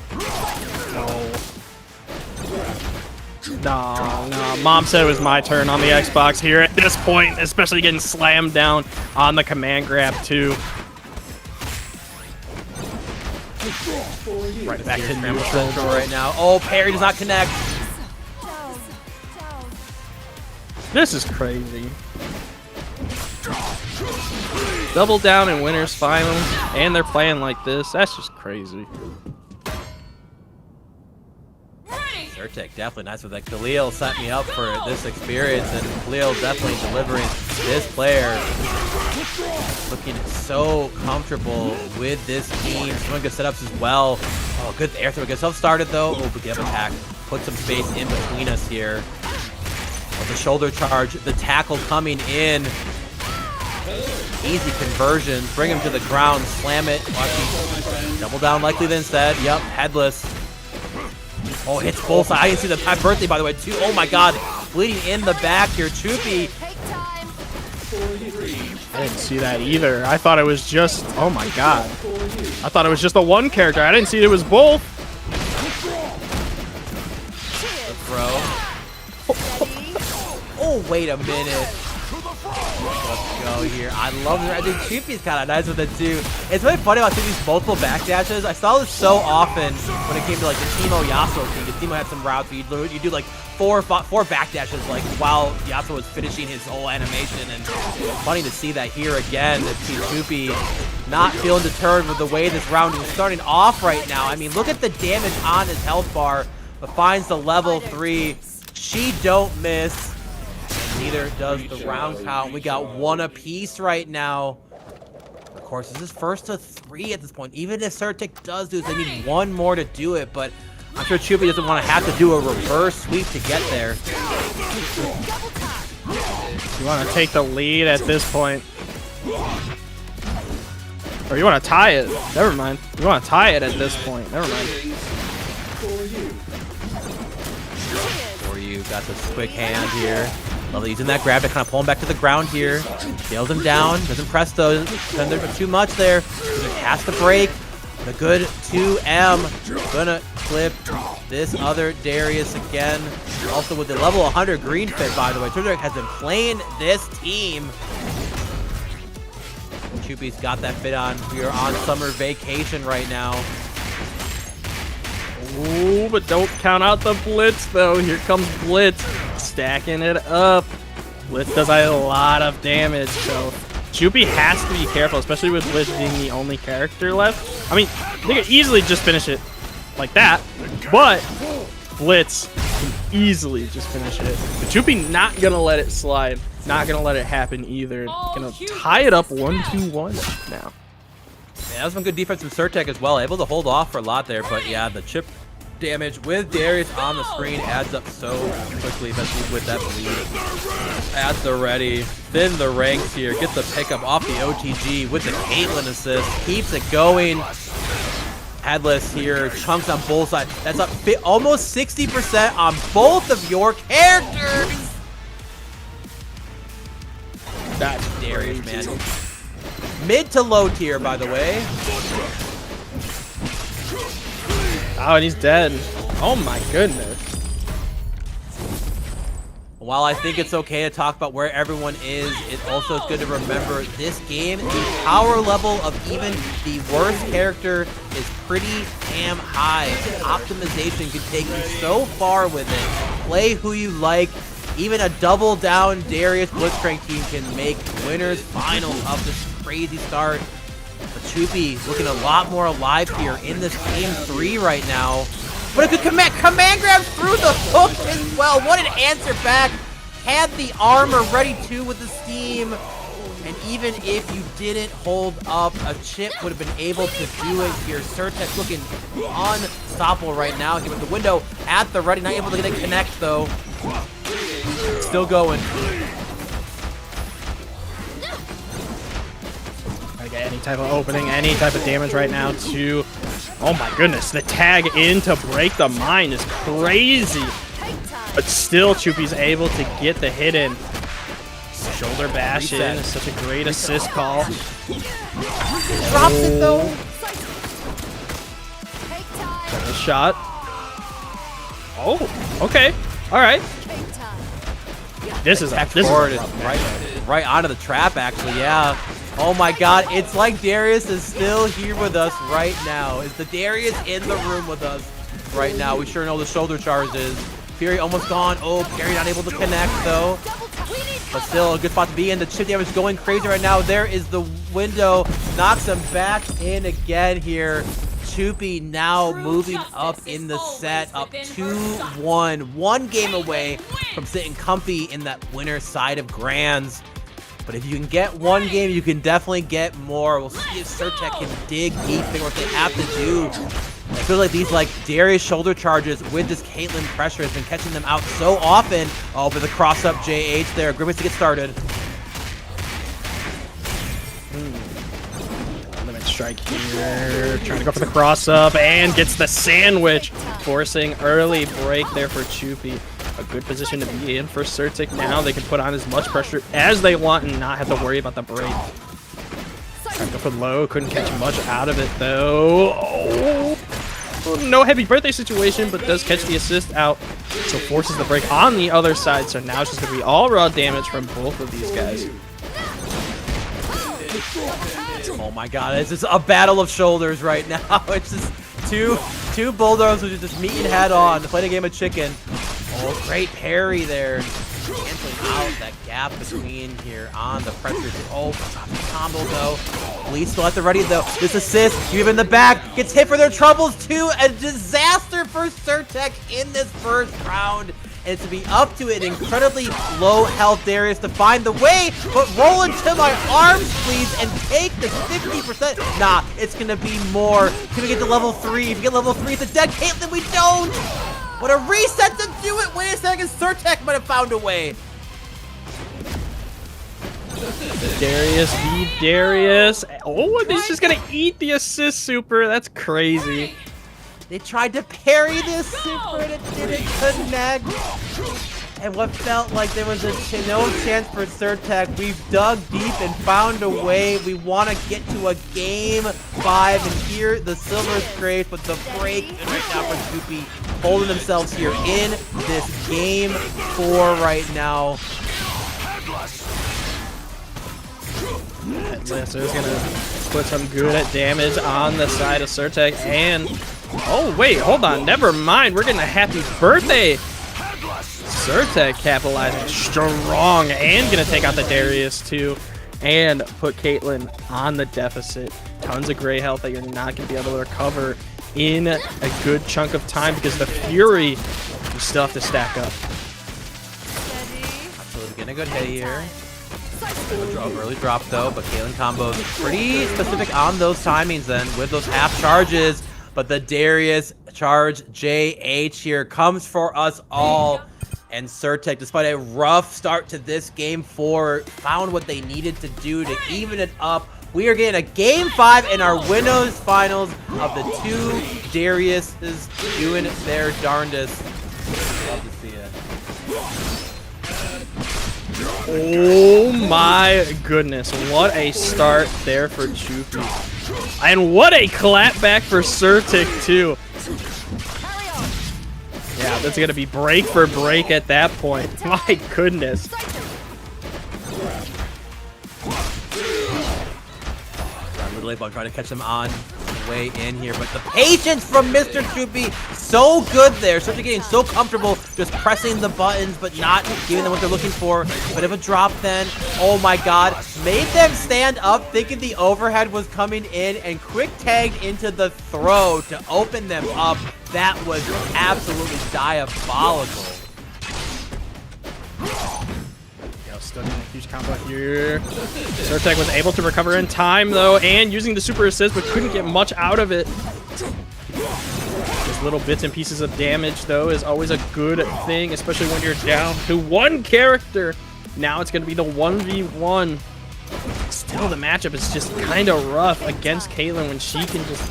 No, Mom said it was my turn on the Xbox here at this point, especially getting slammed down on the command grab too. Right back to neutral right now. Oh, parry does not connect. This is crazy. Double Down in winners finals, and they're playing like this. That's just crazy. Surtek definitely nice with that. Khalil set me up for this experience, and Khalil definitely delivering. This player looking so comfortable with this team. Some good setups as well. Oh, good air throw. Good self-started though. Oh, but get attack. Put some space in between us here. Oh, the shoulder charge. The tackle coming in. Easy conversion. Bring him to the ground. Slam it. Double down likely then said. Yep, headless. Oh, hits full side. I didn't see the happy birthday, by the way, too. Oh my god. Bleeding in the back here. Choopy. I didn't see that either. I thought it was just... Oh my god. I thought it was just the one character. I didn't see it was both. The throw. Oh, wait a minute. Let's go here. I love it. I think Chupi's kind of nice with it too. It's really funny about seeing these multiple backdashes. I saw this so often when it came to like the Teemo Yasuo team. The Teemo had some routes where you do like four backdashes like while Yasuo was finishing his whole animation, and funny to see that here again. To see Chupi not feeling deterred with the way this round is starting off right now. I mean, look at the damage on his health bar, but finds the level 3. She don't miss. Neither does the round count. We got 1 apiece right now. Of course, this is first to 3 at this point. Even if Surtek does do this, they need 1 more to do it, but I'm sure Chupi doesn't want to have to do a reverse sweep to get there. You want to take the lead at this point. Or you want to tie it. Never mind. You want to tie it at this point. Never mind. For you, got this quick hand here. Love using that grab to kind of pull him back to the ground here. Nails him down. Doesn't press though. Doesn't too much there. Has to break. The good 2M. Gonna clip this other Darius again. Also with the level 100 green fit, by the way. Surtek has been playing this team. Chupi's got that fit on. We are on summer vacation right now. Ooh, but don't count out the Blitz, though. Here comes Blitz, stacking it up. Blitz does a lot of damage, so Chupi has to be careful, especially with Blitz being the only character left. I mean, they could easily just finish it like that, but Blitz can easily just finish it. But Chupi not gonna let it slide, not gonna let it happen either. Gonna tie it up 1-2-1 now. Yeah, that was some good defense from Surtek as well. Able to hold off for a lot there, but yeah, the chip damage with Darius on the screen adds up so quickly, especially with that lead. At the ready, thin the ranks here, get the pickup off the OTG with the Caitlyn assist, keeps it going. Headless here, chunks on both sides. That's up almost 60% on both of your characters. That's Darius, man. Mid to low tier, by the way. Oh, and he's dead. Oh my goodness. While I think it's okay to talk about where everyone is, it also is good to remember this game, the power level of even the worst character is pretty damn high. Optimization can take you so far with it. Play who you like. Even a double down Darius Blitzcrank team can make winners finals of this crazy start. But Chupi looking a lot more alive here in this game 3 right now. But a good command grab through the hook as well. What an answer back. Had the armor ready too with the steam. And even if you didn't hold up, a chip would have been able to do it here. Surtek looking unstoppable right now. Here with the window at the ready. Not able to get a connect though. Still going. I get any type of opening, any type of damage right now to... Oh my goodness, the tag in to break the mine is crazy. But still, Chupi's able to get the hit in. Shoulder bash in is such a great assist call. Drops it though. A shot. Oh, okay. All right. This is right onto the trap, actually. Yeah. Oh my God! It's like Darius is still here with us right now. Is the Darius in the room with us right now? We sure know the shoulder charge is. Fury almost gone. Oh, Perry not able to connect though. But still a good spot to be in. The chip damage is going crazy right now. There is the window. Knocks him back in again here. Chupi now moving up in the set, up 2-1. 1 game away from sitting comfy in that winner side of Grands. But if you can get 1 game, you can definitely get more. We'll see if Surtek can dig deep and what they have to do. I feel like these Darius shoulder charges with this Caitlyn pressure has been catching them out so often. Oh, but the cross up JH there. Great ways to get started. Limit strike here. Trying to go for the cross up and gets the sandwich. Forcing early break there for Chupi. A good position to be in for Surtek now. They can put on as much pressure as they want and not have to worry about the break. Trying to go for low. Couldn't catch much out of it though. Oh. No heavy birthday situation, but does catch the assist out. So forces the break on the other side. So now it's just going to be all raw damage from both of these guys. Oh my god, it's just a battle of shoulders right now. It's just two bulldogs which are just meeting head on to play a game of chicken. Oh, great parry there. Canceling out that gap between here on the pressure. Oh, combo though. Police still at the ready though. This assist, you in the back, gets hit for their troubles too. A disaster for Surtek in this first round. And it's to be up to an incredibly low health Darius to find the way, but roll into my arms, please, and take the 50%. Nah, it's gonna be more. Can we get to level 3? If we get level 3, it's a dead Caitlyn. We don't. What a reset to do it! Wait a second, Surtek might have found a way. Darius, the Darius. Oh, and he's just gonna eat the assist super. That's crazy. They tried to parry this super and it didn't connect. And what felt like there was no chance for Surtek, we've dug deep and found a way. We want to get to a game 5, and here the silver scrape with the break right now for Scoopy, holding themselves here in this game 4 right now. Headless is gonna put some good damage on the side of Surtek, and oh wait, hold on, never mind. We're getting a happy birthday. Surtek capitalizing strong and gonna take out the Darius too and put Caitlyn on the deficit. Tons of gray health that you're not gonna be able to recover in a good chunk of time because the Fury, you still have to stack up. Absolutely getting a good hit here. Early drop though, but Caitlyn combos pretty specific on those timings then with those half charges. But the Darius charge JH here comes for us all. And Surtek, despite a rough start to this game 4, found what they needed to do to even it up. We are getting a game 5 in our Windows finals of the 2 Dariuses doing their darndest. Love to see it. Oh my goodness, what a start there for Chupi. And what a clapback for Surtek too. Yeah, that's going to be break for break at that point. My goodness. Literally about trying to catch them on the way in here, but the patience from Mr. Chupi, so good there. Surtek getting so comfortable just pressing the buttons, but not giving them what they're looking for. Bit of a drop then. Oh my god. Made them stand up thinking the overhead was coming in and quick tagged into the throw to open them up. That was absolutely diabolical. Still getting a huge combo here. Surtek was able to recover in time though, and using the super assist, but couldn't get much out of it. Just little bits and pieces of damage though is always a good thing, especially when you're down to one character. Now it's going to be the 1v1. Still, the matchup is just kind of rough against Caitlyn when she can just...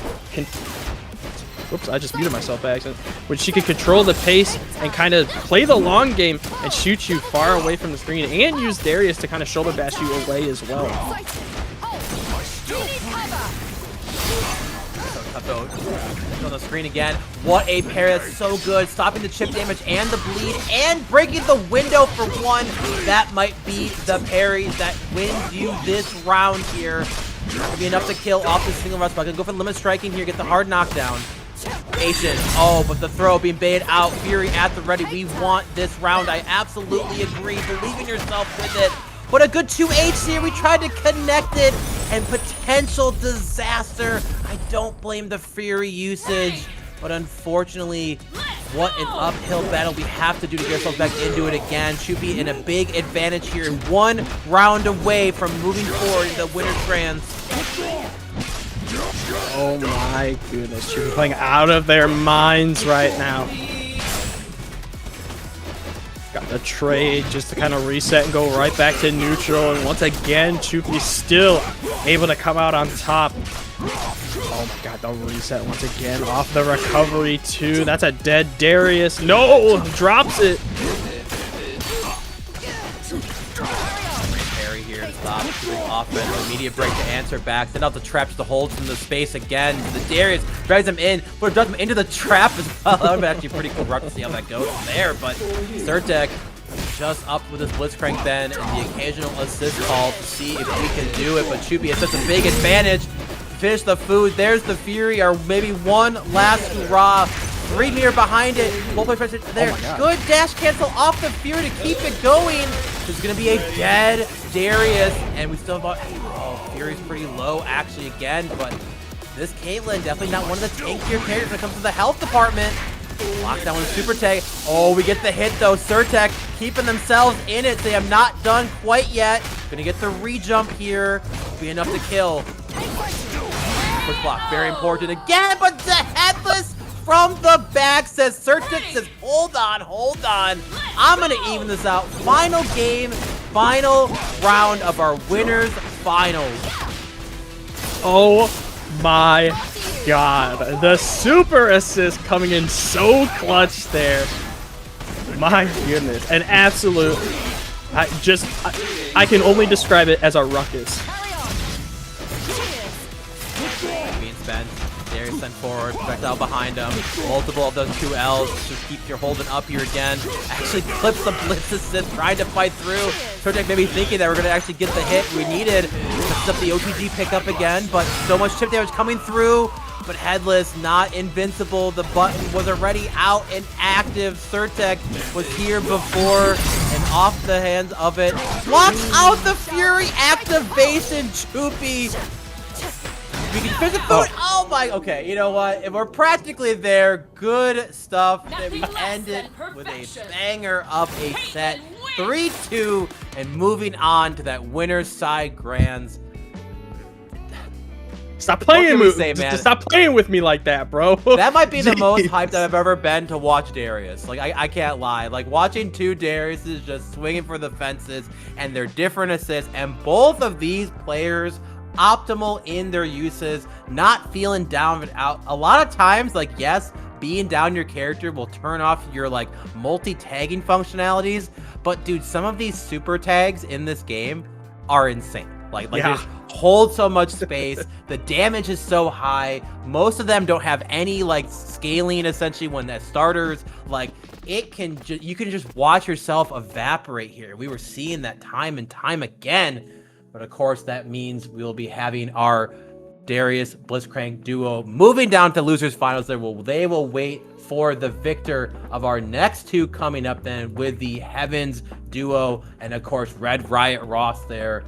Whoops, I just muted myself by accident. When she can control the pace and kind of play the long game and shoot you far away from the screen, and use Darius to kind of shoulder bash you away as well. On the screen again. What a pair. That's so good. Stopping the chip damage and the bleed and breaking the window for 1. That might be the parry that wins you this round here. Not gonna be enough to kill off the single rush, but I'm gonna go for limit striking here, get the hard knockdown. Patience. Oh, but the throw being baited out. Fury at the ready. We want this round. I absolutely agree. Believe in yourself with it. What a good 2H here. We tried to connect it, and potential disaster. I don't blame the Fury usage, but unfortunately, what an uphill battle we have to do to get ourselves back into it again. Chupi in a big advantage here, 1 round away from moving forward into the winner's trans. Oh my goodness, Chupi playing out of their minds right now. Got the trade just to kind of reset and go right back to neutral. And once again, Chupi still able to come out on top. Oh my god, the reset once again off the recovery too. That's a dead Darius. No, drops it. Parry here to stop offense. Immediate break to answer back. Send out the traps to hold from the space again. The Darius drags him in, but does him into the trap as well. That would be actually pretty cool route to see how that goes there. But Surtek just up with his Blitzcrank then, and the occasional assist call to see if we can do it. But Choopy has such a big advantage. Finish the food. There's the Fury, or maybe one last hurrah. 3 meter behind it. Multiplayer pressure there. Good dash cancel off the Fury to keep it going. There's going to be a dead Darius, and we still have... Oh, Fury's pretty low, actually, again, but this Caitlyn definitely not one of the tankier characters when it comes to the health department. Lockdown with a super tag. Oh, we get the hit though. Surtek keeping themselves in it. They have not done quite yet. Gonna get the re-jump here. Be enough to kill. Push block, very important again, but the headless from the back says, Surtek says, hold on. I'm gonna even this out. Final game, final round of our winners finals. Oh my God, the super assist coming in so clutch there. My goodness, an absolute, I can only describe it as a ruckus. Being spent, Darius sent forward, projectile behind him, multiple of those 2 Ls, just keep your holding up here again. Actually clips the blitz assist, trying to fight through. Surtek maybe thinking that we're gonna actually get the hit we needed. Picks up the OTG pickup again, but so much chip damage coming through. But Headless, not invincible. The button was already out and active. Surtek was here before and off the hands of it. Blocks out the Fury activation, Choopy. We can finish the food. Oh my, okay, you know what? If we're practically there, good stuff. That we end it with a banger of a set. 3-2 and moving on to that winner's side grands. Stop playing with me, man. Just stop playing with me like that, bro. That might be the most hyped I've ever been to watch Darius. Like, I can't lie. Like, watching 2 Dariuses just swinging for the fences and their different assists, and both of these players optimal in their uses, not feeling down and out. A lot of times, like, yes, being down your character will turn off your, like, multi-tagging functionalities, but, dude, some of these super tags in this game are insane. Like yeah. They just hold so much space. The damage is so high. Most of them don't have any like scaling essentially when they're starters. Like it can you can just watch yourself evaporate here. We were seeing that time and time again. But of course that means we'll be having our Darius Blitzcrank duo moving down to losers finals. They will wait for the victor of our next 2 coming up then with the Heavens duo and of course Red Riot Ross there.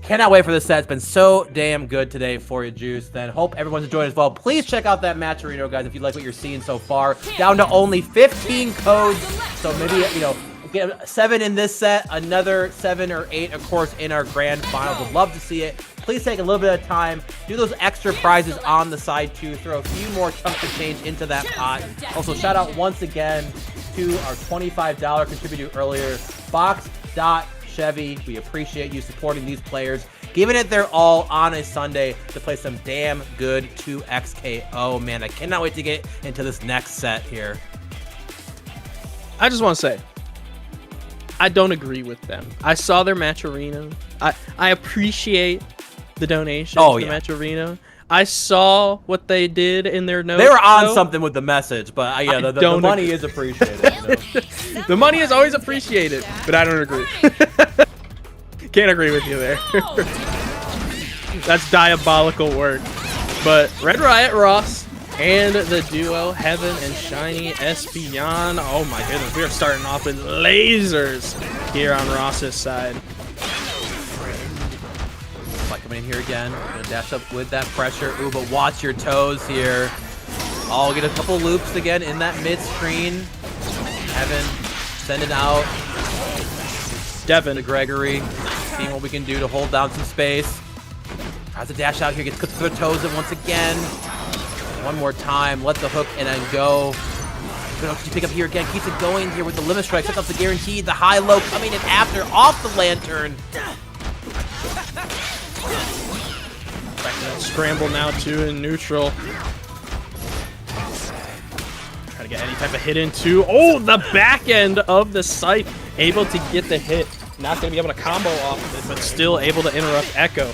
Cannot wait for this set. It's been so damn good today for you, Juice. Then hope everyone's enjoying as well. Please check out that matcherino, guys, if you like what you're seeing so far. Down to only 15 codes. So maybe, you know, get 7 in this set, another 7 or 8, of course, in our grand finals. Would love to see it. Please take a little bit of time. Do those extra prizes on the side, too. Throw a few more chunks of change into that pot. Also, shout out once again to our $25 contributor earlier, Box.Chevy. We appreciate you supporting these players, giving it their all on a Sunday to play some damn good 2XKO. Man, I cannot wait to get into this next set here. I just want to say, I don't agree with them. I saw their matcherino. I appreciate the donation to the matcherino. I saw what they did in their notes. They were on something with the message, but yeah, the money is appreciated. You know? The money is always appreciated, but I don't agree. Can't agree with you there. That's diabolical work. But Red Riot Ross and the duo Heaven and Shiny Espion. Oh my goodness, we are starting off with lasers here on Ross's side. Coming in here again, gonna dash up with that pressure. Ooh, but watch your toes here. Oh, get a couple loops again in that mid screen. Heaven, send it out. Devin to Gregory, seeing what we can do to hold down some space. Tries to dash out here, gets cooked for the toes and once again. One more time, let the hook and then go. Good pick up here again, keeps it going here with the limit strike. Sets up the guaranteed, the high-low coming in after, off the lantern. Scramble now too in neutral. Try to get any type of hit into. Oh, the back end of the site. Able to get the hit. Not going to be able to combo off of it, but still able to interrupt Echo.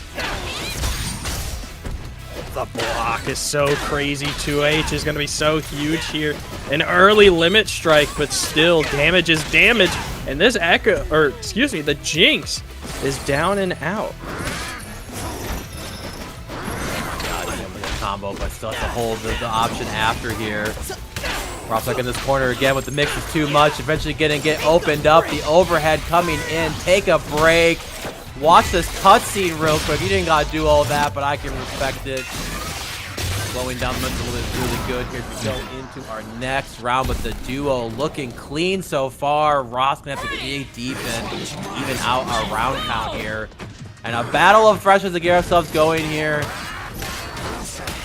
The block is so crazy. 2H is going to be so huge here. An early limit strike, but still damage is damage. And this Echo, or excuse me, the Jinx is down and out. Combo, but still has to hold the option after here. Ross in this corner again with the mix is too much. Eventually get opened up. The overhead coming in. Take a break. Watch this cutscene real quick. You didn't gotta do all that, but I can respect it. Slowing down the mental is really good here to go into our next round, but the duo looking clean so far. Ross gonna have to dig deep and even out our round count here. And a battle of freshes to get ourselves going here.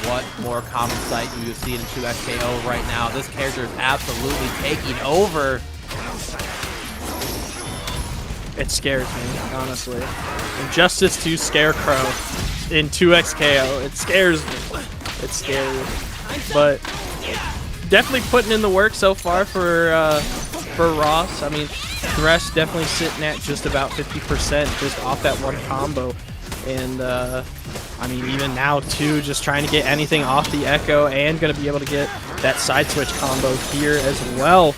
What more common sight you would see in 2XKO right now? This character is absolutely taking over. It scares me, honestly. Injustice to Scarecrow in 2XKO. It scares me. It's scary. But definitely putting in the work so far for Ross. I mean, Thresh definitely sitting at just about 50% just off that one combo. And I mean, even now too, just trying to get anything off the Echo and going to be able to get that side switch combo here as well.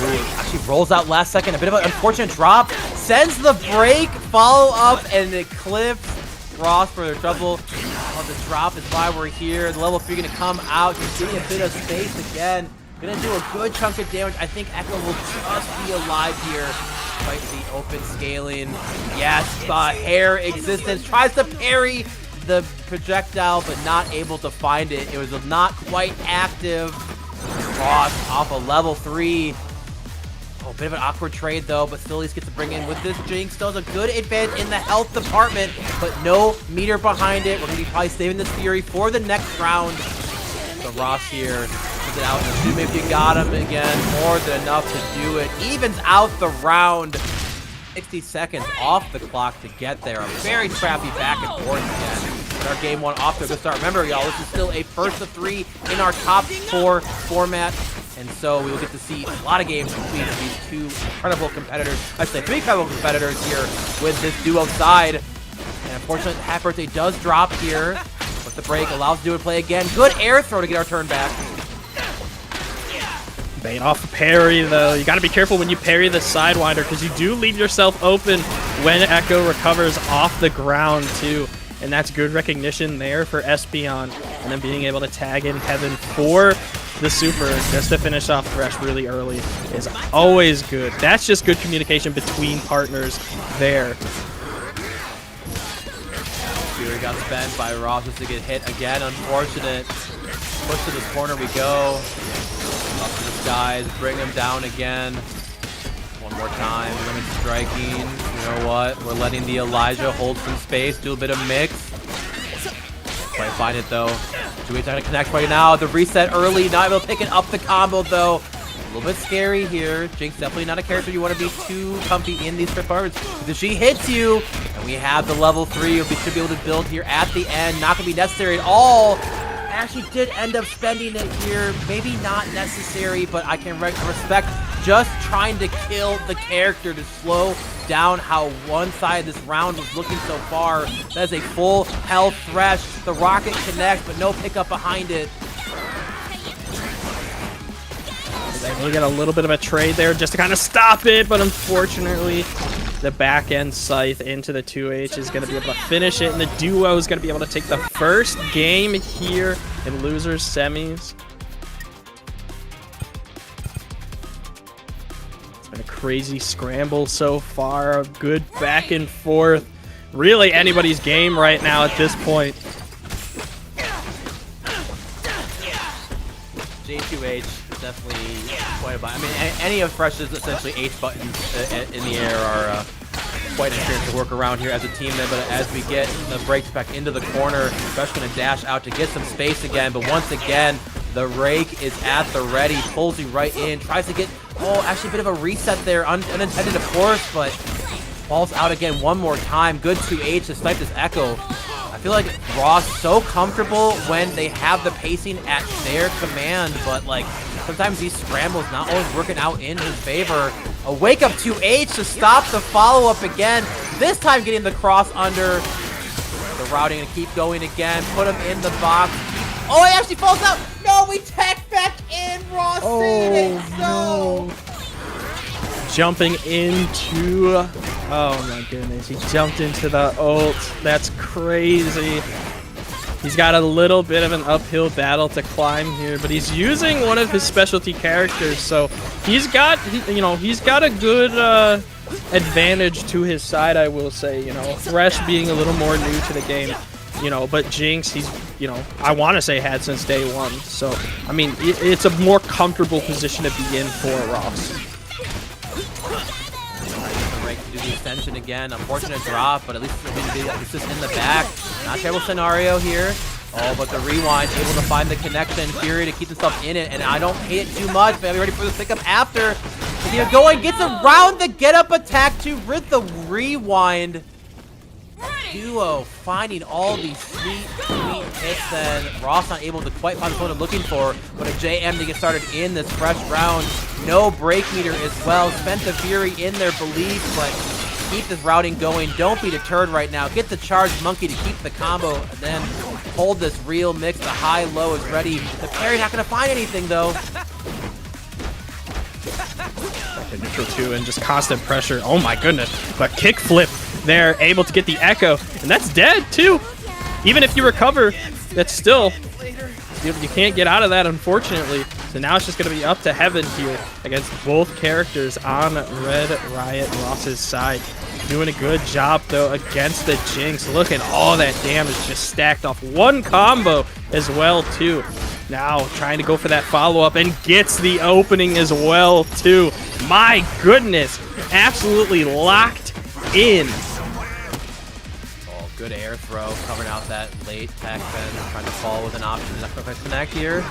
Actually rolls out last second. A bit of an unfortunate drop. Sends the break. Follow up and it clips Ross for their trouble. Oh, the drop is why we're here. The level 3 going to come out. Just getting a bit of space again. Going to do a good chunk of damage. I think Echo will just be alive here. Fight the open scaling. Yes, hair existence. Tries to parry the projectile, but not able to find it. It was not quite active. Ross off of level 3. Oh, bit of an awkward trade though, but still at least gets to bring in with this Jinx. Still has a good advantage in the health department, but no meter behind it. We're going to be probably saving this Fury for the next round. So Ross here puts it out. Assume if you got him again, more than enough to do it. Evens out the round. 60 seconds off the clock to get there. A very scrappy back and forth again. Our game one off to a good start. Remember, y'all, this is still a first of 3 in our top 4 format. And so we will get to see a lot of games between these 2 incredible competitors. I should say 3 incredible competitors here with this duo side. And unfortunately, Happy Birthday does drop here. But the break allows duo to play again. Good air throw to get our turn back. Bait off the parry, though. You got to be careful when you parry the Sidewinder because you do leave yourself open when Echo recovers off the ground, too. And that's good recognition there for Espeon. And then being able to tag in Heaven for the super just to finish off Thresh really early is always good. That's just good communication between partners there. Fury got spent by Ross just to get hit again. Unfortunate. Push to this corner we go. Up to the skies. Bring him down again. One more time. Limit striking. You know what? We're letting the Elijah hold some space. Do a bit of mix. Quite find it though. 2H trying to connect right now. The reset early. Not able to pick it up the combo though. A little bit scary here. Jinx definitely not a character you want to be too comfy in these departments. Because she hits you. And we have the level 3. We should be able to build here at the end. Not going to be necessary at all. Actually did end up spending it here. Maybe not necessary, but I can respect just trying to kill the character to slow down how one side of this round was looking so far. That is a full health Thresh. The rocket connects, but no pickup behind it. We get a little bit of a trade there just to kind of stop it, but unfortunately, the back end scythe into the 2H is going to be able to finish it, and the duo is going to be able to take the first game here in losers semis. It's been a crazy scramble so far, a good back and forth. Really anybody's game right now at this point. J2H is definitely quite a bit. I mean, any of Thresh's essentially H buttons in the air are quite an experience to work around here as a team. But as we get the breaks back into the corner, Thresh going to dash out to get some space again. But once again, the rake is at the ready, pulls you right in, tries to get, oh, actually a bit of a reset there, unintended of course, but falls out again one more time. Good 2H to snipe this Echo. I feel like Raw's so comfortable when they have the pacing at their command, but like sometimes these scrambles not always working out in his favor. A wake up 2H to stop the follow-up again. this time getting the cross under. The routing and keep going again. Put him in the box. Oh, he actually falls out. No, we tack back in. Ross saved it. No. Jumping into, oh my goodness, he jumped into the ult. That's crazy. He's got a little bit of an uphill battle to climb here, but he's using one of his specialty characters, so he's got, he's got a good advantage to his side, I will say. Thresh being a little more new to the game, but Jinx, he's, I want to say had since day one. So, I mean, it's a more comfortable position to be in for Ross. To do the extension again. Unfortunate drop, but at least it's just in the back. Not a terrible scenario here. Oh, but the rewind, able to find the connection. Fury to keep himself in it, and I don't hate it too much, but I'll be ready for the pickup after. Going, gets around the get-up attack to rid the rewind. Duo finding all these sweet hits, and Ross not able to quite find the one I'm looking for, but a JM to get started in this fresh round. No break meter as well. Spent the Fury in their belief, but keep this routing going. Don't be deterred right now. Get the charged monkey to keep the combo, and then hold this real mix. The high-low is ready. The parry not going to find anything, though. Neutral 2 and just constant pressure. Oh my goodness. But kickflip there, able to get the echo. And that's dead too. Even if you recover, that's still, you can't get out of that, unfortunately. So now it's just going to be up to Heaven here against both characters on Red Riot Ross's side. Doing a good job though against the Jinx. Look at all that damage just stacked off one combo as well too. Now trying to go for that follow-up and gets the opening as well too. My goodness, absolutely locked in. Oh, good air throw, covering out that late tag fence, trying to fall with an option. Not going to connect here.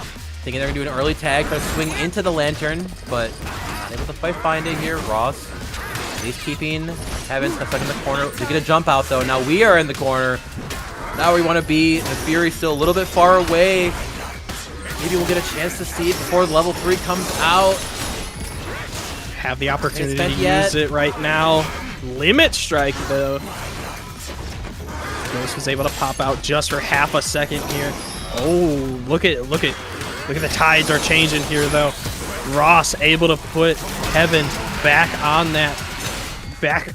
Thinking they're going to do an early tag, try to swing into the lantern, but not able to quite find it here. Ross, at least keeping Heaven stuck in the corner. To get a jump out though. Now we are in the corner. Now we want to be. The Fury's still a little bit far away. Maybe we'll get a chance to see it before level 3 comes out. Have the opportunity to use it right now. Limit strike though. Ghost was able to pop out just for half a second here. Oh, look at the tides are changing here though. Ross able to put Heaven back on that back.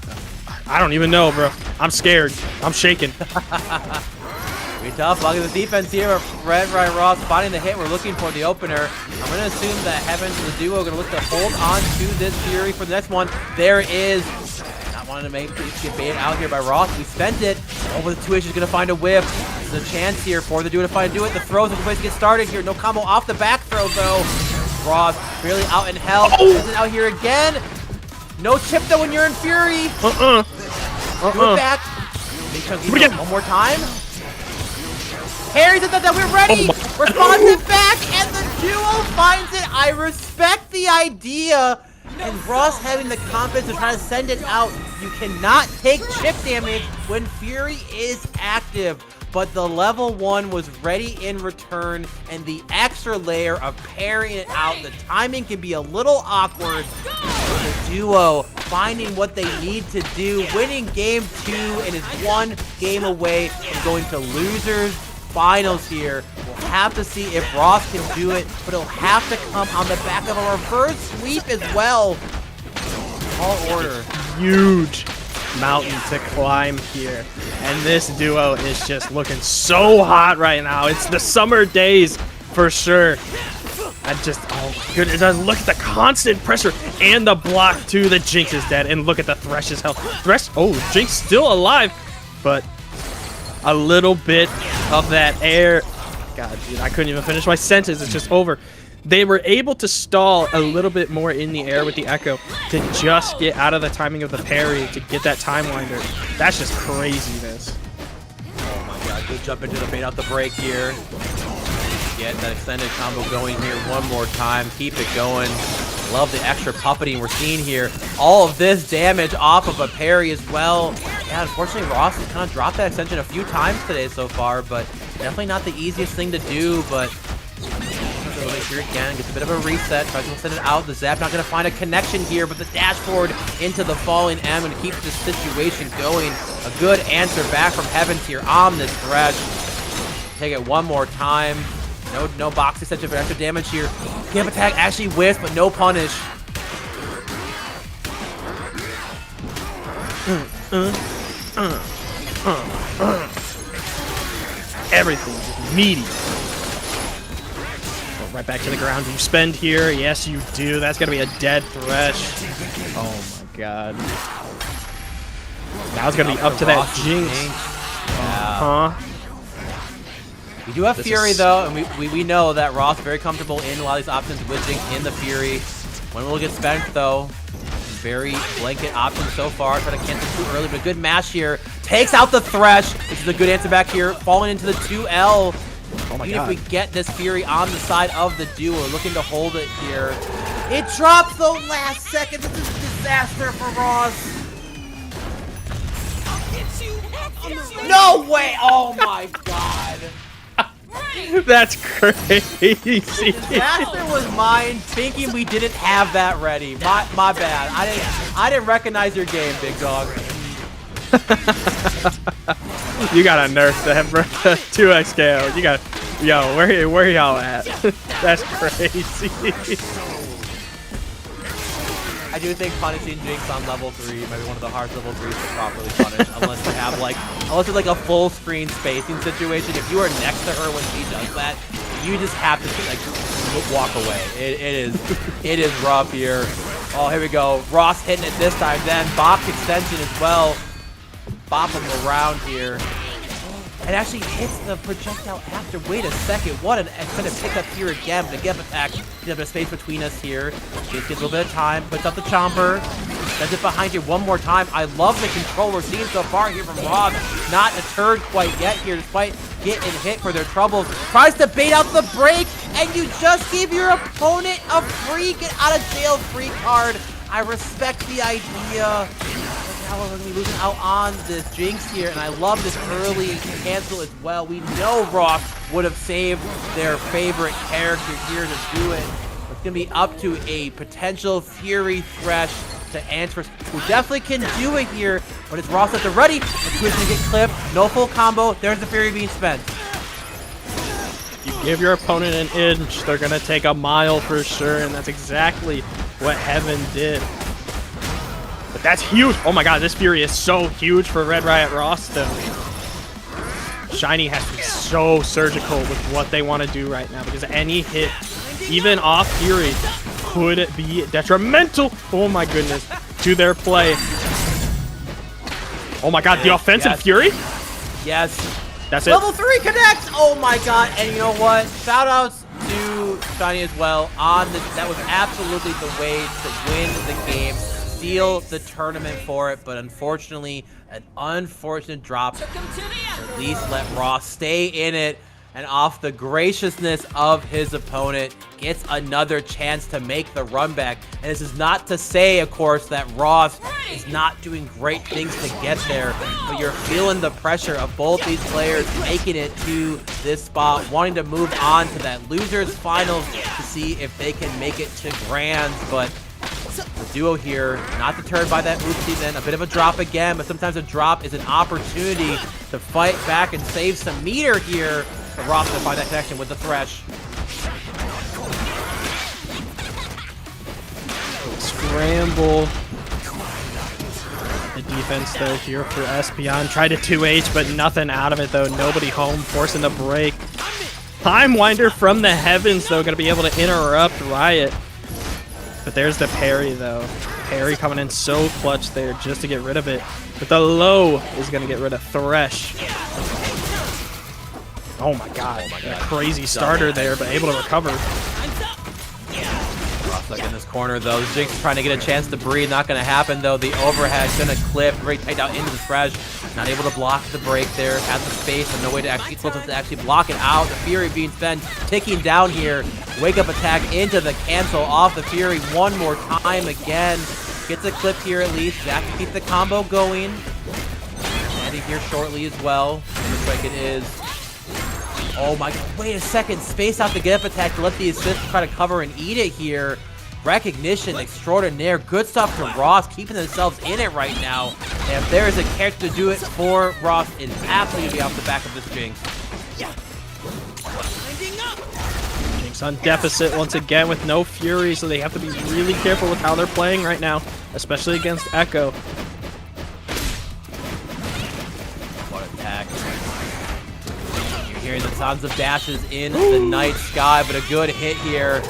I don't even know, bro. I'm scared. I'm shaking. Pretty tough. Look at the defense here. Red Riot Ross finding the hit. We're looking for the opener. I'm going to assume that Heaven and the duo are going to look to hold on to this Fury for the next one. There is. Not wanting to get baited out here by Ross. We spent it. Over the 2H is going to find a whip. There's a chance here for the duo to find a do it. The throws are the place to get started here. No combo off the back throw though. Ross really out in hell. Is it out here again? No chip though when you're in Fury. Do it back. One more time. Harry said that we're ready. Responsive back, and the duo finds it. I respect the idea. And Ross having the confidence to try to send it out. You cannot take chip damage when Fury is active. But the level 1 was ready in return, and the extra layer of parrying it out. The timing can be a little awkward. The duo finding what they need to do, winning game 2, and is 1 game away from going to losers finals here. We'll have to see if Ross can do it, but it'll have to come on the back of a reverse sweep as well. All order. Huge mountain to climb here, and this duo is just looking so hot right now. It's the summer days for sure. Oh goodness, look at the constant pressure and the block too. The Jinx is dead, and look at the Thresh's health. Jinx still alive, but a little bit of that air. God, dude, I couldn't even finish my sentence. It's just over. They were able to stall a little bit more in the air with the echo to just get out of the timing of the parry to get that time winder. That's just craziness. Oh my god, good jump into the bait out the break here. Get that extended combo going here one more time. Keep it going. Love the extra puppeting we're seeing here. All of this damage off of a parry as well. Yeah, unfortunately, Ross has kind of dropped that extension a few times today so far, but definitely not the easiest thing to do, but moving here again. Gets a bit of a reset. Tries to send it out. The Zap not going to find a connection here, but the dashboard into the falling M and keeps this situation going. A good answer back from Heavens here on this Thresh. Take it one more time. No box extension for extra damage here. Camp attack actually whiffs, but no punish. Everything is meaty. Go right back to the ground. Do you spend here? Yes, you do. That's gonna be a dead Thresh. Oh my god. Now it's gonna be up to that Jinx. Yeah. We do have Fury though, and we know that Ross is very comfortable in a lot of these options with Jinx in the Fury. When will it get spent though? Very blanket option so far. Try to cancel too early, but a good mash here. Takes out the Thresh. This is a good answer back here. Falling into the 2L. Oh my Even god. if we get this Fury on the side of the duo, looking to hold it here. It drops the last second. This is a disaster for Ross. No way! Oh my god. That's crazy. Disaster was mine, thinking we didn't have that ready. My bad. I didn't recognize your game, big dog. You gotta nerf that 2x KO. You got, yo, where y'all at? That's crazy. I do think punishing Jinx on level 3 might be one of the hardest level 3s to properly punish, unless you have unless it's like a full screen spacing situation. If you are next to her when she does that, you just have to walk away. It is rough here. Oh, here we go. Ross hitting it this time. Then box extension as well. Bop him around here. It actually hits the projectile after. Wait a second. What an extended pickup here again. The Gep attack. He's got a bit of space between us here. Gets a little bit of time. Puts up the Chomper. Sends it behind here one more time. I love the control we're seeing so far here from Ross. Not deterred quite yet here, despite getting hit for their troubles. Tries to bait out the break, and you just give your opponent a free get out of jail free card. I respect the idea. Now we're going to be losing out on this Jinx here, and I love this early cancel as well. We know Ross would have saved their favorite character here to do it. It's going to be up to a potential Fury Thresh to answer, who definitely can do it here, but it's Ross at the ready. The Twitch going to get clipped. No full combo. There's the Fury being spent. You give your opponent an inch, they're gonna take a mile for sure, and that's exactly what Heaven did. But that's huge. Oh my god, this Fury is so huge for Red Riot Ross though. Shiny has to be so surgical with what they want to do right now, because any hit, even off Fury, could be detrimental, oh my goodness, to their play. Oh my god, the offensive Fury? Yes. That's it. Level 3 connects! Oh my god, and you know what? Shout outs to Shiny as well on this. That was absolutely the way to win the game. Steal the tournament for it, but unfortunately, an unfortunate drop. At least let Ross stay in it, and off the graciousness of his opponent, gets another chance to make the run back. And this is not to say, of course, that Ross is not doing great things to get there, but you're feeling the pressure of both these players making it to this spot, wanting to move on to that losers finals to see if they can make it to grands. But the duo here, not deterred by that oopsie then. A bit of a drop again, but sometimes a drop is an opportunity to fight back and save some meter here. But Ross to find that connection with the Thresh. Scramble. The defense though here for Espeon. Tried to 2H, but nothing out of it though. Nobody home, forcing the break. Time Winder from the Heavens though, gonna be able to interrupt Riot. But there's the parry though. Parry coming in so clutch there just to get rid of it. But the low is gonna get rid of Thresh. Oh my god, a crazy starter there, but able to recover. Ross in this corner though. Jinx is trying to get a chance to breathe. Not going to happen though. The overhead gonna clip right tight out into the Thresh. Not able to block the break there. Has the space and no way to actually block it out. The Fury being spent, ticking down here. Wake up attack into the cancel off the Fury one more time again. Gets a clip here at least. Zach can keep the combo going. Ending here shortly as well. Looks like it is. Oh my god, wait a second. Space out the get up attack to let the assist try to cover and eat it here. Recognition extraordinaire. Good stuff to Ross, keeping themselves in it right now. And if there is a character to do it for Ross, it is absolutely going to be off the back of this Jinx. Jinx on deficit once again with no Fury, so they have to be really careful with how they're playing right now, especially against Echo. What attack. You're hearing the sounds of dashes in the night sky, but a good hit here.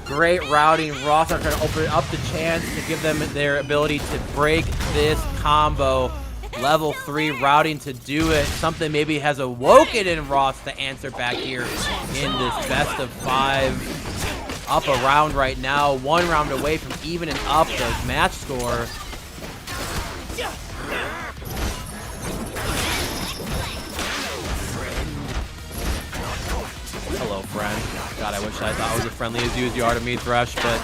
Great routing. Ross are trying to open up the chance to give them their ability to break this combo. Level 3 routing to do it. Something maybe has awoken in Ross to answer back here in this best of 5. Up a round right now. 1 round away from evening up the match score. Hello, friend. God, I wish I thought I was as friendly as you are to me, Thresh, but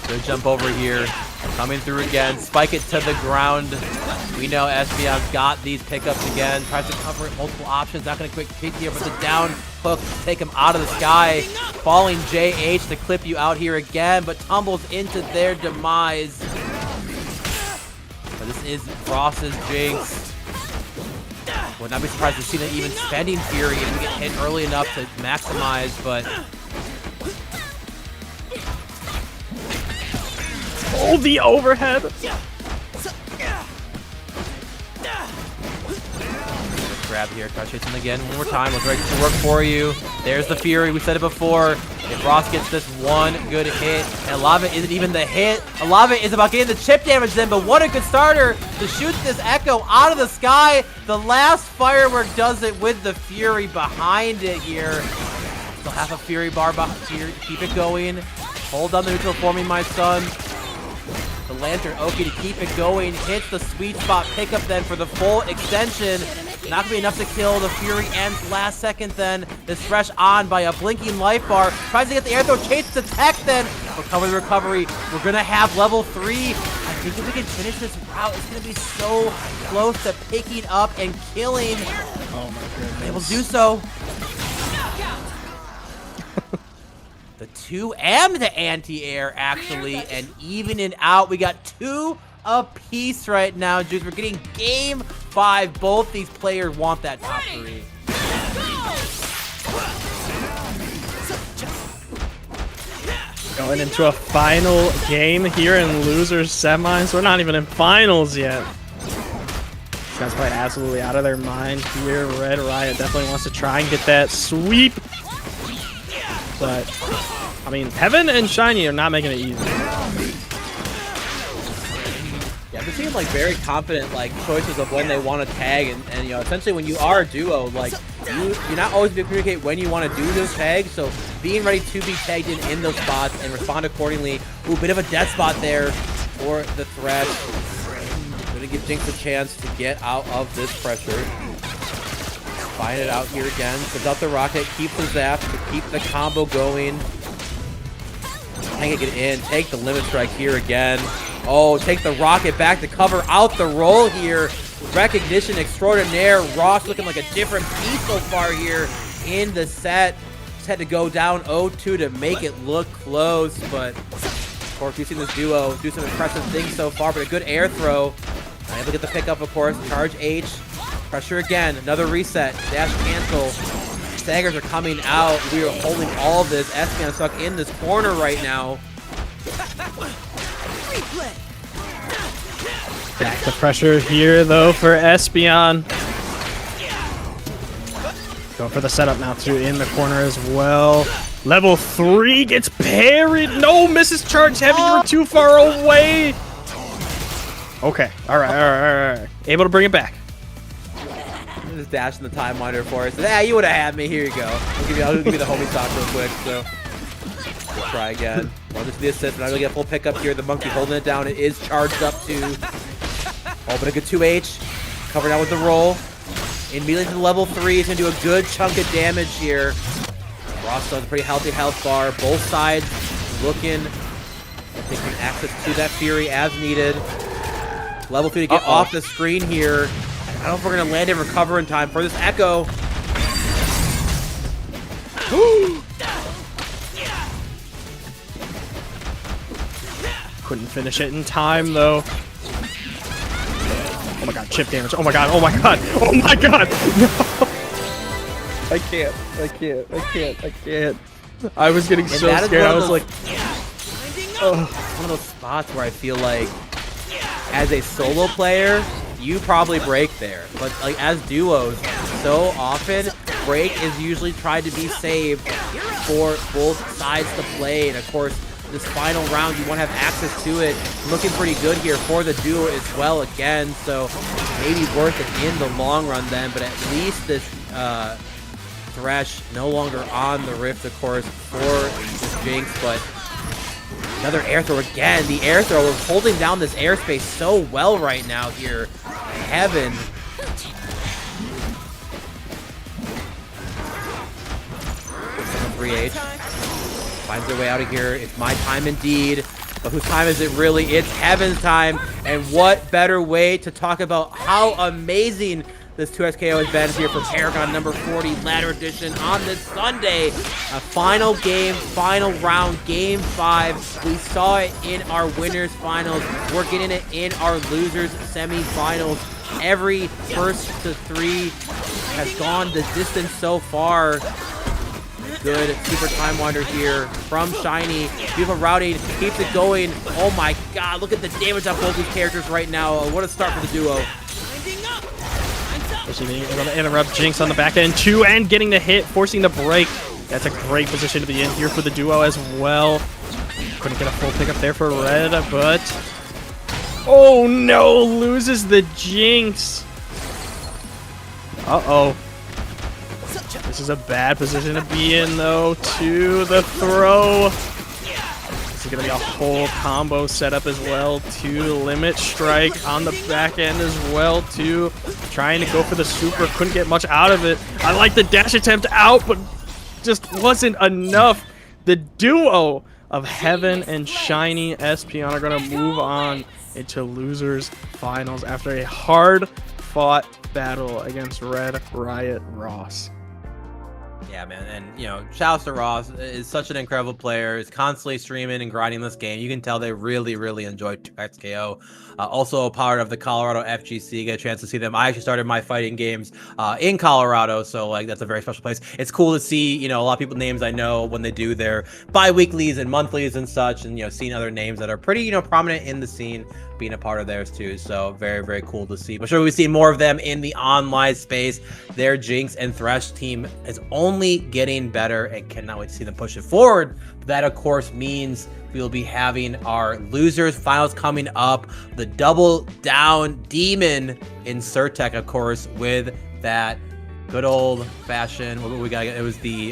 good jump over here. Coming through again. Spike it to the ground. We know Espeon's got these pickups again. Tries to cover it, multiple options. Not going to quick peek here, but the down hook to take him out of the sky. Falling JH to clip you out here again, but tumbles into their demise. But this is Ross's Jinx. Would not be surprised to see them even spending Fury if we get hit early enough to maximize, but... Oh, the overhead! Grab here, try to chase him again one more time. Let's ready to work for you. There's the Fury, we said it before. If Ross gets this one good hit, and Lava isn't even the hit. Lava is about getting the chip damage then, but what a good starter to shoot this Echo out of the sky. The last firework does it with the Fury behind it here. Still have a Fury bar here. Keep it going. Hold on the neutral for me, my son. The Lantern Oki to keep it going. Hits the sweet spot pickup then for the full extension. Not going to be enough to kill. The Fury ends last second then. This Thresh on by a blinking life bar. Tries to get the air throw. Chase the tech then. Recover the recovery. We're going to have level 3. I think if we can finish this route, it's going to be so close to picking up and killing. Oh my goodness. They will do so. The 2 and the anti-air, actually, and even it out. We got 2 apiece right now, Juice. We're getting game 5. Both these players want that top 3. Going into a final game here in losers semis. We're not even in finals yet. These guys playing absolutely out of their mind here. Red Riot definitely wants to try and get that sweep. But, I mean, Heaven and Shiny are not making it easy. Yeah, they seem like very confident, like, choices of when they want to tag, and you know, essentially when you are a duo, like, you're not always going to communicate when you want to do those tags, so being ready to be tagged in those spots and respond accordingly. Ooh, bit of a death spot there for the Thresh. Going to give Jinx a chance to get out of this pressure. Find it out here again. Sends out the rocket, keeps the zap to keep the combo going. Hang it in, take the limit strike here again. Oh, take the rocket back to cover out the roll here. Recognition extraordinaire. Ross looking like a different piece so far here in the set. Just had to go down 0-2 to make it look close, but of course we've seen this duo do some impressive things so far, but a good air throw. Able to get the pickup, of course. Charge H. Pressure again. Another reset. Dash cancel. Staggers are coming out. We are holding all of this. Espeon stuck in this corner right now. Back the pressure here, though, for Espeon. Going for the setup now, too, in the corner as well. Level 3 gets parried. No, misses charge heavy. You were too far away. Okay. All right. Able to bring it back. Just dashing the time monitor for us. Yeah, you would have had me. Here you go. I'll give you the homie stock real quick. So we'll try again. Want to the assist, but I'm gonna get a full pickup here. The monkey holding it down. It is charged up too. Oh, but a good 2H. Covered out with the roll. Immediately to the level 3. He's gonna do a good chunk of damage here. Ross does a pretty healthy health bar. Both sides looking. Taking access to that Fury as needed. Level 3 to get off the screen here. I don't know if we're going to land and recover in time for this Echo. Couldn't finish it in time though. Oh my god, chip damage. Oh my god, oh my god, oh my god! No! I can't. I was getting so scared. I was like, one of those spots where I feel like as a solo player, you probably break there. But like as duos, so often break is usually tried to be saved for both sides to play. And of course, this final round, you want to have access to it. Looking pretty good here for the duo as well again. So maybe worth it in the long run then. But at least this Thresh no longer on the Rift, of course, for the Jinx. But another air throw again. The air throw is holding down this airspace so well right now here. Heaven. 3H. Finds their way out of here. It's my time indeed. But whose time is it really? It's Heaven's time. And what better way to talk about how amazing this 2SKO has been here for Paragon number 40 ladder edition on this Sunday. A final game, final round, game 5. We saw it in our winners finals. We're getting it in our losers semifinals. Every first to 3 has gone the distance so far. Good super time wander here from Shiny. Beautiful routing, keeps it going. Oh my god, look at the damage on both these characters right now. What a start for the duo. Being able to interrupt Jinx on the back end too, and getting the hit, forcing the break. That's a great position to be in here for the duo as well. Couldn't get a full pickup there for Red, but oh no, loses the Jinx. Uh-oh. This is a bad position to be in though, to the throw. This is gonna be a whole combo setup as well, to limit strike on the back end as well, too. Trying to go for the super, couldn't get much out of it. I like the dash attempt out, but just wasn't enough. The duo of Heaven and Shiny Espion are gonna move on into losers finals after a hard-fought battle against Red Riot Ross. Yeah, man, and you know, shouts to Ross. Is such an incredible player. Is constantly streaming and grinding this game. You can tell they really enjoy 2XKO. Also a part of the Colorado FGC. Get a chance to see them. I actually started my fighting games in Colorado, so like that's a very special place. It's cool to see, you know, a lot of people names I know when they do their bi-weeklies and monthlies and such, and you know, seeing other names that are pretty, you know, prominent in the scene being a part of theirs too. So very cool to see. But sure, we see more of them in the online space. Their Jinx and Thresh team is only getting better, and cannot wait to see them push it forward. That of course means we'll be having our losers finals coming up. The double down demon in Surtech, of course, with that good old fashioned, what we got? It was the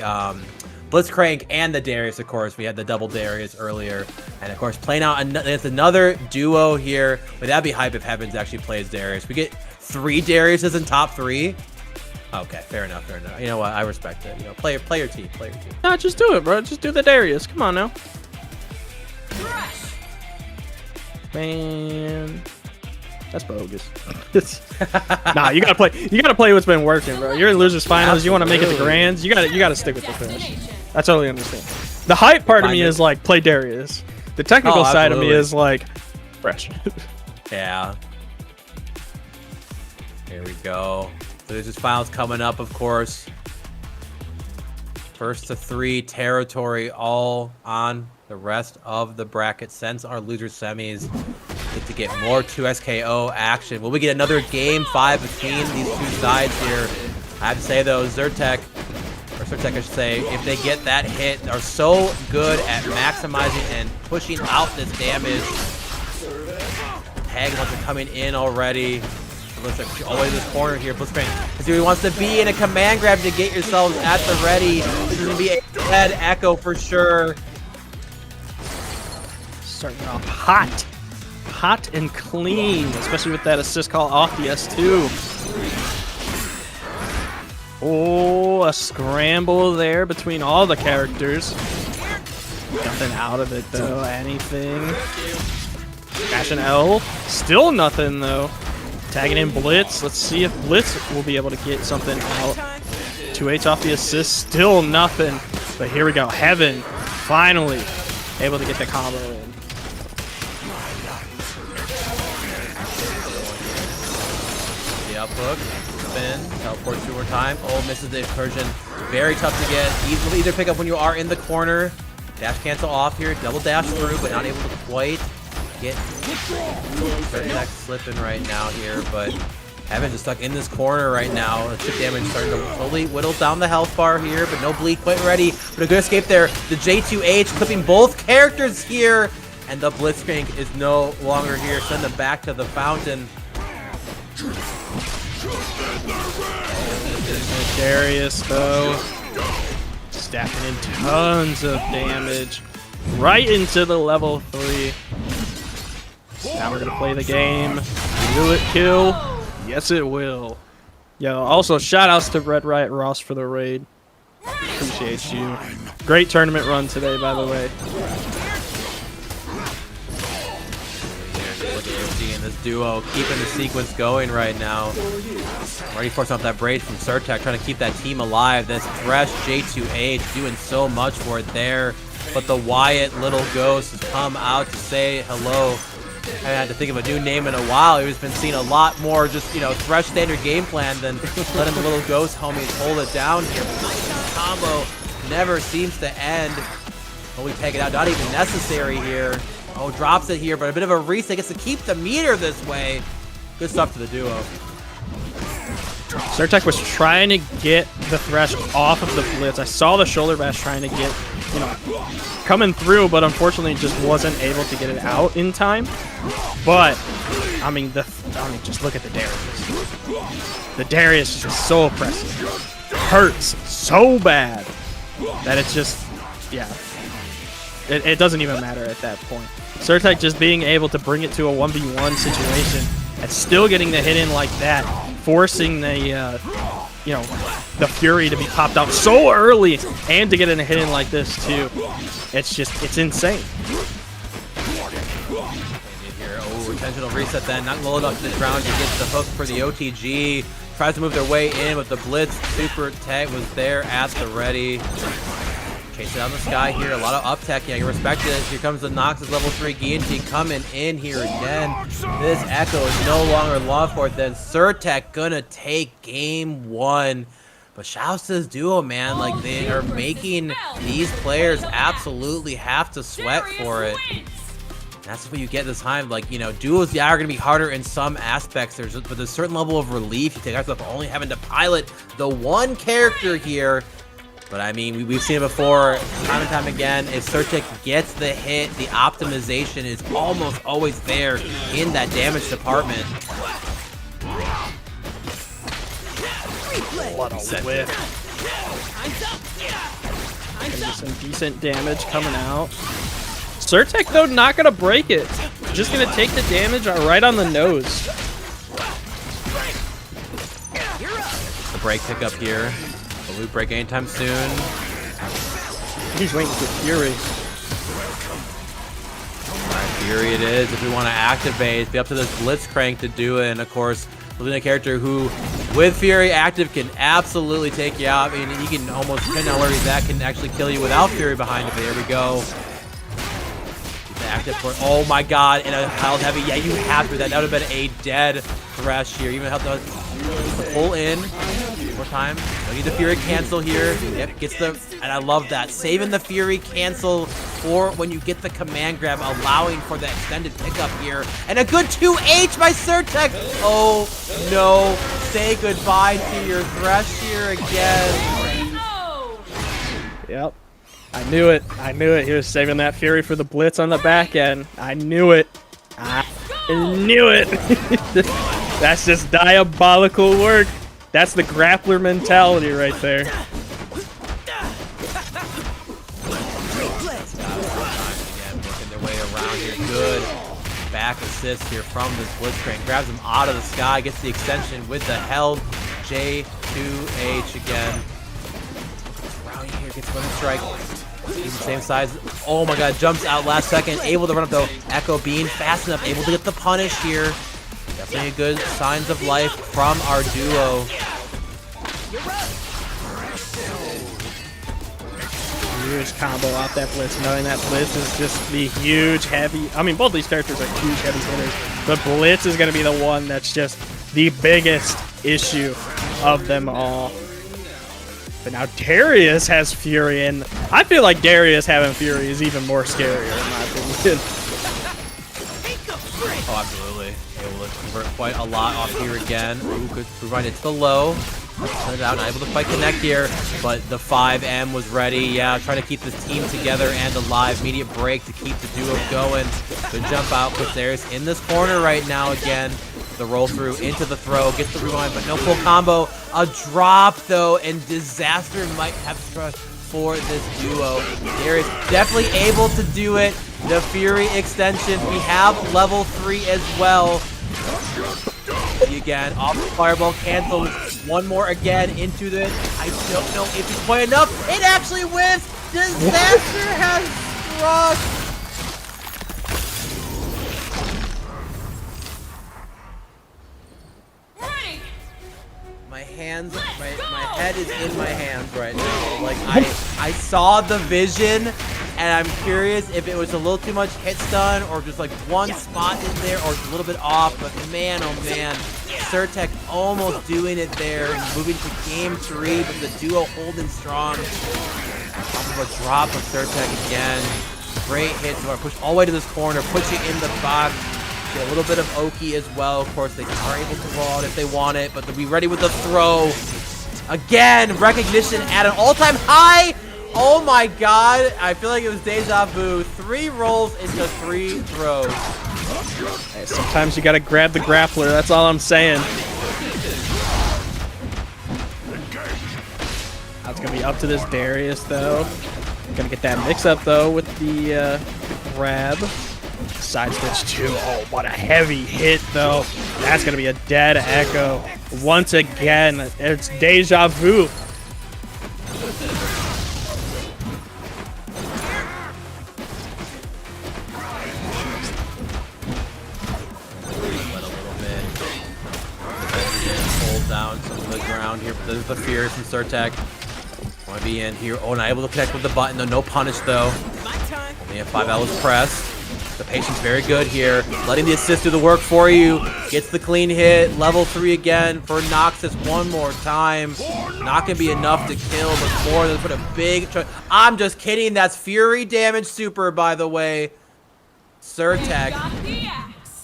Blitzcrank and the Darius, of course. We had the double Darius earlier. And of course, playing out another duo here. But that'd be hype if Heavens actually plays Darius. We get 3 Dariuses in top 3. Okay, fair enough. You know what? I respect it. You know, play your team. Nah, just do it, bro. Just do the Darius. Come on now. Man, that's bogus. Nah, you gotta play. You gotta play what's been working, bro. You're in losers finals. You want to make it to grands. You gotta stick with the Thresh. I totally understand. The hype part of me is like play Darius. The technical side of me is like fresh. Yeah. Here we go. Losers finals coming up, of course. First to 3 territory all on the rest of the bracket. Since our loser semis get to get more 2SKO action. Will we get another game 5 between these two sides here? I have to say though, Surtech I should say, if they get that hit, are so good at maximizing and pushing out this damage. Tag ones are coming in already. Looks like always this corner here. Blitzcrank is who he wants to be in a command grab to get yourselves at the ready. This is gonna be a dead echo for sure. Starting off hot and clean, especially with that assist call off the S2. Oh, a scramble there between all the characters. Nothing out of it though. Anything? Dash and L. Still nothing though. Tagging in Blitz. Let's see if Blitz will be able to get something out. 2H off the assist. Still nothing. But here we go. Heaven finally able to get the combo in. The up hook, spin, teleport 2 more time. Oh, misses the incursion. Very tough to get. Either pick up when you are in the corner. Dash cancel off here. Double dash through, but not able to quite get Surtek slipping right now here. But Heaven just stuck in this corner right now. The chip damage starting to slowly whittle down the health bar here, but no bleed quite ready. But a good escape there. The J2H clipping both characters here. And the Blitzcrank is no longer here. Send them back to the fountain. Darius though, stacking in tons of damage right into the level 3. Now we're gonna play the game. Will it kill? Yes, it will. Yo, also shout outs to Red Riot Ross for the raid. Appreciate you. Great tournament run today, by the way. Seeing this duo keeping the sequence going right now. Ready for some of that braid from Surtek, trying to keep that team alive. This Thresh J2H doing so much for it there. But the Wyatt Little Ghost has come out to say hello. I had to think of a new name in a while. He's been seeing a lot more just, you know, Thresh standard game plan than letting the Little Ghost homies hold it down here. This combo never seems to end. But we take it out, not even necessary here. Oh, drops it here, but a bit of a reset. Gets to keep the meter this way. Good stuff to the duo. Surtek was trying to get the Thresh off of the Blitz. I saw the shoulder bash trying to get, you know, coming through, but unfortunately just wasn't able to get it out in time. But I mean, just look at the Darius. The Darius is just so oppressive. Hurts so bad that it's just, yeah, it doesn't even matter at that point. Surtek just being able to bring it to a 1v1 situation and still getting the hit in like that, forcing the, you know, the Fury to be popped out so early and to get in a hit in like this too. It's just, it's insane. Here, oh, intentional reset then, not low enough to the ground to get the hook for the OTG. Tries to move their way in, but the Blitz super tag was there at the ready. Chase it out in the sky here. A lot of up tech. Yeah, you respect it. Here comes the Noxus level 3 Guillotine coming in here again. This Echo is no longer long for it. Then Surtek gonna take game 1. But shouts to this duo, man. Like, they are making these players absolutely have to sweat for it. That's what you get this time. Like, you know, duos, yeah, are going to be harder in some aspects. But there's a certain level of relief you take out of only having to pilot the one character here. But I mean, we've seen it before, time and time again. If Surtek gets the hit, the optimization is almost always there in that damage department. What a whip. Some decent damage coming out. Surtek, though, not going to break it. Just going to take the damage right on the nose. The break pickup here. The loot break anytime soon. He's waiting for Fury. Alright, Fury it is. If we want to activate, it's be up to this Blitzcrank to do it. And of course, losing a character who, with Fury active, can absolutely take you out. I mean, he can almost, depending on where he's at, can actually kill you without Fury behind him. There we go. The active for, oh my god, and a held heavy. Yeah, you have to. That would have been a dead Thresh here. Even helped us pull in. One more time. No need the Fury cancel here. Yep, gets the, and I love that. Saving the Fury cancel for when you get the command grab, allowing for the extended pickup here. And a good 2H by Surtek. Oh no. Say goodbye to your Thresh here again. Yep. I knew it. I knew it. He was saving that Fury for the Blitz on the back end. I knew it. I knew it. That's just diabolical work. That's the grappler mentality right there. Working their way around here. Good back assist here from this Blitzcrank. Grabs him out of the sky. Gets the extension with the held J2H again. Around here. Gets one strike. Even same size. Oh my god. Jumps out last second. Able to run up though. Echo Beam fast enough. Able to get the punish here. Definitely good signs of life from our duo. huge combo off that Blitz, knowing that Blitz is just the huge heavy. I mean, both these characters are huge heavy hitters, but Blitz is going to be the one that's just the biggest issue of them all. But now Darius has Fury, and I feel like Darius having Fury is even more scarier, in my opinion. Oh, absolutely. Able to convert quite a lot off here again. Ooh, good rewind it to the low. Put it out, not able to quite connect here, but the 5M was ready. Yeah, trying to keep this team together and alive. Immediate break to keep the duo going. Good jump out, puts Darius in this corner right now again. The roll through into the throw, gets the rewind, but no full combo. A drop though, and disaster might have struck for this duo. Darius definitely able to do it. The Fury extension, we have level 3 as well. Again, off the fireball, cancels. One more again into the. I don't know if it's quite enough. It actually whiffs. Disaster has struck. My hands, my head is in my hands right now. Like I saw the vision, and I'm curious if it was a little too much hit stun or just like one spot in there or a little bit off. But man, oh man, Surtek almost doing it there and moving to game 3, but the duo holding strong. Off of a drop of Surtek again. Great hit to our push all the way to this corner, push it in the box. Get a little bit of Oki as well. Of course, they are able to roll out if they want it, but they'll be ready with the throw. Again, recognition at an all-time high. Oh my god. I feel like it was deja vu. 3 rolls into 3 throws. Hey, sometimes you gotta grab the grappler. That's all I'm saying. That's gonna be up to this Darius, though. Gonna get that mix-up, though, with the grab. Side switch too. Oh, what a heavy hit, though. That's going to be a dead echo. Once again, it's deja vu. Hold down some of the ground here. There's the fear from Surtek. Want to be in here. Oh, not able to connect with the button, though. No punish, though. Only a 5L is pressed. The patient's very good here. Letting the assist do the work for you. Gets the clean hit. Level 3 again for Noxus one more time. Not going to be enough to kill, but more than put a big... I'm just kidding. That's Fury damage super, by the way. Surtek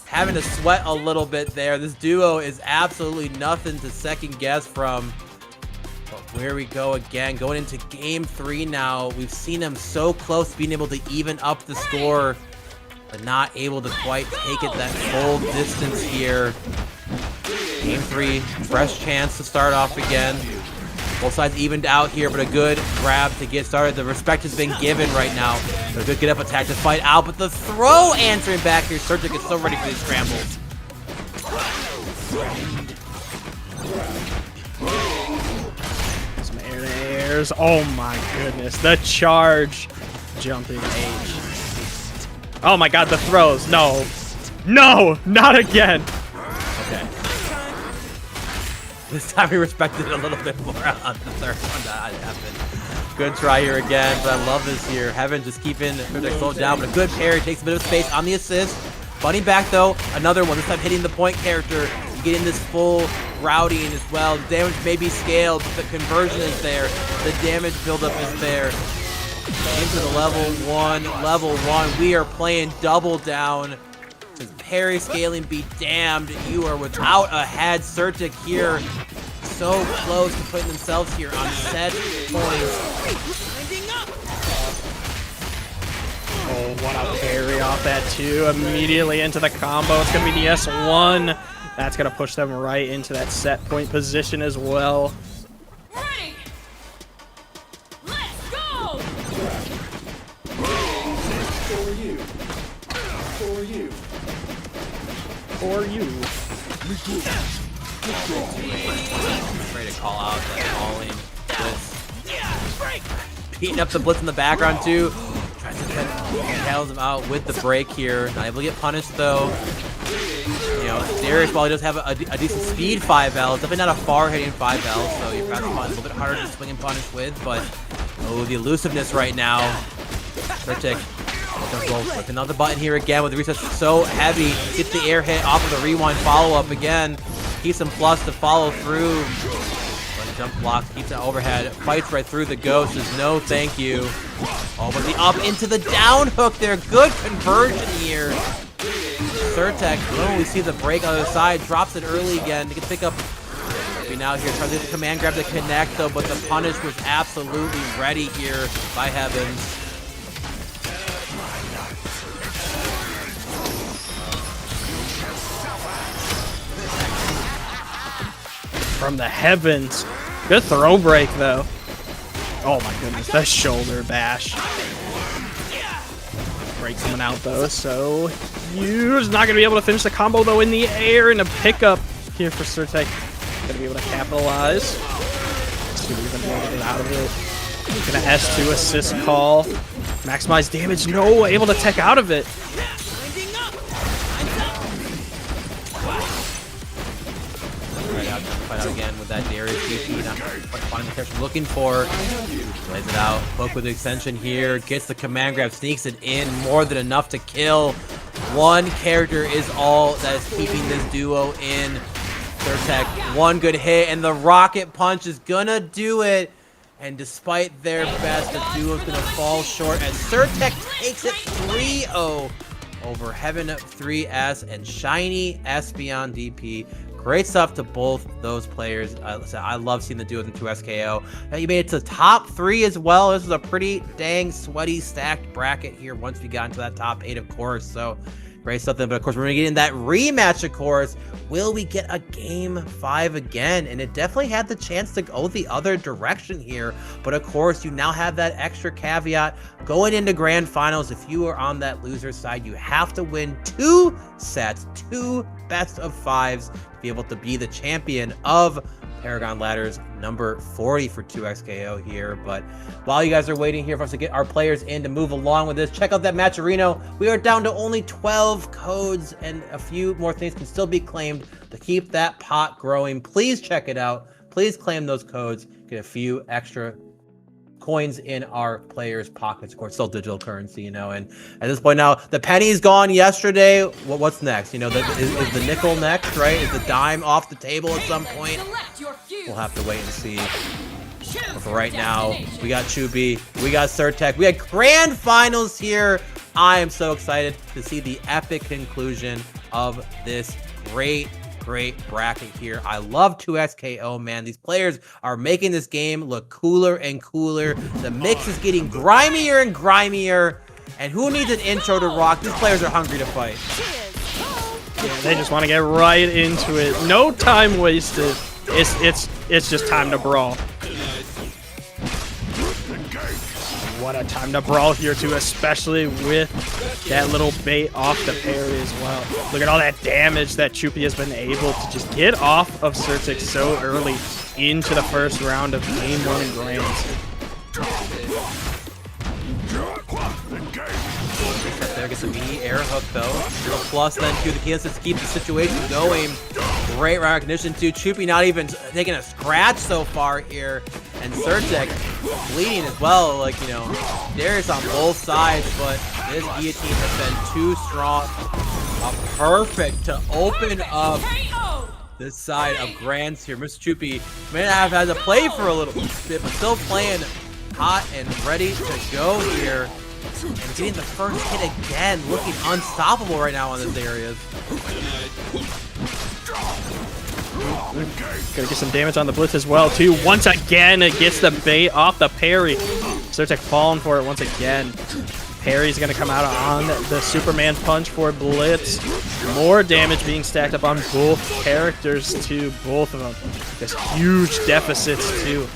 having to sweat a little bit there. This duo is absolutely nothing to second guess from. But where we go again. Going into game 3 now. We've seen them so close to being able to even up the score, but not able to quite take it that full distance here. Game 3, fresh chance to start off again. Both sides evened out here, but a good grab to get started. The respect has been given right now. So a good get up attack to fight out, but the throw answering back here. Surgic is so ready for these scrambles. Some air to airs. Oh my goodness. The charge. Jumping H. Oh my god, the throws. No. No, not again. Okay. This time we respected it a little bit more on the third one that happened. Good try here again, but I love this here. Heaven just keeping Surtek slowed down, but a good parry. Takes a bit of space on the assist. Bunny back though. Another one, this time hitting the point character. Getting this full routing as well. The damage may be scaled, but the conversion is there. The damage buildup is there. Into the level 1. We are playing double down. Says parry scaling be damned. You are without a head. Surtek here so close to putting themselves here on set points. Oh, what a parry off that too. Immediately into the combo. It's going to be the S1. That's going to push them right into that set point position as well. Ready. Let's go. For you. Ready to call out that falling blitz. Beating up the blitz in the background too. Tries to tails him out with the break here. Not able to get punished though. You know, Darius, while he does have a decent speed 5L, definitely not a far hitting 5L, so your fast spot is a little bit harder to swing and punish with, but Oh, the elusiveness right now. Certic clicking on the button here again with the reset so heavy. Gets the air hit off of the rewind follow-up again. Keeps some plus to follow through. But jump blocks, keeps it overhead. Fights right through the ghost. Says no thank you. Over the up into the down hook there. Good conversion here. Certec, oh, we see the break on the other side. Drops it early again. He can pick up. Now here tries to get the command grab to connect though, but the punish was absolutely ready here by Heavens. From the Heavens. Good throw break though. Oh my goodness, that shoulder bash. Break coming out though, so Hughes not gonna be able to finish the combo though in the air, and a pickup here for Certec. Gonna be able to capitalize. Let's see if we can get out of it. Gonna S2 assist call. Maximize damage. No, able to tech out of it. Fight out again with that Darius GP. Not finding the character looking for. Plays it out. Hook with the extension here. Gets the command grab. Sneaks it in. More than enough to kill. One character is all that is keeping this duo in. Certec, one good hit, and the rocket punch is gonna do it. And despite their best, the duo's gonna fall short as Certec takes it 3-0 over Heaven 3S and Shiny Espeon DP. Great stuff to both those players. I love seeing the duos in 2SKO. Now you made it to top 3 as well. This was a pretty dang sweaty stacked bracket here once we got into that top 8, of course. So great stuff then, but of course we're gonna get in that rematch, of course. Will we get a game 5 again? And it definitely had the chance to go the other direction here, but of course you now have that extra caveat going into grand finals. If you are on that loser side, you have to win 2 sets, 2 best of 5s to be able to be the champion of Paragon Ladders number 40 for 2XKO here. But while you guys are waiting here for us to get our players in to move along with this, check out that matcherino. We are down to only 12 codes and a few more things can still be claimed to keep that pot growing. Please check it out. Please claim those codes. Get a few extra coins in our players' pockets. Of course, still digital currency, you know. And at this point now, the penny's gone yesterday. What's next? You know, is the nickel next, right? Is the dime off the table at some point? We'll have to wait and see. But for right now, we got Chupi, we got Certec, we had grand finals here. I am so excited to see the epic conclusion of this great bracket here. I love 2XKO, man. These players are making this game look cooler and cooler. The mix is getting grimier and grimier. And who needs an intro to rock? These players are hungry to fight. Yeah, they just want to get right into it. No time wasted. It's just time to brawl. What a time to brawl here too, especially with that little bait off the parry as well. Look at all that damage that Chupi has been able to just get off of Certec so early into the first round of Game 1 in Grands. There gets a mini air hook though. A plus then to the Kias to keep the situation going. Great recognition too. Chupi not even taking a scratch so far here. And Certec bleeding as well. Like, you know, Darius on both sides, but this guillotine has been too strong. Perfect to open up this side of Grands here. Mr. Chupi may not have had to play for a little bit, but still playing hot and ready to go here. And getting the first hit again, looking unstoppable right now on this area. Gonna get some damage on the blitz as well too. Once again, it gets the bait off the parry. Certec falling for it once again. Parry's gonna come out on the Superman punch for blitz. More damage being stacked up on both characters too. Both of them. There's huge deficits too.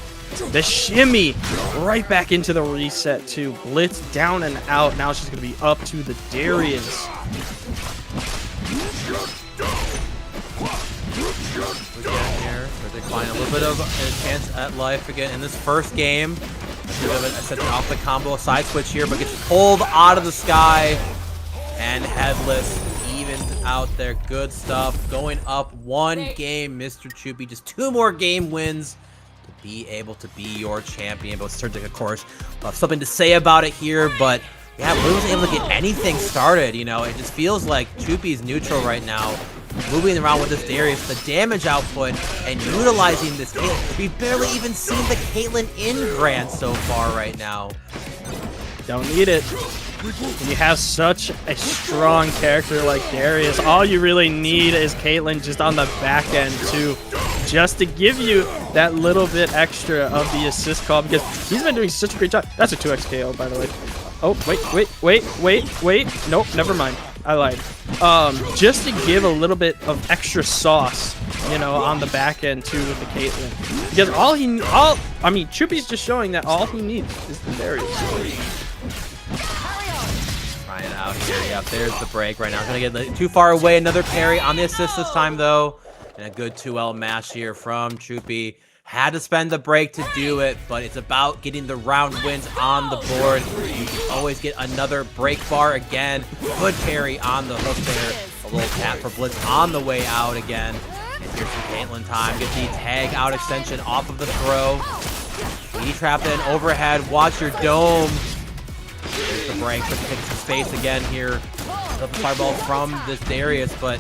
The shimmy right back into the reset too. Blitz down and out. Now it's just gonna be up to the Darius. Here, they find a little bit of a chance at life again in this first game. A bit of a setting off the combo side switch here, but gets pulled out of the sky. And Headless evens out there. Good stuff. Going up one game, Mr. Chupi. Just 2 more game wins to be able to be your champion. But Surgic, of course, will have something to say about it here, but yeah, really wasn't able to get anything started. You know, it just feels like Choopy's neutral right now, moving around with this Darius, the damage output, and utilizing this Caitlyn. We've barely even seen the Caitlyn in Grant so far right now. Don't need it. When you have such a strong character like Darius, all you really need is Caitlyn just on the back end too, just to give you that little bit extra of the assist call, because he's been doing such a great job. That's a 2x KO, by the way. Oh, wait. Nope, never mind. I lied. Just to give a little bit of extra sauce, you know, on the back end too with the Caitlyn. Because I mean, Choopy's just showing that all he needs is the Darius. Trying out here. Yep, there's the break right now. Gonna get too far away. Another parry on the assist this time though. And a good 2L mash here from Choopy. Had to spend the break to do it, but it's about getting the round wins on the board. You can always get another break bar again. Good parry on the hook there. A little tap for Blitz on the way out again. And here's some Caitlyn time. Get the tag out extension off of the throw. E-trap in overhead. Watch your dome. There's the break. Taking some space again here. The fireball from this Darius, but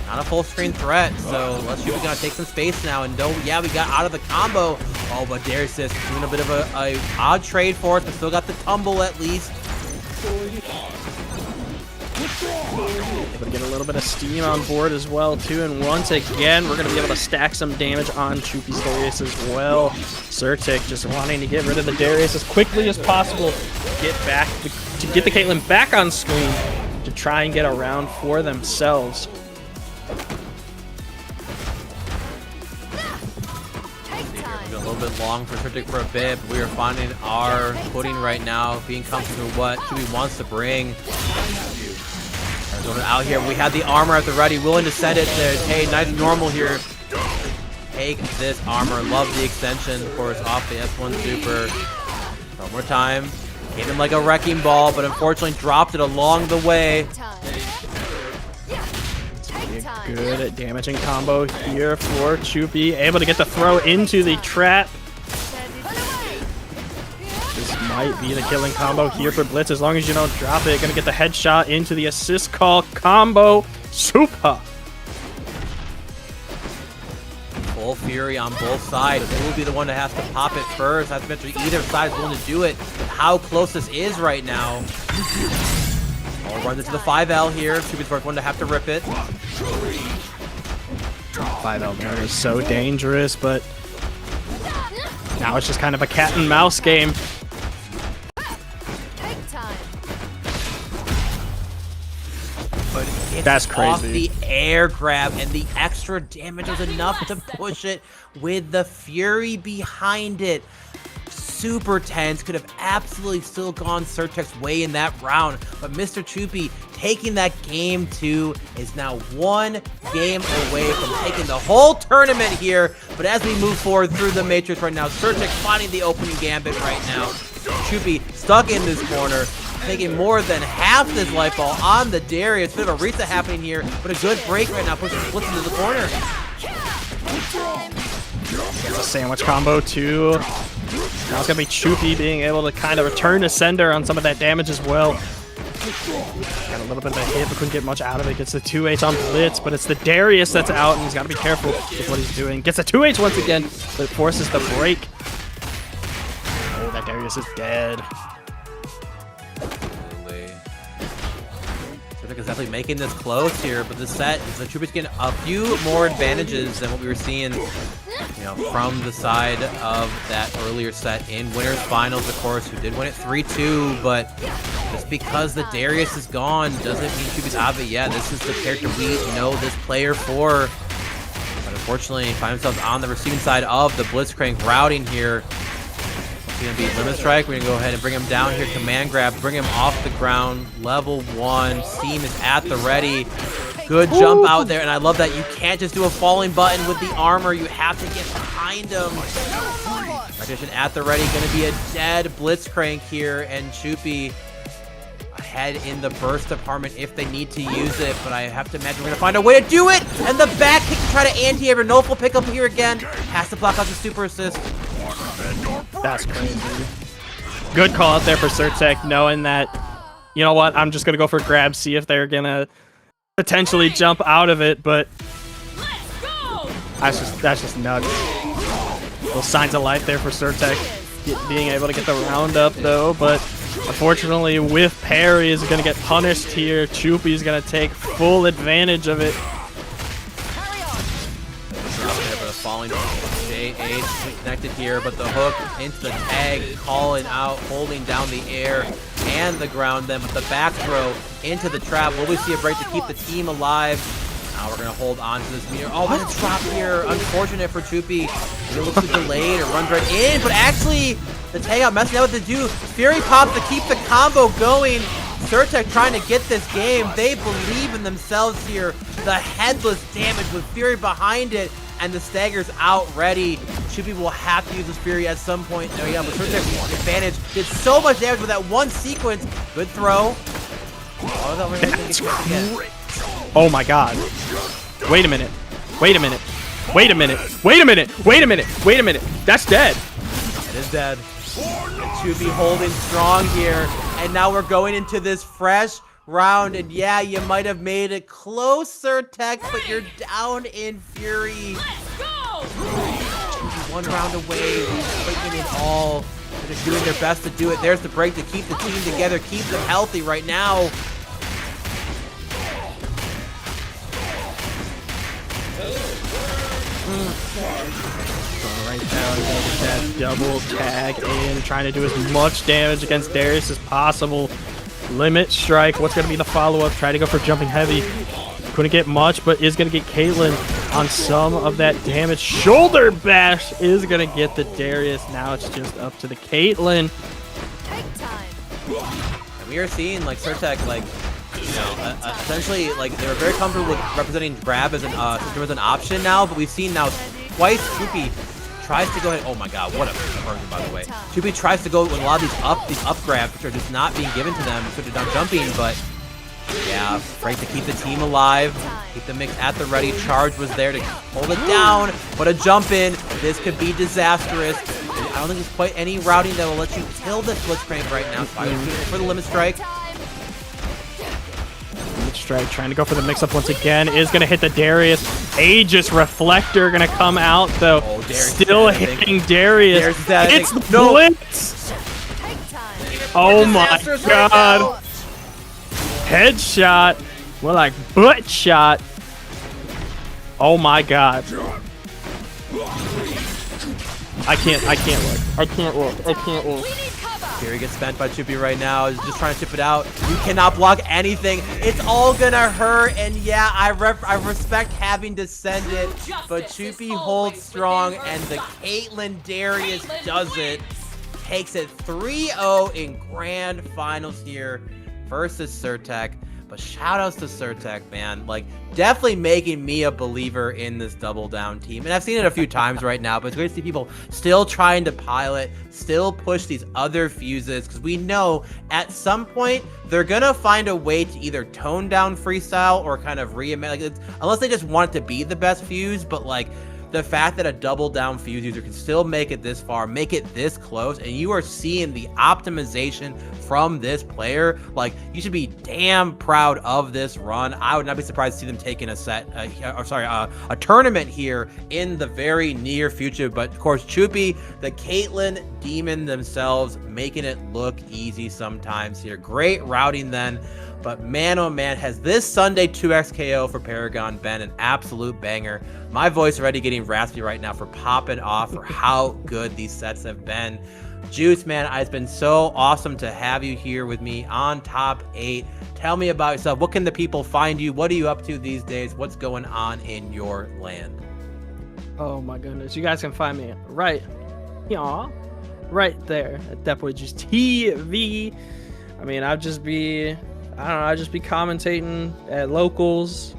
not a full screen threat, so let's see if we're gonna take some space now. And yeah, we got out of the combo. Oh, but Darius is doing a bit of a odd trade for us, but still got the tumble at least. Able to get a little bit of steam on board as well too, and once again we're gonna be able to stack some damage on Choopy's Darius as well. Surtic just wanting to get rid of the Darius as quickly as possible, to get the Caitlyn back on screen to try and get a round for themselves. A little bit long for Surtic for a bit, but we are finding our footing right now, being comfortable with what Choopy wants to bring. Out here, we had the armor at the ready, willing to send it to, hey, nice normal here. Take this armor, love the extension, of course, off the S1 super. One more time, hit him like a wrecking ball, but unfortunately dropped it along the way. Good at damaging combo here for Choopy, able to get the throw into the trap. This might be the killing combo here for Blitz as long as you don't drop it. Gonna get the headshot into the assist call combo. Super. Full fury on both sides. Who will be the one that has to pop it first? That's eventually either side is willing to do it. But how close this is right now. All runs into the 5L here. Choopy's the first one to have to rip it. 5L there is so dangerous, but now it's just kind of a cat and mouse game. But that's crazy. Off the air grab, and the extra damage was enough to push it with the fury behind it. Super tense, could have absolutely still gone Surtic's way in that round, but Mr. Choopy taking that game 2 is now 1 game away from taking the whole tournament here. But as we move forward through the matrix right now, Surtic finding the opening gambit right now. Choopy stuck in this corner, taking more than half this life ball on the Darius. Bit of a reset happening here, but a good break right now, pushing Blitz into the corner. Gets a sandwich combo too. Now it's going to be Choopy being able to kind of return to sender on some of that damage as well. Got a little bit of a hit, but couldn't get much out of it. Gets the 2H on Blitz, but it's the Darius that's out, and he's got to be careful with what he's doing. Gets a 2H once again, but forces the break. Oh, that Darius is dead. Surtic is definitely making this close here, but the set is the Choopy's getting a few more advantages than what we were seeing, you know, from the side of that earlier set in winners finals, of course, who did win it 3-2, but just because the Darius is gone doesn't mean Choopy's out of it yet. This is the character we know this player for, but unfortunately find themselves on the receiving side of the Blitzcrank routing here. It's gonna be limit strike. We're gonna go ahead and bring him down here, command grab, bring him off the ground, level 1. Steam is at the ready. Good jump out there, and I love that you can't just do a falling button with the armor. You have to get behind him. Magician at the ready, gonna be a dead Blitzcrank here, and Choopy ahead in the burst department if they need to use it, but I have to imagine we're gonna find a way to do it, and the back kick to try to anti-air. Nolf will pick up here again. Has to block out the super assist. That's crazy. Good call out there for Surtek, knowing that, you know what, I'm just going to go for grabs, see if they're going to potentially jump out of it, but that's just nuts. Little signs of life there for Surtek, being able to get the round up, though, but unfortunately, with parry is going to get punished here. Choopy's going to take full advantage of it. Falling J8 connected here, but the hook into the tag, calling out, holding down the air and the ground then with the back throw into the trap. Will we see a break to keep the team alive? Now we're going to hold on to this meter. Oh, but a drop here. Unfortunate for Choopy. It looks like delayed. It runs right in, but actually the tag out messing up with the do. Fury pops to keep the combo going. Surtek trying to get this game. They believe in themselves here. The headless damage with Fury behind it. And the stagger's out ready. Choopy will have to use his Fury at some point. Oh yeah, but Surtek's advantage did so much damage with that one sequence. Good throw. Oh my god. Wait a minute. Wait a minute. Wait a minute. Wait a minute. Wait a minute. Wait a minute. That's dead. It is dead. And Choopy holding strong here. And now we're going into this fresh round, and yeah, you might have made it closer, Tech, but you're down in Fury. One round away, taking it all. They're just doing their best to do it. There's the break to keep the team together, keep them healthy right now. Going right down, get that double tag in, trying to do as much damage against Darius as possible. Limit strike. What's going to be the follow-up? Try to go for jumping heavy. Couldn't get much, but is going to get Caitlyn on some of that damage. Shoulder bash is going to get the Darius. Now it's just up to the Caitlyn. And we are seeing, like, Surtek, like, you know, essentially, like, they were very comfortable with representing grab as an option now, but we've seen now twice Choopy tries to go ahead. Oh my god, what a conversion, by the way. Choopy tries to go with a lot of these up grabs, which are just not being given to them, so they're not jumping, but yeah, right to keep the team alive, keep the mix at the ready. Charge was there to hold it down, but a jump in, this could be disastrous. I don't think there's quite any routing that will let you kill the Blitzcrank right now. For the limit strike. Strike, trying to go for the mix-up once again, is going to hit the Darius. Aegis Reflector going to come out, though. Oh, still hitting Darius. It's the Blitz! Oh my god. Headshot. More like butt shot. Oh my god. I can't look. Here he gets spent by Choopy right now. He's just trying to chip it out. You cannot block anything. It's all gonna hurt. And yeah, I respect having to send it, but Choopy holds strong, and the Caitlyn Darius does it. Takes it 3-0 in grand finals here versus Surtek. But shout outs to Surtek, man. Like, definitely making me a believer in this double down team. And I've seen it a few times right now, but it's great to see people still trying to pilot, still push these other fuses, because we know at some point they're gonna find a way to either tone down freestyle or kind of reimagine, like, unless they just want it to be the best fuse. But like, the fact that a double down fuse user can still make it this far, make it this close, and you are seeing the optimization from this player, like, you should be damn proud of this run. I would not be surprised to see them taking a tournament here in the very near future. But of course, Choopy, the Caitlyn demon themselves, making it look easy sometimes here. Great routing then. But man, oh man, has this Sunday 2x KO for Paragon been an absolute banger. My voice already getting raspy right now for popping off for how good these sets have been. Juice, man, it's been so awesome to have you here with me on Top 8. Tell me about yourself. What can the people find you? What are you up to these days? What's going on in your land? Oh my goodness. You guys can find me right there at Depwidge's TV. I mean, I'll just be commentating at locals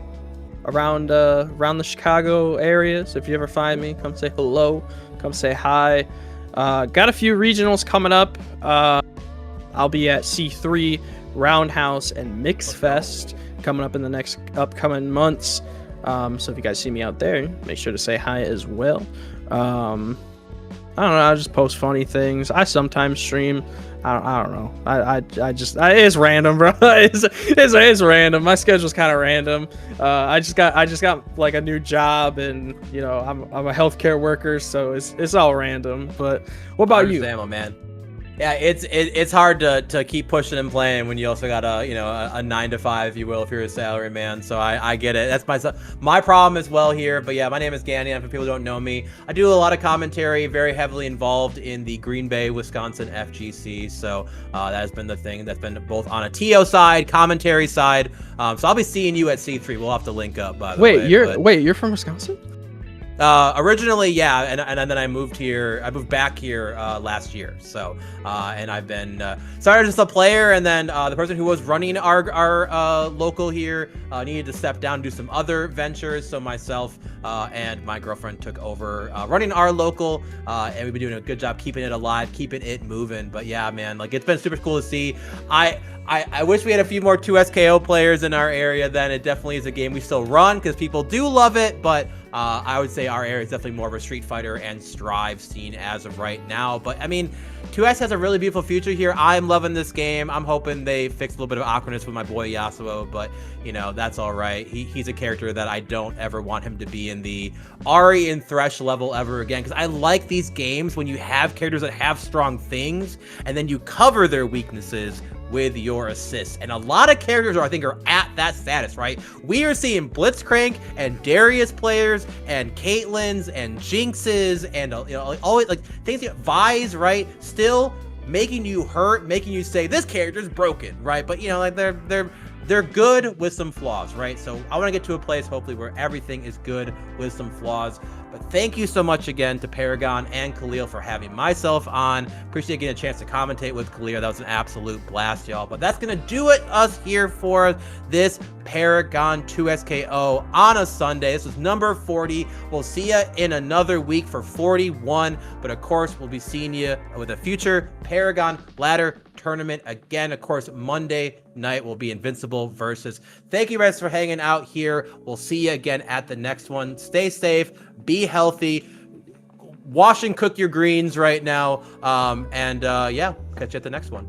around the Chicago area. So if you ever find me, come say hello, come say hi. Got a few regionals coming up. I'll be at C3, Roundhouse, and Mix Fest coming up in the next upcoming months. So if you guys see me out there, make sure to say hi as well. I don't know. I just post funny things. I sometimes stream. I don't know. It's random, bro. It's random. My schedule's kind of random. I just got like a new job, and you know I'm a healthcare worker, so it's all random. But what about you? Man. Yeah, it's hard to keep pushing and playing when you also got a 9 to 5, if you will, if you're a salary man. So I get it. That's my problem as well here. But yeah, my name is Ganny, and for people who don't know me, I do a lot of commentary, very heavily involved in the Green Bay, Wisconsin FGC. So that has been the thing that's been both on a TO side, commentary side. So I'll be seeing you at C3. We'll have to link up, by the way. You're from Wisconsin? Originally, yeah, and then I moved back here last year. So and I've been started as a player, and then the person who was running our local here needed to step down and do some other ventures. So myself and my girlfriend took over running our local, and we've been doing a good job keeping it alive, keeping it moving. But yeah, man, like it's been super cool to see. I wish we had a few more 2SKO players in our area. Then it definitely is a game we still run because people do love it, but I would say our area is definitely more of a Street Fighter and Strive scene as of right now. But I mean, 2S has a really beautiful future here. I'm loving this game. I'm hoping they fix a little bit of awkwardness with my boy Yasuo, but you know, that's all right. He's a character that I don't ever want him to be in the Ari and Thresh level ever again, because I like these games when you have characters that have strong things and then you cover their weaknesses with your assists. And a lot of characters I think are at that status, right? We are seeing Blitzcrank and Darius players and Caitlyn's and Jinx's and always like things like Vi's, right? Still making you hurt, making you say this character's broken, right? But you know, like they're good with some flaws, right? So I want to get to a place hopefully where everything is good with some flaws. But thank you so much again to Paragon and Khalil for having myself on. Appreciate getting a chance to commentate with Khalil. That was an absolute blast, y'all. But that's going to do it us here for this Paragon 2SKO on a Sunday. This was number 40. We'll see you in another week for 41. But of course, we'll be seeing you with a future Paragon ladder tournament again. Of course, Monday night will be Invincible versus. Thank you guys for hanging out here. We'll see you again at the next one. Stay safe, be healthy, wash and cook your greens right now, and yeah, catch you at the next one.